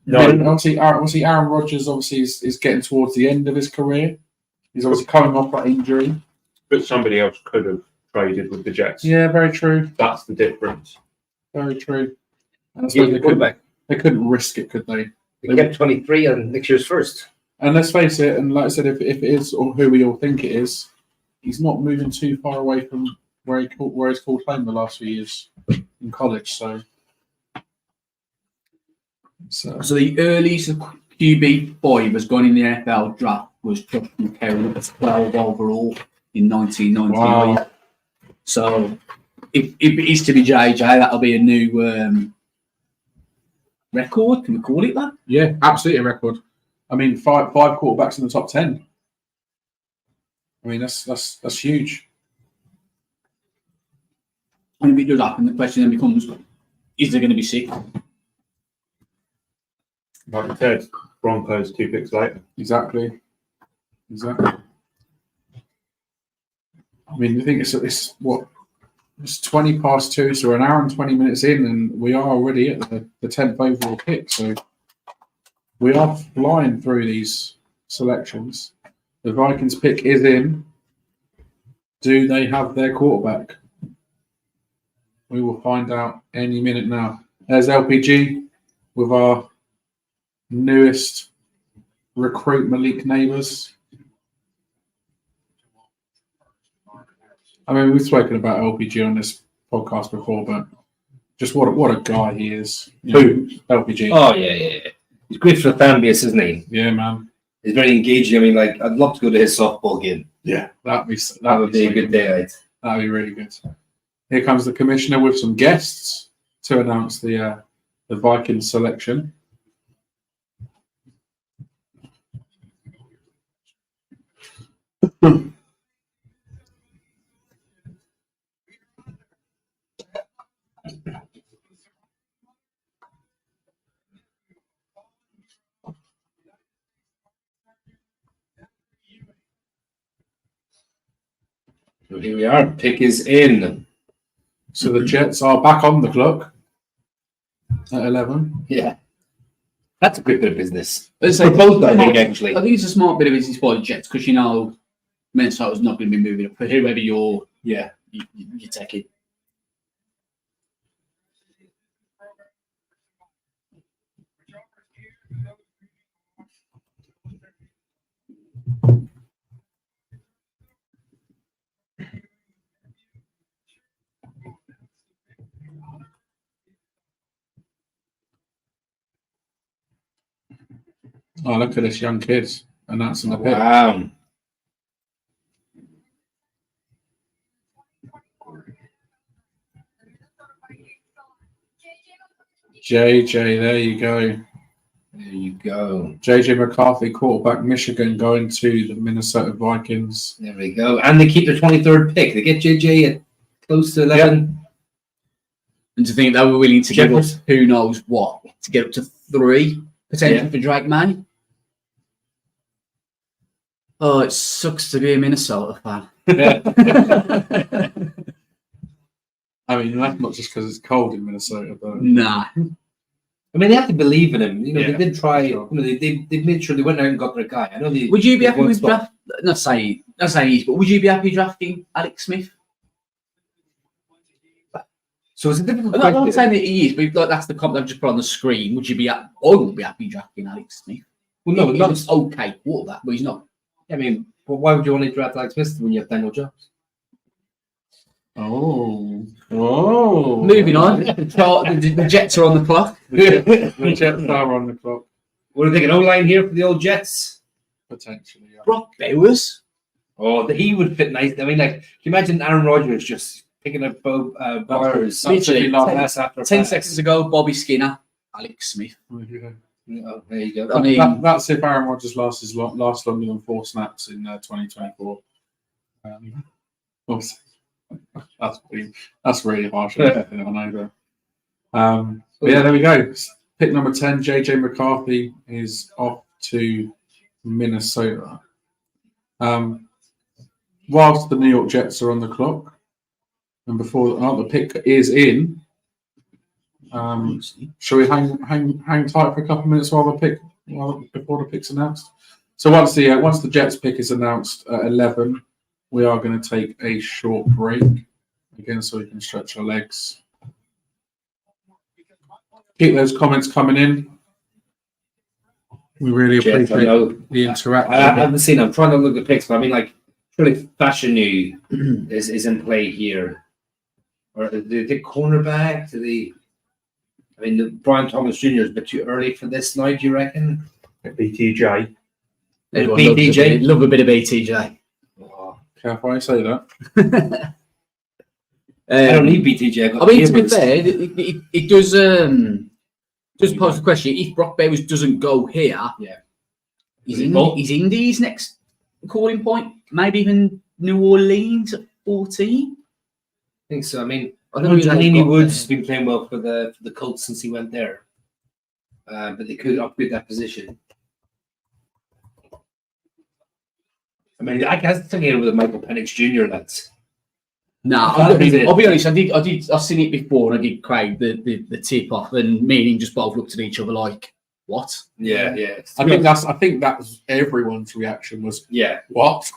No. Obviously, Aaron Rodgers is getting towards the end of his career. He's obviously coming off that injury. But somebody else could have traded with the Jets. Yeah, very true. That's the difference. Very true. And I Yeah, suppose they couldn't risk it, could they? They kept 23 on next year's first. And let's face it, and like I said, if it is or who we all think it is, he's not moving too far away from where he's called home the last few years in college. So the earliest QB5 has gone in the NFL draft was Josh McCarron at 12 overall in 1999. Wow. So if it is to be JJ, that'll be a new record. Can we call it that? Yeah, absolutely a record. I mean, five quarterbacks in the top 10. I mean, that's huge. And if it does happen, the question then becomes: is there going to be 6? Like you said, Broncos 2 picks later. Exactly. I mean, I think it's 20 past 2, so we're an hour and 20 minutes in, and we are already at the 10th overall pick. So we are flying through these selections. The Vikings pick is in. Do they have their quarterback? We will find out any minute now. There's LPG with our newest recruit Malik neighbours. I mean, we've spoken about LPG on this podcast before, but just what a guy he is. Who? LPG. Oh, yeah. He's great for the fan base, isn't he? Yeah, man. He's very engaging. I mean, like, I'd love to go to his softball game. Yeah, that would be a good day, right? That'd be really good. Here comes the commissioner with some guests to announce the Vikings selection. So here we are. Pick is in. So the Jets are back on the clock at 11. Yeah. That's a quick bit of business. Let's For both, I think, actually. I think it's a smart bit of business by the Jets because Minnesota's not going to be moving up. For whoever you take it. Oh, look at this young kid announcing the pick. Wow. JJ, there you go. There you go. JJ McCarthy, quarterback, Michigan, going to the Minnesota Vikings. There we go. And they keep their 23rd pick. They get JJ at close to 11. And to think they were willing to give Shepard. up who knows what to get up to 3 potentially for Drake May. Oh, it sucks to be a Minnesota fan. I mean, that's not just because it's cold in Minnesota, but Nah. I mean, they have to believe in him. You know, Yeah, they did try. sure. You know, they made sure they went out and got their guy. I know they. Would you be they happy won with spot. not saying he's, but would you be happy drafting Alex Smith? So it's a difficult I'm not question. saying that he is, but like that's the comp they've just put on the screen. Would you be? I wouldn't be happy drafting Alex Smith. Well, no, he's not. just okay quarterback, but he's not. I mean, but why would you want to draft Alex Smith when you have Daniel Jones? oh, Moving on. The Jets are on the clock. The Jets are on the clock, What are they thinking? O-line here for the old Jets? potentially. Yeah. Brock Bowers. Oh, he would fit nice. I mean, like, can you imagine Aaron Rodgers just picking up Bowers Literally, pass after 10 pass? seconds ago, Bobby Skinner, Alex Smith. Yeah. Oh, there you go. I mean, That's if Aaron Rodgers lasts longer than 4 snaps in 2024. That's really harsh. I know, but yeah, there we go. Pick number 10, JJ McCarthy is off to Minnesota. Whilst the New York Jets are on the clock, and before the pick is in, shall we hang tight for a couple of minutes before the pick's announced? So once the Jets pick is announced at 11, we are going to take a short break again, so we can stretch our legs. Keep those comments coming in. We really Jets, I appreciate know. the interaction. I haven't seen. I'm trying to look at the picks, but I mean, like, surely Fashion New is in play here, or the cornerback to the. I mean, the Brian Thomas Jr. is a bit too early for this now. Do you reckon? BTJ. everyone BTJ. love a bit of BTJ. Oh, Careful, I say that. I don't need BTJ. I mean, to be fair, it does Just pose the question: if Brock Bears doesn't go here, is Indy's next calling point? Maybe even New Orleans at 14. I think so. I mean, I don't know. Delaney Woods has been playing well for the Colts since he went there, but they could upgrade that position. I mean, I can't think of it with Michael Penix Jr. Lads. I'll be honest. I've seen it before, and I did Craig the tip off, and me and him just both looked at each other like, "What?" Yeah. I think that was everyone's reaction was, "What?"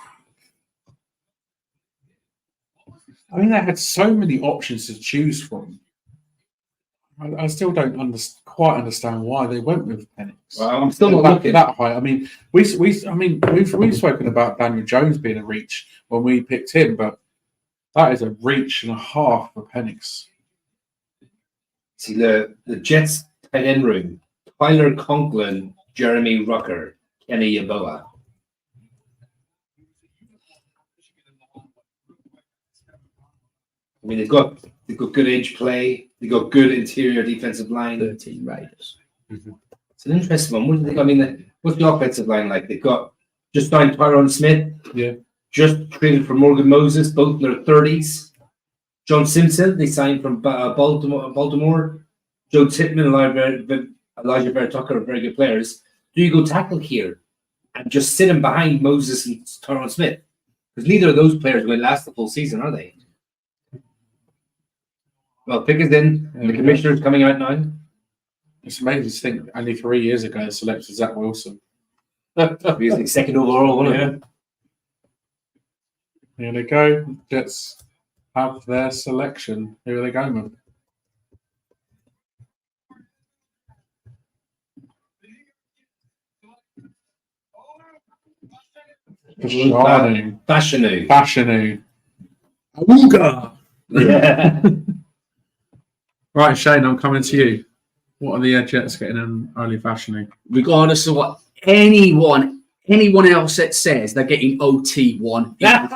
I mean, they had so many options to choose from. I still don't quite understand why they went with Penix. Well, I'm still not looking that high. I mean, we've spoken about Daniel Jones being a reach when we picked him, but that is a reach and a half for Penix. See the Jets tight end room: Tyler Conklin, Jeremy Rucker, Kenny Yeboah. I mean, they've got good edge play. They've got good interior defensive line. 13 Raiders. Mm-hmm. It's an interesting one. What do they got? I mean, what's the offensive line like? They've got just signed Tyron Smith. Yeah. Just traded for Morgan Moses, both in their 30s. John Simpson, they signed from Baltimore. Joe Tippmann, Elijah Vera Tucker are very good players. Do you go tackle here and just sit him behind Moses and Tyron Smith? Because neither of those players are going to last the full season, are they? Well, pick is in. The commissioner's coming out now. It's amazing to think only 3 years ago they selected Zach Wilson. He was like second overall, wasn't it? Here they go. Jets have their selection. Who are they going with? Fashanu. Awooga. Yeah. Right, Shane, I'm coming to you. What are the Jets getting in early Fashanu? Regardless of what anyone else that says, they're getting OT1. That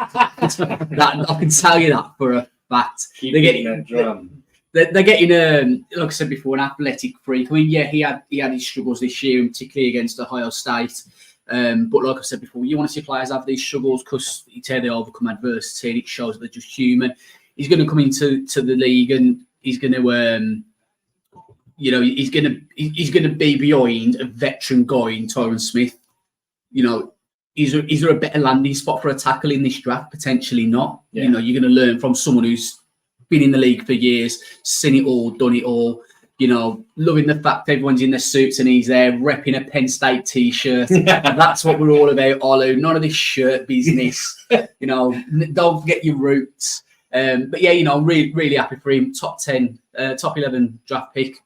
I can tell you that for a fact. They're getting that drum. They're getting like I said before, an athletic freak. I mean, yeah, he had his struggles this year, particularly against Ohio State. But like I said before, you want to see players have these struggles because they overcome adversity and it shows that they're just human. He's going to come into the league and he's going to he's going to be behind a veteran guy in Tyron Smith. You know, is there a better landing spot for a tackle in this draft? Potentially not. Yeah. You know, you're going to learn from someone who's been in the league for years, seen it all, done it all. You know, loving the fact everyone's in their suits and he's there repping a Penn State T-shirt. That's what we're all about, Olu. None of this shirt business. You know, don't forget your roots. But yeah, you know, really happy for him. Top 10, top 11 draft pick.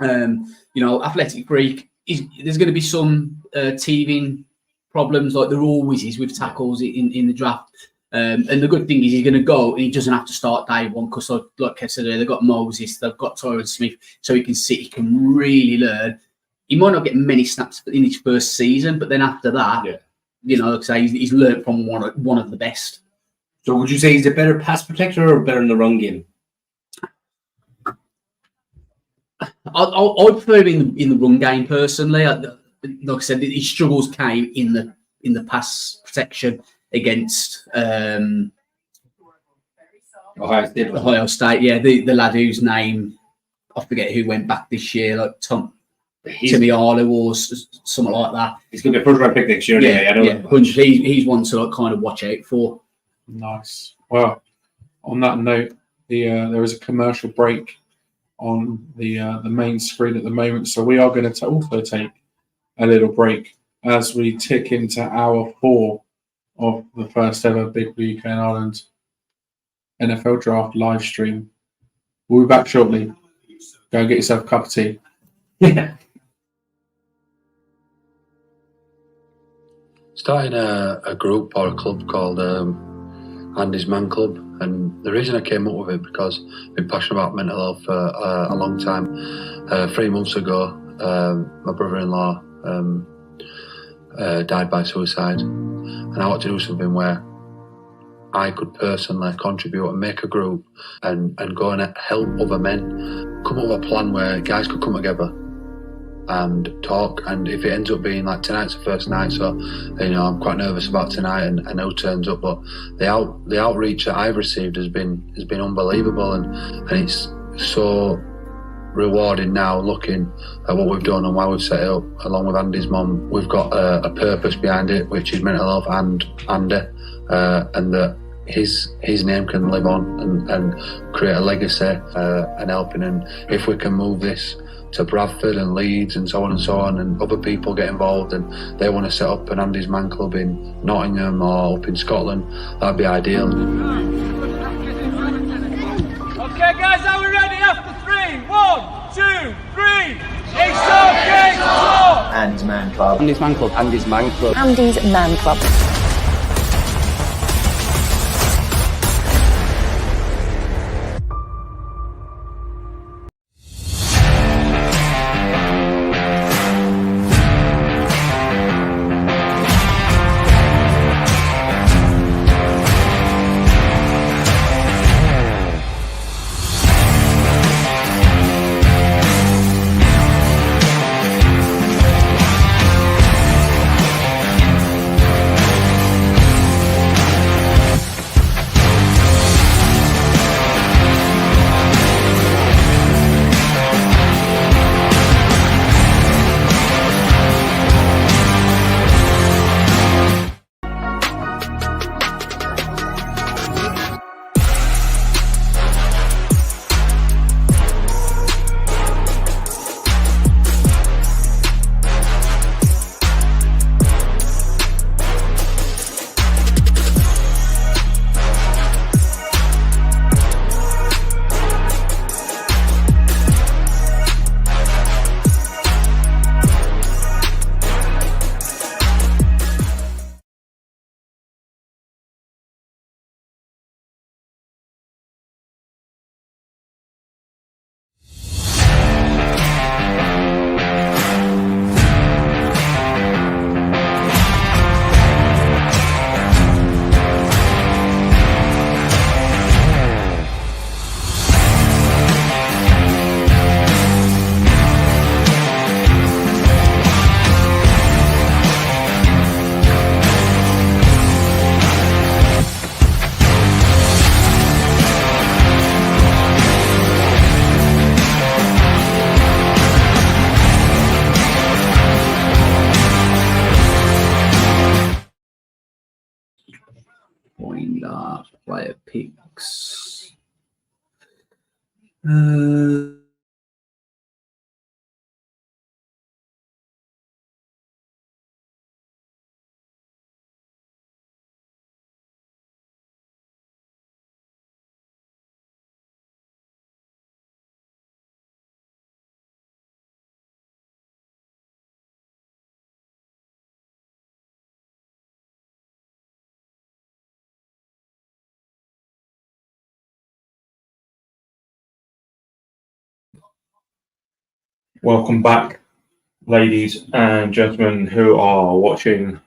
You know, athletic freak. There's going to be some teething problems like there always is with tackles in the draft. And the good thing is he's going to go and he doesn't have to start day one because, like Kev said earlier, they've got Moses, they've got Tyron Smith, so he can sit, he can really learn. He might not get many snaps in his first season, but then after that, you know, like I say, he's learned from one of the best. So would you say he's a better pass protector or better in the run game? I prefer him in the run game personally. Like I said, his struggles came in the pass protection against Ohio State. Yeah, the lad whose name I forget who went back this year, like Timmy Arlo or something like that. He's going to be a first round pick next year. He's one to kind of watch out for. Nice. Well, on that note, there is a commercial break on the main screen at the moment, so we are going to also take a little break as we tick into hour 4 of the first ever Big Blue UK and Ireland NFL Draft live stream. We'll be back shortly. Go and get yourself a cup of tea. Starting a group or a club called Andy's Man Club, and the reason I came up with it because I've been passionate about mental health for a long time. 3 months ago, my brother-in-law died by suicide, and I want to do something where I could personally contribute and make a group and go and help other men, come up with a plan where guys could come together and talk. And if it ends up being like tonight's the first night, so I'm quite nervous about tonight and who turns up. But the outreach that I've received has been unbelievable, and it's so rewarding now looking at what we've done and why we've set it up. Along with Andy's mum, we've got a purpose behind it, which is mental health and Andy, and that his name can live on and create a legacy and helping. And if we can move this to Bradford and Leeds and so on, and other people get involved and they want to set up an Andy's Man Club in Nottingham or up in Scotland, that'd be ideal. Okay, guys, are we ready? After 3, 1, 2, 3. It's okay to talk. Andy's Man Club. Andy's Man Club. Andy's Man Club. Andy's Man Club. Player picks. Welcome back, ladies and gentlemen who are watching.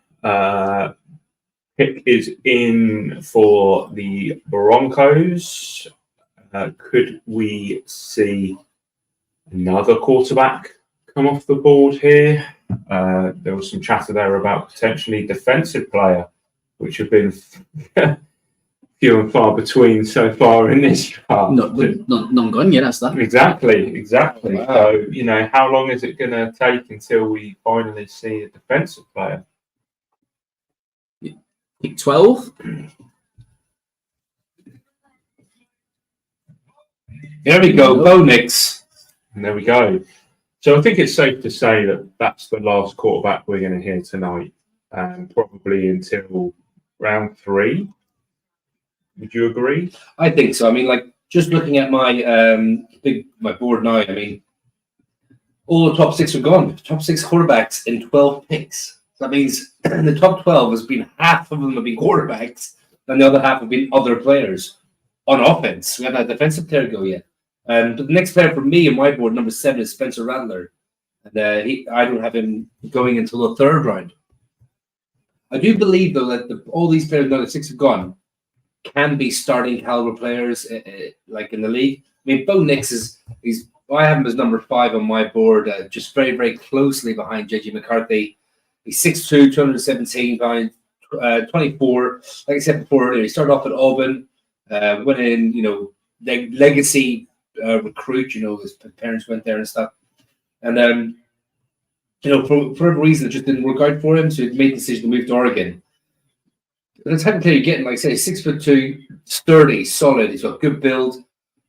Pick is in for the Broncos. Could we see another quarterback come off the board here? There was some chatter there about potentially defensive player, which have been few and far between so far in this part. None gone yet, that's that. Exactly. Wow. So, how long is it going to take until we finally see a defensive player? Pick 12. There we go, Bo Nix. And there we go. So I think it's safe to say that that's the last quarterback we're going to hear tonight, probably until round 3. Would you agree? I think so. I mean, like, just looking at my my board now, I mean, all the top 6 are gone. Top 6 quarterbacks in 12 picks. So that means in the top 12 has been half of them have been quarterbacks, and the other half have been other players on offense. We haven't had a defensive player go yet. But the next player for me on my board, number 7, is Spencer Rattler. And I don't have him going until the 3rd round. I do believe, though, that all these players now that 6 have gone can be starting caliber players like in the league. I mean, Bo Nix he's I have him as number 5 on my board, just very, very closely behind JJ McCarthy. He's 6'2", 217 pounds, 24. Like I said before, he started off at Auburn, went in, legacy recruit. His parents went there and stuff, and for whatever reason, it just didn't work out for him, so he made the decision to move to Oregon. But the type of player you're getting, like I say, 6'2", sturdy, solid. He's got good build.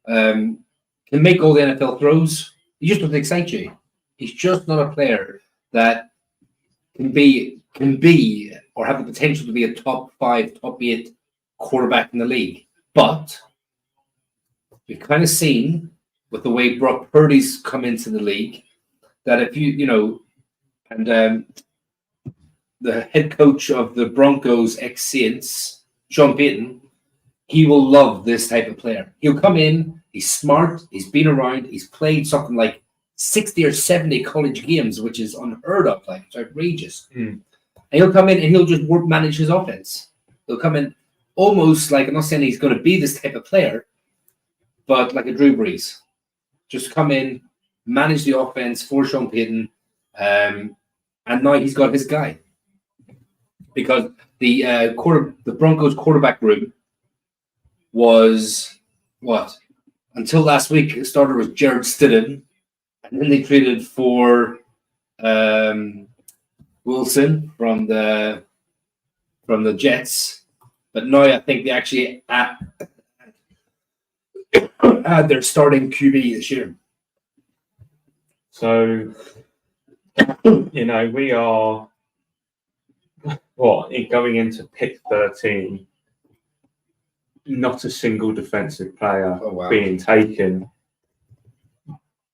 Can make all the NFL throws. He just doesn't excite you. He's just not a player that can be or have the potential to be a top 5, top 8 quarterback in the league. But we've kind of seen with the way Brock Purdy's come into the league that if and the head coach of the Broncos ex-Saints, Sean Payton, he will love this type of player. He'll come in, he's smart, he's been around, he's played something like 60 or 70 college games, which is unheard of, like it's outrageous. And he'll come in and he'll just manage his offense. He'll come in almost like, I'm not saying he's going to be this type of player, but like a Drew Brees. Just come in, manage the offense for Sean Payton, and now he's got his guy. Because the Broncos quarterback room was what? Until last week, the starter was Jared Stidham, and then they traded for Wilson from the Jets. But now I think they actually add their starting QB this year. So, we are going into pick 13. Not a single defensive player being taken.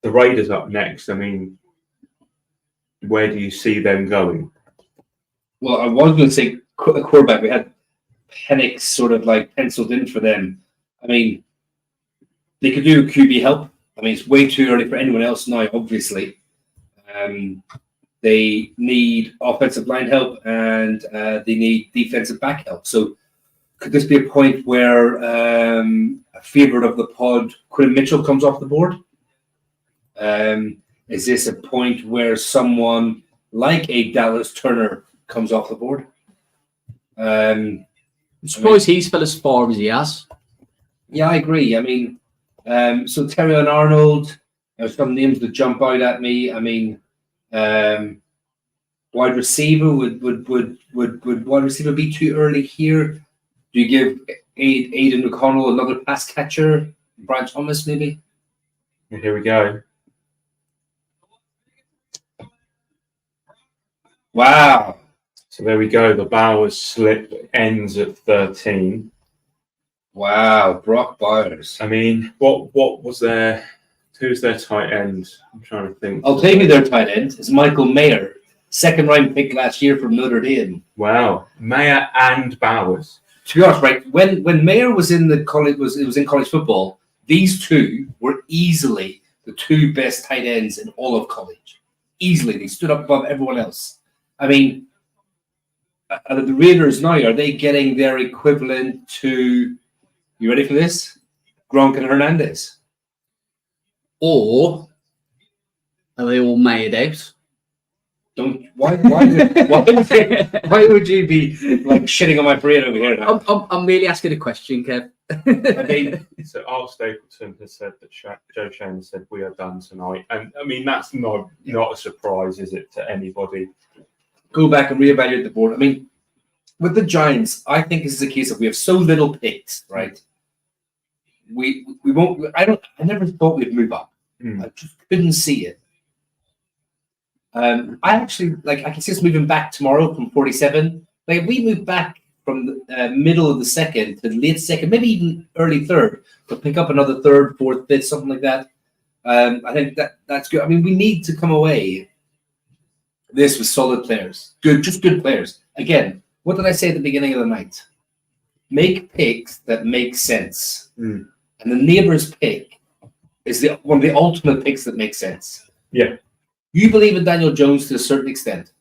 The Raiders up next. I mean, where do you see them going? Well, I was going to say a quarterback. We had Penix sort of like penciled in for them. I mean, they could do QB help. I mean, it's way too early for anyone else now, obviously. They need offensive line help and they need defensive back help. So could this be a point where a favorite of the pod, Quinn Mitchell, comes off the board? Is this a point where someone like a Dallas Turner comes off the board? I'm surprised he's fell as far as he has. Yeah, I agree. I mean, so Terry and Arnold, some names that jump out at me. I mean, wide receiver would wide receiver be too early here? Do you give Aidan O'Connell another pass catcher? Brian Thomas, maybe? And here we go. Wow. So there we go. The Bowers slip ends at 13. Wow, Brock Bowers. I mean, what was their? Who's their tight end? I'm trying to think. I'll tell you their tight end. It's Michael Mayer, 2nd round pick last year from Notre Dame. Wow, Mayer and Bowers. To be honest, right, when Mayer was in the college, was in college football, these two were easily the 2 best tight ends in all of college. Easily, they stood up above everyone else. I mean, the Raiders now, are they getting their equivalent to? You ready for this? Gronk and Hernandez. Or are they all made out? Why would you be like shitting on my parade over here now? I'm merely asking a question, Kev. I mean, so Art Stapleton has said that Joe Shane said we are done tonight, and I mean that's not a surprise, is it, to anybody? Go back and reevaluate the board. I mean, with the Giants, I think this is a case of we have so little picks, right? We won't. I never thought we'd move up. I just couldn't see it. I actually I can see us moving back tomorrow from 47. Like if we move back from the middle of the second to late second, maybe even early third, but pick up another third, fourth, fifth, something like that. I think that's good. I mean, we need to come away this with solid players, just good players. Again, what did I say at the beginning of the night? Make picks that make sense, and the neighbor's pick is one of the ultimate picks that makes sense. Yeah. You believe in Daniel Jones to a certain extent.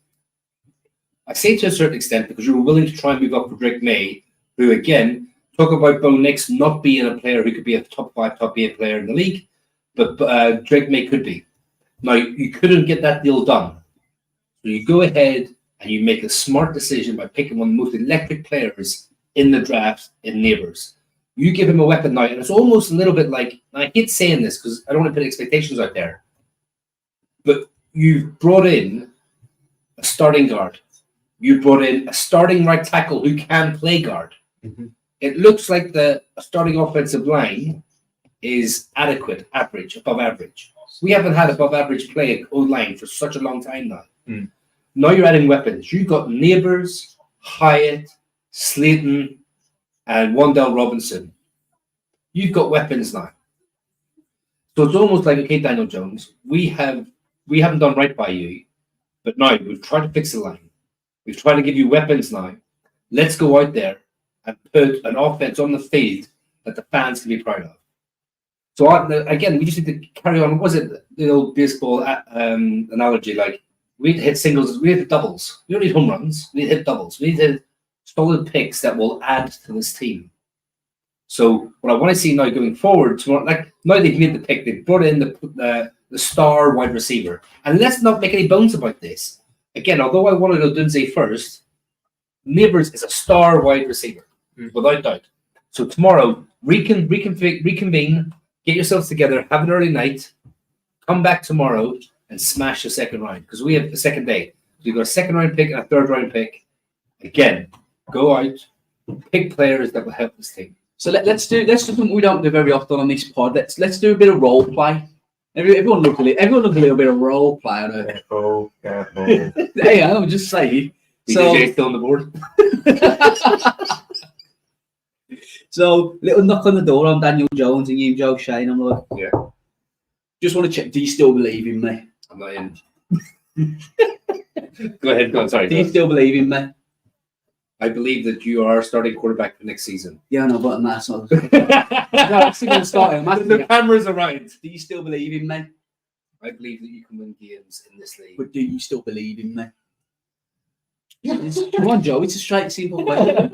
I say to a certain extent because you were willing to try and move up for Drake May, who, again, talk about Bo Nix not being a player who could be a top 5, top 8 player in the league. but Drake May could be. Now, you couldn't get that deal done. So you go ahead and you make a smart decision by picking one of the most electric players in the draft in Neighbours. You give him a weapon now, and it's almost a little bit like, and I hate saying this because I don't want to put expectations out there, but you've brought in a starting guard. You brought in a starting right tackle who can play guard. Mm-hmm. It looks like the starting offensive line is adequate, average, above average. We haven't had above average play at O-line for such a long time now. Mm. Now you're adding weapons. You've got Neighbours, Hyatt, Slayton, and Wandell Robinson. You've got weapons now. So it's almost like, okay, Daniel Jones, we haven't done right by you, but now we've tried to fix the line. We've tried to give you weapons now. Let's go out there and put an offense on the field that the fans can be proud of. So again, we just need to carry on. What was it the old baseball analogy? Like, we need to hit singles, we need to hit doubles. We don't need home runs. We need to hit doubles. We need to hit solid picks that will add to this team. So what I want to see now going forward, tomorrow, like now they've made the pick, they've brought in the star wide receiver, and let's not make any bones about this. Again, although I wanted Odunze first, Neighbours is a star wide receiver, without doubt. So tomorrow, reconvene, get yourselves together, have an early night, come back tomorrow and smash the second round, because we have the second day. We've got a second round pick and a third round pick. Again, go out, pick players that will help this team. So let's do something we don't do very often on this pod. Let's do a bit of role play. Everyone look a little bit of role play on it. Careful. Hey, I'm just saying. So BJ's still on the board. So little knock on the door on Daniel Jones and you, Joe Shane. I'm like, Yeah. Just want to check. Do you still believe in me? I'm not in. Go ahead. Go on. Sorry. Do you still believe in me? I believe that you are starting quarterback for next season. Yeah, no, but that's not. No, I'm still going to start. The cameras are right. Do you still believe in me? I believe that you can win games in this league. But do you still believe in me? Come on, Joe. It's a straight, simple question.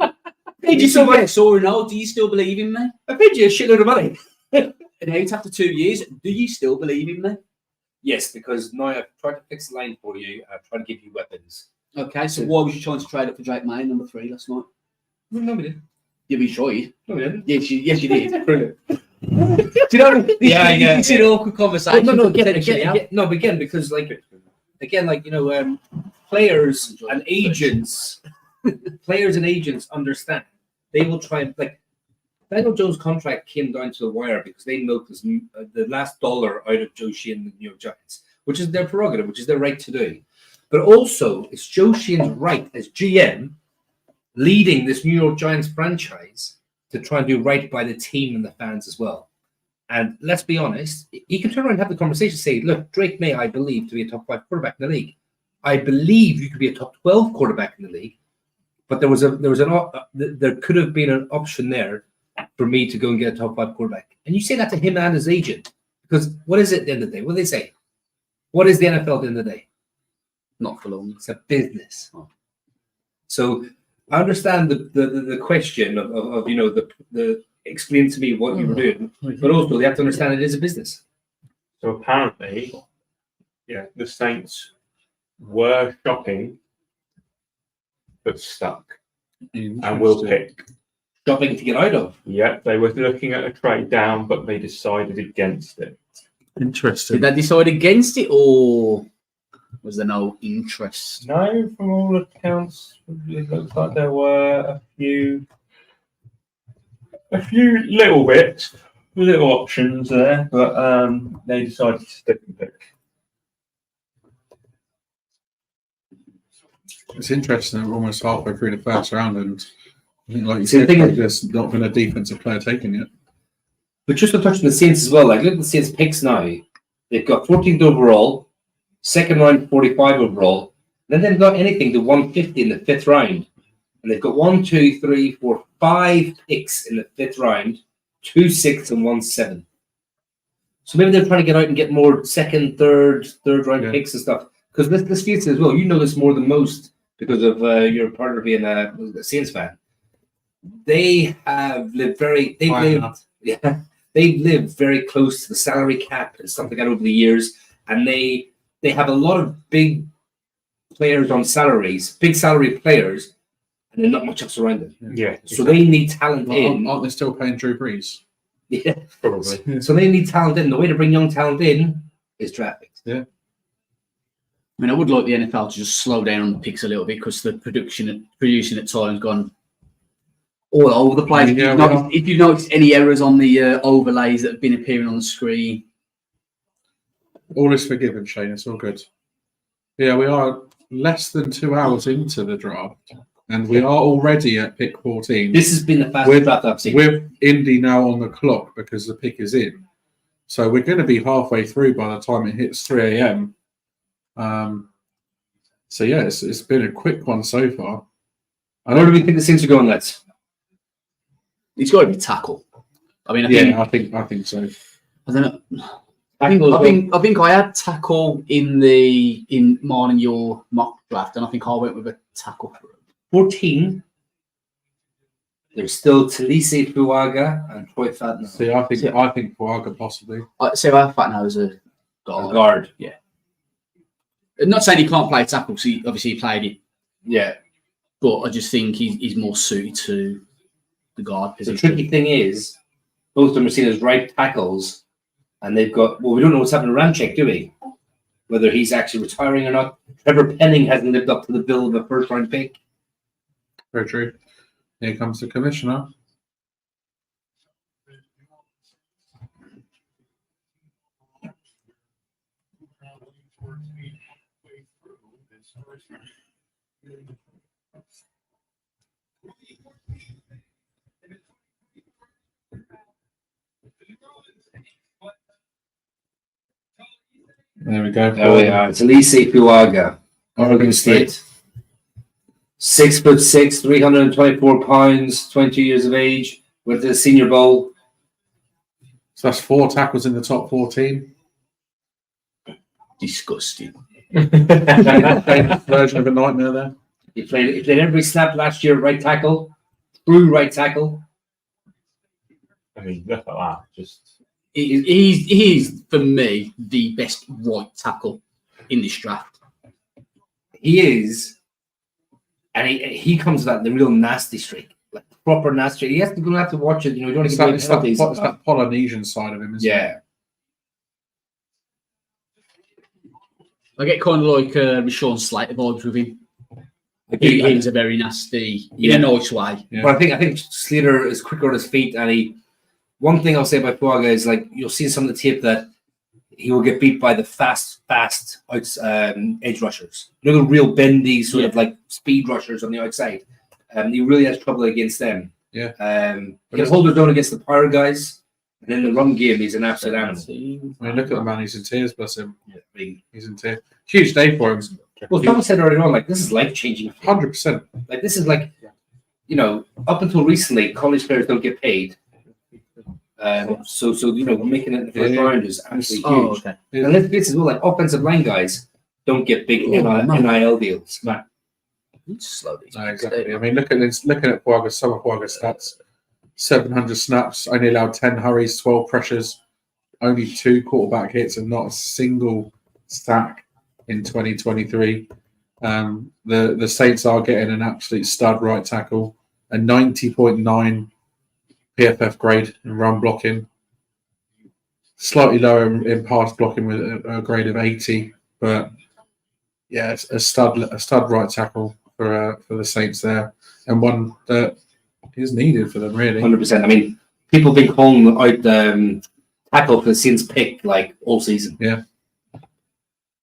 Paid you so much. Yes or no? Do you still believe in me? I paid you a shitload of money. And out after 2 years, do you still believe in me? Yes, because now I've tried to fix the line for you. I've tried to give you weapons. Okay, so why was you trying to trade up for Drake May, number 3 last night? No, we didn't. Yeah, we tried. No, we didn't. Yes, you did. Brilliant. Do you know what I mean? Yeah. It's an awkward conversation. No, potentially, yeah. again, because players and agents understand. They will try and Daniel Jones' contract came down to the wire because they milked the last dollar out of Joe Sheehan and the New York Giants, which is their prerogative, which is their right to do. But also, it's Joe Sheehan's right as GM leading this New York Giants franchise to try and do right by the team and the fans as well. And let's be honest, he can turn around and have the conversation, say, look, Drake May, I believe, to be a top 5 quarterback in the league. I believe you could be a top 12 quarterback in the league. But there could have been an option there for me to go and get a top 5 quarterback. And you say that to him and his agent. Because what is it at the end of the day? What do they say? What is the NFL at the end of the day? Not for long. It's a business. So I understand the question of the explain to me what you were doing, but also they have to understand it is a business. So apparently, the Saints were shopping, but stuck, and will pick. Shopping to get out of. Yeah, they were looking at a trade down, but they decided against it. Interesting. Did they decide against it, or was there no interest? No, from all accounts, it looks like there were a few little bits, little options there, but they decided to stick and pick. It's interesting that we're almost halfway through the first round, and I think, like you See, the said, thing is- there's not been a defensive player taken yet. But just to touch on the Saints as well, look at the Saints picks now. They've got 14th overall, second round 45 overall. Then they've got anything to 150 in the 5th round. And they've got 5 picks in the 5th round, 2 6 and 1 7. So maybe they're trying to get out and get more second, third round picks and stuff. Because let's face it as well, you know this more than most because of your partner being a Saints fan. They have lived they've lived very close to the salary cap and stuff like that over the years, and they have a lot of big players on salaries, big salary players, and there's not much else around them. Yeah. So they need talent in. Aren't they still paying Drew Brees? Yeah, Probably. so they need talent in. The way to bring young talent in is draft picks. Yeah. I mean, I would like the NFL to just slow down on the picks a little bit because the producing at times gone all over the place. Yeah, If you've noticed any errors on the overlays that have been appearing on the screen, All is forgiven, Shane. It's all good. Yeah, we are less than 2 hours into the draft, and we are already at pick 14. This has been the fastest draft I've seen. With Indy now on the clock because the pick is in. So we're going to be halfway through by the time it hits 3 a.m. So yeah, it's been a quick one so far. Where do we think the Saints are going, lads? it's got to be tackle. I mean, I think so. I don't know. I think I had tackle in mine and your mock draft, and I think I went with a tackle. 14. There's still Talise Fuaga and Troy Fatna. See, I think Fuaga possibly. So I Fatna is a guard. Yeah. I'm not saying he can't play tackle, because obviously he played it. Yeah. But I just think he's more suited to the guard The position. tricky thing is, both of them are seen as right tackles, and they've got, well, we don't know what's happening to Ramczyk, do we? Whether he's actually retiring or not. Trevor Penning hasn't lived up to the bill of a first-round pick. Very true. Here comes the commissioner. There we go. There we are. It's Talise Fuaga, Oregon State. 6'6", 324 pounds, 22 years of age, went to the Senior Bowl. So that's 4 tackles in the top 14. Disgusting. Version of a nightmare there. He played every snap last year at right tackle, through right tackle. I mean, look at that. Just He's for me the best right tackle in this draft. He is, and he comes with that real nasty streak, like proper nasty. He has to go have to watch it. You know, you don't It's want to that, get it's that Polynesian side of him, isn't it? Yeah. I get kind of like Rashawn Slater vibes with him. He's a very nasty, in a nice way. Yeah. But I think Slater is quicker on his feet, and one thing I'll say about Fuaga is, like, you'll see some of the tape that he will get beat by the fast edge rushers. You know, the real bendy sort of like speed rushers on the outside. He really has trouble against them. Yeah. He can hold his own against the power guys, and in the run game, he's an absolute animal. I mean, look at the man, he's in tears, bless him. Yeah, I mean, He's in tears. Huge day for him. well, someone said earlier on, like, this is life changing. 100%. Like, this is like, you know, up until recently, college players don't get paid. So you know, making it in the first round is absolutely huge. Okay. And let's face it, well, like, offensive line guys don't get big NIL deals. No. Slow these No, guys exactly. down. I mean, looking at Fuaga's, some of Fuaga's stats: 700 snaps, only allowed 10 hurries, 12 pressures, only 2 quarterback hits, and not a single sack in 2023. The Saints are getting an absolute stud right tackle, a 90.9 PFF grade in run blocking, slightly lower in pass blocking with a grade of 80, but yeah, it's a stud right tackle for the Saints there, and one that is needed for them, really. 100%. I mean, people have been calling out tackle for the Saints pick like all season. Yeah.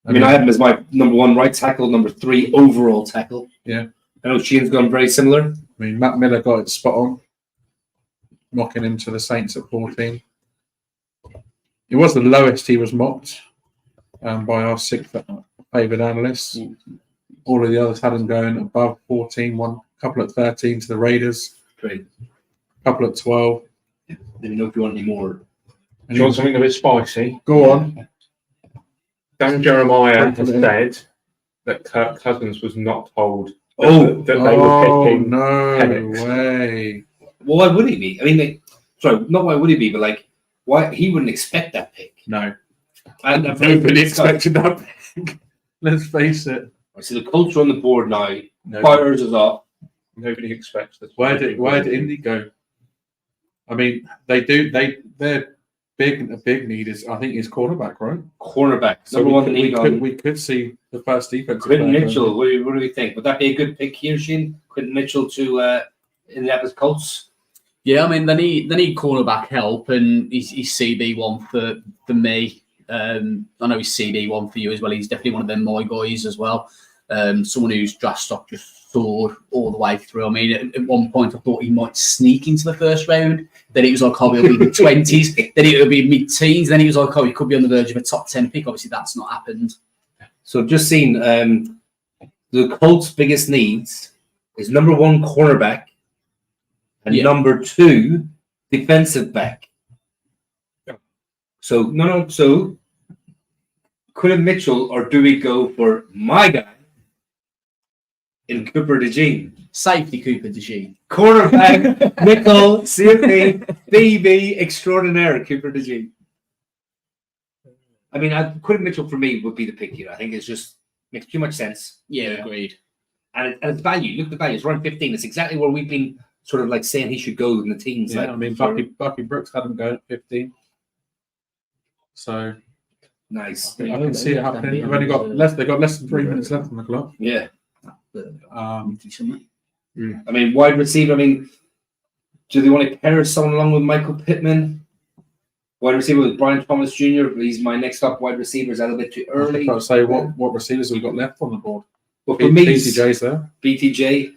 I mean, I have him as my number 1 right tackle, number 3 overall tackle. Yeah. I know Shane's gone very similar. I mean, Matt Miller got it spot on, mocking him to the Saints at 14. It was the lowest he was mocked by our 6th favoured analysts. All of the others had him going above 14, one couple at 13 to the Raiders, Great. couple at 12. Let me know if you want any more. do you want something a bit spicy? Go on. Dan Jeremiah has said that Kirk Cousins was not told that, Oh. that they were picking. No Penix. way. Well, why would he be? I mean, not why would he be, but like why he wouldn't expect that pick. No. And Nobody expected that pick. Let's face it. I see the culture on the board now. Nobody, Fires us up. nobody expects this. Where did Indy go? I mean, their big need is, I think, is cornerback, right? Cornerback. So Number one need on. we could see the first defense. Quentin Mitchell. What do we think? Would that be a good pick here, Shane? Quentin Mitchell to Indianapolis Colts. Yeah, I mean they need cornerback help, and he's CB1 for me. I know he's CB1 for you as well. He's definitely one of them my guys as well. Someone whose draft stock just soared all the way through. I mean, at one point I thought he might sneak into the first round. Then it was like, oh, he'll be in the 20s. Then it'll be mid-teens. Then he was like, oh, he could be on the verge of a top 10 pick. Obviously, that's not happened. So I've just seen the Colts' biggest needs is number one cornerback and number two defensive back. So So Quentin Mitchell, or do we go for my guy in Cooper DeJean? Safety Cooper DeJean. Cornerback, nickel, safety, BB extraordinaire, Cooper DeJean. I mean, Quentin Mitchell for me would be the pick here. I think it's just makes too much sense. Yeah, agreed. And it's value. Look at the value. It's around 15. It's exactly where we've been sort of like saying he should go in the teens. Yeah, like, I mean, Bucky Brooks had him going at 15. So nice. I can see it happening. They've only got less. They got less than 3 minutes left on the clock. Yeah. I mean, wide receiver. I mean, do they want to pair someone along with Michael Pittman? Wide receiver with Brian Thomas Jr. He's my next up wide receiver. Is that a bit too early? I'll say what receivers have we got left on the board? Well, for me, BTJ's there. BTJ,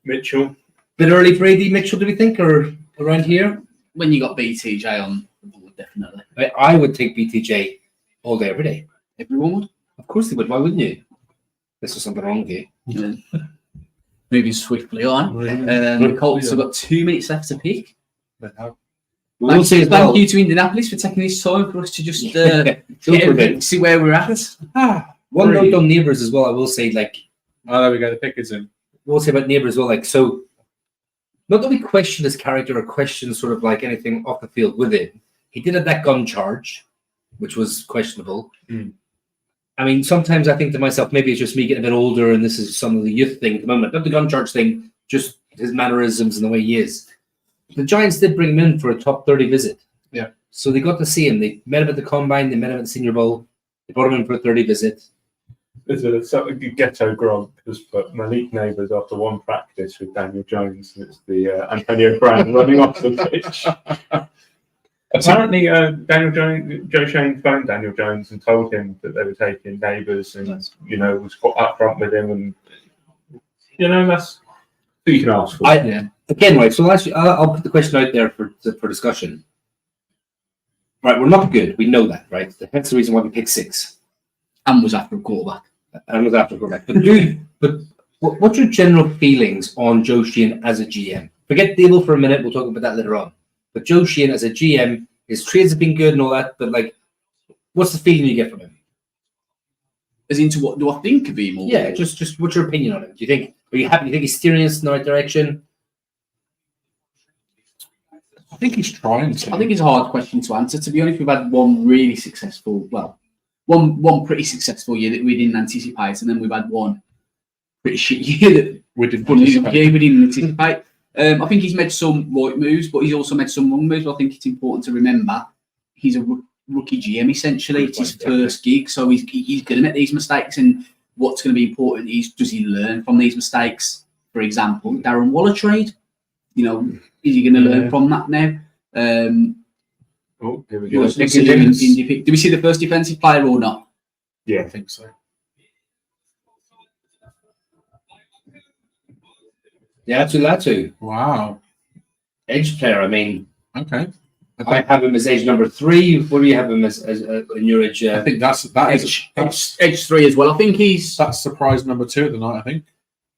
Mitchell. Bit early for AD Mitchell, do we think, or around here? When you got BTJ on the board, definitely. I would take BTJ all day, every day. Everyone would. Of course they would. Why wouldn't you? This is something wrong with you. Yeah. Moving swiftly on. The Colts have got 2 minutes left to pick. We'll say as Thank well. you to Indianapolis for taking this time for us to just see where we're at. One note on Neighbours as well. I will say, like, oh, there we go. The pick is in. We'll say about Neighbours as well. Like, so, not that we question his character or question sort of like anything off the field with it. He did have that gun charge, which was questionable. I mean, sometimes I think to myself, maybe it's just me getting a bit older, and this is some of the youth thing at the moment. Not the gun charge thing, just his mannerisms and the way he is. The Giants did bring him in for a top 30 visit. Yeah. So they got to see him. They met him at the Combine. They met him at the Senior Bowl. They brought him in for a 30 visit. There's a ghetto grog because Malik Neighbours after one practice with Daniel Jones, and it's the Antonio Brown running off the pitch. Apparently, Joe Shane phoned Daniel Jones and told him that they were taking Neighbours, and was quite upfront with him, and that's who you can ask for. Again, right. So I'll put the question out there for discussion. Right, we're not good. We know that, right? That's the reason why we picked 6. And was after a quarterback. But what's your general feelings on Joe Sheehan as a GM? Forget Dable for a minute. We'll talk about that later on. But Joe Sheehan as a GM, his trades have been good and all that. But like, what's the feeling you get from him? As into what do I think of him? Or yeah, just what's your opinion on him? Do you think? Are you happy? Do you think he's steering us in the right direction? I think he's trying to. I think it's a hard question to answer. To be honest, we've had one really successful, one pretty successful year that we didn't anticipate, and then we've had one pretty shit year that we didn't anticipate. I think he's made some right moves, but he's also made some wrong moves. But I think it's important to remember he's a rookie GM essentially. It's his first gig, so he's going to make these mistakes. And what's going to be important is, does he learn from these mistakes? For example, Darren Waller trade. Is he going to learn from that now? Here we go. Do we see the first defensive player or not? Yeah, I think so. Yeah, Latu. Wow. Edge player. I mean, okay. I have him as age number 3. What do you have him as in your age? I think that's edge 3 as well. I think that's surprise number 2 of the night. I think.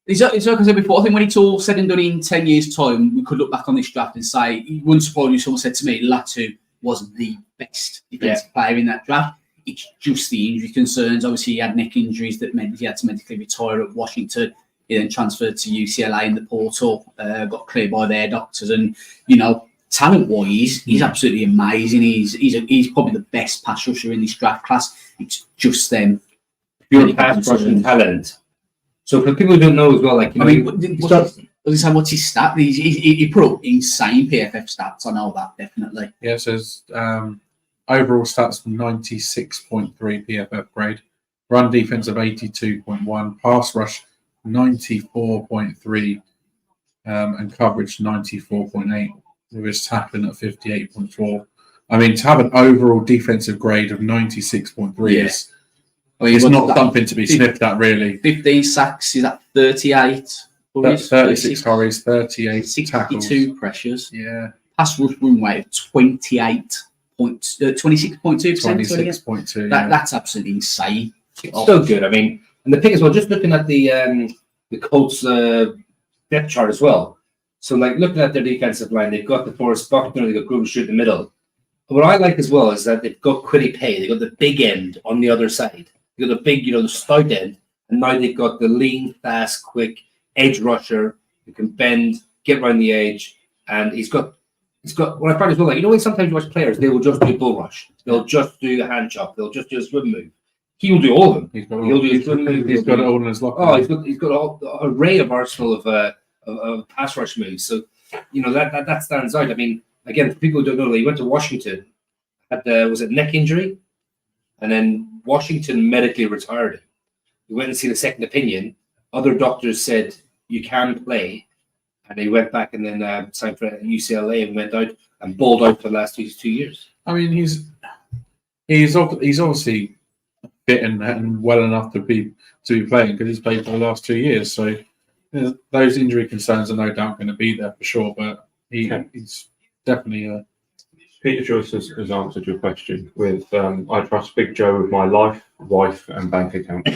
It's like I said before, I think when it's all said and done in 10 years' time, we could look back on this draft and say, it wouldn't surprise me if someone said to me, Latu was the best defensive player in that draft. It's just the injury concerns. Obviously, he had neck injuries that meant he had to medically retire at Washington. He then transferred to UCLA in the portal, got cleared by their doctors. And, talent-wise, he's absolutely amazing. He's probably the best pass rusher in this draft class. It's just them. Pure pass rushing talent. So for people who don't know as well, like, you know, what's his stat? He put up insane PFF stats. I know that, definitely. Yeah, it says overall stats 96.3 PFF grade, run defense of 82.1, pass rush 94.3, and coverage 94.8, with his tackling at 58.4. I mean, to have an overall defensive grade of 96.3 is it's not something to be sniffed at, really. 15 sacks, is that 38? 36 hurries, 38 62 tackles. pressures. Yeah. Pass rush run rate of 26.2%. 26.2. That's absolutely insane. It's so good. I mean, and the thing is, well, just looking at the Colts depth chart as well. So, like, looking at their defensive line, they've got the Forrest Buckner, they've got Grover Street in the middle. But what I like as well is that they've got Quiddy Pay. They've got the big end on the other side. They've got the big, the stout end. And now they've got the lean, fast, quick edge rusher who can bend, get around the edge. And he's got what I find as well, like, you know, when sometimes you watch players, they will just do a bull rush. They'll just do a hand chop. They'll just do a swim move. He will do all of them. He'll do a swim move. He's got it all in his locker. Oh, he's got an array of arsenal of pass rush moves. So, you know, that stands out. I mean, again, for people who don't know, he went to Washington, had was it neck injury? And then Washington medically retired him. He went and seen a second opinion. Other doctors said, you can play. And he went back and then signed for UCLA and went out and balled out for the last 2 years. I mean, he's obviously fit and well enough to be playing, because he's played for the last 2 years. So, you know, those injury concerns are no doubt going to be there for sure. But he's definitely Peter Joyce has answered your question with, I trust Big Joe with my life, wife, and bank account.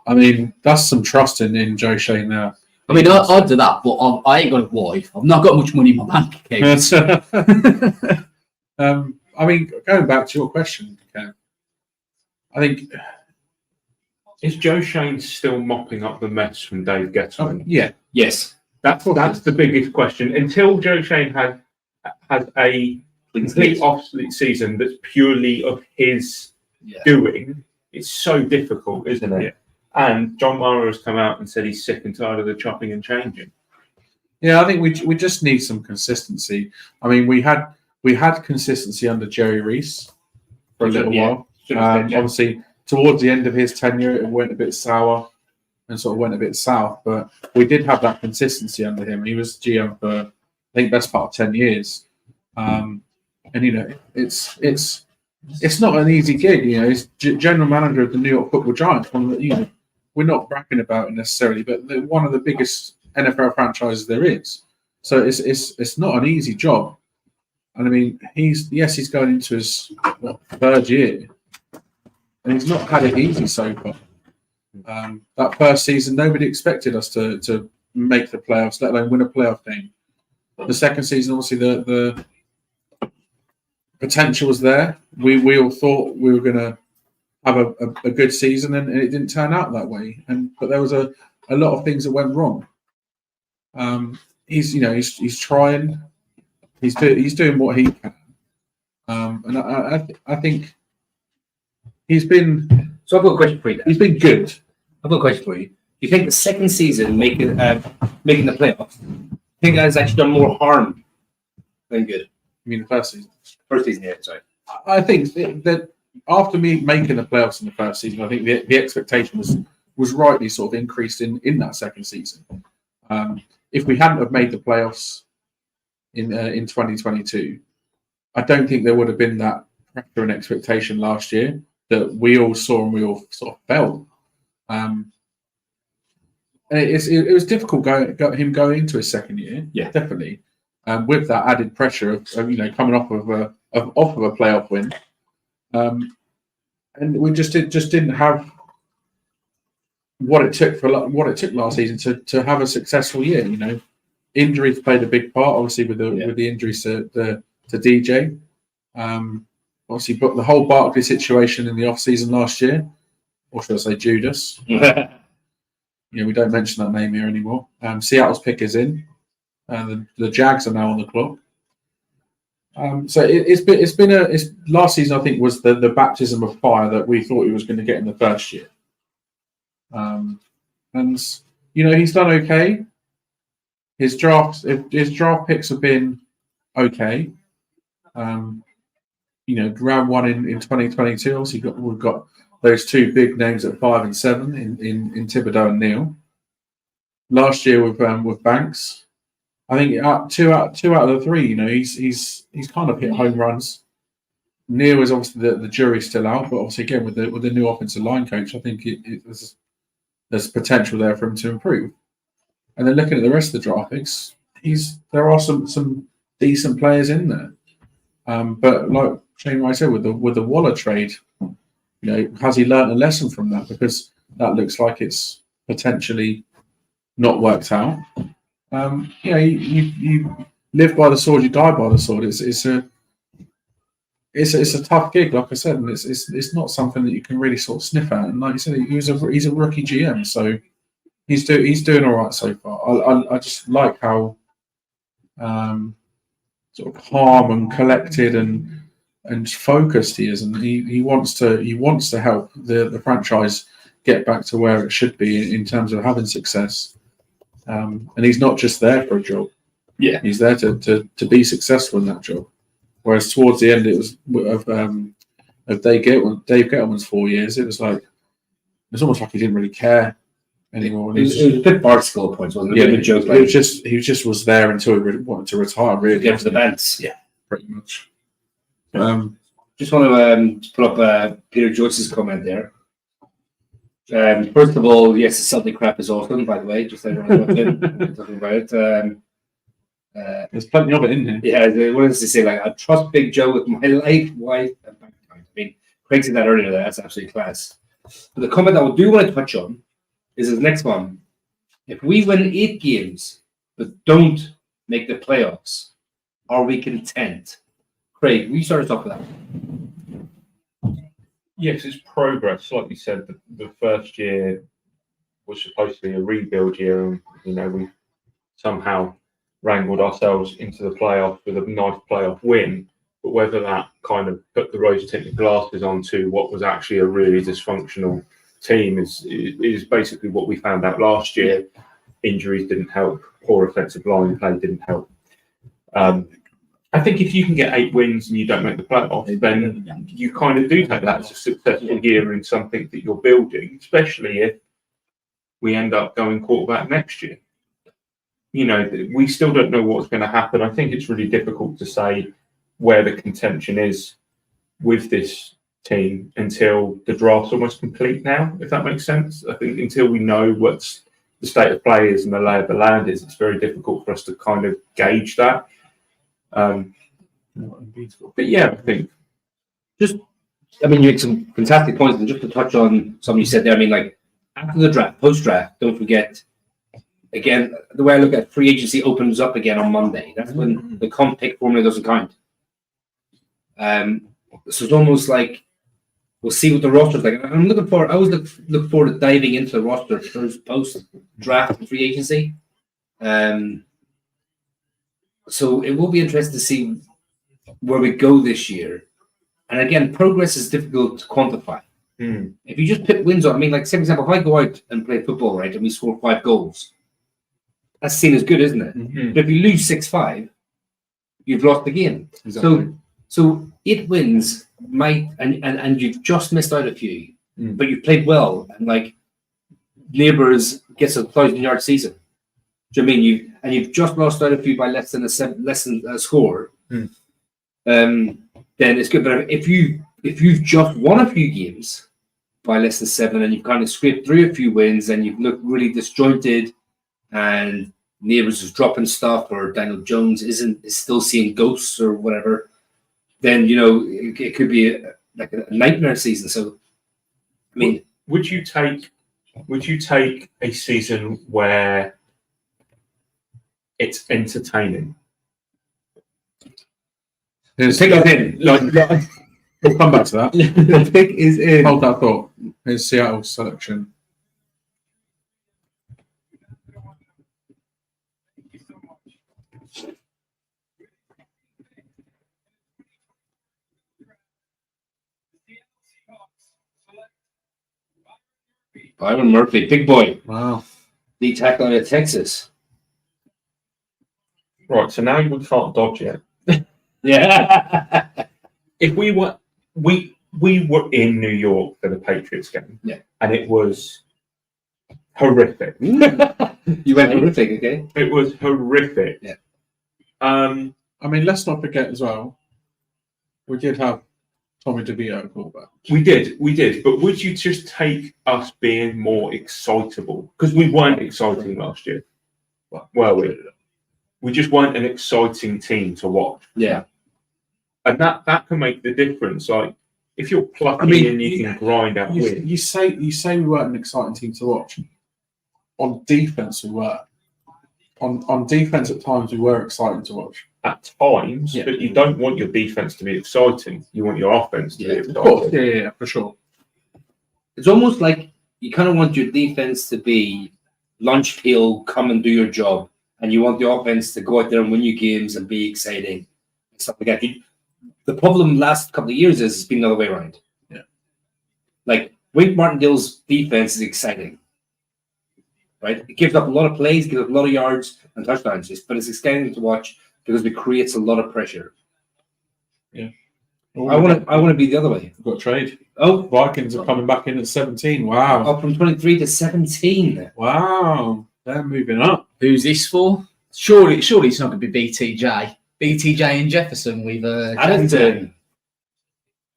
I mean, that's some trust in Joe Shane there. I mean, I'd do that, but I ain't got a wife. I've not got much money in my bank account. I mean, going back to your question, Ken, I think... Is Joe Shane still mopping up the mess from Dave Gettleman? Yeah. Yes. That's the biggest question. Until Joe Shane has a complete off-season that's purely of his doing, it's so difficult, isn't it? Yeah. And John Mara has come out and said he's sick and tired of the chopping and changing. Yeah, I think we just need some consistency. I mean, we had consistency under Jerry Reese for a little while. Obviously, towards the end of his tenure, it went a bit sour and sort of went a bit south. But we did have that consistency under him. He was GM for, I think, best part of 10 years. And you know, it's not an easy gig. You know, he's general manager of the New York Football Giants. One of the, you know, we're not bragging about it necessarily, but one of the biggest NFL franchises there is. So it's not an easy job. And I mean, he's going into his third year, and he's not had it easy so far. That first season, nobody expected us to make the playoffs, let alone win a playoff game. The second season, obviously, the potential was there. We all thought we were going to have a good season, and it didn't turn out that way. But there was a lot of things that went wrong. He's trying. He's doing what he can, and I think he's been. So I've got a question for you. He's been good. I've got a question for you. Do you think the second season making the playoffs, I think that has actually done more harm than good? You mean the first season? First season, yeah. Sorry. I think that after me making the playoffs in the first season, I think the expectation was rightly sort of increased in that second season. If we hadn't have made the playoffs in 2022, I don't think there would have been that pressure and expectation last year that we all saw and we all sort of felt. And it was difficult him going into his second year. Yeah, definitely. With that added pressure of coming off of a playoff win, and we just didn't have what it took last season to have a successful year. You know, injuries played a big part, obviously with the injuries to DJ. Obviously, but the whole Barkley situation in the off season last year, or should I say Judas? We don't mention that name here anymore. Seattle's pick is in. and the Jags are now on the clock. So it's last season I think was the baptism of fire that we thought he was going to get in the first year. And he's done okay. His draft picks have been okay. Round one in 2022. Obviously, we've got those two big names at 5 and 7 in Thibodeau and Neal. Last year with Banks, I think two out of the three. He's kind of hit home runs. Neal is obviously the jury's still out, but obviously again with the new offensive line coach, I think there's potential there for him to improve. And then looking at the rest of the draft picks, there are some decent players in there. But like Shane Wright said, with the Waller trade, has he learned a lesson from that? Because that looks like it's potentially not worked out. You live by the sword, you die by the sword. It's a tough gig, like I said, and it's not something that you can really sort of sniff at. And like you said, he's a rookie GM, so he's doing all right so far. I just like how sort of calm and collected and focused he is, and he wants to help the franchise get back to where it should be in terms of having success. And he's not just there for a job. Yeah, he's there to be successful in that job. Whereas towards the end, it was of Dave Gettleman's 4 years. It was almost like he didn't really care anymore. It was a bit farcical at points, wasn't it? Yeah, he just was there until he wanted to retire. Really, get to the bench. Yeah, pretty much. Just want to pull up Peter Joyce's comment there. First of all, yes, the Celtic crap is awesome. By the way, just so everyone's talking about it. There's plenty of it in here. Yeah, what does he say? Like, I trust Big Joe with my life, wife, and bank account. I mean, Craig said that earlier. That's absolutely class. But the comment I do want to touch on is the next one. If we win 8 games but don't make the playoffs, are we content? Craig, will you start us off with that? Yes, it's progress. Like you said, the first year was supposed to be a rebuild year, and we somehow wrangled ourselves into the playoff with a nice playoff win. But whether that kind of put the rose-tinted glasses onto what was actually a really dysfunctional team is basically what we found out last year. Injuries didn't help. Poor offensive line play didn't help. I think if you can get 8 wins and you don't make the playoffs, then you kind of do take that as a successful year in something that you're building, especially if we end up going quarterback next year. We still don't know what's going to happen. I think it's really difficult to say where the contention is with this team until the draft's almost complete now, if that makes sense. I think until we know what the state of play is and the lay of the land is, it's very difficult for us to kind of gauge that. But yeah, I think you had some fantastic points, and just to touch on something you said there, I mean, like, after the draft, post-draft, don't forget, again, the way I look at free agency opens up again on Monday. That's when the comp pick formula doesn't count. So it's almost like we'll see what the roster's like. I always look forward to diving into the roster post-draft and free agency. So it will be interesting to see where we go this year. And again, progress is difficult to quantify. If you just pick wins on, I mean, like, say, for example, if I go out and play football, right, and we score 5 goals, that's seen as good, isn't it? Mm-hmm. But if you lose 6-5, you've lost the game. Exactly. So 8 wins might, and you've just missed out a few, but you've played well, and like Neighbours gets a 1,000-yard season. Do you know what I mean? You've just lost out a few by less than a score. Then it's good. But if you've just won a few games by less than 7, and you've kind of scraped through a few wins, and you've looked really disjointed, and Neighbours is dropping stuff, or Daniel Jones is still seeing ghosts or whatever, then it could be a nightmare season. So, I mean, would you take a season where it's entertaining? Pick is in. We'll come back to that. The pick is in. Hold that thought. Here's Seattle's selection. Byron Murphy, big boy. Wow. The tackle out of Texas. Right, so now we can't dodge it. Yeah. If we were in New York for the Patriots game, Yeah, and it was horrific. you went horrific, okay? It was horrific. Yeah. I mean, let's not forget as well, we did have Tommy DeVito quarterback. We did. But would you just take us being more excitable? Because we weren't exciting last year, were we? We just weren't an exciting team to watch. Yeah. And that can make the difference. Like, if you're plucky and you can grind out wins. You say we weren't an exciting team to watch. On defense, we were. On defense, at times, we were exciting to watch. At times, Yeah. but you don't want your defense to be exciting. You want your offense to be exciting. Of course, yeah, for sure. It's almost like you kind of want your defense to be lunch peel, come and do your job. And you want the offense to go out there and win you games and be exciting and stuff like that. The problem last couple of years is it's been the other way around. Yeah. Like Wink Martindale's defense is exciting. Right? It gives up a lot of plays, gives up a lot of yards and touchdowns, but it's exciting to watch because it creates a lot of pressure. Yeah. I want to be the other way. We've got trade. Oh, Vikings are coming back in at 17. Wow. up from 23 to 17. Wow. They're moving up. Who's this for? Surely it's not going to be BTJ. BTJ and Jefferson with Addison.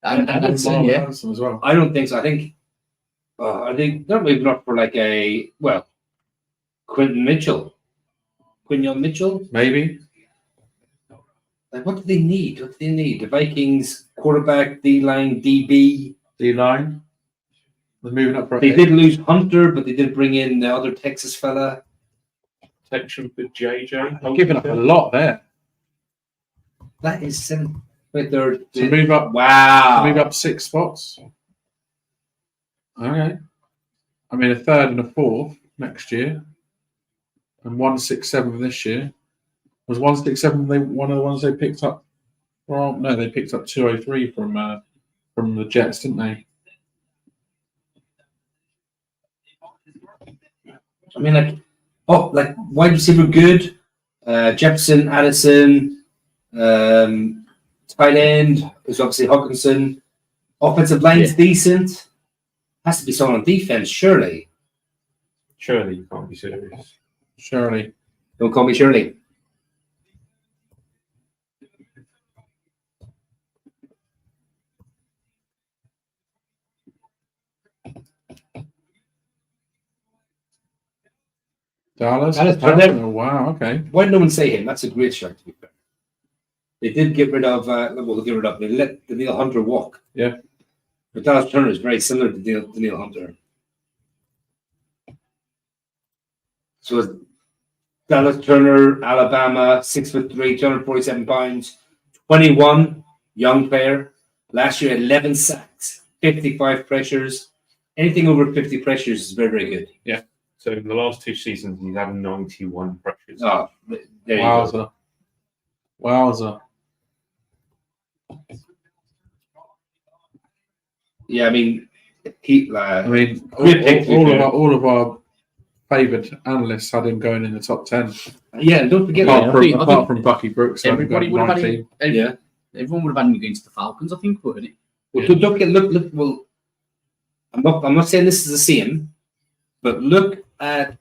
and Addison, yeah. Addison as well. I don't think so. I think they're moving up for like Quinyon Mitchell. Maybe. Like, what do they need? The Vikings quarterback, D-line, DB. D-line. They're moving up for They did lose Hunter, but they did bring in the other Texas fella. Protection for JJ. They're giving up a lot there. That is 7. Right there. To move up. Wow. To move up 6 spots. Okay. I mean, a third and a fourth next year. And 167 this year. Was 167 one of the ones they picked up? Well, no, they picked up 203 from the Jets, didn't they? I mean, like wide receiver good. Jefferson, Addison, tight end is obviously Hawkinson. Offensive line's decent. Has to be someone on defense, surely. Surely you can't be serious. Surely. Don't call me Shirley. Dallas? Turner. Oh, wow, okay. Why did no one say him? That's a great shot, to be fair. They did get rid of, they let Daniil Hunter walk. Yeah. But Dallas Turner is very similar to Daniil Hunter. So it's Dallas Turner, Alabama, 6'3", 247 pounds, 21, young player. Last year, 11 sacks, 55 pressures. Anything over 50 pressures is very, very good. Yeah. So in the last 2 seasons, he's had 91 pressures. Oh, there you go. Wowza. Yeah, I mean, all of our favoured analysts had him going in the top 10. Yeah, and don't forget Apart from Bucky Brooks, Everybody would have had 19. him. Yeah. Everyone would have had him going to the Falcons, I think, wouldn't it? Well, don't forget, look. Well, I'm not saying this is the same, but look at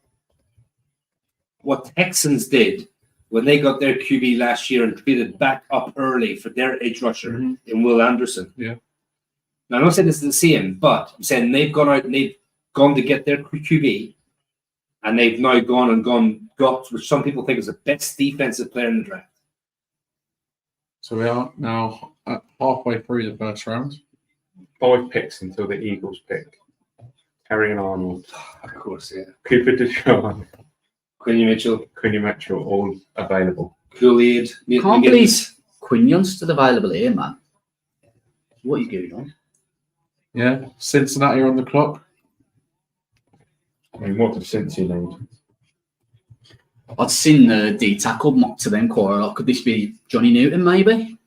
what Texans did when they got their QB last year and traded back up early for their edge rusher in Will Anderson. Yeah. Now, I'm not saying this is the same, but I'm saying they've gone out and they've gone to get their QB, and they've now got which some people think is the best defensive player in the draft. So we are now at halfway through the first round. 5 picks until the Eagles pick. Harry Arnold. Of course, yeah. Cooper DeShawn. Quinyon Mitchell, all available. Kool-Aid. Can't believe Quinyon's still available here, man. What are you doing on? Yeah. Cincinnati are on the clock. I mean, what does Cincy need? I'd seen the D tackle mocked to them quite a lot. Could this be Johnny Newton, maybe?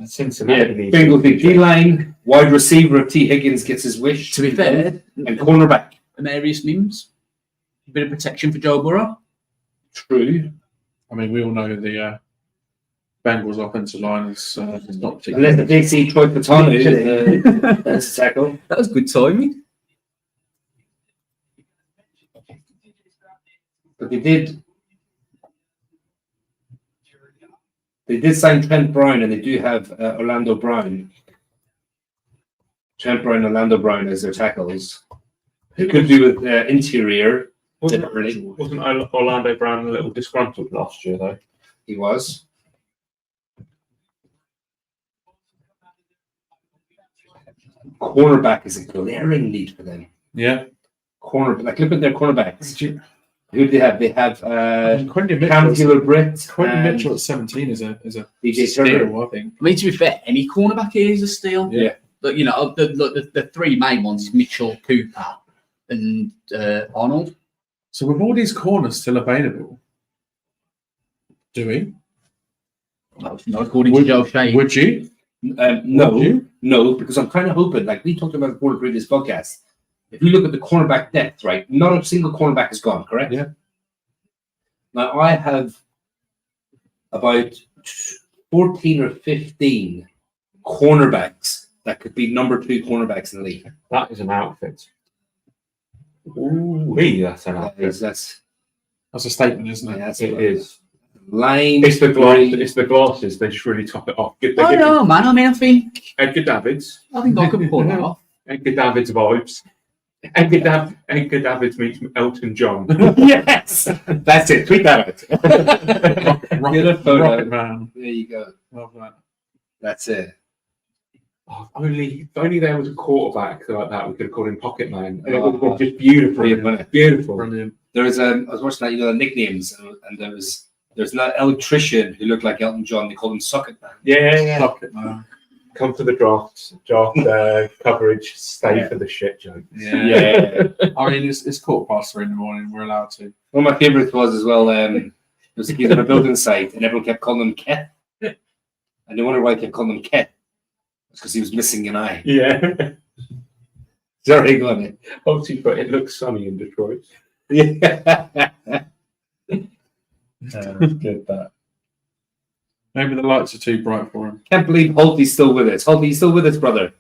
Cincinnati needs Bengals big D-line. Wide receiver if T. Higgins gets his wish. To be fair, And cornerback. Amarius Mims, a bit of protection for Joe Burrow. True. I mean, we all know the Bengals offensive line is not Unless particularly. they see Troy Patano as a tackle. That was good timing. But they did sign Trent Brown, and they do have Orlando Brown. Trent Brown and Orlando Brown as their tackles. It could do with interior. Wasn't Definitely. Orlando Brown a little disgruntled last year, though? He was. Cornerback is a glaring need for them. Yeah. Look at their cornerbacks. Who do they have? They have Quentin Cam Mitchell. Taylor-Britt. Quentin and Mitchell at 17 is a DJ steal, Turner. I think. I mean, to be fair, any cornerback here is a steal. Yeah. But, you know, the three main ones is Mitchell, Cooper, and Arnold. So with all these corners still available, do we? Well, not according to Joe Shea. Would you? No, because I'm kind of hoping, like we talked about before the previous podcast, if you look at the cornerback depth, right, not a single cornerback is gone, correct? Yeah. Now, I have about 14 or 15 cornerbacks that could be number 2 cornerbacks in the league. That is an outfit. Ooh, that's an outfit. That's That's a statement, isn't it? that's It is. Line. It's the glass. It's the glasses. They just really top it off. I don't know, man. I mean, I think Edgar Davids. I could pull that off. Edgar Davids vibes. Edgar Davids meets Elton John. Yes, that's it. Tweet that out. Get a photo. Rocket Man. There you go. Love that. That's it. Oh, if only there was a quarterback like that, we could have called him Pocket Man. And it would have been just beautiful. Beautiful. Brilliant. There was I was watching that, you know, the nicknames, and there's an electrician who looked like Elton John. They called him Socket Man. Yeah. Rocket Man. Come to the draft coverage. Stay for the shit joke. Yeah. I mean, it's 3:15 in the morning. We're allowed to. One of my favorites was as well. There was a kid on a building site, and everyone kept calling him Ket. And they wondered why they kept calling him Ket. It's because he was missing an eye. Yeah. Sorry, go on it. Obviously, but it looks sunny in Detroit. Yeah. Good that. Maybe the lights are too bright for him. Can't believe Holtby's still with us. Holtby's still with us, brother.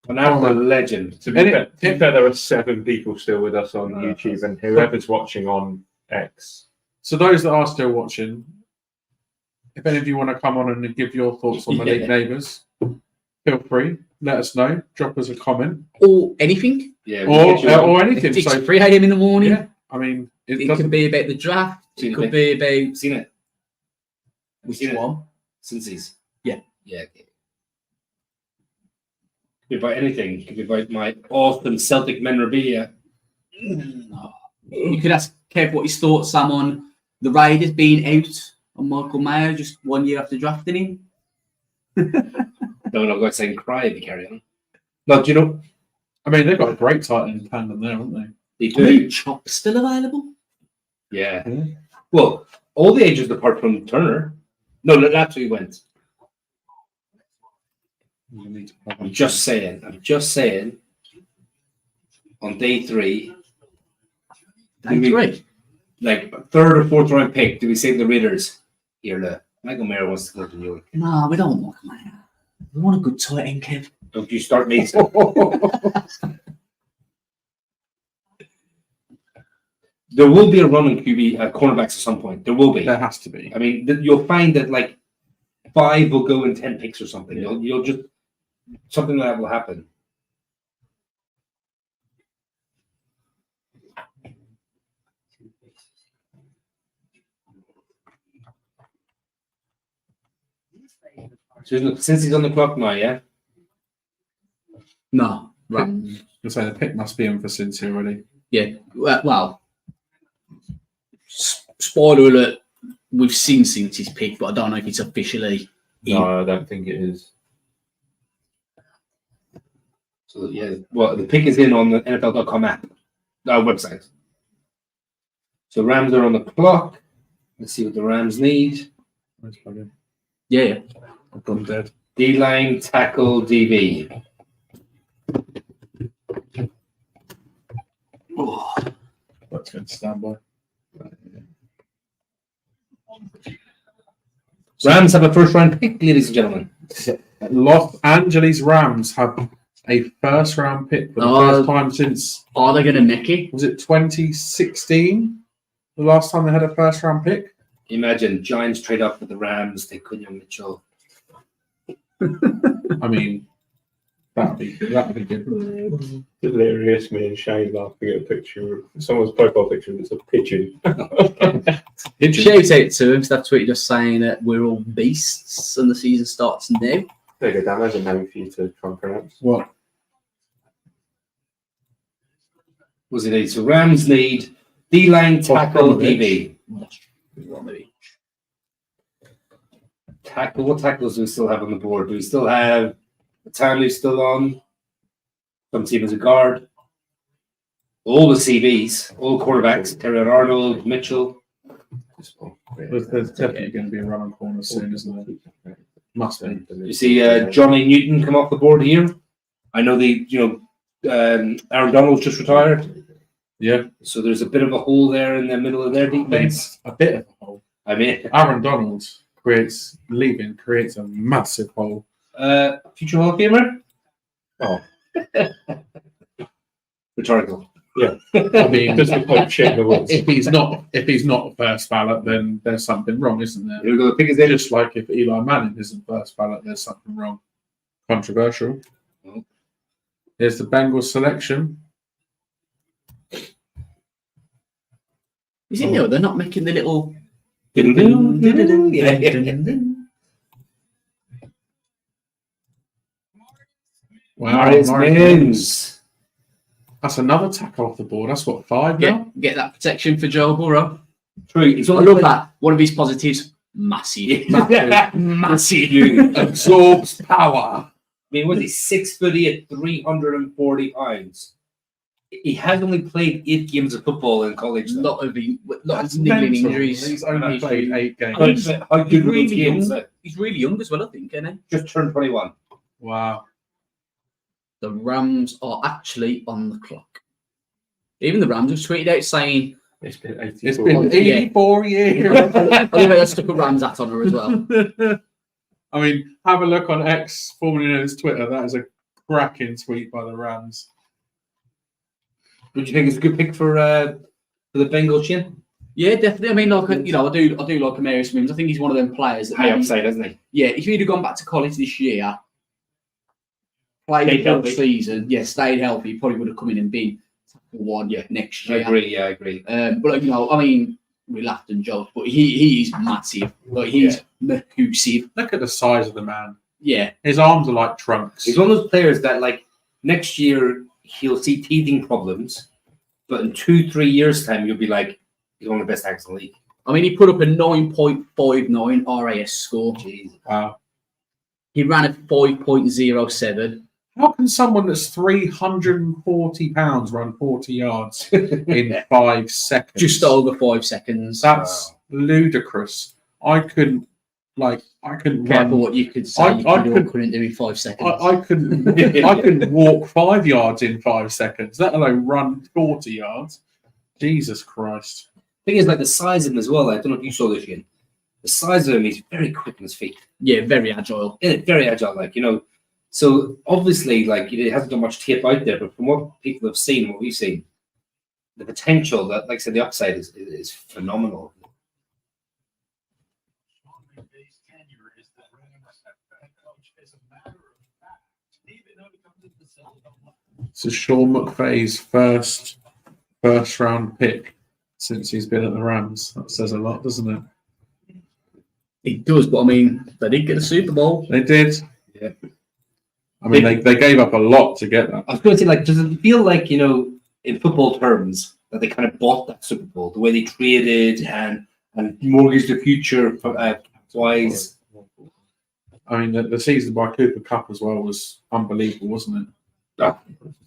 An absolute legend. To be fair, there are 7 people still with us on YouTube, and whoever's watching on X. So those that are still watching, if any of you want to come on and give your thoughts on the League Neighbours, feel free. Let us know. Drop us a comment. Or anything. Yeah. Or anything. It's So, 3 a.m. in the morning. yeah, I mean, It could be about the draft. It could be about Seen it? which seen it. one? Cincy's. Yeah. Yeah. Okay. Could be about anything. Could be about my awesome Celtic memorabilia. No. You could ask Kev what his thoughts, Sam, on the Raiders being out on Michael Mayer just 1 year after drafting him. No, I'm not going to say and cry if you carry on. No, do you know? I mean, they've got a great tight end tandem there, haven't they? They I do. mean, Chop's still available. Yeah. Well, all the ages apart from Turner. No, that's who he went. I'm just saying. On day 3, Great. like 3rd or 4th round pick, do we say to the Raiders, here, look, Michael Mayer wants to go to New York. No, we don't want Michael Mayer. We want a good tight end, Kev. Don't you start me. There will be a run on QB cornerbacks at some point. There will be. There has to be. I mean, you'll find that like 5 will go in 10 picks or something. You'll just something like that will happen. So since he's on the clock now, yeah. No, right. You'll say the pick must be in for Cincy already. Yeah. Well, spoiler alert. We've seen Cincy's pick, but I don't know if it's officially in. No, I don't think it is. So yeah, well, the pick is in on the NFL.com app, website. So Rams are on the clock. Let's see what the Rams need. Where's Fabian? Yeah. I've gone dead. D-line, tackle, DB. That's going to stand by. Rams have a first-round pick, ladies and gentlemen. Los Angeles Rams have a first-round pick for the first time since. Are they going to nick it? Was it 2016? The last time they had a first-round pick. Imagine Giants trade up with the Rams. They couldn't have Mitchell. I mean, that'd be good. Delirious, me and Shane laughing at a picture, someone's profile picture that's a pigeon. Shout out to him. That tweet just saying that we're all beasts and the season starts now. There you go, Dan. There's a name for you to try and pronounce. What? Was it so Rams need D-line, tackle, DB. Tackle. What tackles do we still have on the board? Do we still have Tanley still on? Some team as a guard. All the CBs, all quarterbacks. Terry Arnold, Mitchell. There's definitely going to be a run on corner soon, isn't there? Must be. You see Johnny Newton come off the board here. I know Aaron Donald's just retired. Yeah. So there's a bit of a hole there in the middle of their defense. A bit of a hole. I mean, Aaron Donald creates a massive hole. Future Hall of Famer? Oh. Rhetorical. Yeah. I mean, Just a point shit in the woods. if he's not first ballot, then there's something wrong, isn't there? Here we go. Pick his name. Just like if Eli Manning isn't first ballot, there's something wrong. Controversial. Oh. Here's the Bengals selection. Is it new? They're not making the little. Wow, Marius Mims. That's another tackle off the board. That's what, 5 now? Get that protection for Joe Burrow. True. It's I love that. One of his positives, massive. Massive. Absorbs power. I mean, was he 6'8" at 340 pounds? He has only played 8 games of football in college. A lot of niggling mental. injuries. He's only played 8 games. How good were those really games? young. He's really young as well, I think, isn't he? Just turned 21. Wow. The Rams are actually on the clock. Even the Rams have tweeted out saying It's been 84. It's been 84 years. I think they stuck a Rams hat on her as well. I mean, have a look on X, formerly known as Twitter. That is a cracking tweet by the Rams. Would you think it's a good pick for the Bengals, Chin? Yeah, definitely. I mean, like I do like Marius Mims. I think he's one of them players that High upside, isn't he? Yeah, if he'd have gone back to college this year, played Stayed the whole healthy. season, stayed healthy, he probably would have come in and been one next I year. agree. But I mean, we laughed and joked, but he is massive. Like he's massive. Look at the size of the man. Yeah, His arms are like trunks. He's one of those players that, like, next year he'll see teething problems, but in 2-3 years' time, you'll be like, he's one of the best tackles in the league. I mean, he put up a 9.59 RAS score. Jeez. Wow. He ran a 5.07. How can someone that's 340 pounds run 40 yards in 5 seconds? Just over 5 seconds. That's ludicrous. I couldn't Careful run. what you could say. I couldn't do in 5 seconds. I couldn't walk 5 yards in 5 seconds, let alone run 40 yards. Jesus Christ. Thing is, like, the size of him as well. I don't know if you saw this again. The size of him, he's very quick on his feet. Yeah, very agile. Yeah, very agile, So obviously, like, he hasn't got much tape out there, but from what people have seen, what we've seen, the potential, that, like I said, the upside is phenomenal. So Sean McVay's first round pick since he's been at the Rams. That says a lot, doesn't it? It does, but I mean, they did get a Super Bowl. They did. Yeah. I mean, they gave up a lot to get that. I was going to say, like, does it feel like, in football terms, that they kind of bought that Super Bowl, the way they traded and mortgaged the future wise? I mean, the season by Cooper Cup as well was unbelievable, wasn't it? Oh.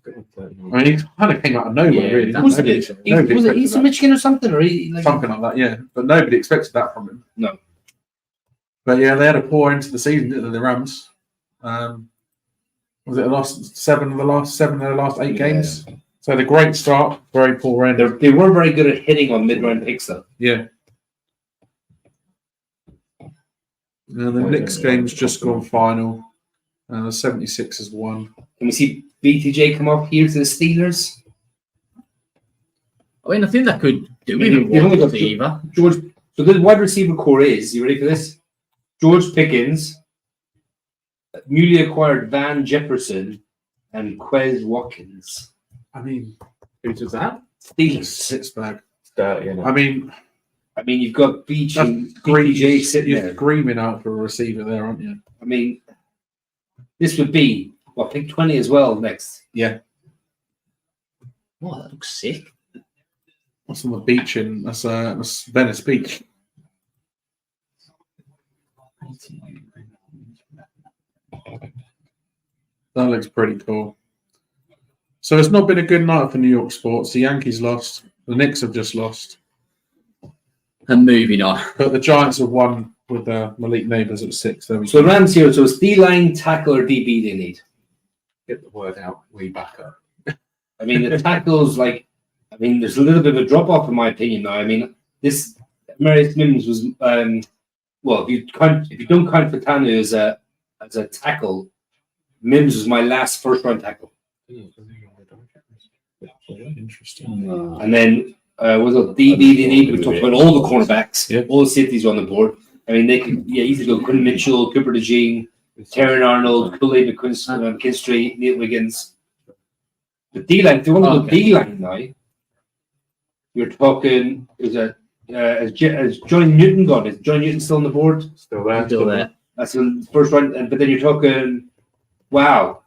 I mean, he kind of came out of nowhere, really. Was Nobody it expected Eastern that. Michigan or something? Or Something like that, yeah. But nobody expected that from him. No. But yeah, they had a poor end to the season, didn't they, the Rams? Was it the last 7 of the last 8 games? So the great start, very poor end. They were very good at hitting on mid-round picks, though. Yeah. And the Knicks game's just gone final. And the 76ers won. Can we see BTJ come up here to the Steelers? I mean, I think that could do You've it. only got George. So the wide receiver core is, you ready for this? George Pickens, newly acquired Van Jefferson, and Quez Watkins. I mean, who's that? Steelers. Six bag. Dirty, innit? I mean, you've got Beach and Green, BTJ sitting you're there. screaming out for a receiver there, aren't you? I mean, this would be, pick 20 as well next. Yeah. Oh, that looks sick. That's on the beach that's Venice Beach. That looks pretty cool. So it's not been a good night for New York sports. The Yankees lost. The Knicks have just lost. And moving on. But the Giants have won with Malik Neighbors at 6. There we So go. Rams here, so it's D-line, tackle, or DB they need. Get the word out. We back up. I mean, the tackles, there's a little bit of a drop-off in my opinion now. I mean, this Marius Mims was, if you don't count Fatanu as a tackle, Mims was my last first-round tackle. Interesting. And then was it DB they need? We talked about all the cornerbacks, all the safeties on the board. I mean, they could easily go Quinn Mitchell, Cooper DeJean, Terran Arnold, Kool-Aid McKinstry, Nate Wiggins. The D-line, if you want to go D-line now, you're talking, has Johnny Newton gone? Is Johnny Newton still on the board? Still there. Still there. That's the first round. But then you're talking,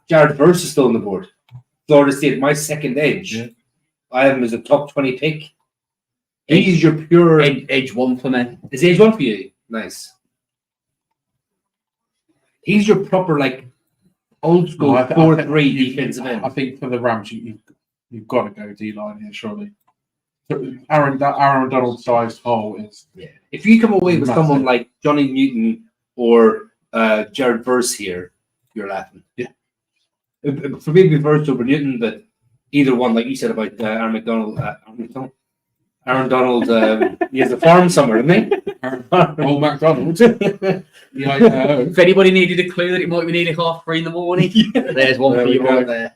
Jared Verse is still on the board. Florida State, my second edge. Yeah. I have him as a top 20 pick. He's your pure... Edge one for me. Is age one for you? Nice. He's your proper, old school 4-3 defensive end. I think for the Rams, you've got to go D-line here, surely. Aaron Donald sized hole is... Yeah. If you come away with massive. someone like Johnny Newton or Jared Verse here, you're laughing. Yeah. For me, it'd be Verse over Newton, but either one, like you said about Aaron McDonald. Aaron Donald, he has a farm somewhere, doesn't he? Old McDonald. If anybody needed a clue that it might be nearly 3:30 in the morning, there's one There for we you go. right there.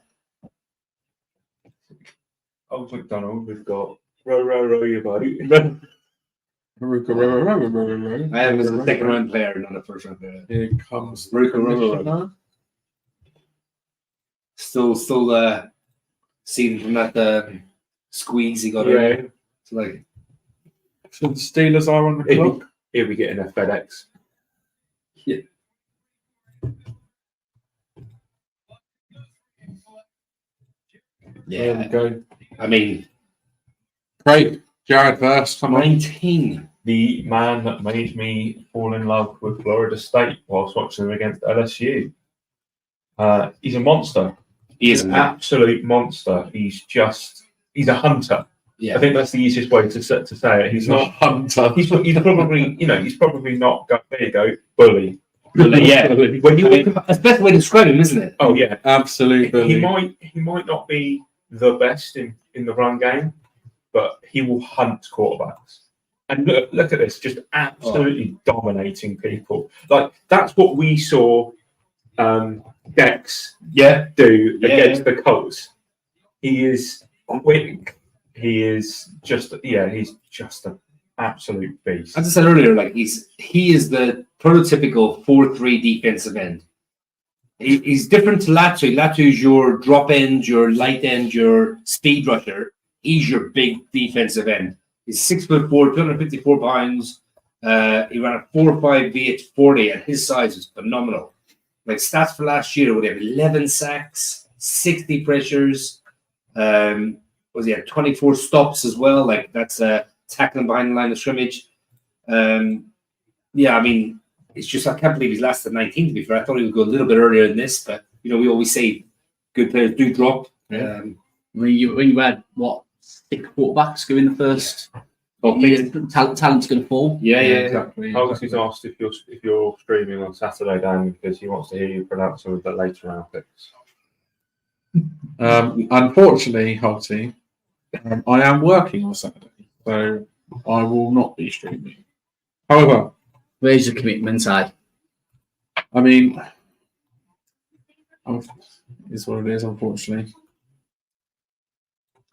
Old McDonald, we've got row your boat. I have him as a second round player, not a first round player. Here comes Ruka. Still seeing from that squeeze he got earlier. It's So the Steelers are on the clock. Here we get in a FedEx. There we go. I mean, Great. Jared Verse, come on. 19. The man that made me fall in love with Florida State whilst watching them against LSU. He's a monster. He is He's an absolute monster. He's a hunter. Yeah. I think that's the easiest way to say it. He's not. Hunter. He's probably, he's probably not. There you go, bully. Yeah. When you, That's the best way to describe him, isn't it? oh yeah, Absolutely. he might not be the best in the run game, but he will hunt quarterbacks. And look at this, just absolutely dominating people. Like that's what we saw Dex do against the Colts. He is quick. He is just he's just an absolute beast. As I said earlier, he is the prototypical 4-3 defensive end. He's different to Latu. Latu's your drop end, your light end, your speed rusher. He's your big defensive end. He's 6'4", 254 pounds. He ran a 4.5 V at 40, and his size is phenomenal. Like stats for last year, would have 11 sacks, 60 pressures. Was he had 24 stops as well? Like that's tackling behind the line of scrimmage. I mean, it's just I can't believe he's lasted 19. To be fair, I thought he would go a little bit earlier in this, but we always say good players do drop. When you had 6 quarterbacks go in the first Talent's going to fall. Yeah, exactly. Holtzy's asked if you're streaming on Saturday, Dan, because he wants to hear you pronounce some of the later round picks. Unfortunately, Holty, I am working on Saturday, so I will not be streaming. However, Where's the commitment, eh? I mean, it's what it is, unfortunately.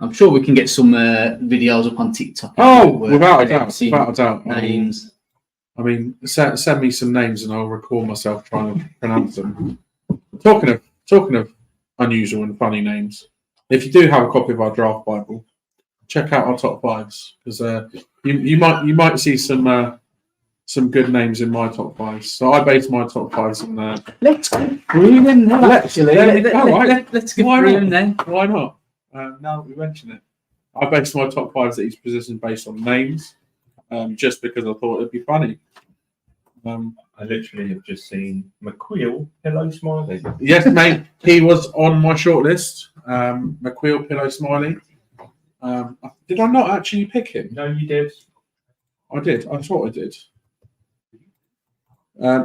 I'm sure we can get some videos up on TikTok. Oh, without a doubt. Names. I mean, send me some names and I'll record myself trying to pronounce them. Talking of unusual and funny names, if you do have a copy of our draft Bible, check out our top fives because you might see some good names in my top fives. So I base my top fives on there. Let's go through them now. Let's go through them then. Why not? Now that we mention it, I based my top fives at each position based on names, just because I thought it'd be funny. I literally have just seen McQueel, hello Smiley. Yes, mate, he was on my shortlist. McQueel, Pillow Smiley. Did I not actually pick him? No, you did. I did. I thought I did.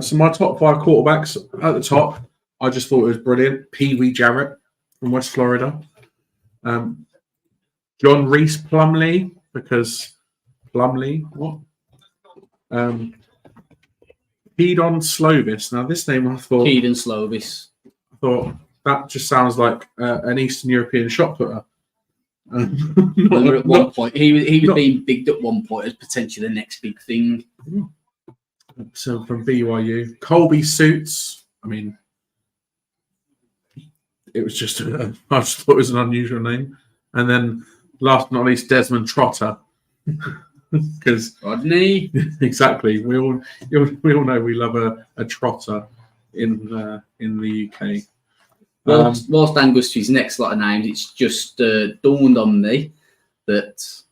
So my top 5 quarterbacks at the top, I just thought it was brilliant. Pee Wee Jarrett from West Florida. John Reese Plumlee, because Plumlee, what? Keaton Slovis. Now this name I thought Keaton Slovis. I thought that just sounds like an Eastern European shot putter. At one point, he was being bigged at one point as potentially the next big thing. So from BYU, Colby Suits. I mean, it was just I just thought it was an unusual name. And then last but not least, Desmond Trotter. Because Rodney, exactly, we all know we love a trotter in the UK. whilst Dan goes to his next lot of names, it's just dawned on me that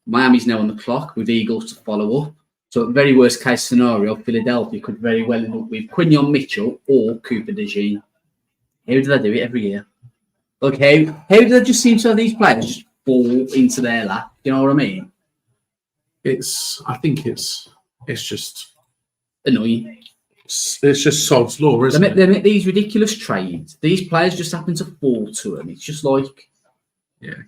Miami's now on the clock with Eagles to follow up. So, very worst case scenario, Philadelphia could very well end up with Quinyon Mitchell or Cooper DeJean. How do they do it every year? Like, how do they just seem to have these players just fall into their lap? You know what I mean? I think it's just Annoying. It's just sod's law, isn't it? They make these ridiculous trades. These players just happen to fall to them. It's just like,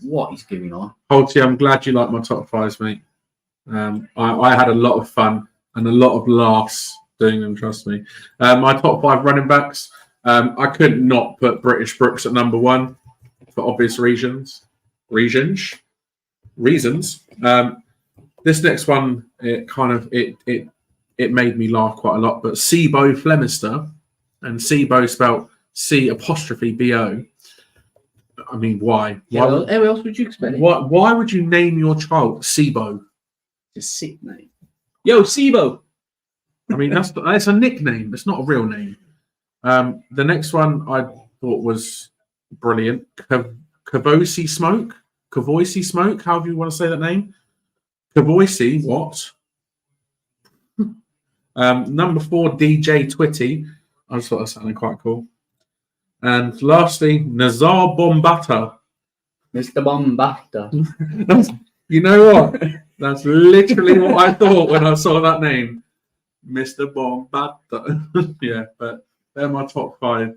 what is going on? Holty, I'm glad you like my top fives, mate. I had a lot of fun and a lot of laughs doing them, trust me. My top 5 running backs, I could not put British Brooks at number 1 for obvious reasons. This next one, it made me laugh quite a lot, but Sebo Flemister, and Sebo spelled C''BO. I mean, why? How else would you expect it? Why would you name your child Sebo? Just sick name. Yo, Sebo. I mean, that's a nickname. It's not a real name. The next one I thought was brilliant. Cavoisi Smoke, however you want to say that name. Cavoisi, what? Number 4, DJ Twitty. I just thought that sounded quite cool. And lastly, Nazar Bombata. Mr. Bombata. You know what? That's literally what I thought when I saw that name. Mr. Bombata. Yeah, but they're my top 5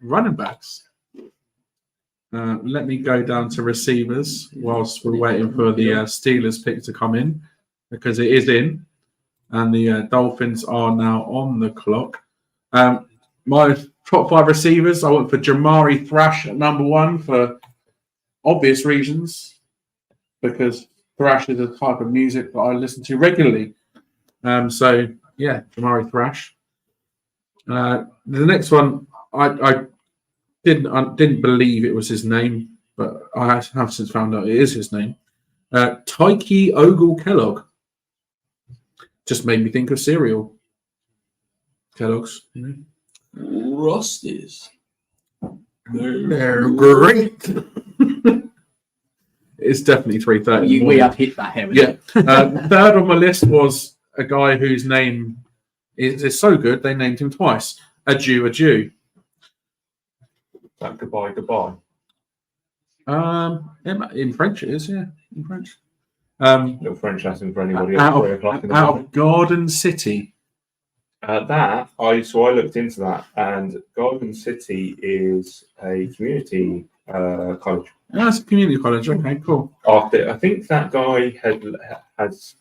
running backs. Let me go down to receivers whilst we're waiting for the Steelers pick to come in, because it is in, and the Dolphins are now on the clock. My top 5 receivers, I went for Jamari Thrash at number 1 for obvious reasons, because thrash is a type of music that I listen to regularly. So yeah, Jamari Thrash. The next one, I didn't believe it was his name, but I have since found out it is his name. Tyke Ogle Kellogg. Just made me think of cereal. Kellogg's. Rusties. They're great. It's definitely 3:30. We have hit that here. Yeah. Third on my list was a guy whose name is so good they named him twice. A Jew. That goodbye. In French it is, yeah. In French. Little French lesson for anybody at 3 o'clock in the Out morning. of Garden City. I looked into that, and Garden City is a community college. Oh, that's a community college. Okay, cool. I think that guy has.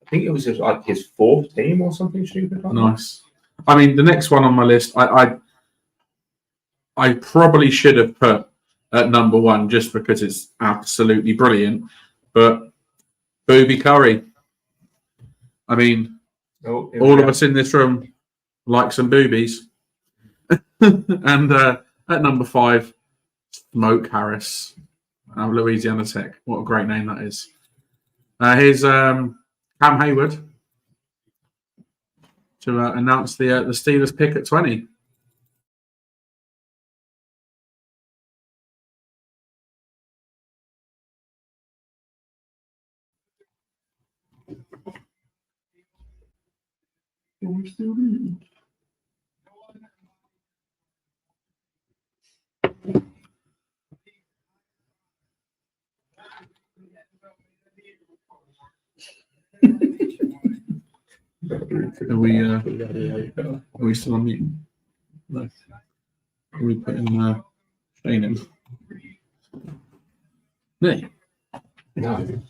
I think it was his fourth team or something stupid like that. Nice. I mean, the next one on my list, I probably should have put at number 1 just because it's absolutely brilliant. But Booby Curry. I mean, all of us in this room like some boobies. And at number 5, Smoke Harris, Louisiana Tech. What a great name that is. Here's Cam Hayward to announce the Steelers pick at 20. Are we still on mute? No. Are we putting Shane in? Me? No.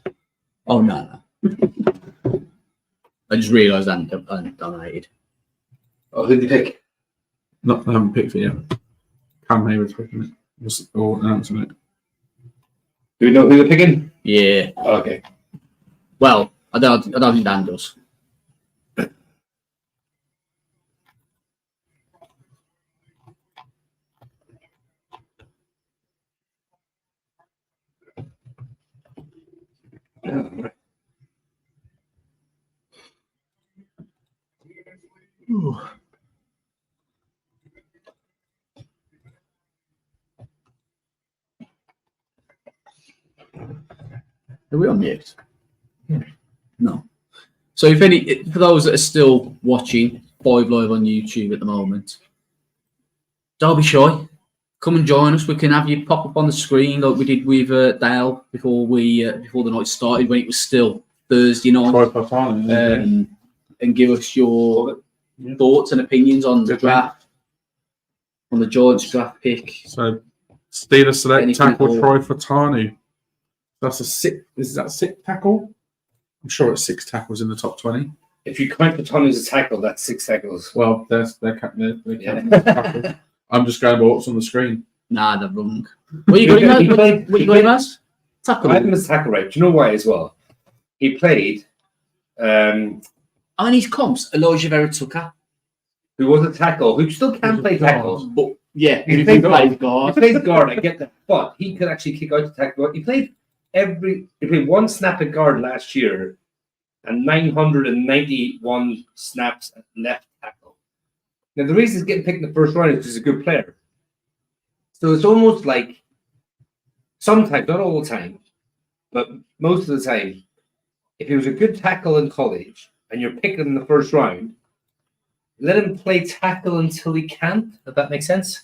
Oh, no. I just realised I hadn't dominated. Oh, who did you pick? I haven't picked it yet. Cam Hayward's picking it. Or announcing it. Do we know who they're picking? Yeah. Okay. Well, I don't think Dan does. Ooh. Are we on mute? No. So for those that are still watching 5 Live on YouTube at the moment, don't be shy. Come and join us. We can have you pop up on the screen like we did with Dale before the night started, when it was still Thursday night, and give us your thoughts and opinions on the draft, on the Giants draft pick. So Steelers select Anything tackle or- Troy Fatanu. That's is that 6 tackle? I'm sure it's 6 tackles in the top 20. If you count the ton as a tackle, that's 6 tackles. Well, they're tackle. I'm just going by what's on the screen. Nah, they're wrong. What you got him as? Tackle. I had him as tackle, right? Do you know why as well? He played. And his comps, Elijah Vera Tucker. Who was a tackle? Who still can play tackles? But yeah, He he played played He guard. plays guard. I get that, but he could actually kick out the tackle. He played 1 snap at guard last year, and 991 snaps at left tackle. Now the reason he's getting picked in the first round is because he's a good player. So it's almost like sometimes, not all the time, but most of the time, if he was a good tackle in college and you're picking him in the first round, let him play tackle until he can't, if that makes sense.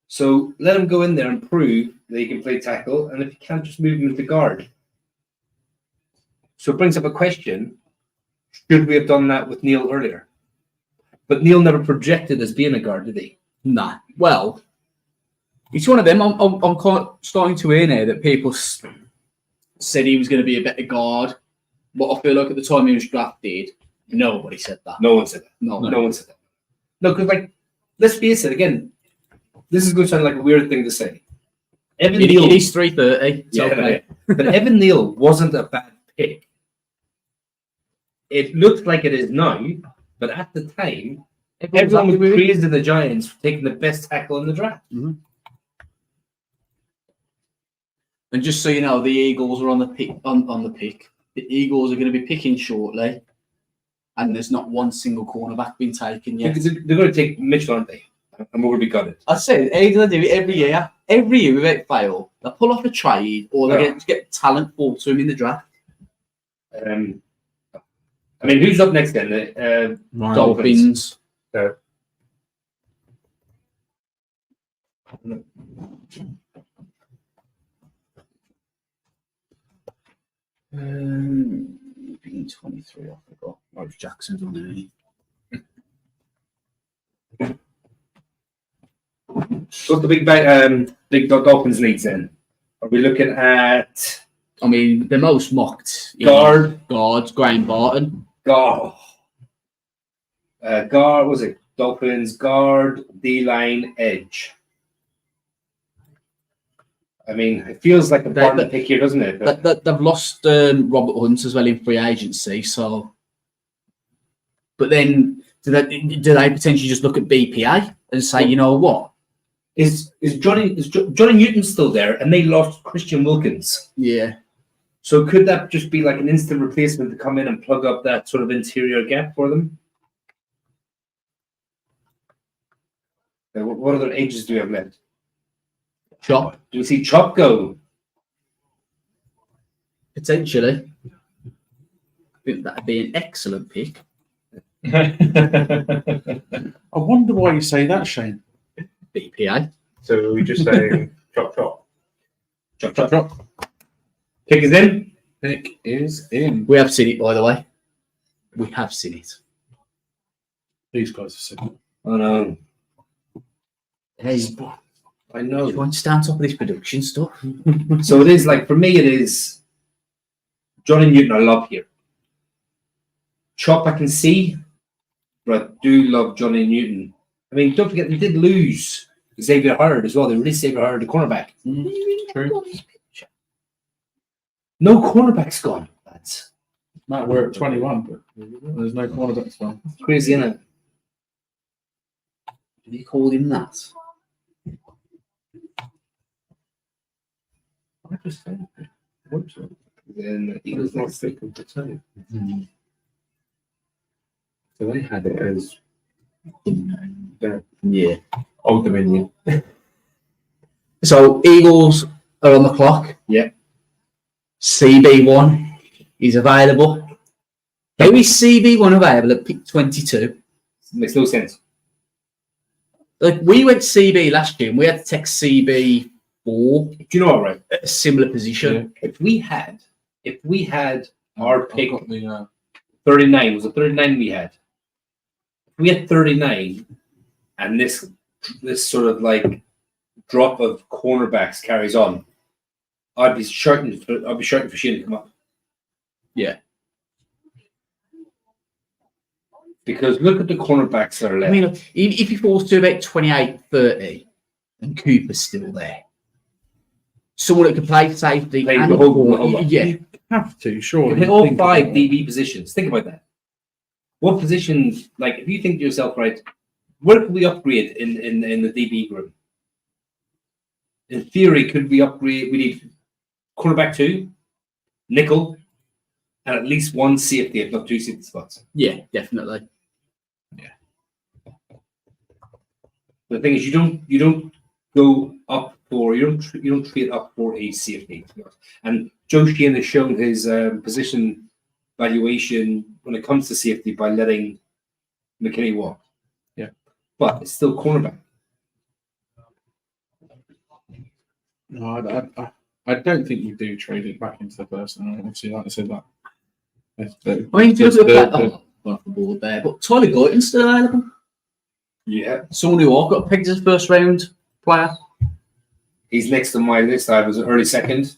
So let him go in there and prove that he can play tackle, and if he can't, just move him into guard. So it brings up a question: should we have done that with Neil earlier? But Neil never projected as being a guard, did he? Nah. Well, it's one of them. I'm kind of starting to hear now that people said he was going to be a better guard, but I feel like at the time he was drafted, nobody said that. No one said that. No. No one said that. No, because let's face it. Again, this is going to sound like a weird thing to say. Evan It Neal, is 3:30. It's okay. but Evan Neal wasn't a bad pick. It looks like it is now, but at the time, everyone was praising the Giants for taking the best tackle in the draft. Mm-hmm. And just so you know, the Eagles are on the pick. On the pick, the Eagles are going to be picking shortly, and there's not one single cornerback been taken yet. They're going to take Mitchell, aren't they? And we're going to be gutted. I said they're going to do it every year. Every year without fail, they pull off a trade or they get talent brought to him in the draft. I mean, who's up next then? Dolphins. Being 23, I forgot. Rose Jackson's on there. What's the big Dolphins needs then? Are we looking at I mean, the most mocked guard? Graham Barton. Guard. Was it Dolphins guard, D-line, edge? I mean, it feels like a important pick here, doesn't it? They've lost Robert Hunt as well in free agency. So, but then do they potentially just look at BPA and say, you know what? Is Johnny Newton still there? And they lost Christian Wilkins. Yeah. So could that just be like an instant replacement to come in and plug up that sort of interior gap for them? What other edges do we have left? Chop. Do we see Chop go? Potentially. I think that'd be an excellent pick. I wonder why you say that, Shane. BPA. So are we just saying chop chop? Chop, chop, chop. Pick is in. Pick is in. We have seen it, by the way. We have seen it. These guys have seen it. Oh no. Hey, I know. you want to stay on top of this production stuff? So it is like, for me, it is Johnny Newton I love here. Chop I can see, but I do love Johnny Newton. I mean, don't forget, they did lose Xavier Hurd as well. They released Xavier Hurd, the cornerback. True. No cornerbacks gone, lads. Matt, we're at 21, but there's no cornerbacks gone. It's crazy, isn't it? Have you called him that? I just say it. Then the Eagles Not next. thick of the tape. So they had it as Yeah. Old Dominion. So Eagles are on the clock. Yeah. CB1 is available. How is CB1 available at pick 22? Makes no sense. Like, we went CB last year and we had to take CB4 Do you know what, right? at a similar position. If we had our pick, I've got the, 39, was it 39 we had? If we had 39 and this sort of like drop of cornerbacks carries on, I'd be shouting for Shane to come up. Yeah. Because look at the cornerbacks that are left. I mean, if he falls to about 28, 30, and Cooper's still there, someone that can play safety Play and the whole corner, lot. yeah. you have to, surely. You hit all Think 5 about it. DB positions. Think about that. What positions, like, if you think to yourself, right, where could we upgrade in the DB group? In theory, could we upgrade? We need cornerback 2, nickel, and at least 1 safety, if not 2 safety spots. Yeah, definitely. The thing is, you don't go up for you don't trade up for a safety. And Joe Sheehan has shown his position valuation when it comes to safety by letting McKinney walk. Yeah, but it's still cornerback. No, I don't think you do trade it back into the first. And obviously, like I said, that. I mean, if you look at the board there, but Tyler Guyton's still available. Yeah, Someone who I've got picked as a first round player. he's next on my list. I was an early second.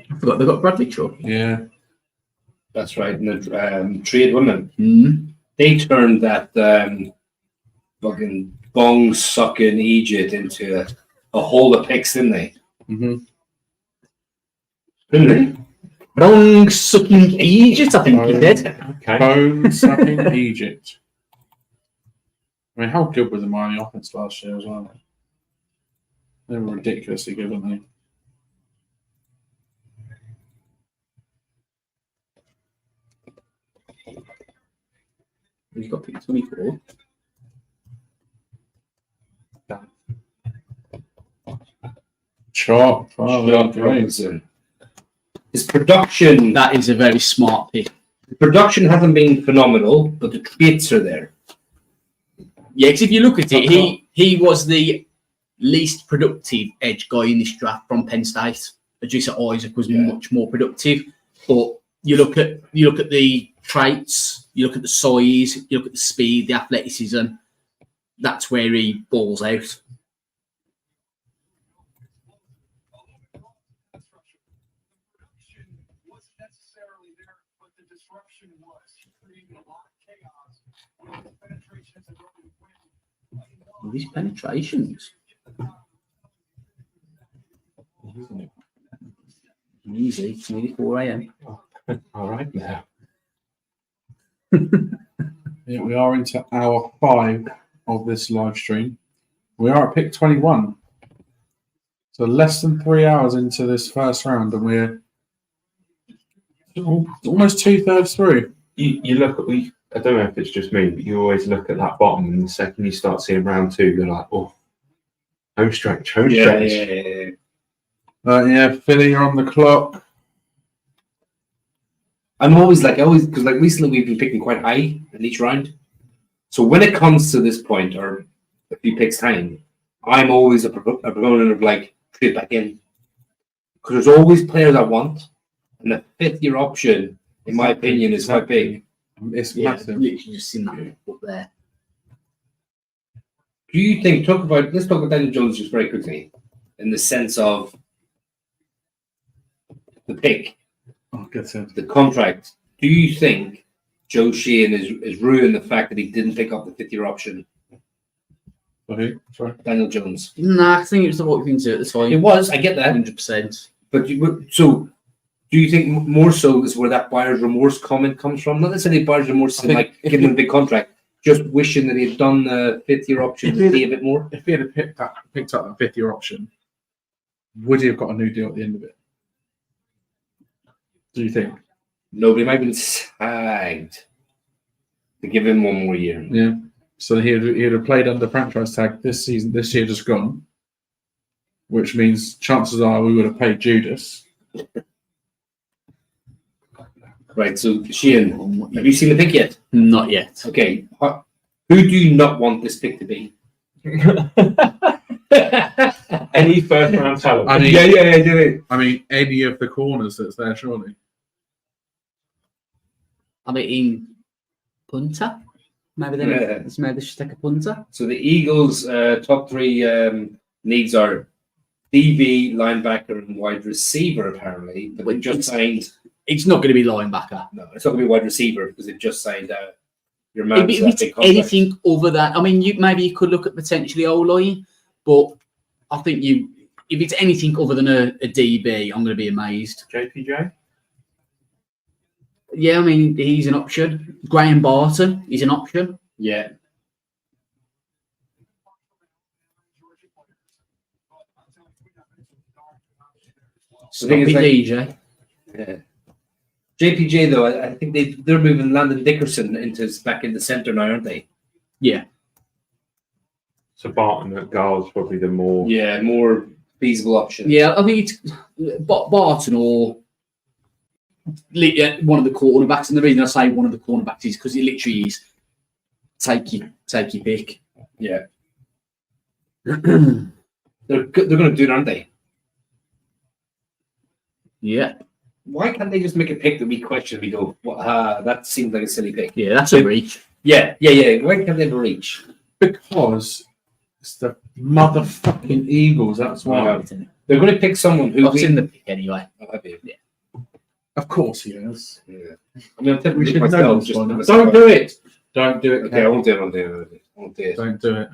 I forgot they got Bradley Chubb. Yeah. That's right. And the trade women, Mm. they turned that fucking bong sucking Egypt into a hole of picks, didn't they? Mm-hmm. Didn't they? Wrong sucking Egypt, I think he did. Okay. Bone sucking Egypt. I mean, how good was the Miami offense last year as well? They were ridiculously good, weren't they? He's got picked 24. Sharp. Robinson. His production, That is a very smart pick. hasn't been phenomenal, but the traits are there. Yeah, because if you look at it, he was the least productive edge guy in this draft from Penn State. Adrisa Isaac was much more productive. But you look at the traits, you look at the size, you look at the speed, the athleticism. That's where he balls out. These penetrations. Easy. It's nearly 4 a.m. All right now. Yeah, we are into hour 5 of this live stream. We are at pick 21. So less than 3 hours into this first round, and we're almost 2/3 through. You look at I don't know if it's just me, but you always look at that bottom, and the second you start seeing round 2, you're like, oh, home stretch. Yeah. Philly, you're on the clock. I'm always because recently we've been picking quite high in each round. So when it comes to this point or a few picks time, I'm always a proponent of trade back in, because there's always players I want, and the 5th-year option, in my opinion, is quite big. It's Massive. massive. Literally just seen that up there. Do you think? Let's talk about Daniel Jones just very quickly, in the sense of the pick, the contract. Do you think Joe Sheehan is ruined the fact that he didn't pick up the 5th-year option? Okay, sorry. Daniel Jones. Nah, I think it was the right thing to do at the time. It was. I get that. 100%. But do you think more so is where that buyer's remorse comment comes from? Not necessarily buyer's remorse in giving him a big contract, just wishing that he had done the 5th-year option to see a bit more. If he had picked up that 5th-year option, would he have got a new deal at the end of it? Do you think? Nobody might have been tagged to give him one more year. Yeah. So he'd have played under franchise tag this year just gone, which means chances are we would have paid Judas. Right, so Sheehan, have you seen the pick yet? Not yet. Okay, who do you not want this pick to be? Any first-round talent. I mean, do it. I mean, any of the corners that's there, surely. I mean, punter? Maybe they should take a punter. So the Eagles' top 3 needs are DB, linebacker, and wide receiver, apparently. But they just signed. It's not going to be linebacker. No, it's not going to be wide receiver because they've just signed your man. If it's anything other than, I mean, maybe you could look at potentially O-line, but I think if it's anything other than a DB, I'm going to be amazed. JPJ? Yeah, I mean, he's an option. Graham Barton is an option. Yeah. So DJ. Yeah. JPJ though, I think they're moving Landon Dickerson back into center now, aren't they? Yeah. So Barton at guard's probably the more feasible option. Yeah, I think it's Barton or one of the cornerbacks, and the reason I say one of the cornerbacks is because it literally is take your pick. Yeah. They're going to do it, aren't they? Yeah. Why can't they just make a pick that we question? We go, that seems like a silly pick. Yeah, that's a reach. Yeah. Why can't they have a reach? Because it's the motherfucking Eagles. That's why. They're going to pick someone who. I've seen the pick anyway. Yeah. Of course he is. Yeah. I mean, I'm we should myself. Don't do it. Don't do it. Okay, I won't do it. Don't do it.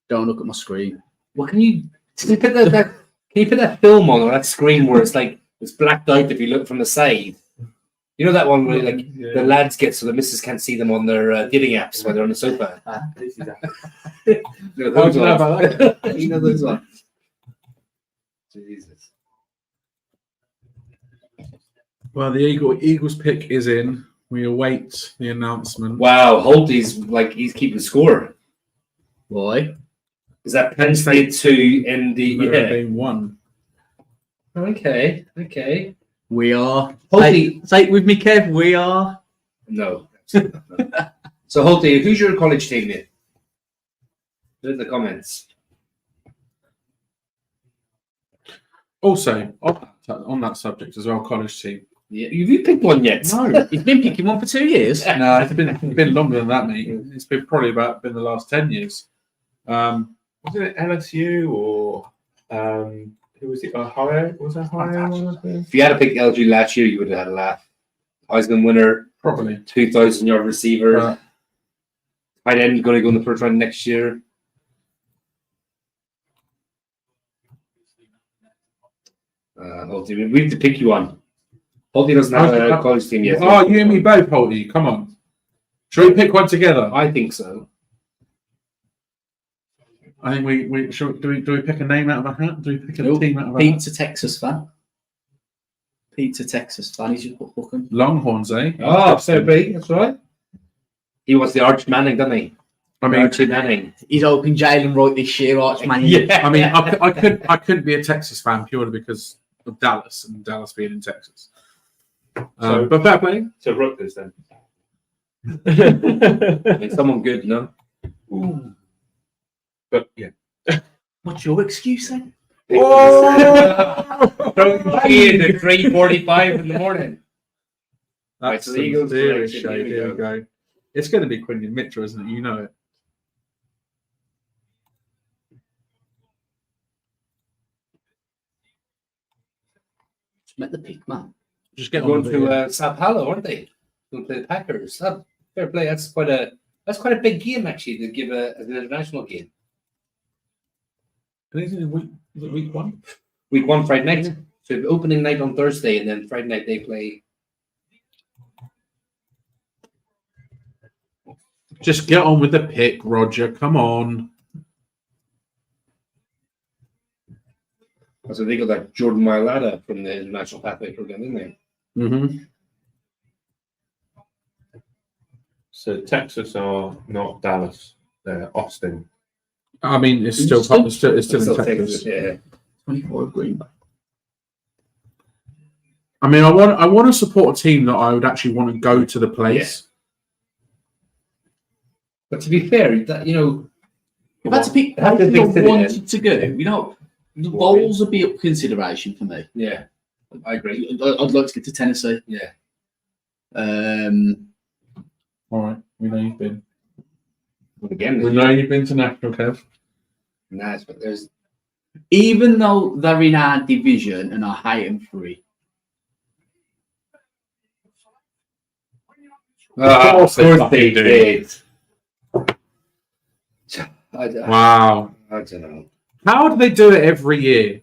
Don't look at my screen. What can you put that film on or that screen where it's like it's blacked out if you look from the side? You know that one where the lads get so the missus can't see them on their dating apps while they're on the sofa. You know those ones. Jesus. Well, the Eagles pick is in. We await the announcement. Wow, Holtby's he's keeping score. Why? Is that Penn State 2 in the Being one. Okay. We are. Holty. Say it with me, Kev. We are. No. No. So, Holty, who's your college team then? Put it in the comments. Also, on that subject as well, college team. Yeah. Have you picked one yet? No, He's been picking one for 2 years. no, it's been longer than that, mate. It's been probably been the last 10 years. Wasn't it LSU or who was it? Ohio? Was it Ohio? If you had to pick LG last year, you would have had a laugh. Heisman winner, Probably. 2,000-yard receiver. Tight end going to go in the first round next year. Holty, we have to pick you one. Holty doesn't have a college team yet. Oh, you and me both, Holty. Come on. Shall we pick one together? I think so. I think we should. Do we pick a name out of a hat? Do we pick a team out of a hat? Pete's a Texas fan. Pete's a Texas fan. He's just put hooking. Longhorns, eh? Oh, so big. That's right. He wants the Arch Manning, doesn't he? I mean, Archie Manning. He's hoping Jalen Wright this year, Arch Manning. Yeah. I mean, I couldn't be a Texas fan purely because of Dallas and Dallas being in Texas. But fair play. So Rutgers then. I mean, someone good, no? Ooh. But yeah. What's your excuse then? Oh! Throwing kid at 3:45 in the morning. That's Right, so the Eagles serious selection, shade. here we Here we go. It's going to be Quinion Mitchell, isn't it? You know it. Just met the pick, man. Just get Going on with it. to Sao Paulo, aren't they? Going to play the Packers. Fair play. That's quite a big game actually to give as an international game. Is it week one? Week 1 Friday night. So opening night on Thursday, and then Friday night they play. Just get on with the pick, Roger. Come on. So they got that Jordan Mailata from the International Pathway Program, didn't they? Mm-hmm. So Texas are not Dallas; they're Austin. I mean, it's still in Texas. Yeah. 24 of Green Bay. I mean, I want to support a team that I would actually want to go to the place. But to be fair, that If I had to pick Have to anything I think to the wanted to go, the bowls would be up for consideration for me. yeah, I agree. I'd like to get to Tennessee. Yeah. All right, we know you've been. Again, We know you've been to National, Kev. nice, but there's Even though they're in our division and I hate them for it. of course they do. did. I Wow. don't know. How do they do it every year?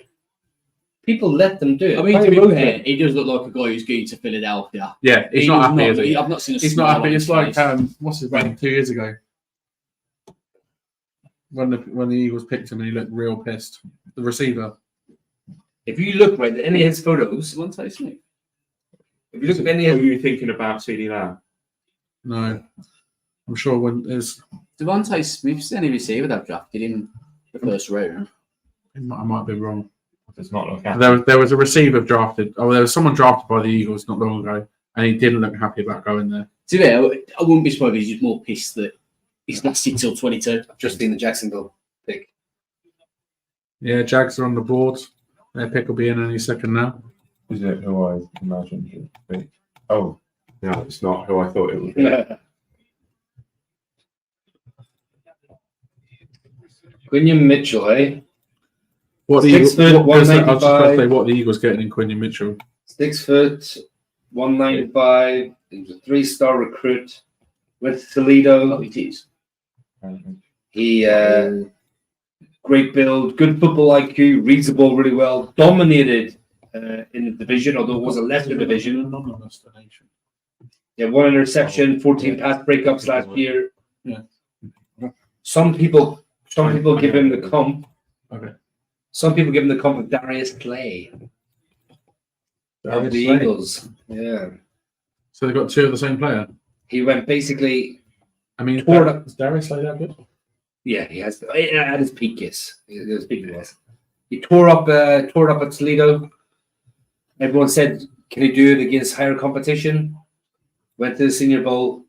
People let them do it. I mean, to Why be would fair, they? he does look like a guy who's going to Philadelphia. Yeah, he's not happy, is he? I've not seen a He's smile not happy. on It's his like face. what's his name? 2 years ago, when the Eagles picked him and he looked real pissed. The receiver. If you look right at any of his photos, Devontae Smith. if you look at any Are of you thinking about CD Lamb? No, I'm sure when there's. Devontae Smith's the only receiver they've drafted in the first round. I might be wrong. Does not look at There was a receiver drafted. Oh, there was someone drafted by the Eagles not long ago, and he didn't look happy about going there. To be fair, I wouldn't be surprised if he's just more pissed that he's lasted till 22. just being the Jacksonville pick. Yeah, Jags are on the board. Their pick will be in any second now. Is it who I imagined it would be? Oh, no, it's not who I thought it would be. Quinion Mitchell, eh? What the 6 Eagles? foot, I was just about to 195. say what the Eagles getting in Quinion Mitchell. 6 foot, 195. He was a 3-star recruit with Toledo. Oh, it is. He great build, good football IQ, reads the ball really well, dominated in the division, although it was a lesser division. Yeah, 1 interception, 14 pass breakups last year. Yeah. Some people give him the comp. Okay. Some people give him the comp of Darius Clay of the Eagles. Yeah. So they've got 2 of the same player. He went basically. I mean, Tore up- is Darius like that good? Yeah, he has at his peak. Yes, his peak was. He tore up at Toledo. Everyone said, can he do it against higher competition? Went to the Senior Bowl,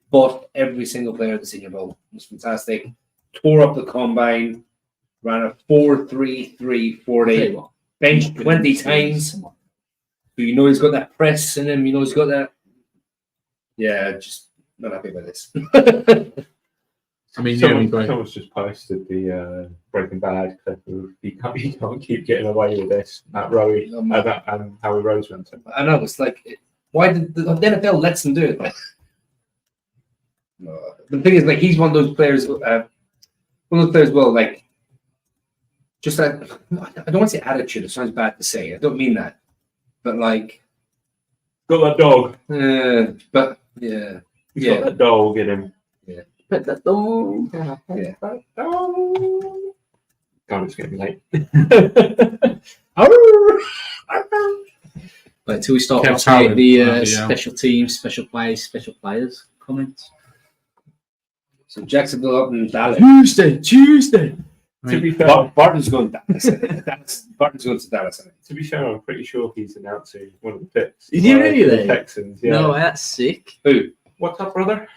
fought every single player at the Senior Bowl. It was fantastic. Tore up the combine, ran a 4.3340, benched 20 times. So you know he's got that press in him. You know he's got that. Yeah, just not happy about this. I mean, someone's just posted the Breaking Bad clip of you can't keep getting away with this. Matt Rowe and Howie Roseman. I know, it's like, why did the NFL lets him do it? The thing is, like, he's one of those players. Well, like, just that. I don't want to say attitude. It sounds bad to say. I don't mean that, but like, got that dog. But yeah, He's got that dog in him. Yeah. Pet that dog. Yeah. God, it's getting late. But until we start Kev watching Howard, the special teams, special players comments. So Jacksonville up in Dallas. Tuesday. To be fair, Barton's going to Dallas. Barton's going to Dallas. to be fair, I'm pretty sure he's announcing one of the picks. Is he really? The Texans. Yeah. No, that's sick. Who? What's up, brother?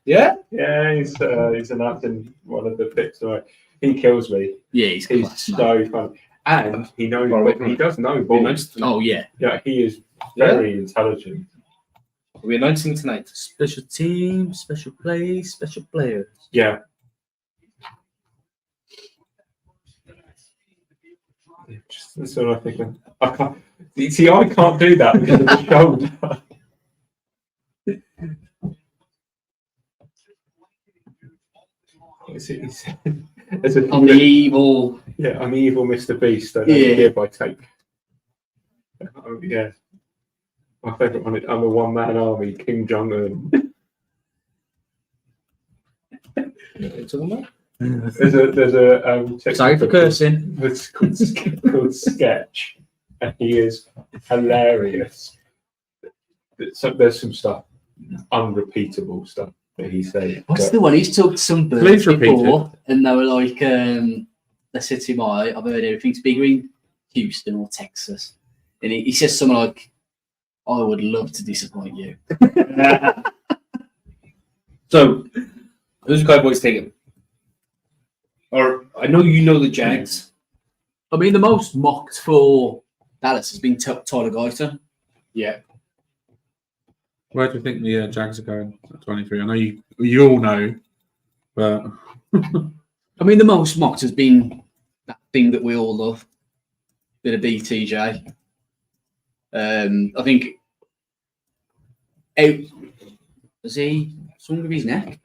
Yeah. Yeah, he's announcing one of the picks. Right. He kills me. Yeah, he's class, so funny, and he knows. He does know ball. Oh yeah. Yeah, he is very intelligent. We're announcing tonight. Special team, special plays, special players. Yeah. That's what I'm thinking. I can't see. I can't do that because of the shoulder. I'm the evil. Yeah, I'm evil Mr. Beast. I hereby take. Yeah. My favourite one is I'm a one-man army, King Jong-un. There's a Sorry for cursing. It's called Sketch, and he is hilarious. So there's some stuff, unrepeatable stuff that he said. What's the one? He's took some birds before, and they were like, they said to him, I've heard everything's bigger in Houston or Texas. And he says something like, I would love to disappoint you. So, who's the Cowboys taking? Or, I know you know the Jags. I mean, the most mocked for Dallas has been Tyler Guyton. Yeah. Where do you think the Jags are going at 23? I know you all know, but I mean, the most mocked has been that thing that we all love, bit of BTJ. I think does he swung of his neck?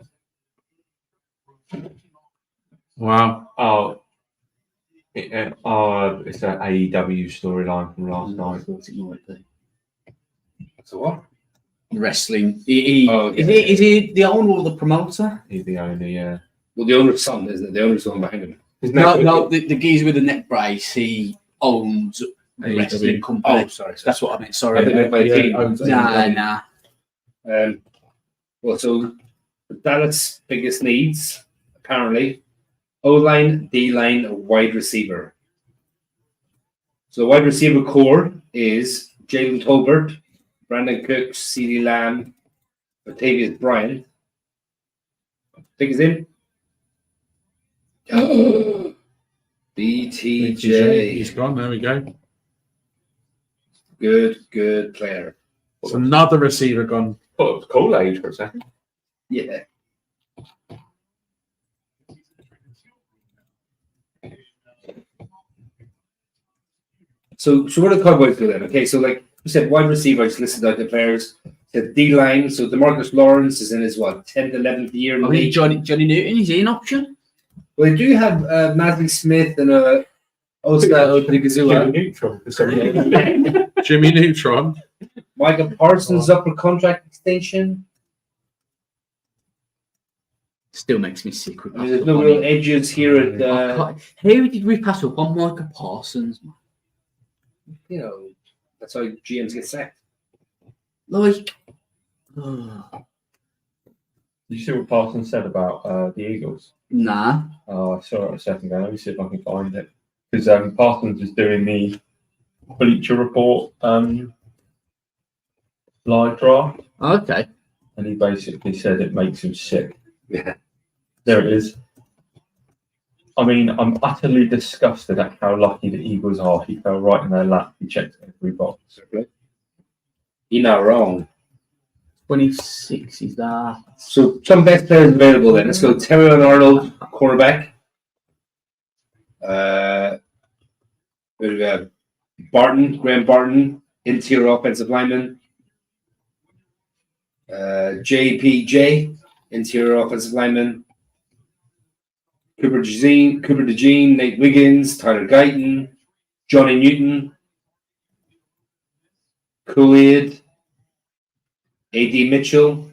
wow. Oh, it's an AEW storyline from last night. I thought it might be. So what? Wrestling. Is Is he the owner or the promoter? He's the owner, yeah. Well, the owner's son, isn't it? The owner's the one behind him. No, the geezer with the neck brace, he owns the wrestling company. Oh, sorry. That's what I meant. I Sorry. think they play team. Nah. Well, so Dallas' biggest needs, apparently, O-line, D-line, wide receiver. So the wide receiver core is Jalen Tolbert, Brandon Cooks, CeeDee Lamb, Latavius Bryant. Think he's in? BTJ. He's gone. There we go. Good player. It's another receiver gone. Oh, it's cool age for a second. Yeah. So what do the Cowboys do then? Okay, so like we said, wide receiver, I just listed out the players. The D-line, so DeMarcus Lawrence is in his 10th, 11th year. I mean, Johnny Newton, is he an option? Well, they do have Masley Smith and Oscar Odigizua. Jimmy Neutron. Micah Parsons up for contract extension. Still makes me sick with I mean, there's no real edges here at. How did we pass up on Micah Parsons? You know, that's how GMs get sacked. Like, Did you see what Parsons said about the Eagles? nah. Oh, I saw it a second ago. Let me see if I can find it. Because Parsons is doing the Bleacher Report live draft, Okay. and he basically said it makes him sick. Yeah. There it is. I mean, I'm utterly disgusted at how lucky the Eagles are. He fell right in their lap. He checked every box. You're not wrong. 26 is that. So some best players available then. Let's go Terry Arnold, quarterback. We have Graham Barton, interior offensive lineman. JPJ, interior offensive lineman. Cooper DeJean, Nate Wiggins, Tyler Guyton, Johnny Newton, Kool-Aid, A.D. Mitchell.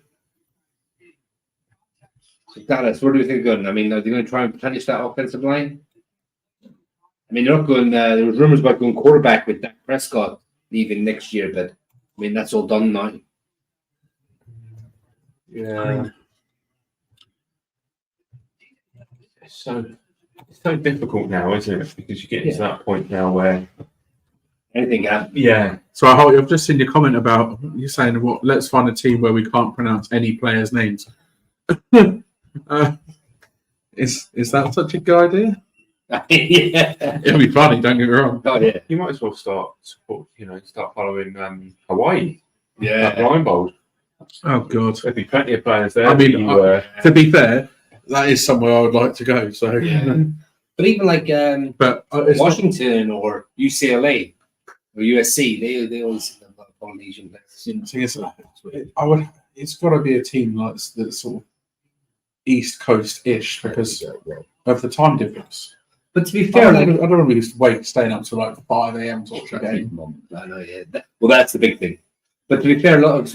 So Dallas, where do we think going? I mean, are they going to try and replenish that offensive line? I mean, they're not going. There was rumors about going quarterback with Dak Prescott leaving next year, but I mean that's all done now. Yeah. It's so difficult now, isn't it? Because you're getting to that point now where Anything can. yeah. So I've just seen your comment about you saying, "What? Let's find a team where we can't pronounce any players' names." Is that such a good idea? Yeah. It'll be funny. Don't get me wrong. Oh yeah. You might as well start following Hawaii. Yeah. Blind Bowl. Oh God. There'd be plenty of players there. I mean, you, to be fair, that is somewhere I would like to go. So, Yeah. But even like but it's not- Washington or UCLA or USC, they always have a lot of Polynesian players. thing is, it's got to be a team like that's sort of East Coast-ish because of the time difference. But to be I fair, don't want to be staying up till like 5 a.m. sort of shit. I know, yeah. Well, that's the big thing. But to be fair, a lot of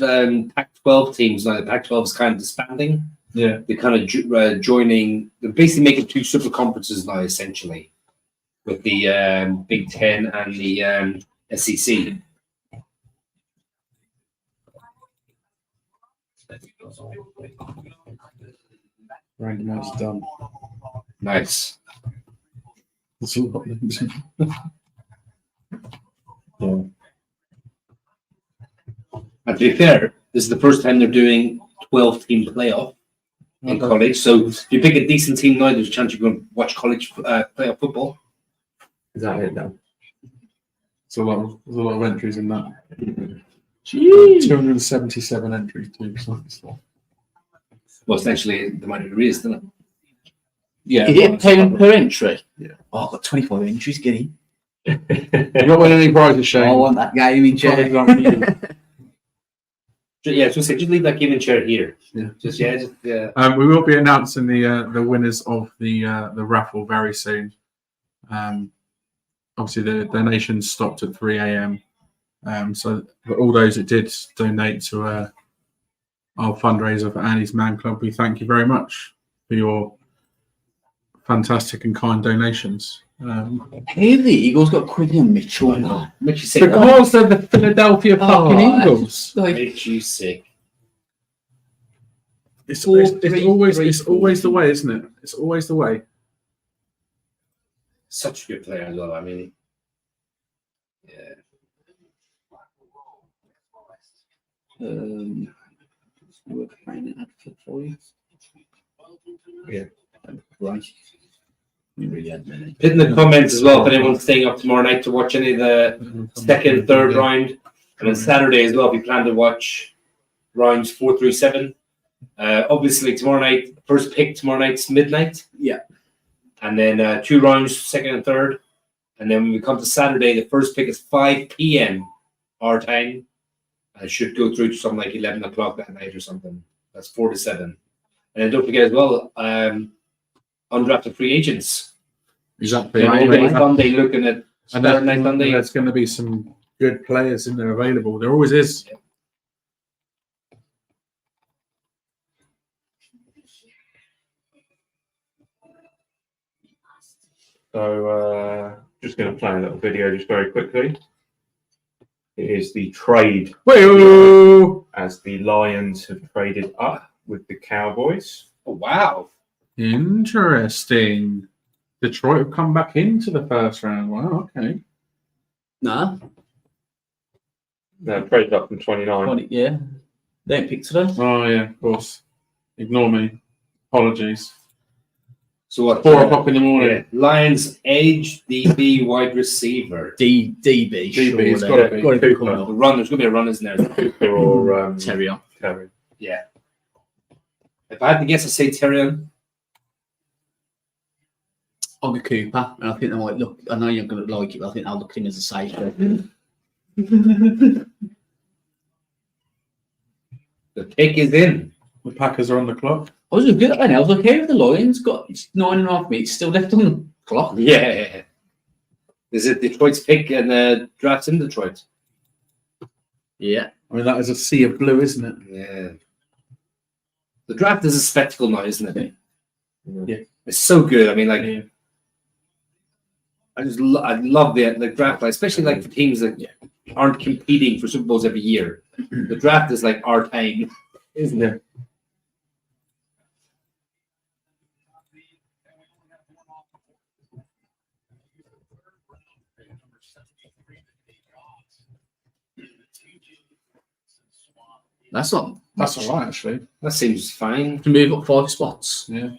Pac-12 teams now, the Pac-12 is kind of disbanding. Yeah. They're kind of joining. They're basically making two super conferences now, essentially, with the Big Ten and the SEC. Randomized done. Nice. That's all got names. And to be fair, this is the first time they're doing 12-team playoff in college. So if you pick a decent team now, there's a chance you're going to watch college playoff football. Is that it now? There's a lot of entries in that. Jeez. 277 entries too. So. Well, essentially, the amount it is, isn't it? Yeah. Is it £1 per entry? Yeah. Oh, I've got 25 entries, get in. You're not winning any prizes, Shane. I want that game in chair. Yeah, just leave that game and chair here. Yeah. We will be announcing the winners of the raffle very soon. Obviously, the donations stopped at 3 a.m. So all those that did donate to our fundraiser for Annie's Man Club, we thank you very much for your fantastic and kind donations. Hey, the Eagles got Quillian Mitchell. Makes you sick. Because they're the Philadelphia fucking Oh, Eagles. Makes you sick. It's always the way, isn't it? It's always the way. Such a good player as well. I mean, yeah. We're playing an advert for you. Yeah. Right. We really had many. Put in the comments as well if anyone's staying up tomorrow night to watch any of the second, third round. And on Saturday as well, if you plan to watch rounds 4 through 7. Obviously, tomorrow night, first pick tomorrow night's midnight. Yeah. And then 2 rounds, second and third. And then when we come to Saturday, the first pick is 5 p.m. our time. It should go through to something like 11 o'clock that night or something. That's 4 to 7. And then don't forget as well, undrafted free agents. Exactly. All day Sunday looking at And Saturday night Sunday. there's going to be some good players in there available. There always is. So just going to play a little video just very quickly. It is the trade Woo! as the Lions have traded up with the Cowboys. Oh, wow. Interesting. Detroit have come back into the first round. Wow, okay. No, No, traded up from 29. 20, yeah. They ain't picked today. Oh yeah, of course. Ignore me. Apologies. So what? 4 o'clock in the morning. Yeah. Lions edge DB wide receiver. DB. DB, it's surely. gotta be. Gotta Cooper. coming The up. run. There's gonna be a run, isn't there? Cooper or Terrier. Terry. Yeah. If I had to guess, I'd say Tyrion. I'll go Cooper, and I think they might look. I know you're going to like it, but I think I'll look at him as a safe bet. The pick is in. The Packers are on the clock. I was good at that. I was okay with the Lions. Got 9.5 minutes still left on the clock. Yeah. Is it Detroit's pick and the draft's in Detroit? Yeah. I mean, that is a sea of blue, isn't it? Yeah. The draft is a spectacle now, isn't it? Yeah. It's so good. I mean, like, Yeah. I love the draft, like, especially like for teams that aren't competing for Super Bowls every year. The draft is like our time, isn't it? That's not. That's all right, actually. That seems fine. To move up 5 spots. Yeah.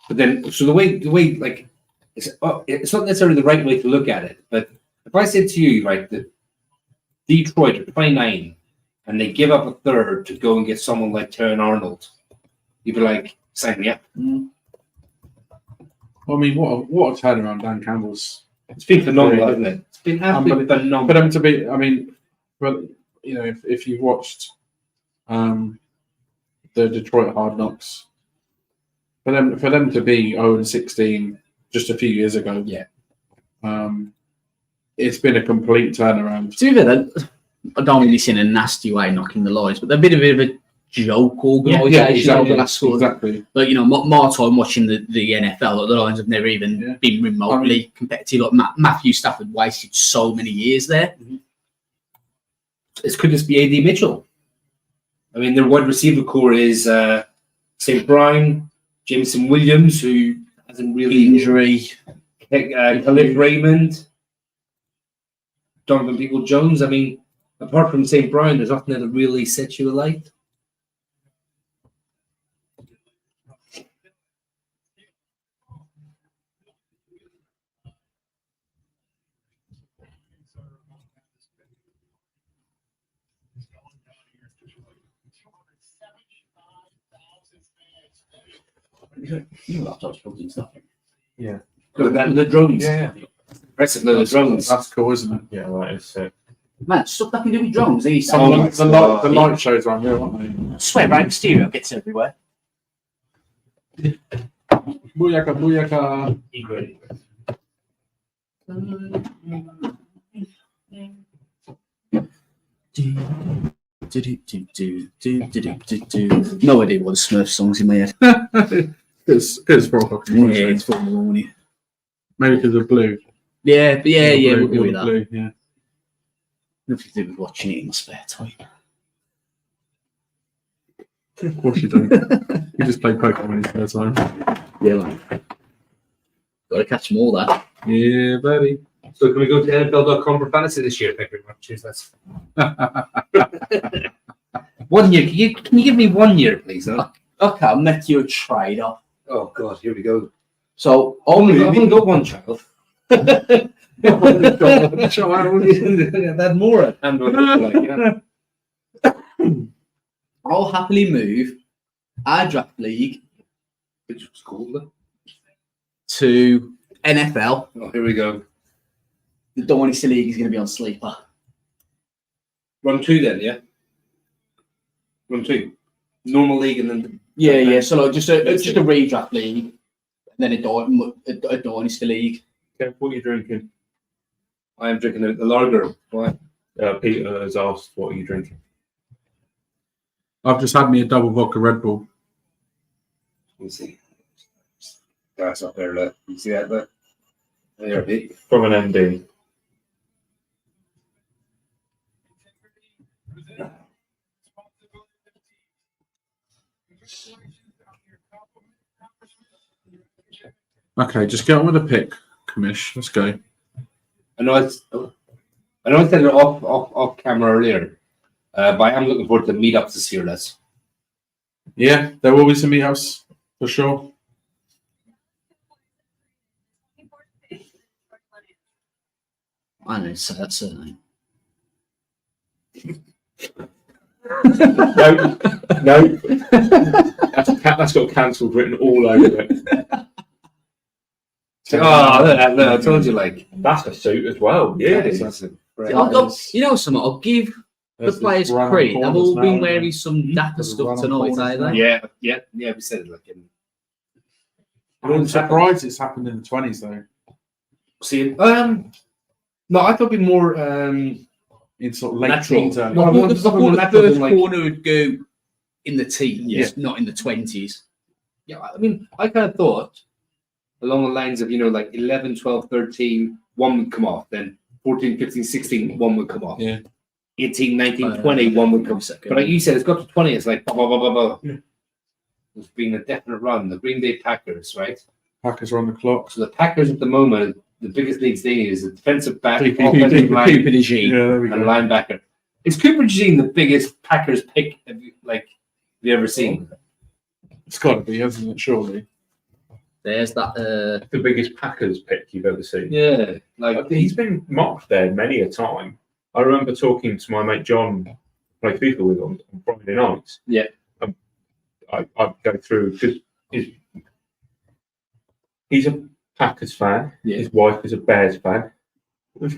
But then, so the way like it's not necessarily the right way to look at it. But if I said to you, right, that Detroit are 29 and they give up a third to go and get someone like Terran Arnold, you'd be like, sign me up. Well, I mean, what a turnaround Dan Campbell's. It's been phenomenal, hasn't it? It's been absolutely For phenomenal. them to be, I mean, well, you know, if you've watched the Detroit Hard Knocks, for them to be 0-16 just a few years ago, it's been a complete turnaround. To be fair, I don't really see in a nasty way knocking the Lions, but they've been a bit of a joke organisation over the last sort of. Exactly. Like, you know, more time watching the NFL, like the Lions have never even been remotely competitive. Like Matthew Stafford wasted so many years there. This could just be AD Mitchell. I mean, their wide receiver core is St. Brown, Jameson Williams, who hasn't really Injury. Khalif Raymond, Donovan Peoples-Jones. I mean, apart from St. Brown, there's nothing that really sets you alight. Your laptop's plugged in stuff. Yeah. Look at that, the drones. Yeah. Impressive, the drones. That's cool, isn't it? Yeah, that is sick. Man, stuff that can do with drones. These The light shows around here, aren't they? I swear, right? Stereo gets everywhere. Booyaka, booyaka. No idea what the Smurf song's in my head. It's 4 o'clock in the morning. Yeah, it's 4 in the morning. Maybe because of blue. Yeah, but yeah, we'll go with that. Blue, yeah. Nothing to do with watching it in my spare time. Of course you don't. You just play Pokemon in your spare time. Yeah, like, gotta catch them all, that. Yeah, buddy. So can we go to NFL.com for fantasy this year? Thank you very much. Cheers, that's 1 year. Can you give me 1 year, please? Huh? Okay, I'll make you a trade off. Oh God, here we go. So, I've only got one child. That more at hand would look like, yeah. I'll happily move our draft league Which was cool. to NFL. Oh, here we go. The Dynasty League is going to be on Sleeper. Run 2 then, yeah. Run 2. Normal league and then Yeah. So like just a redraft league, and then a Dynasty League. Kev, what are you drinking? I am drinking the lager. Why? Peter has asked, what are you drinking? I've just had me a double vodka Red Bull. Let me see. That's up there. Look. You see that? Look. There, Pete. From an MD. Okay, just get on with the pick, Commish. Let's go. I know I said it off camera earlier, but I am looking forward to meetups this year, lads. Yeah, there will be some meetups for sure. I know, so that's certainly. No, that's got cancelled written all over it. I told you, like That's a suit as well. Yeah, You know something? I'll give the players credit. They've all been wearing some dapper stuff tonight, ain't they? yeah. We said it like in. I'm surprised it's happened in the 20s though. See, no, I thought it'd be more In sort of late natural. teens. No, I I thought want the something more natural first than, like- corner would go in the teens, Yeah. not in the 20s. Yeah, I mean, I kind of thought along the lines of, like 11, 12, 13, one would come off. Then 14, 15, 16, one would come off. Yeah. 18, 19, 20, one would come off. But like you said, it's got to 20. It's like, blah, blah, blah, blah, blah. Yeah. It's been a definite run. The Green Bay Packers, right? Packers are on the clock. So the Packers at the moment, the biggest needs they need is a defensive back, Cooper offensive line, DG. Yeah, there we and go. linebacker. Is Cooper Jean the biggest Packers pick have you ever seen? It's got to be, hasn't it? Surely. There's that. the biggest Packers pick you've ever seen. Yeah, like He's been mocked there many a time. I remember talking to my mate John, play FIFA with on Friday nights. Yeah. I'd go through because he's a Packers fan. Yeah. His wife is a Bears fan. Oh,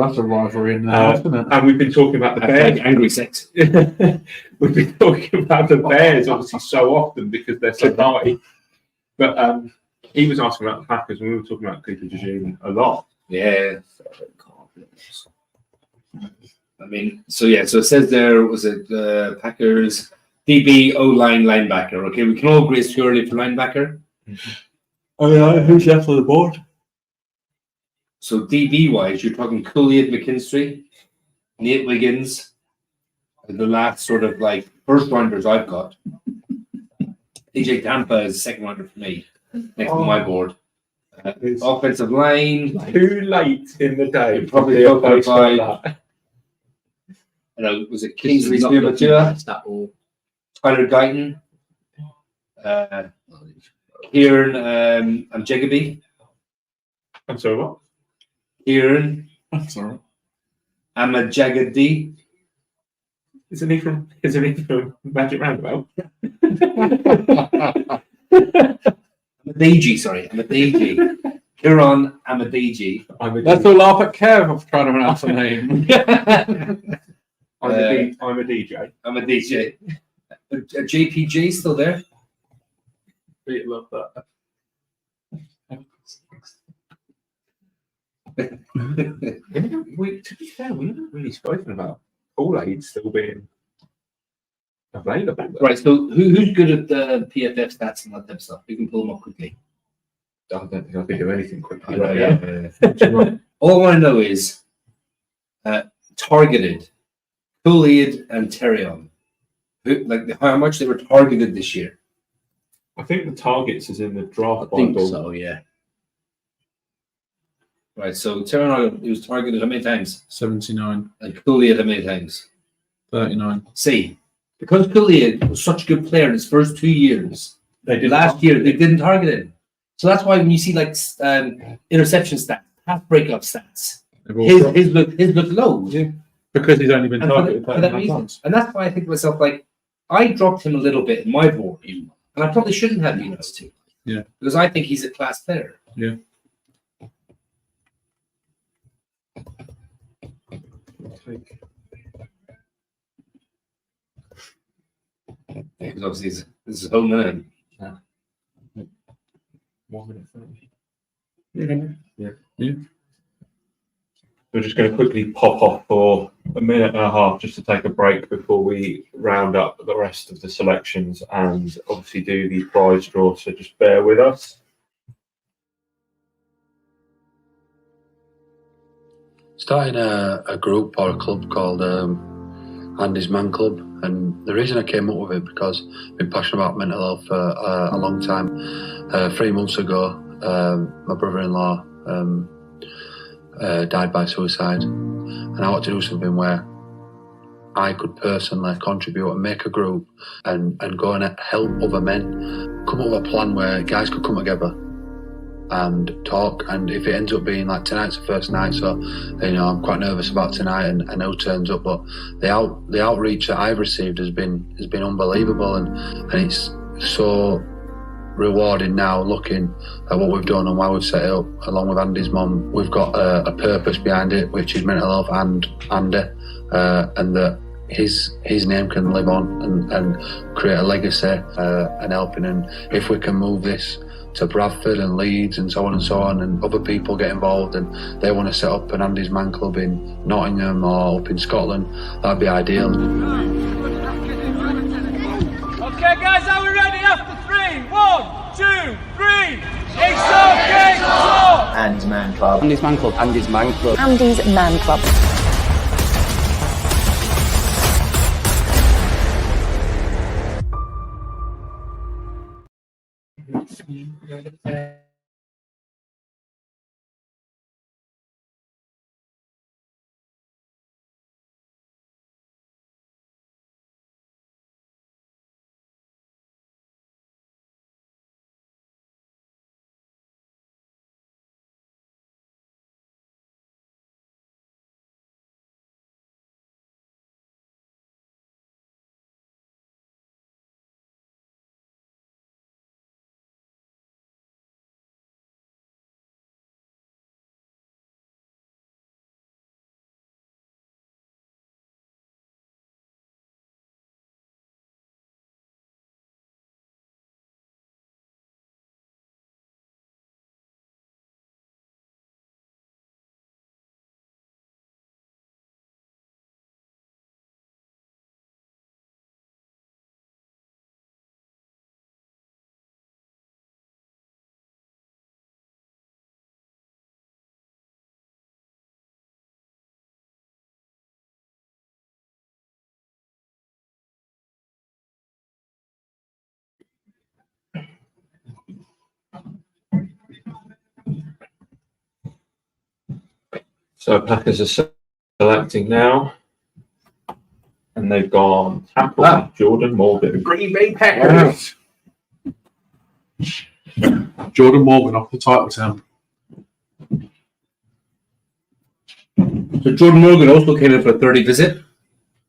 that's a rivalry in there, isn't it? And we've been talking about the Bears. angry sex. We've been talking about the Bears obviously so often because they're so high. But he was asking about the Packers and we were talking about Cooper DeJean a lot. Yeah. I mean, so it says there was it Packers DB O-line linebacker. Okay, we can all agree it's too early for linebacker. Oh yeah, who's left on the board? So DB wise, you're talking Cooley, McKinstry, Nate Wiggins, and the last sort of like first rounders I've got. DJ Tampa is second rounder for me, next to my board. Offensive line. Too late in the day. Probably to go be by- that. Was it Kingsley Spear-Matua, Tyler Guyton, Kieran Amjegabi, I'm sorry, what? Kieran That's all right. Amajagadi. Isn't he from Magic Roundabout? Amadiji. Kieran Amadiji. Let's all laugh at Kev of trying to pronounce the name. I'm a DJ. Amadiji. JPG still there? Love that. To be fair, we haven't really spoken about Kool-Aid still being available. Right, so who's good at the PFF stats and that type of stuff? We can pull them up quickly. I don't think I can do anything quickly. All I want to know is targeted, Kool-Aid and Terrion. How much they were targeted this year. I think the targets is in the draft I think Bible. so, yeah. Right, so Terrion, he was targeted how many times? 79, And Kool-Aid how many times? 39. See, because Kool-Aid was such a good player in his first 2 years, last year they didn't target him. So that's why when you see like interception stats, pass breakup stats, his look low. Yeah. Because he's only been And targeted for that reason. once. And that's why I think to myself, like, I dropped him a little bit in my board, and I probably shouldn't have been able to. Yeah. Because I think he's a class player. Yeah. Because obviously this is home minute. 1 minute 30. Yeah. We're just going to quickly pop off for a minute and a half just to take a break before we round up the rest of the selections and obviously do the prize draw. So just bear with us. Starting a group or a club called Andy's Man Club, and the reason I came up with it because I've been passionate about mental health for a long time. 3 months ago, my brother-in-law died by suicide, and I want to do something where I could personally contribute and make a group and go and help other men, come up with a plan where guys could come together and talk. And if it ends up being like tonight's the first night, so I'm quite nervous about tonight and who turns up, but the outreach that I've received has been unbelievable, and it's so rewarding now looking at what we've done and why we've set it up. Along with Andy's mum, we've got a purpose behind it, which is mental health and Andy, and that his name can live on and create a legacy and helping. And if we can move this to Bradford and Leeds and so on, and other people get involved and they want to set up an Andy's Man Club in Nottingham or up in Scotland, that'd be ideal. Okay, guys, are we ready after 3? 1, 2, 3. It's okay, stop! Andy's Man Club. Andy's Man Club. Andy's Man Club. Andy's Man Club. So Packers are selecting now, and they've gone tackle Jordan Morgan. Green Bay Packers. Jordan Morgan off the title town. So Jordan Morgan also came in for a 30 visit,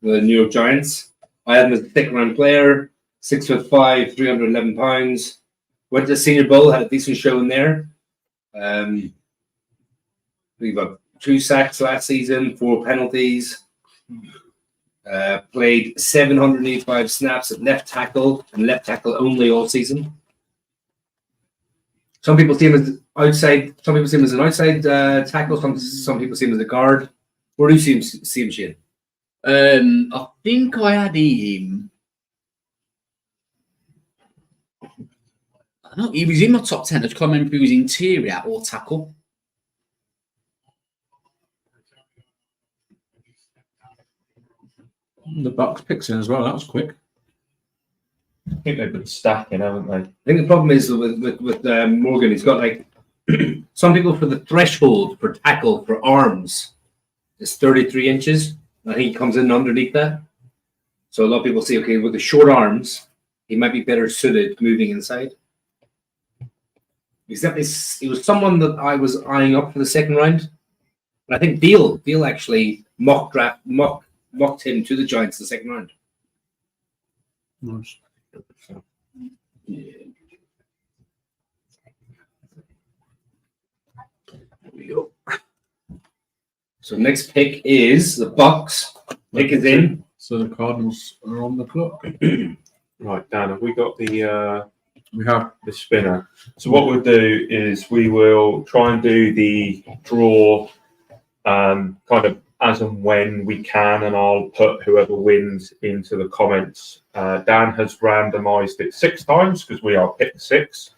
the New York Giants. I had him as a second round player, 6'5", 311 pounds. Went to the Senior Bowl, had a decent show in there. We've got 2 sacks last season, 4 penalties. Played 785 snaps at left tackle and left tackle only all season. Some people see him as outside. Some people see him as an outside tackle. Some people see him as a guard. Where do you see him, Shane? I think I had him. I don't know. He was in my top 10. I can't remember if he was interior or tackle. The Bucks picks in as well. That was quick. I think they've been stacking, haven't they? I think the problem is with Morgan, he's got like some people for the threshold for tackle for arms is 33 inches. I think he comes in underneath that. So a lot of people say, okay, with the short arms, he might be better suited moving inside. He was someone that I was eyeing up for the second round. But I think Beal actually mocked him to the Giants in the second round. Nice. Yeah. There we go. So next pick is the Bucks. Pick is in. So the Cardinals are on the clock. Right, Dan, have we got the We have the spinner? So what we'll do is we will try and do the draw kind of as and when we can, and I'll put whoever wins into the comments. Dan has randomised it 6 times because we are pick 6.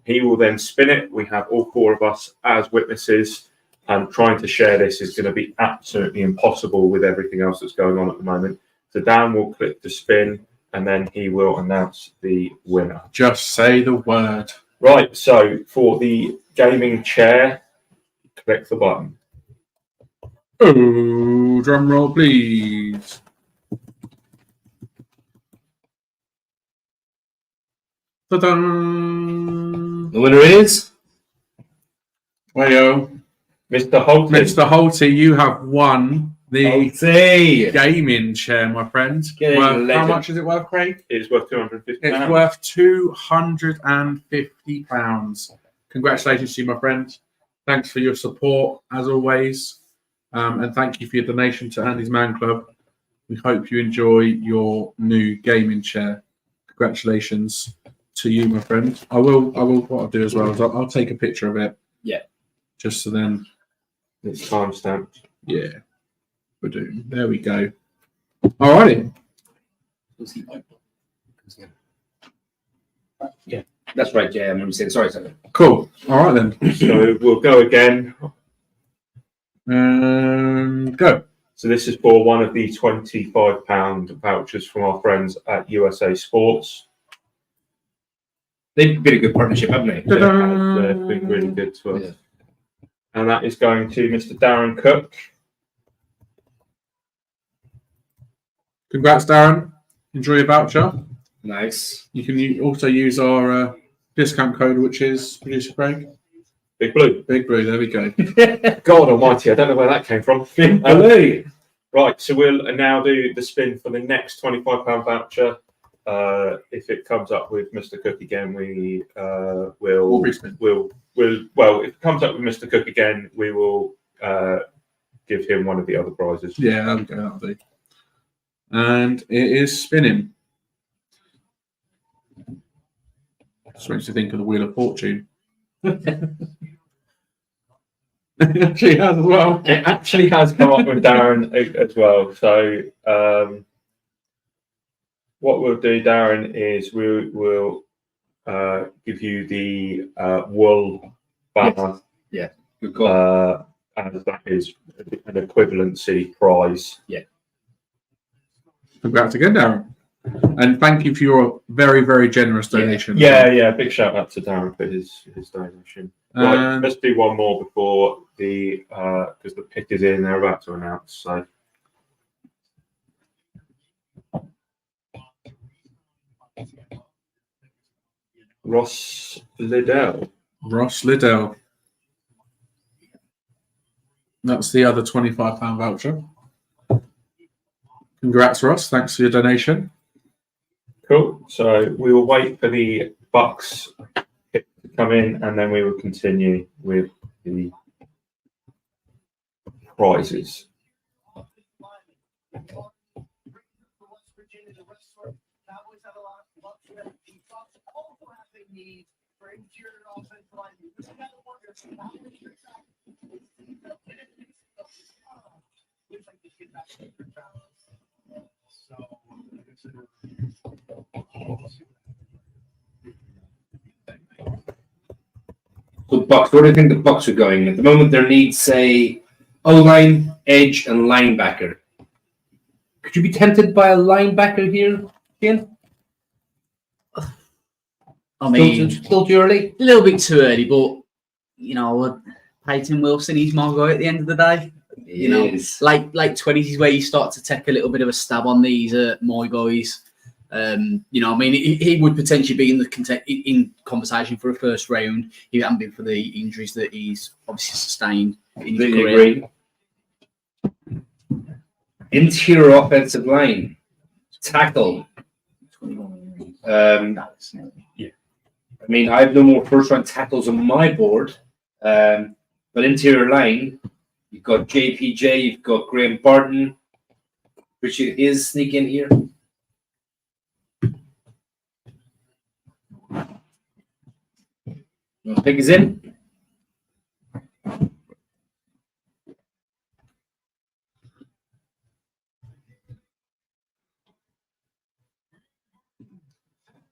He will then spin it. We have all 4 of us as witnesses, and trying to share this is going to be absolutely impossible with everything else that's going on at the moment. So Dan will click the spin, and then he will announce the winner. just say the word. Right, so for the gaming chair, click the button. Oh, drum roll, please. Ta-da! The winner is Wayo. Mr. Holty. Mr. Holty, you have won the Holty. gaming chair, my friend. Getting How legend. much is it worth, Craig? It's worth £250. It's worth £250. Congratulations to you, my friend. Thanks for your support, as always. And thank you for your donation to Andy's Man Club. We hope you enjoy your new gaming chair. Congratulations to you, my friend. I will. What I'll do as well is I'll take a picture of it. Yeah. Just so then. It's time stamped. Yeah. We're doing. There we go. All righty. Yeah, that's right. Yeah, I remember saying. Sorry. Cool. All right then. So we'll go again. And go. So this is for one of the £25 vouchers from our friends at USA Sports. They've been a good partnership, haven't they? They've been really good to us. Yeah. And that is going to Mr. Darren Cook. Congrats, Darren. Enjoy your voucher. Nice. You can also use our discount code, which is producer Craig. Big Blue. Big Blue. There we go. God almighty, I don't know where that came from. Big Blue. Right, so we'll now do the spin for the next £25 voucher. If it comes up with Mr. Cook again, we will. Well, if it comes up with Mr. Cook again, we will give him one of the other prizes. Yeah, there we go. That'll do. And it is spinning. Just makes you think of the Wheel of Fortune. It actually has as well. It actually has come up with Darren as well. So what we'll do, Darren, is we'll give you the wool banner. Yeah, good call. As that is an equivalency prize. Yeah. Congrats again, Darren. And thank you for your very, very generous donation. Yeah. Big shout out to Darren for his donation. Right, let's do one more before the because the pick is in. They're about to announce. So. Ross Liddell. That's the other £25 voucher. Congrats, Ross. Thanks for your donation. Cool. So we will wait for the Bucks to come in, and then we will continue with the prizes. So Bucks, where do you think the Bucks are going? At the moment, their needs say O-line, edge, and linebacker. Could you be tempted by a linebacker here, Ian? I mean, still too early. A little bit too early, but you know, Peyton Wilson, he's my guy at the end of the day. You know, late 20s is where you start to take a little bit of a stab on these my guys. You know, I mean, he would potentially be in conversation for a first round if it hadn't been for the injuries that he's obviously sustained in his career. Interior offensive line, tackle. I mean, I have no more first-round tackles on my board, but interior line, you've got JPJ, you've got Graham Barton. Richard is sneak in here. Pick is in.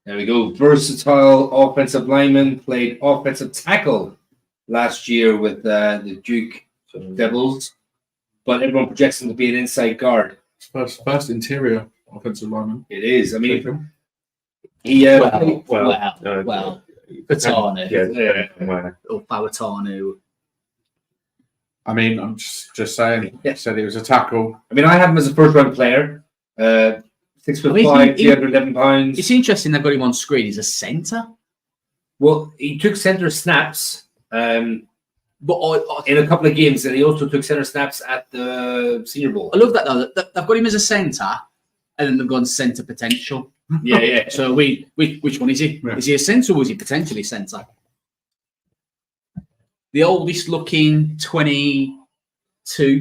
There we go. Versatile offensive lineman, played offensive tackle last year with the Duke Devils, but everyone projects him to be an inside guard. First interior offensive lineman. It is. I mean, Patanu. Yeah. Or Fawatanu. I mean, I'm just saying. Yeah. Said it was a tackle. I mean, I have him as a first-round player. 6'5", 311 pounds. It's interesting they've got him on screen. He's a centre. Well, he took centre snaps But in a couple of games, and he also took centre snaps at the Senior Bowl. I love that though. That they've got him as a centre, and then they've gone centre potential. Yeah. So which one is he? Yeah. Is he a centre or is he potentially centre? The oldest looking 22,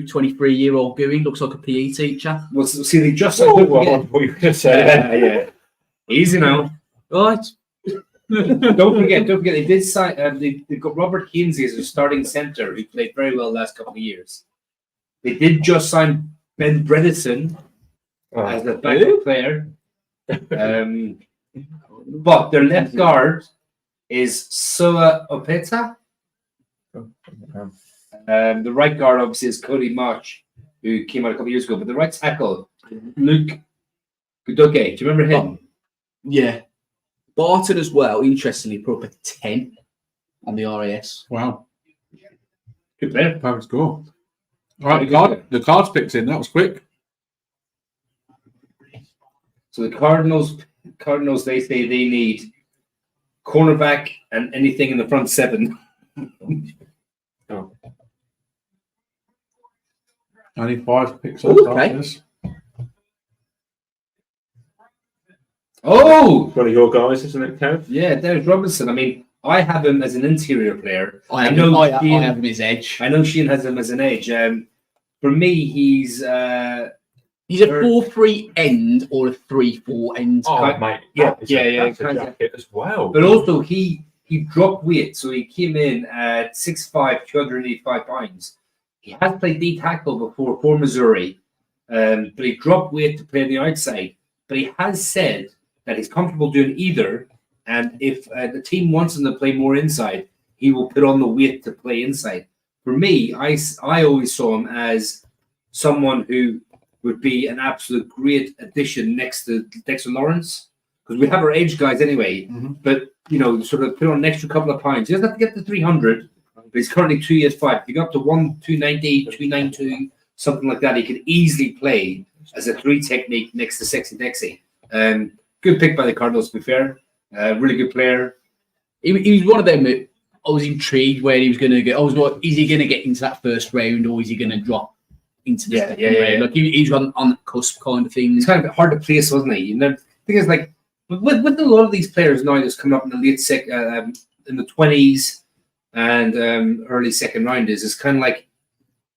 23-year-old Gooey looks like a PE teacher. Well, see, they just What you were going to say? yeah. Easy now. Right. Don't forget. They did sign. They've got Robert Hainsey as a starting centre, who played very well the last couple of years. They did just sign Ben Bredesen as a backup player. But their left guard is Sua Opeta. The right guard obviously is Cody March, who came out a couple of years ago. But the right tackle, Luke Kudoke. Do you remember him? Yeah. Barton as well, interestingly, put up a 10 on the RAS. Wow. Good player. Perfect score. All right, the cards picked in. That was quick. So the Cardinals, they say they need cornerback and anything in the front seven. 95 picks. Okay. Oh, One of your guys, isn't it, Kev? yeah, Dennis Robinson. I mean, I have him as an interior player. I have him as edge. I know Sheehan has him as an edge. For me, he's a 4-3 end or a 3-4 end. Oh, mate. That's a jacket as well. But also, he dropped weight, so he came in at 6'5", 285 pounds. He has played D tackle before for Missouri, but he dropped weight to play on the outside. But he has said that he's comfortable doing either, and if the team wants him to play more inside, he will put on the weight to play inside. For me, I always saw him as someone who would be an absolute great addition next to Dexter Lawrence, because we have our age guys anyway. Mm-hmm. But sort of put on an extra couple of pounds. He doesn't have to get to 300, but he's currently 2 years 5. If you go up to 290, 292, something like that, he could easily play as a 3 technique next to Sexy Dexy. Good pick by the Cardinals, to be fair. Really good player. He was one of them that I was intrigued where he was going to get. I was like, is he going to get into that first round or is he going to drop into the second round? Like he's on the cusp kind of thing. It's kind of hard to place, wasn't he? The thing is, like, with a lot of these players now that's coming up in the late in the 20s and early second rounders, it's kind of like,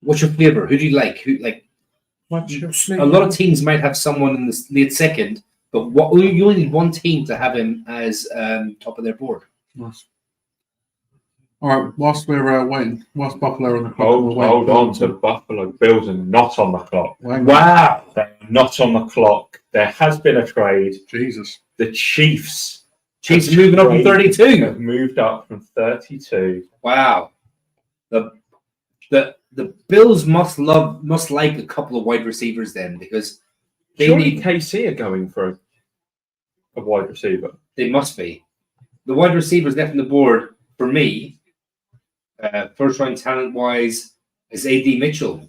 what's your flavor? Who do you like? A lot of teams might have someone in the late second, but you only need one team to have him as top of their board. Nice. All right, whilst we're waiting, whilst Buffalo on the clock. Hold on to Buffalo Bills are not on the clock. Wow. They're not on the clock. There has been a trade. Jesus. The Chiefs moving up from 32. Have moved up from 32. Wow. The Bills must like a couple of wide receivers then, because they need KC are going for a wide receiver. They must be. The wide receivers left on the board for me, first round talent wise, is AD Mitchell,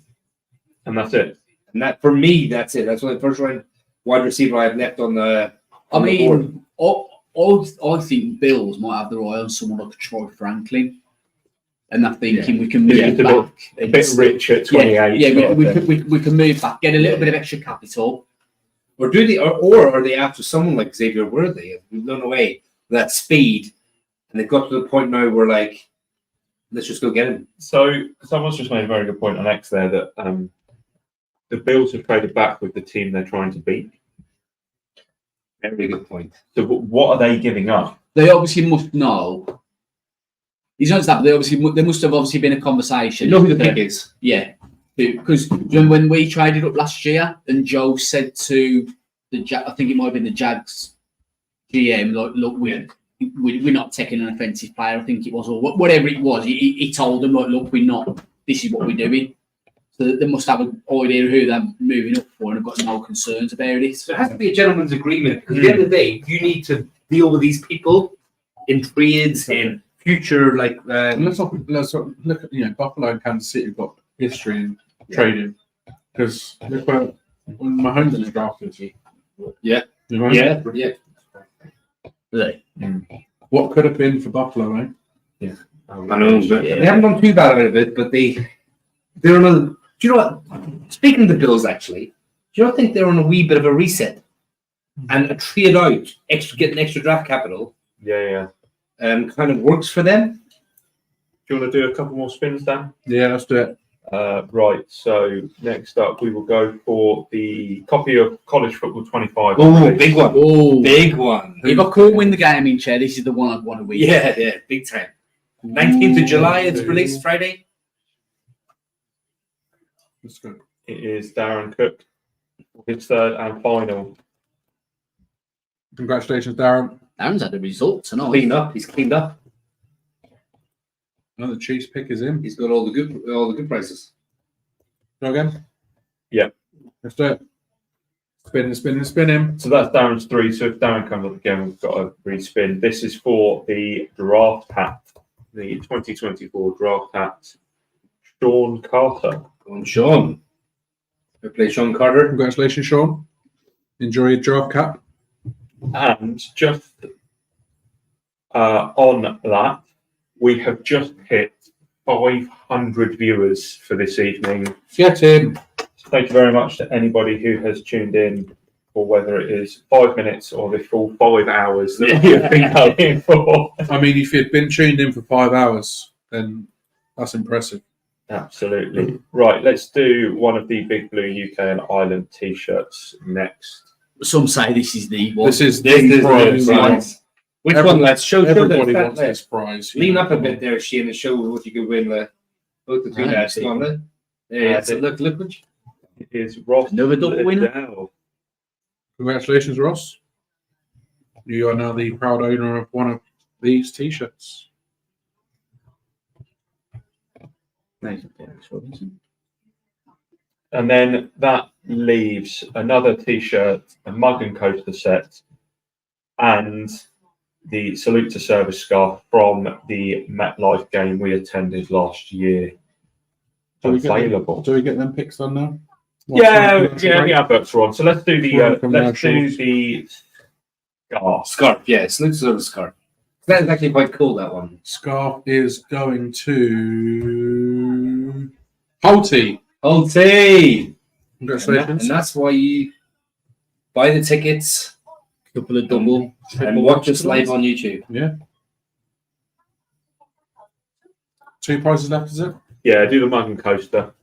and that's it. And that for me, that's it. That's the first round wide receiver I have left on the. I think Bills might have their eye on someone like Troy Franklin, and I'm thinking we can move back. A bit rich at 28. Yeah, we can move back, get a little bit of extra capital. Or are they after someone like Xavier Worthy? We've blown away that speed, and they've got to the point now where, like, let's just go get him. So someone's just made a very good point on X there that the Bills have traded back with the team they're trying to beat. Very good point. So what are they giving up? They obviously must know. He's not that, but there must have obviously been a conversation. You know who the pick is? Yeah. Because when we traded up last year, and Joe said to I think it might have been the Jags GM, like, look, we're not taking an offensive player, I think it was, or whatever it was. He told them, like, look, we're not. This is what we're doing. So they must have an idea of who they're moving up for, and have got no concerns about it. So it has to be a gentleman's agreement, because at the end of the day, you need to deal with these people in trades and future, like. Let's look at Buffalo and Kansas City have got history in trading because look where when Mahomes was drafted. Yeah. You know? Yeah. Really? What could have been for Buffalo, eh? Yeah. I know, but they haven't done too bad out of it. But they're on a. Do you know what? Speaking of the Bills, actually, do you not think they're on a wee bit of a reset and a trade out, getting extra draft capital? Yeah. Kind of works for them. Do you want to do a couple more spins, Dan? Yeah, let's do it. Right, so next up we will go for the copy of College Football 25. Oh, big one. Oh, Big one. if I could win the game in chair, this is the one I'd want to win. Yeah, big time. 19th of July, it's released Friday. Let's go. It is Darren Cook, his third and final. Congratulations, Darren. Aaron's had the result tonight. He's cleaned up. Another Chiefs pick is in. He's got all the good prices. Go again? Yeah. Let's do it. Spin him. So that's Darren's 3. So if Darren comes up again, we've got a respin. This is for the draft hat, the 2024 draft hat. Sean Carter. Go on, Sean. We play Sean Carter. Congratulations, Sean. Enjoy your draft cap. And just on that, we have just hit 500 viewers for this evening. Get him. So thank you very much to anybody who has tuned in, or whether it is 5 minutes or the full 5 hours that we have been going for. I mean, if you'd been tuned in for 5 hours, then that's impressive. Absolutely. Right, let's do one of the Big Blue UK and Ireland t-shirts next. Some say this is the one. This is This the is prize. the prize. Which one, lads? Show Everybody the wants this prize. Lean up a bit there, Shane, and show what you could win. Both the two lads. Come on, then. Yeah, so look. It is Ross Another double winner. Liddell. Congratulations, Ross. You are now the proud owner of one of these t-shirts. And then that leaves another t-shirt, a mug and coaster set, and the Salute to Service scarf from the MetLife game we attended last year. Do we Available. Do we get them pics on now? Yeah, the adverts are on. So let's do the scarf. Scarf, yeah, Salute to Service scarf. That's actually quite cool, that one. Scarf is going to Holty. Holty! Congratulations. And that's why you buy the tickets, Couple of double. and watch us live on YouTube. Yeah. 2 prizes left, is it? Yeah, do the mug and coaster.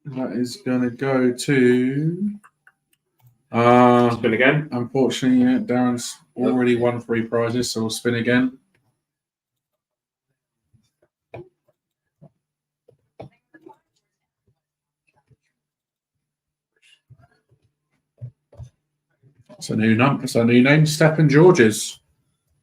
That is going to go to. Spin again. Unfortunately, Darren's already won 3 prizes, so we'll spin again. It's a new name. Stephen Georges.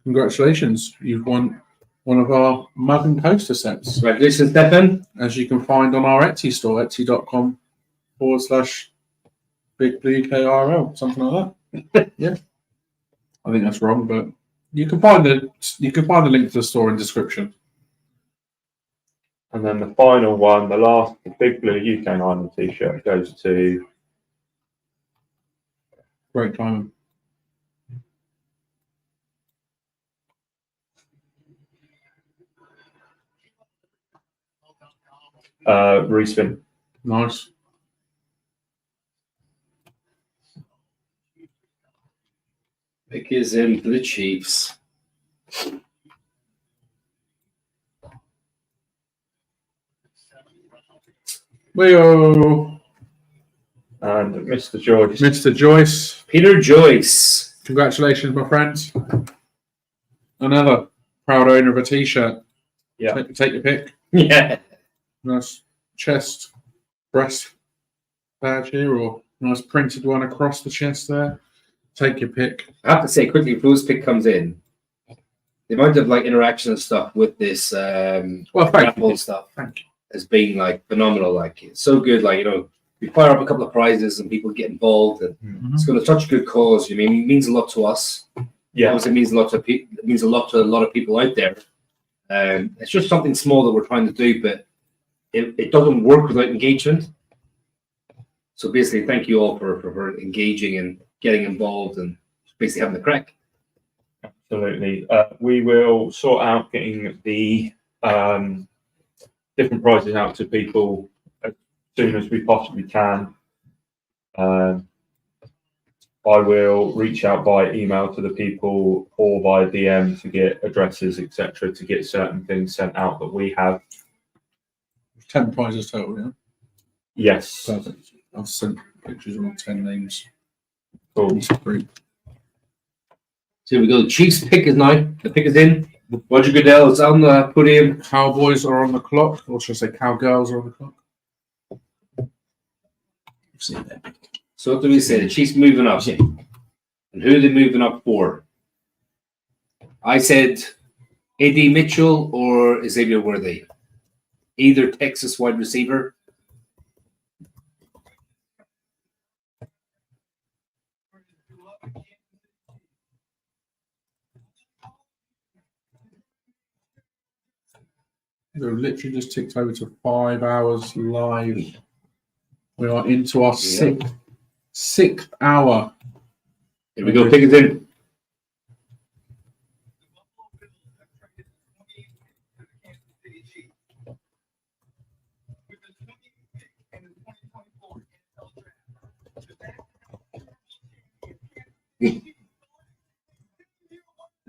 Congratulations. You've won one of our mug and coaster sets. Congratulations, Stefan. As you can find on our Etsy store, etsy.com/Big Blue UKRL, something like that. Yeah. I think that's wrong, but you can find the link to the store in the description. And then the final one, the last Big Blue UK and Ireland t-shirt goes to Great timing. Respin. Nice. Pick is in for the Chiefs. Wee-oh. And Mr. George. Mr. Joyce. Peter Joyce. Congratulations, my friends. Another proud owner of a t-shirt. Yeah. Take your pick. Yeah. Nice chest, breast badge here, or nice printed one across the chest there. Take your pick. I have to say quickly, if Bruce pick comes in, the amount of interaction and stuff with this Thank you. stuff Thank you. has been phenomenal. It's so good. We fire up a couple of prizes and people get involved, and it's going to such a good cause. It means a lot to us. Yeah. Obviously, it means a lot to it means a lot to a lot of people out there. It's just something small that we're trying to do, but it doesn't work without engagement. So basically, thank you all for engaging and getting involved and basically having the crack. Absolutely. We will sort out getting the different prizes out to people as soon as we possibly can. I will reach out by email to the people or via DM to get addresses, etc., to get certain things sent out that we have. 10 prizes total, yeah? Yes. Perfect. I've sent pictures of all 10 names. Cool. So here we go. The Chiefs pick is now. The pick is in. Roger Goodell is on the podium. Cowboys are on the clock, or should I say cowgirls are on the clock? So what do we say? The Chiefs moving up. And who are they moving up for? I said AD Mitchell or Xavier Worthy. Either Texas wide receiver. We've literally just ticked over to 5 hours live. We are into our sixth hour. Here we go. Pick it in.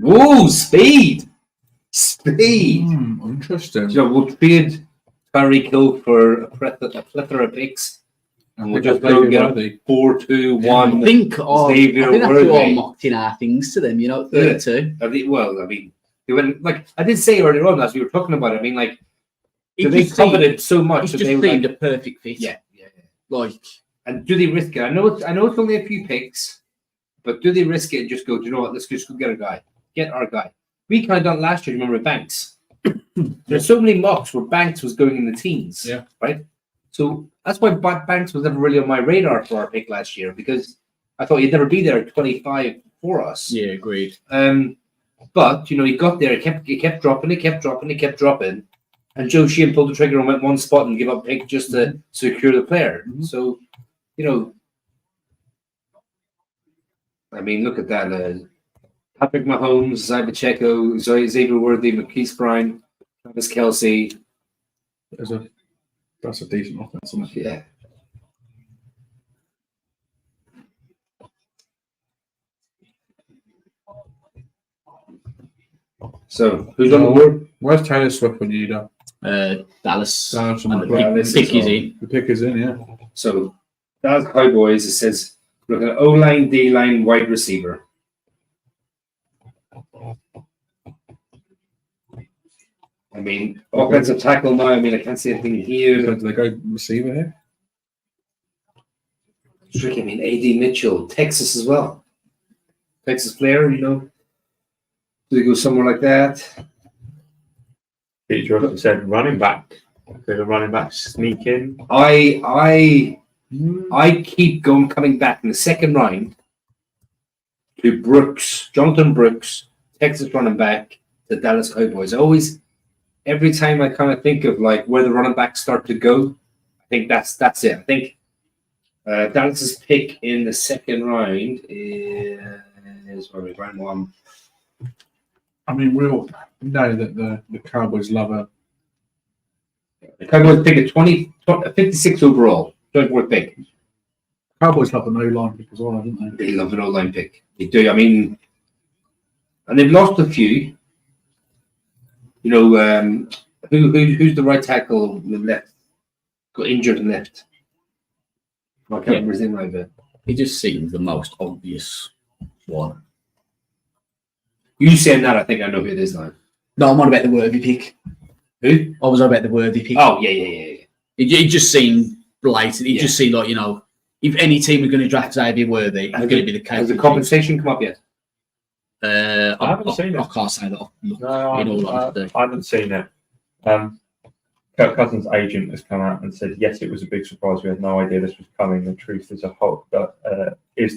Whoa, speed! Speed! Interesting. So we'll trade Tyreek Hill for a plethora of picks. And we'll just go get a 4-2-1. I think that's Worthy. who all mocked in our things to them, 32. Well, I mean, they went, like I did say earlier on as we were talking about it, I mean, like, they just covered it so much It's that just they were seemed like, a perfect fit. yeah. Like, And do they risk it? I know it's only a few picks, but do they risk it and just go, do you know what, let's just go get a guy. Get our guy. We kind of done last year, remember, Banks. There's so many mocks where Banks was going in the teens. Yeah. Right? So that's why Banks was never really on my radar for our pick last year, because I thought he'd never be there at 25 for us. yeah, agreed. But he got there, he kept dropping, and Joe Sheehan pulled the trigger and went one spot and gave up pick just to secure the player. So, I mean, look at that. Patrick Mahomes, Zy Pacheco, Xavier Worthy, Marquise Brown, Travis Kelce. That's a decent offense, isn't it? Yeah. So, who's on the board? Where's Taylor Swift when you need her? Dallas. Dallas on And the the board. pick is in. The pick is in, yeah. So, Dallas Cowboys, it says, look at O-line, D-line, wide receiver. I mean, offensive tackle now. I mean, I can't see anything here. Do they go receiver here? It's tricky. I mean, AD Mitchell, Texas as well. Texas player, Do they go somewhere like that? Peter said running back. Could a running back sneak in? I keep coming back in the second round to Jonathan Brooks, Texas running back, the Dallas Cowboys. Every time I kind of think of like where the running backs start to go, I think that's it. I think Dallas's pick in the second round is round one. I mean, we all know that the Cowboys love her. The Cowboys pick a 56 overall. 24th pick. Cowboys love an O-line pick as well, don't they? They love an O-line pick. They do. I mean, and they've lost a few. Who's the right tackle on the left? Got injured and left. I can't remember his name right there. He just seems the most obvious one. You saying that, I think I know who it is now. No, I'm on about the Worthy pick. Who? I was on about the Worthy pick. Oh, yeah. It just seemed blatant. It just seemed like, if any team was going to draft Xavier Worthy, it's going to be the case. Has the compensation come up yet? I haven't seen it. I can't say that. No, I haven't seen it. Kirk Cousins' agent has come out and said, yes, it was a big surprise. We had no idea this was coming. The truth is the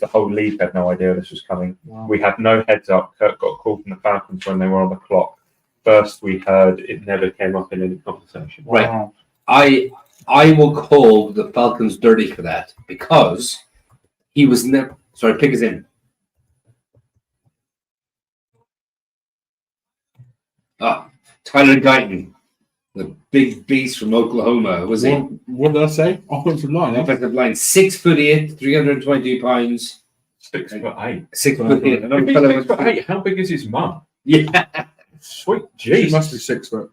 whole league had no idea this was coming. Wow. We had no heads up. Kirk got a call from the Falcons when they were on the clock. First, we heard it never came up in any conversation. Right. I will call the Falcons dirty for that because he was never. Sorry, pick us in. Tyler Guyton, the big beast from Oklahoma, was he? What did I say? Offensive line. Offensive line, 6'8", 322 pounds. 6'8". 6'8". If he's 6'8", how big is his mum? Yeah. Sweet She Jesus. must be 6 foot.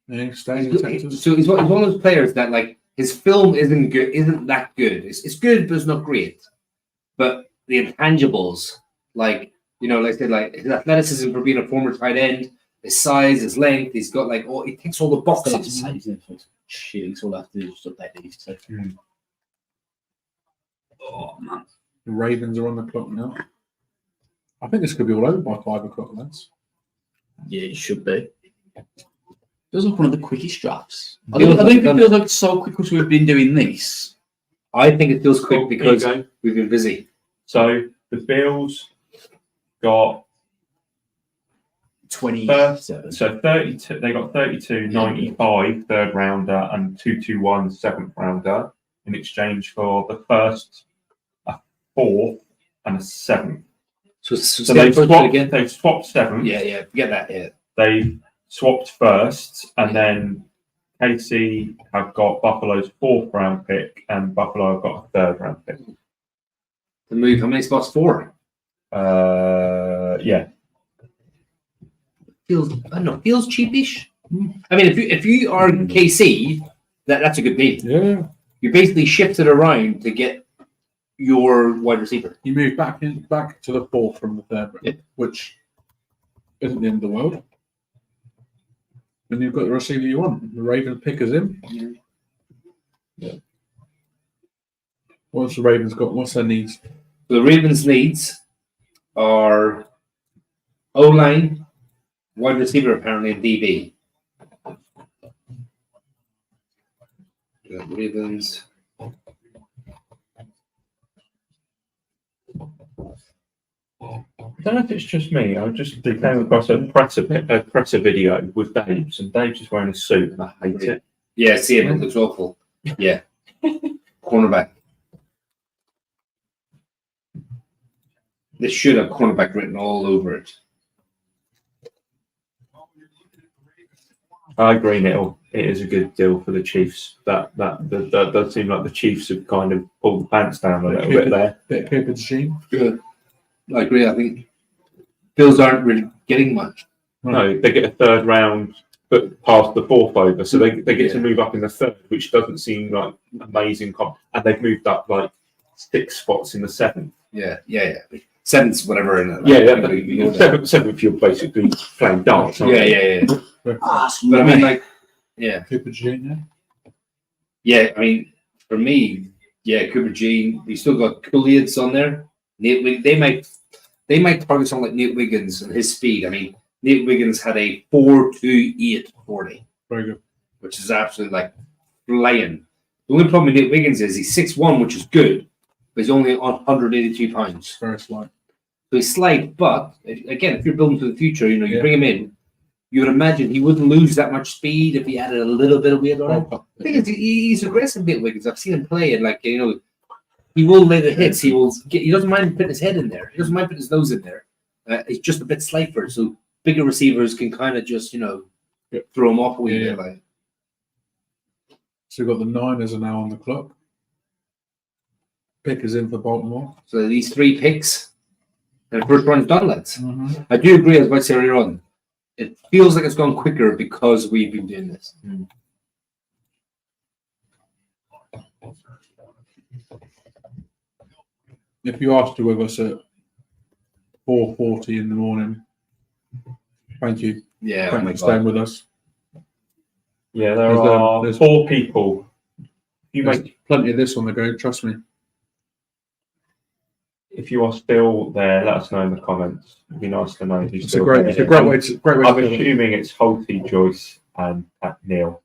Yeah, staying in Texas. So he's one of those players that like his film isn't that good. It's good, but it's not great. But the intangibles, like like I said, like his athleticism for being a former tight end, his size, his length, he's got like he ticks all the boxes. Shit, all I have to do is just update these two. Oh man. The Ravens are on the clock now. I think this could be all over by 5 o'clock, lads. Yeah, it should be. Feels like one of the quickest drafts. I don't think it feels like it's so quick because we've been doing this. I think it feels quick because we've been busy. So the Bills got 27. So 32. They got 32, 95 third rounder and 221 7th rounder in exchange for the first, a 4th, and a 7th. So they've swapped 7th. Yeah, get that. Yeah. They swapped first, and then KC have got Buffalo's 4th round pick, and Buffalo have got a 3rd round pick. The move, how many spots? 4? Yeah. Feels cheapish. I mean, if you are KC, that's a good deal. Yeah. You basically shifted around to get your wide receiver. You move back to the 4th from the 3rd round, which isn't the end of the world. Then you've got the receiver you want. The Ravens pick us in. Yeah. What's the Ravens got? What's their needs? The Ravens' needs are O-line, wide receiver apparently, and DB. Ravens. I don't know if it's just me. I just came across a presser video with Dave's, and Dave's just wearing a suit, and I hate it. Yeah, see it looks awful. Yeah. Cornerback. They should have cornerback written all over it. I agree, Neil. It is a good deal for the Chiefs. That does seem like the Chiefs have kind of pulled the pants down a little bit there. Bit of paper machine. Good. I agree. I think Bills aren't really getting much. No, they get a 3rd round, but past the 4th over, so they get to move up in the 3rd, which doesn't seem like amazing. And they've moved up like 6 spots in the 7th. Yeah. 7th, whatever. In it. Seventh, you're basically playing darts. Yeah. But I mean, like, yeah. Cooper Jr. Yeah, I mean, for me, Cooper Jean. We still got Coolians on there. They might target someone like Nate Wiggins and his speed. I mean, Nate Wiggins had a 4.28 40. Very good. Which is absolutely like flying. The only problem with Nate Wiggins is he's 6'1", which is good, but he's only on 182 pounds. Very slight. So he's slight, but again, if you're building for the future, you bring him in, you would imagine he wouldn't lose that much speed if he added a little bit of weight on it. The thing is, he's aggressive, Nate Wiggins. I've seen him play, and he will lay the hits. He doesn't mind putting his head in there. He doesn't mind putting his nose in there. It's just a bit slighter, so bigger receivers can kind of just throw him off a wee bit. Like. So we've got the Niners are now on the clock. Pickers in for Baltimore. So these 3 picks, and the first round's done, lads. Mm-hmm. I do agree, as I said earlier on. It feels like it's gone quicker because we've been doing this. Mm. If you are still with us at 4:40 in the morning, thank you. Yeah, thank you for staying with us. Yeah, there's 4 people. You make plenty of this on the go, trust me. if you are still there, let us know in the comments. It'd be nice to know who's It's still a great, there. it's a great way to. Great way I'm to do it. assuming it's Holty, Joyce, and Neil.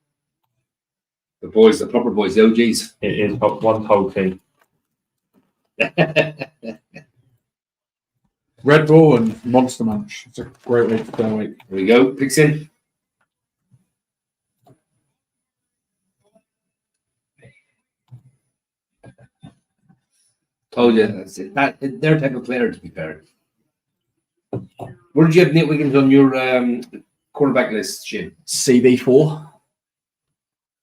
The boys, the proper boys, the OGs. It is one Holty. Red Bull and Monster Munch. It's a great way to start a week. Here we go. Picks in. Told you. That's it. Their type of player, to be fair. Where did you have Nate Wiggins on your quarterback list, Shane? CB4. I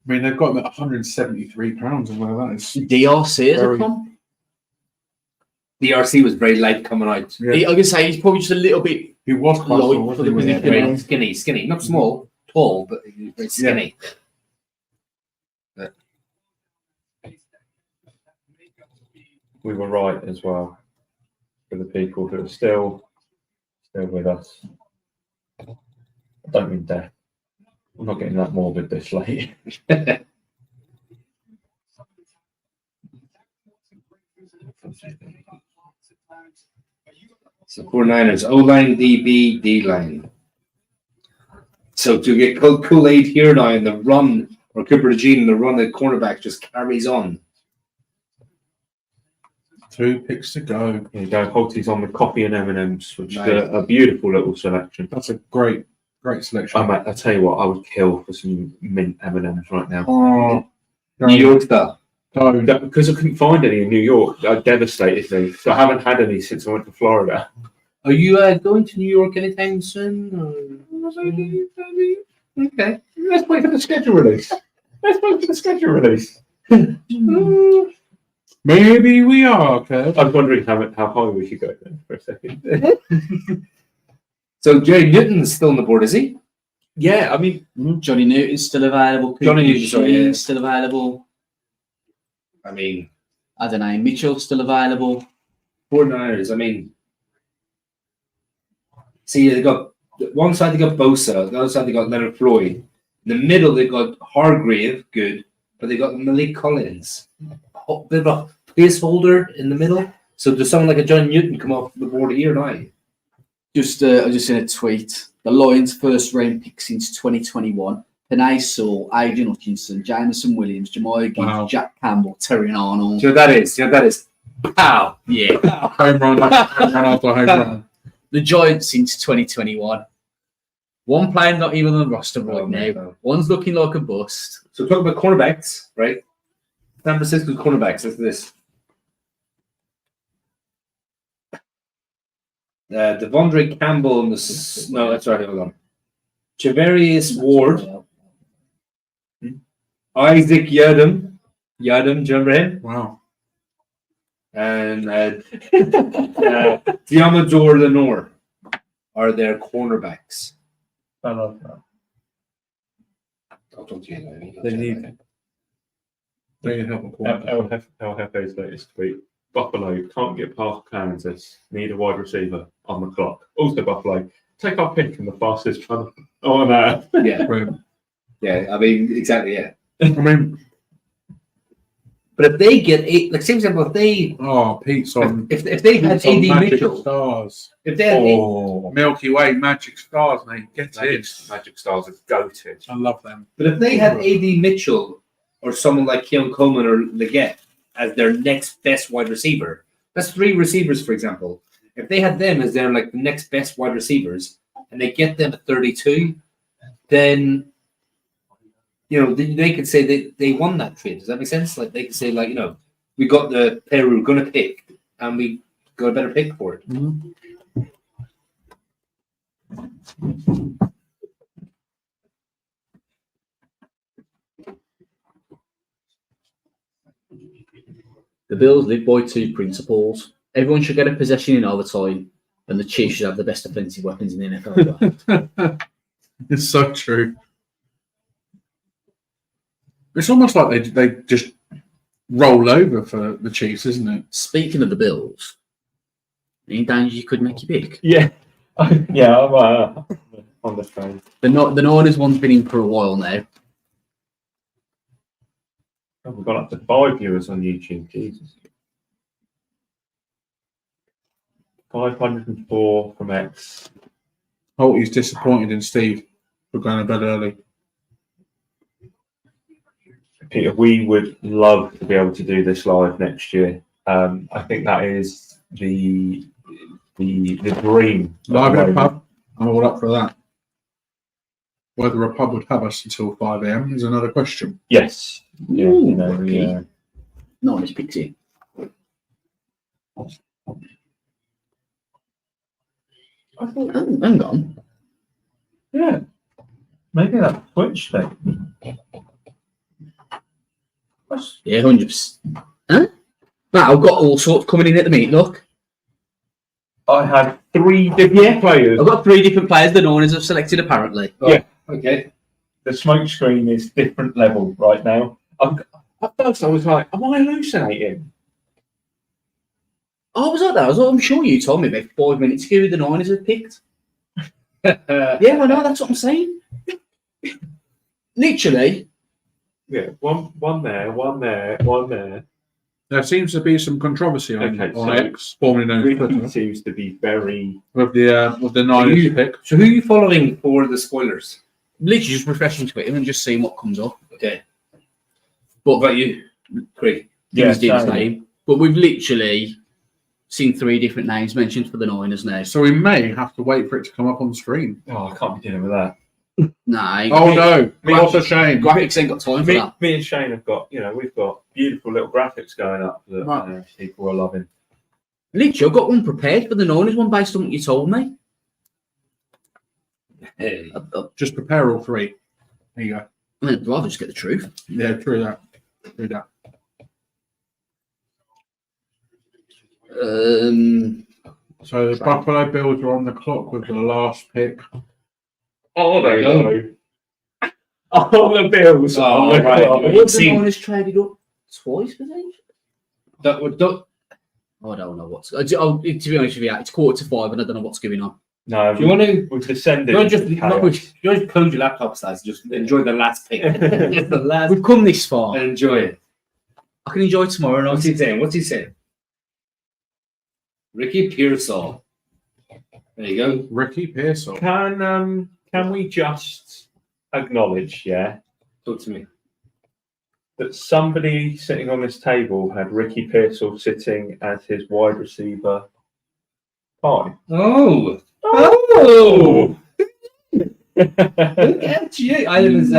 mean, they've got him at 173 pounds, and whatever that is. DRC is Very- a come. The RC was very light coming out. Yeah. I can say he's probably just a little bit. He was quite Light small, for wasn't the he, when he position. came Very out? skinny. Not small, tall, but he was very skinny. We were right as well for the people who are still with us. I don't mean death. I'm not getting that morbid this late. So 49ers, O-line, DB, D-line. So to get Kool-Aid here now in the run, or Cooper DeJean in the run, the cornerback just carries on. 2 picks to go. Here you go. Holty's on the coffee and M&M's, which Nice. is a beautiful little selection. That's a great selection. I tell you what, I would kill for some mint M&M's right now. Oh, New York style. don't. Because I couldn't find any in New York, that devastated me. So I haven't had any since I went to Florida. Are you going to New York anytime soon? Okay. Let's wait for the schedule release. Maybe we are, Kev. I was wondering how high we could go then for a second. So Jerry Newton's still on the board, is he? Yeah, I mean, Johnny Newton's still available. Johnny Cooper Newton's, sorry, DeJean's yeah. still available. I mean, I don't know. Mitchell's still available. 49ers, I mean, see, they got one side they got Bosa, the other side they got Leonard Floyd. In the middle they got Hargrave, good, but they got Malik Collins, a bit of a placeholder in the middle. So does someone like a John Newton come off the board here now? I just seen a tweet. The Lions' first round pick since 2021. Panay Saul, Adrian Hutchinson, Jameson Williams, Jamiah Gibbs, Wow. Jack Campbell, Terry Arnold. Do you know what that is? Pow! Yeah. Home run after home run. The Giants since 2021. One playing not even on the roster right Oh, my now. God. One's looking like a bust. So talking about cornerbacks, right? San Francisco's cornerbacks, look at this. Devondre Campbell in the no, that's right, hold on. Javarius Ward, Isaac Yadam, do you remember him? Wow. And Diamador Lenore are their cornerbacks. I love that. I'll talk to you later. They need help on quarterback. LFA's latest tweet. Buffalo can't get past Kansas. Need a wide receiver on the clock. Also, Buffalo, take our pick in the fastest run on earth. Yeah, Brilliant. yeah. I mean, exactly. Yeah. I mean, But if they get eight, like, same example, if they Pete's on. if they had Pete's on AD Magic Mitchell, Stars. if they had Milky Way Magic Stars, mate. Get in. Magic Stars are goated. I love them. but if they had AD Mitchell or someone like Keon Coleman or Leggett as their next best wide receiver, that's 3 receivers, for example. If they had them as their like the next best wide receivers, and they get them at 32, then you know they could say they won that trade. Does that make sense? Like they could say like, you know, we got the player we were going to pick, and we got a better pick for it. The Bills live by 2 principles. Everyone should get a possession in overtime, and the Chiefs should have the best offensive weapons in the NFL. It's so true. It's almost like they just roll over for the Chiefs, isn't it? Speaking of the Bills, any danger you could make your pick? Yeah, yeah, I'm on the phone. The Niners one's been in for a while now. Oh, we've got up to 5 viewers on YouTube. Jesus. 504 from X. Holty's disappointed in Steve for going to bed early. Peter, we would love to be able to do this live next year. I think that is the dream. Live in a pub, I'm all up for that. Whether a pub would have us until 5 a.m. is another question. Yes. Yeah, Ooh, you know, okay. Nice pixie. I thought, Hang on. yeah, maybe that Twitch thing. Yeah, 100%. Huh? Right, I've got all sorts coming in at the meet, look. I had 3 different players. I've got 3 different players the owners have selected, apparently. Yeah. Okay. The smoke screen is different level right now. At first, I was like, "Am I hallucinating?" Oh, was that that? I'm sure you told me about 5 minutes ago who the Niners had picked. Yeah, I know, that's what I'm saying. Literally. Yeah, one there, one there, one there. There seems to be some controversy on X, formerly known as Ricky Twitter, seems to be very. with the Niners pick. So who are you following for the spoilers? Literally just refreshing Twitter and just seeing what comes up. Okay. But What about you, Craig? Things did his same. name. But we've literally seen 3 different names mentioned for the Niners now. So we may have to wait for it to come up on the screen. Oh, I can't be dealing with that. Nah, Oh no! What a shame. graphics ain't got time for that. Me and Shane have got, we've got beautiful little graphics going up that Right. people are loving. Literally, I've got one prepared for the Niners one based on what you told me. Hey. Just prepare all 3. There you go. I mean, I'd rather just get the truth. Yeah, true that. True that. So the Buffalo Bills are on the clock with the last pick. Oh, there you you go. Oh, the Bills. Oh, the right. clock. You've The seen- Niners traded up twice, potentially? That would do. I don't know what's. To be honest with you, it's 4:45 and I don't know what's going on. No, Do you want to? we've descended. You want to just into not, chaos. you want to close your laptop, guys. Just enjoy the last pick. Just the last. We've come this far. And enjoy it. I can enjoy tomorrow night. What's he saying? What's he saying? Ricky Pearsall. There you go. Ricky Pearsall. Can we just acknowledge, Talk to me. that somebody sitting on this table had Ricky Pearsall sitting as his wide receiver 5? Oh. Oh! Look at you. I am as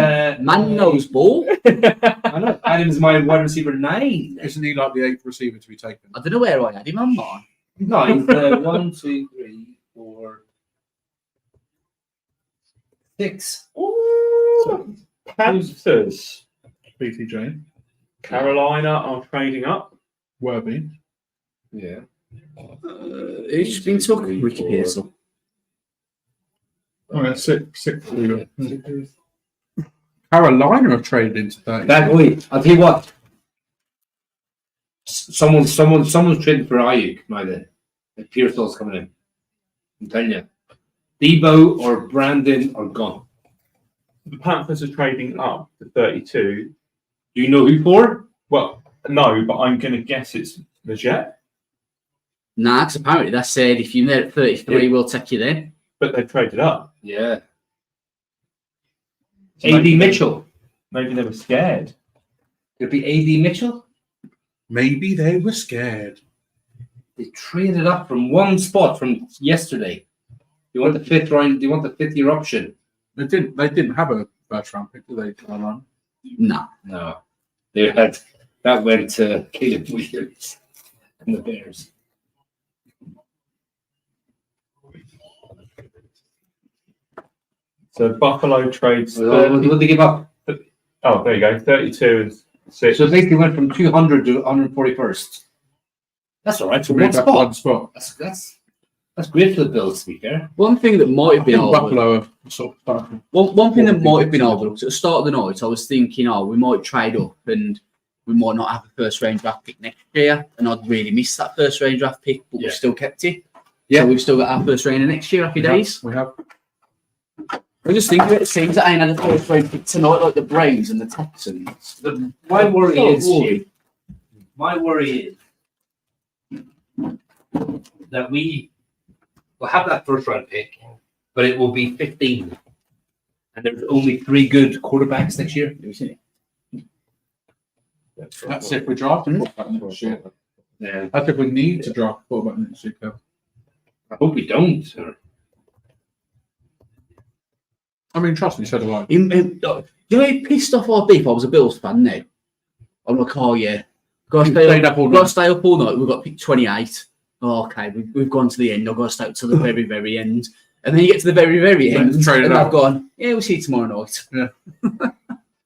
Man knows ball. I know. Adam is my wide receiver 9. Isn't he like the 8th receiver to be taken? I don't know where I had him on mine. No, he's 1, 2, 3, 4, 6. Ooh. Panthers. BTJ. Carolina are trading up. Worthy. Yeah. Who's been talking? Ricky Pearsall. Oh, yeah, 6 receiver. Carolina have traded into 30. That way, I'll tell you what. Someone's trading for Ayuk now then. Like Pearsall's coming in. I'm telling you. Debo or Brandon are gone. The Panthers are trading up to 32. Do you know who for? Well, no, but I'm going to guess it's the Jet. Nah, because apparently they said if you're there at 33, Yeah. we'll take you then. But they've traded up. Yeah. So AD maybe- Mitchell. Maybe they were scared. Could it be AD Mitchell? Maybe they were scared. They traded up from one spot from yesterday. You want the 5th round? Do you want the 5th year option? They didn't have a first round pick, did they, Carolina? Nah. No. They had that went to Caleb Williams and the Bears. So Buffalo trades. What did they give up? Oh, there you go. 32 and 6. So basically went from 200 to 141st. That's all right. So one That one spot. spot. That's great for the Bills, to be fair. One thing that might have I been think overlooked. Buffalo have sort of started. One thing that What might have been do you think? overlooked at the start of the night, I was thinking, we might trade up and we might not have a first range draft pick next year. And I'd really missed that first range draft pick, but Yeah. we've still kept it. Yeah. So we've still got our first range next year. Happy days. We have. I just think it seems that I ain't had a first range pick tonight like the Braves and the Texans. My worry So is, worried. my worry is that we we'll have that first round pick, but it will be 15. And there's only 3 good quarterbacks next year. That's if we draft a quarterback next year. Yeah. That's if we need to draft a quarterback next year, Kev. I hope we don't. Sir. I mean, trust me, so do I. You know, how pissed off I'd be if I was a Bills fan now. I'm like, oh yeah, got to stay up all night. We've got pick 28. Oh, okay, we've gone to the end. I've got to stay up to the very, very end. And then you get to the very, very end, and I've gone, yeah, we'll see you tomorrow night. Yeah.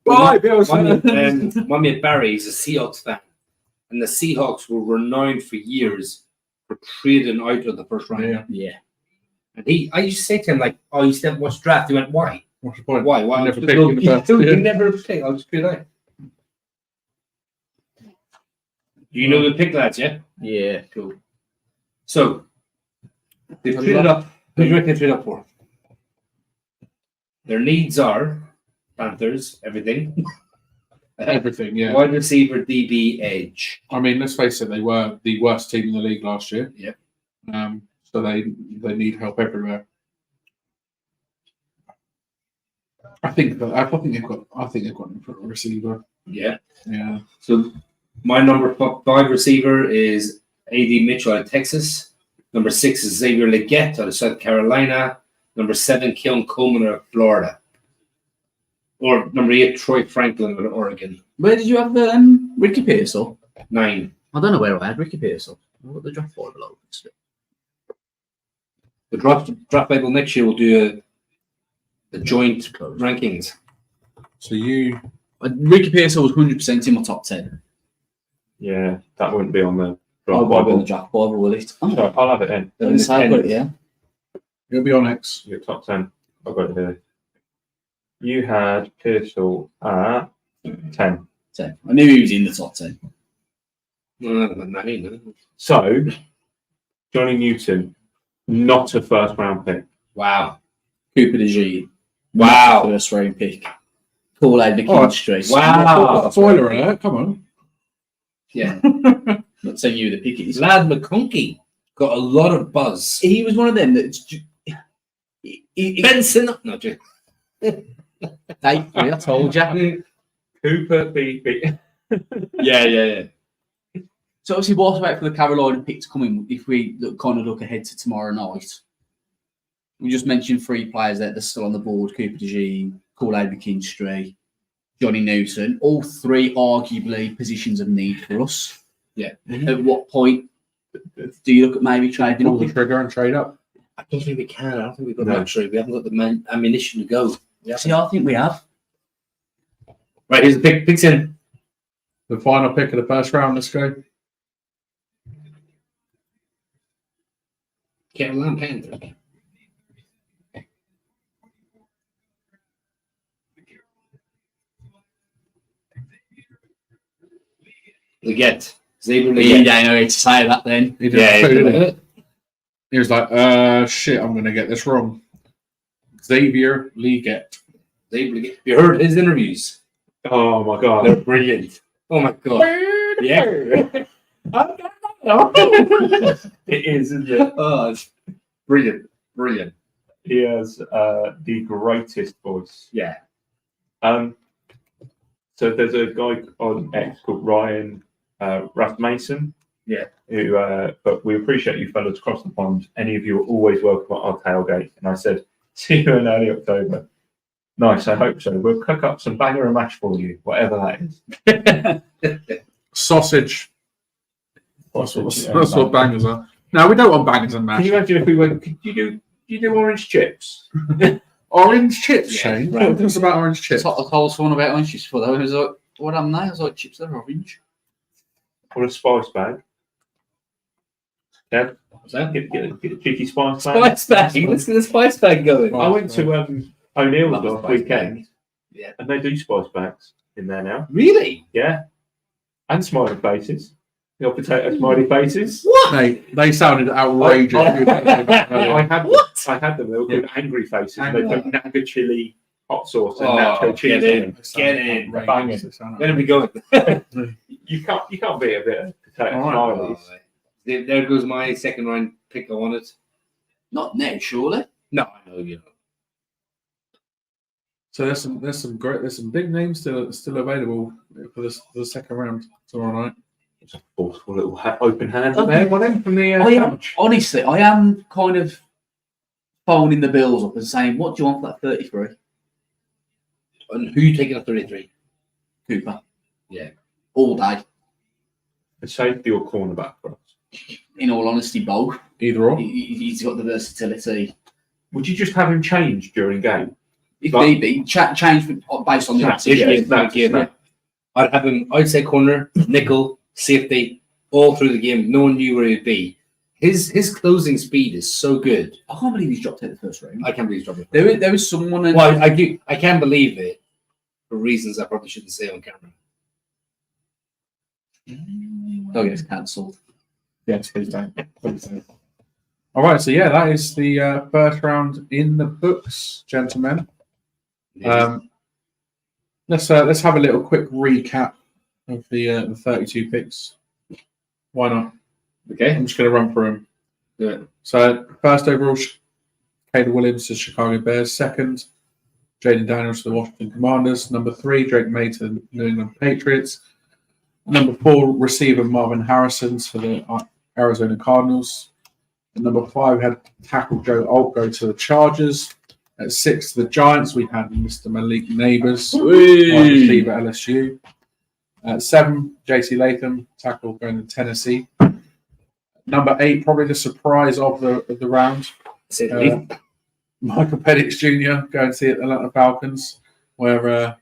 Bye, Bills. My mate Barry is a Seahawks fan, and the Seahawks were renowned for years for trading out of the first round. Yeah. And I used to say to him, like, oh, you said, what's draft? He went, why? What's the point? Why? You never You picked in the first year. never pick. I'll just trade out. You know the pick, lads, yeah? Yeah, cool. So, they've traded up. Who do you reckon they trade up for? Their needs are Panthers, everything. Everything, yeah. Wide receiver, DB, edge. I mean, let's face it, they were the worst team in the league last year. Yep. So they need help everywhere. I think they've got a receiver. Yeah. Yeah. So my number 5 receiver is A.D. Mitchell out of Texas. Number 6 is Xavier Legette out of South Carolina. Number 7, Keon Coleman out of Florida. Or number 8, Troy Franklin out of Oregon. Where did you have Ricky Pearsall? 9. I don't know where I had Ricky Pearsall. What the draft board below? The draft Bible next year will do a joint rankings. So you... Ricky Pearsall was 100% in my top 10. Yeah, that wouldn't be on the I'll draft be on Bible. the draft board, will it? Oh, Sorry, I'll have it in. yeah. It'll be on X. Your top 10. I've got it here. You had Pearsall at 10. 10. I knew he was in the top 10. No. So, Johnny Newton, not a first round pick. Wow. Cooper DeGene. Wow. First round pick. Paul McKinstry. Wow. Spoiler alert, come on. Yeah. Not saying you the pick is. Lad McConkey got a lot of buzz. He was one of them that. Benson. No, Jay. I told you. Cooper beat. Yeah. So obviously, we'll wait for the Carolina pick to come in. If we look ahead to tomorrow night, we just mentioned 3 players that are still on the board: Cooper DeGene, Kool-Aid McKinstry, Johnny Newton. All 3 arguably positions of need for us. Yeah. At what point do you look at maybe trading Pull up? the trigger and trade up. I don't think we can. I don't think we've got the luxury. We haven't got the ammunition to go. Yeah. See, I think we have. Right, here's the pick. Picks in. The final pick of the first round, let's go. Carolina Panthers. Legette. Xavier He Legette. don't know how to say that then. He did He was like, shit, I'm going to get this wrong. Xavier Legette. Xavier Legette. You heard his interviews? Oh my god. They're brilliant. Oh my god. Yeah. It is, isn't it? Oh, it's brilliant. Brilliant. He has the greatest voice. Yeah. So there's a guy on X called Ryan Rasmussen. Yeah. Who, but we appreciate you fellas across the pond. Any of you are always welcome at our tailgate. And I said, see you in early October. Nice, I hope so. We'll cook up some banger and mash for you, whatever that is. Sausage. That's what bangers are. No, we don't want bangers and mash. Can you imagine if we went, could you do orange chips? Orange chips, Yeah, Shane? right. What is about orange chips? I told someone about orange chips before. I was like, what am I? I was like, chips are orange. Or a spice bag? Yeah. Get a cheeky spice bag. Spice bag. Let's get the spice bag going. I went to O'Neill's Love a last spice weekend. bag. Yeah. And they do spice bags in there now. Really? Yeah. And smiley faces. Your potato smiley faces. What? They sounded outrageous. I had them. They were called angry faces. Angry. They put naga chili, hot sauce, and Oh, nacho cheese get in. on Get in. Banging. Let him be going. You can't beat a bit of potato All right. smileys. There goes my second round pick. I want it. Not now, surely. No, I know you. So there's some big names still available for the second round tomorrow night. It's a forceful little open hand there, wasn't it, from the coach? Honestly, I am kind of phoning the Bills up and saying, what do you want for that 33? And who you taking at 33? Cooper. Yeah. All day. A safety or cornerback for us? In all honesty, both. Either or. He's got the versatility. Would you just have him change during game? If need be, change based on the Yeah. I'd have him. I'd say corner, nickel, safety, all through the game. No one knew where he'd be. His closing speed is so good. I can't believe he's dropped out the first round. I can't believe he's dropped it. There was someone. Well, I do. I can't believe it for reasons I probably shouldn't say on camera. Oh, yeah, it's cancelled. Yes, please don't. All right, so yeah, that is the first round in the books, gentlemen. Let's have a little quick recap of the 32 picks. Why not? Okay. I'm just going to run through them. Do it. So first overall, Caleb Williams to Chicago Bears. Second, Jaden Daniels to the Washington Commanders. Number 3, Drake May to the New England Patriots. Number 4, receiver Marvin Harrison to the Arizona Cardinals. At number 5, we had tackle Joe Alt go to the Chargers. At 6, the Giants, we had Mr. Malik Neighbors, wide receiver LSU. At 7, JC Latham, tackle going to Tennessee. Number 8, probably the surprise of the round. Michael Penix Jr. going to the Atlanta Falcons, where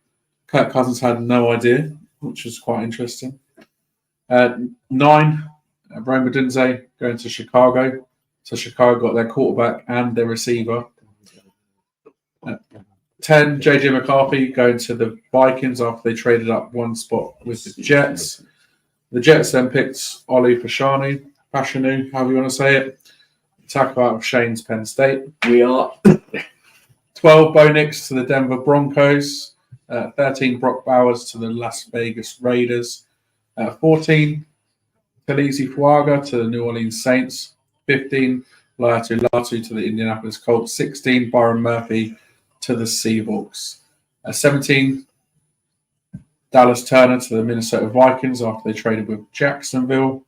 Kirk Cousins had no idea, which was quite interesting. 9, Rome Odunze going to Chicago. So Chicago got their quarterback and their receiver. 10, JJ McCarthy going to the Vikings after they traded up one spot with the Jets. The Jets then picked Olu Fashanu, however you want to say it. Tackle out of Shane's Penn State. We are. 12, Bo Nix to the Denver Broncos. 13, Brock Bowers to the Las Vegas Raiders. 14, Talisi Fuaga to the New Orleans Saints. 15, Laiatu Latu to the Indianapolis Colts. 16, Byron Murphy to the Seahawks. 17, Dallas Turner to the Minnesota Vikings after they traded with Jacksonville.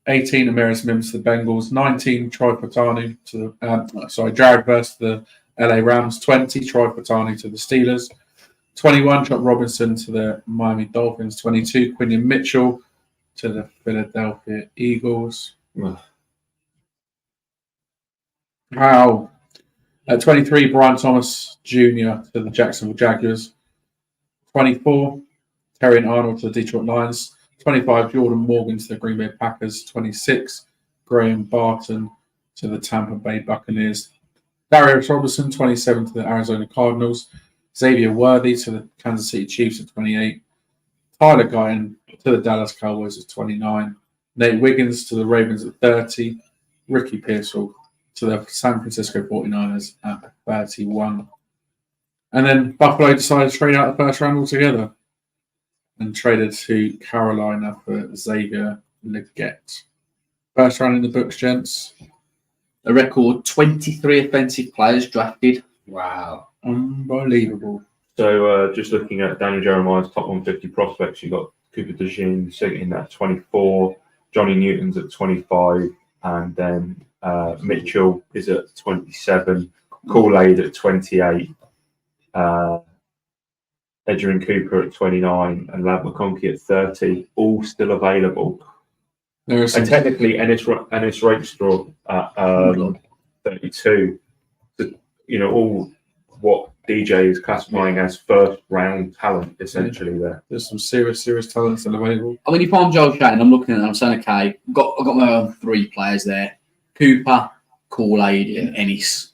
18, Amaris Mims to the Bengals. 19, Troy Patanu to the Jared Verse to the LA Rams. 20, Troy Patanu to the Steelers. 21, Chuck Robinson to the Miami Dolphins. 22, Quinion Mitchell to the Philadelphia Eagles. Wow. 23, Brian Thomas Jr. to the Jacksonville Jaguars. 24, Terrion Arnold to the Detroit Lions. 25, Jordan Morgan to the Green Bay Packers. 26, Graham Barton to the Tampa Bay Buccaneers. Darius Robertson, 27, to the Arizona Cardinals. Xavier Worthy to the Kansas City Chiefs at 28. Tyler Guyton to the Dallas Cowboys at 29. Nate Wiggins to the Ravens at 30. Ricky Pearsall to the San Francisco 49ers at 31. And then Buffalo decided to trade out the first round altogether and traded to Carolina for Xavier Legette. First round in the books, gents. A record 23 offensive players drafted. Wow. Unbelievable. So just looking at Daniel Jeremiah's top 150 prospects, you got Cooper DeJean sitting at 24, Johnny Newton's at 25, and then Mitchell is at 27, Kool-Aid at 28, Edgerrin Cooper at 29, and Ladd McConkey at 30, all still available. And technically, Ennis Rakestraw at 32. So, all what DJ is classifying as first round talent, essentially. There's some serious talent still available. I mean, if I'm Joe Shane, I'm looking at it, I'm saying, okay, I've got my own 3 players there. Cooper, Kool-Aid, and Ennis.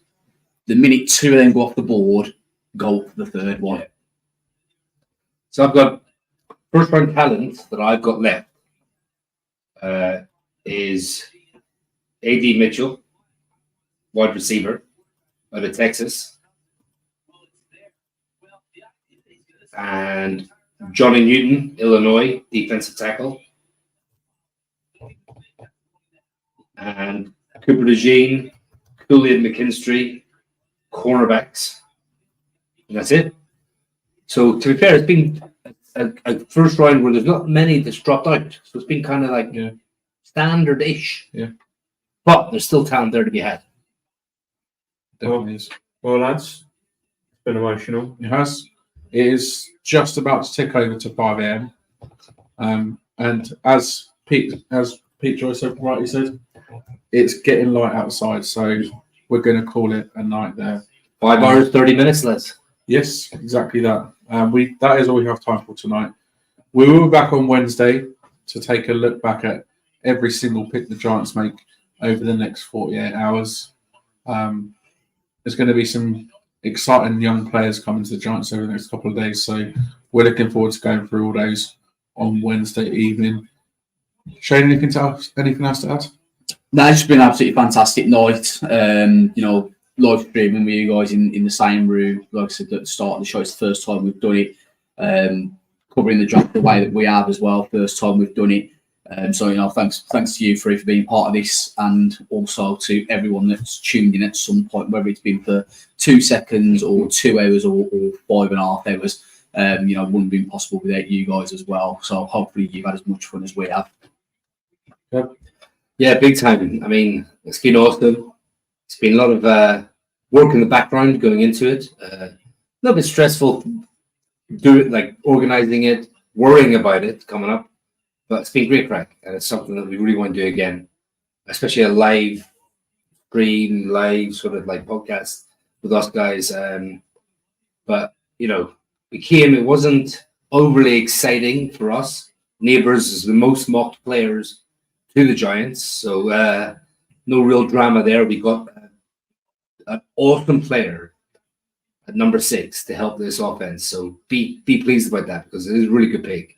The minute 2 of them go off the board, go for the third one. Yeah. So I've got first round talent that I've got left is A.D. Mitchell, wide receiver out of Texas, and Johnny Newton, Illinois, defensive tackle, and Cooper DeJean, Julian McKinstry, cornerbacks. And that's it. So to be fair, it's been a first round where there's not many that's dropped out. So it's been kind of like standard-ish. Yeah. But there's still talent there to be had. Definitely is. Well, lads, it's been emotional. It has. It is just about to tick over to 5 a.m. And as Pete Joyce rightly said, it's getting light outside, so we're going to call it a night there. 5 hours, 30 minutes, lads. Yes, exactly that. That is all we have time for tonight. We will be back on Wednesday to take a look back at every single pick the Giants make over the next 48 hours. There's going to be some exciting young players coming to the Giants over the next couple of days, so we're looking forward to going through all those on Wednesday evening. Shane, anything else to add? No, it's been an absolutely fantastic night. Live streaming with you guys in the same room. Like I said at the start of the show, it's the first time we've done it. Covering the draft the way that we have as well. First time we've done it. So thanks to you three for being part of this, and also to everyone that's tuned in at some point, whether it's been for 2 seconds or 2 hours or 5.5 hours. Wouldn't have been possible without you guys as well. So hopefully you've had as much fun as we have. Yeah, big time. I mean, it's been awesome. It's been a lot of work in the background going into it. A little bit stressful, organizing it, worrying about it coming up. But it's been great crack, and it's something that we really want to do again, especially a live stream, live sort of like podcast with us guys. But we came. It wasn't overly exciting for us. Neighbours is the most mocked players to the Giants, so no real drama there. We got an awesome player at number 6 to help this offense. So be pleased about that, because it is a really good pick.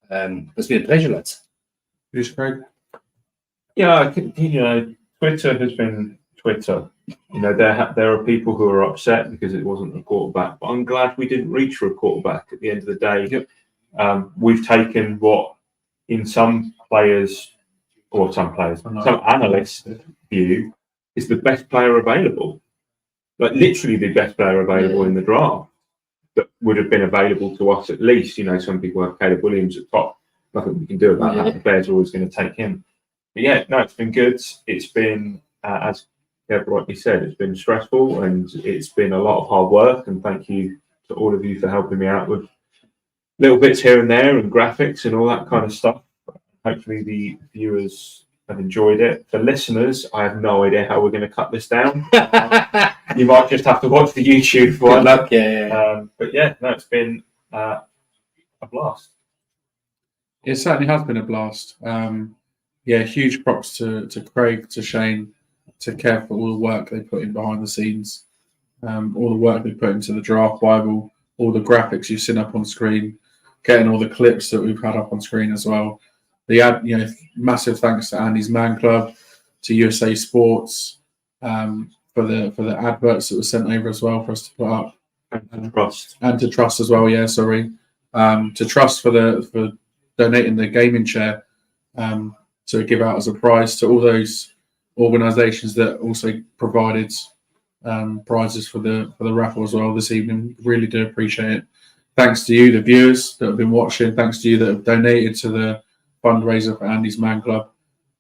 It's been a pleasure, lads. Who's Craig? Yeah, I think, Twitter has been Twitter. There are people who are upset because it wasn't a quarterback, but I'm glad we didn't reach for a quarterback at the end of the day. Yep. We've taken what, in some analysts' view, is the best player available. Like literally the best player available in the draft that would have been available to us at least. Some people have Caleb Williams at top. Nothing we can do about that. The Bears are always going to take him. But yeah, no, it's been good. It's been, as Kev rightly said, it's been stressful and it's been a lot of hard work. And thank you to all of you for helping me out with little bits here and there and graphics and all that kind of stuff. Hopefully the viewers have enjoyed it. For listeners, I have no idea how we're going to cut this down. You might just have to watch the YouTube one. But yeah, no, it's been a blast. It certainly has been a blast. Huge props to Craig, to Shane, to Kev for all the work they put in behind the scenes, all the work they put into the draft Bible, all the graphics you've seen up on screen, getting all the clips that we've had up on screen as well. Massive thanks to Andy's Man Club, to USA Sports, for the adverts that were sent over as well for us to put up, and to Trust as well. To Trust for donating the gaming chair to give out as a prize, to all those organisations that also provided prizes for the raffle as well this evening. Really do appreciate it. Thanks to you, the viewers that have been watching. Thanks to you that have donated to the fundraiser for Andy's Man Club.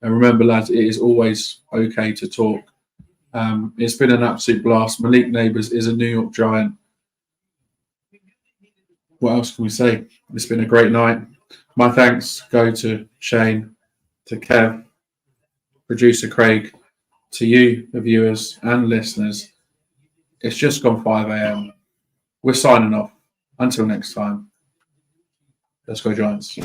And remember, lads, it is always okay to talk. It's been an absolute blast. Malik Neighbours is a New York Giant. What else can we say? It's been a great night. My thanks go to Shane, to Kev, producer Craig, to you, the viewers and listeners. It's just gone 5 a.m. We're signing off. Until next time, let's go Giants.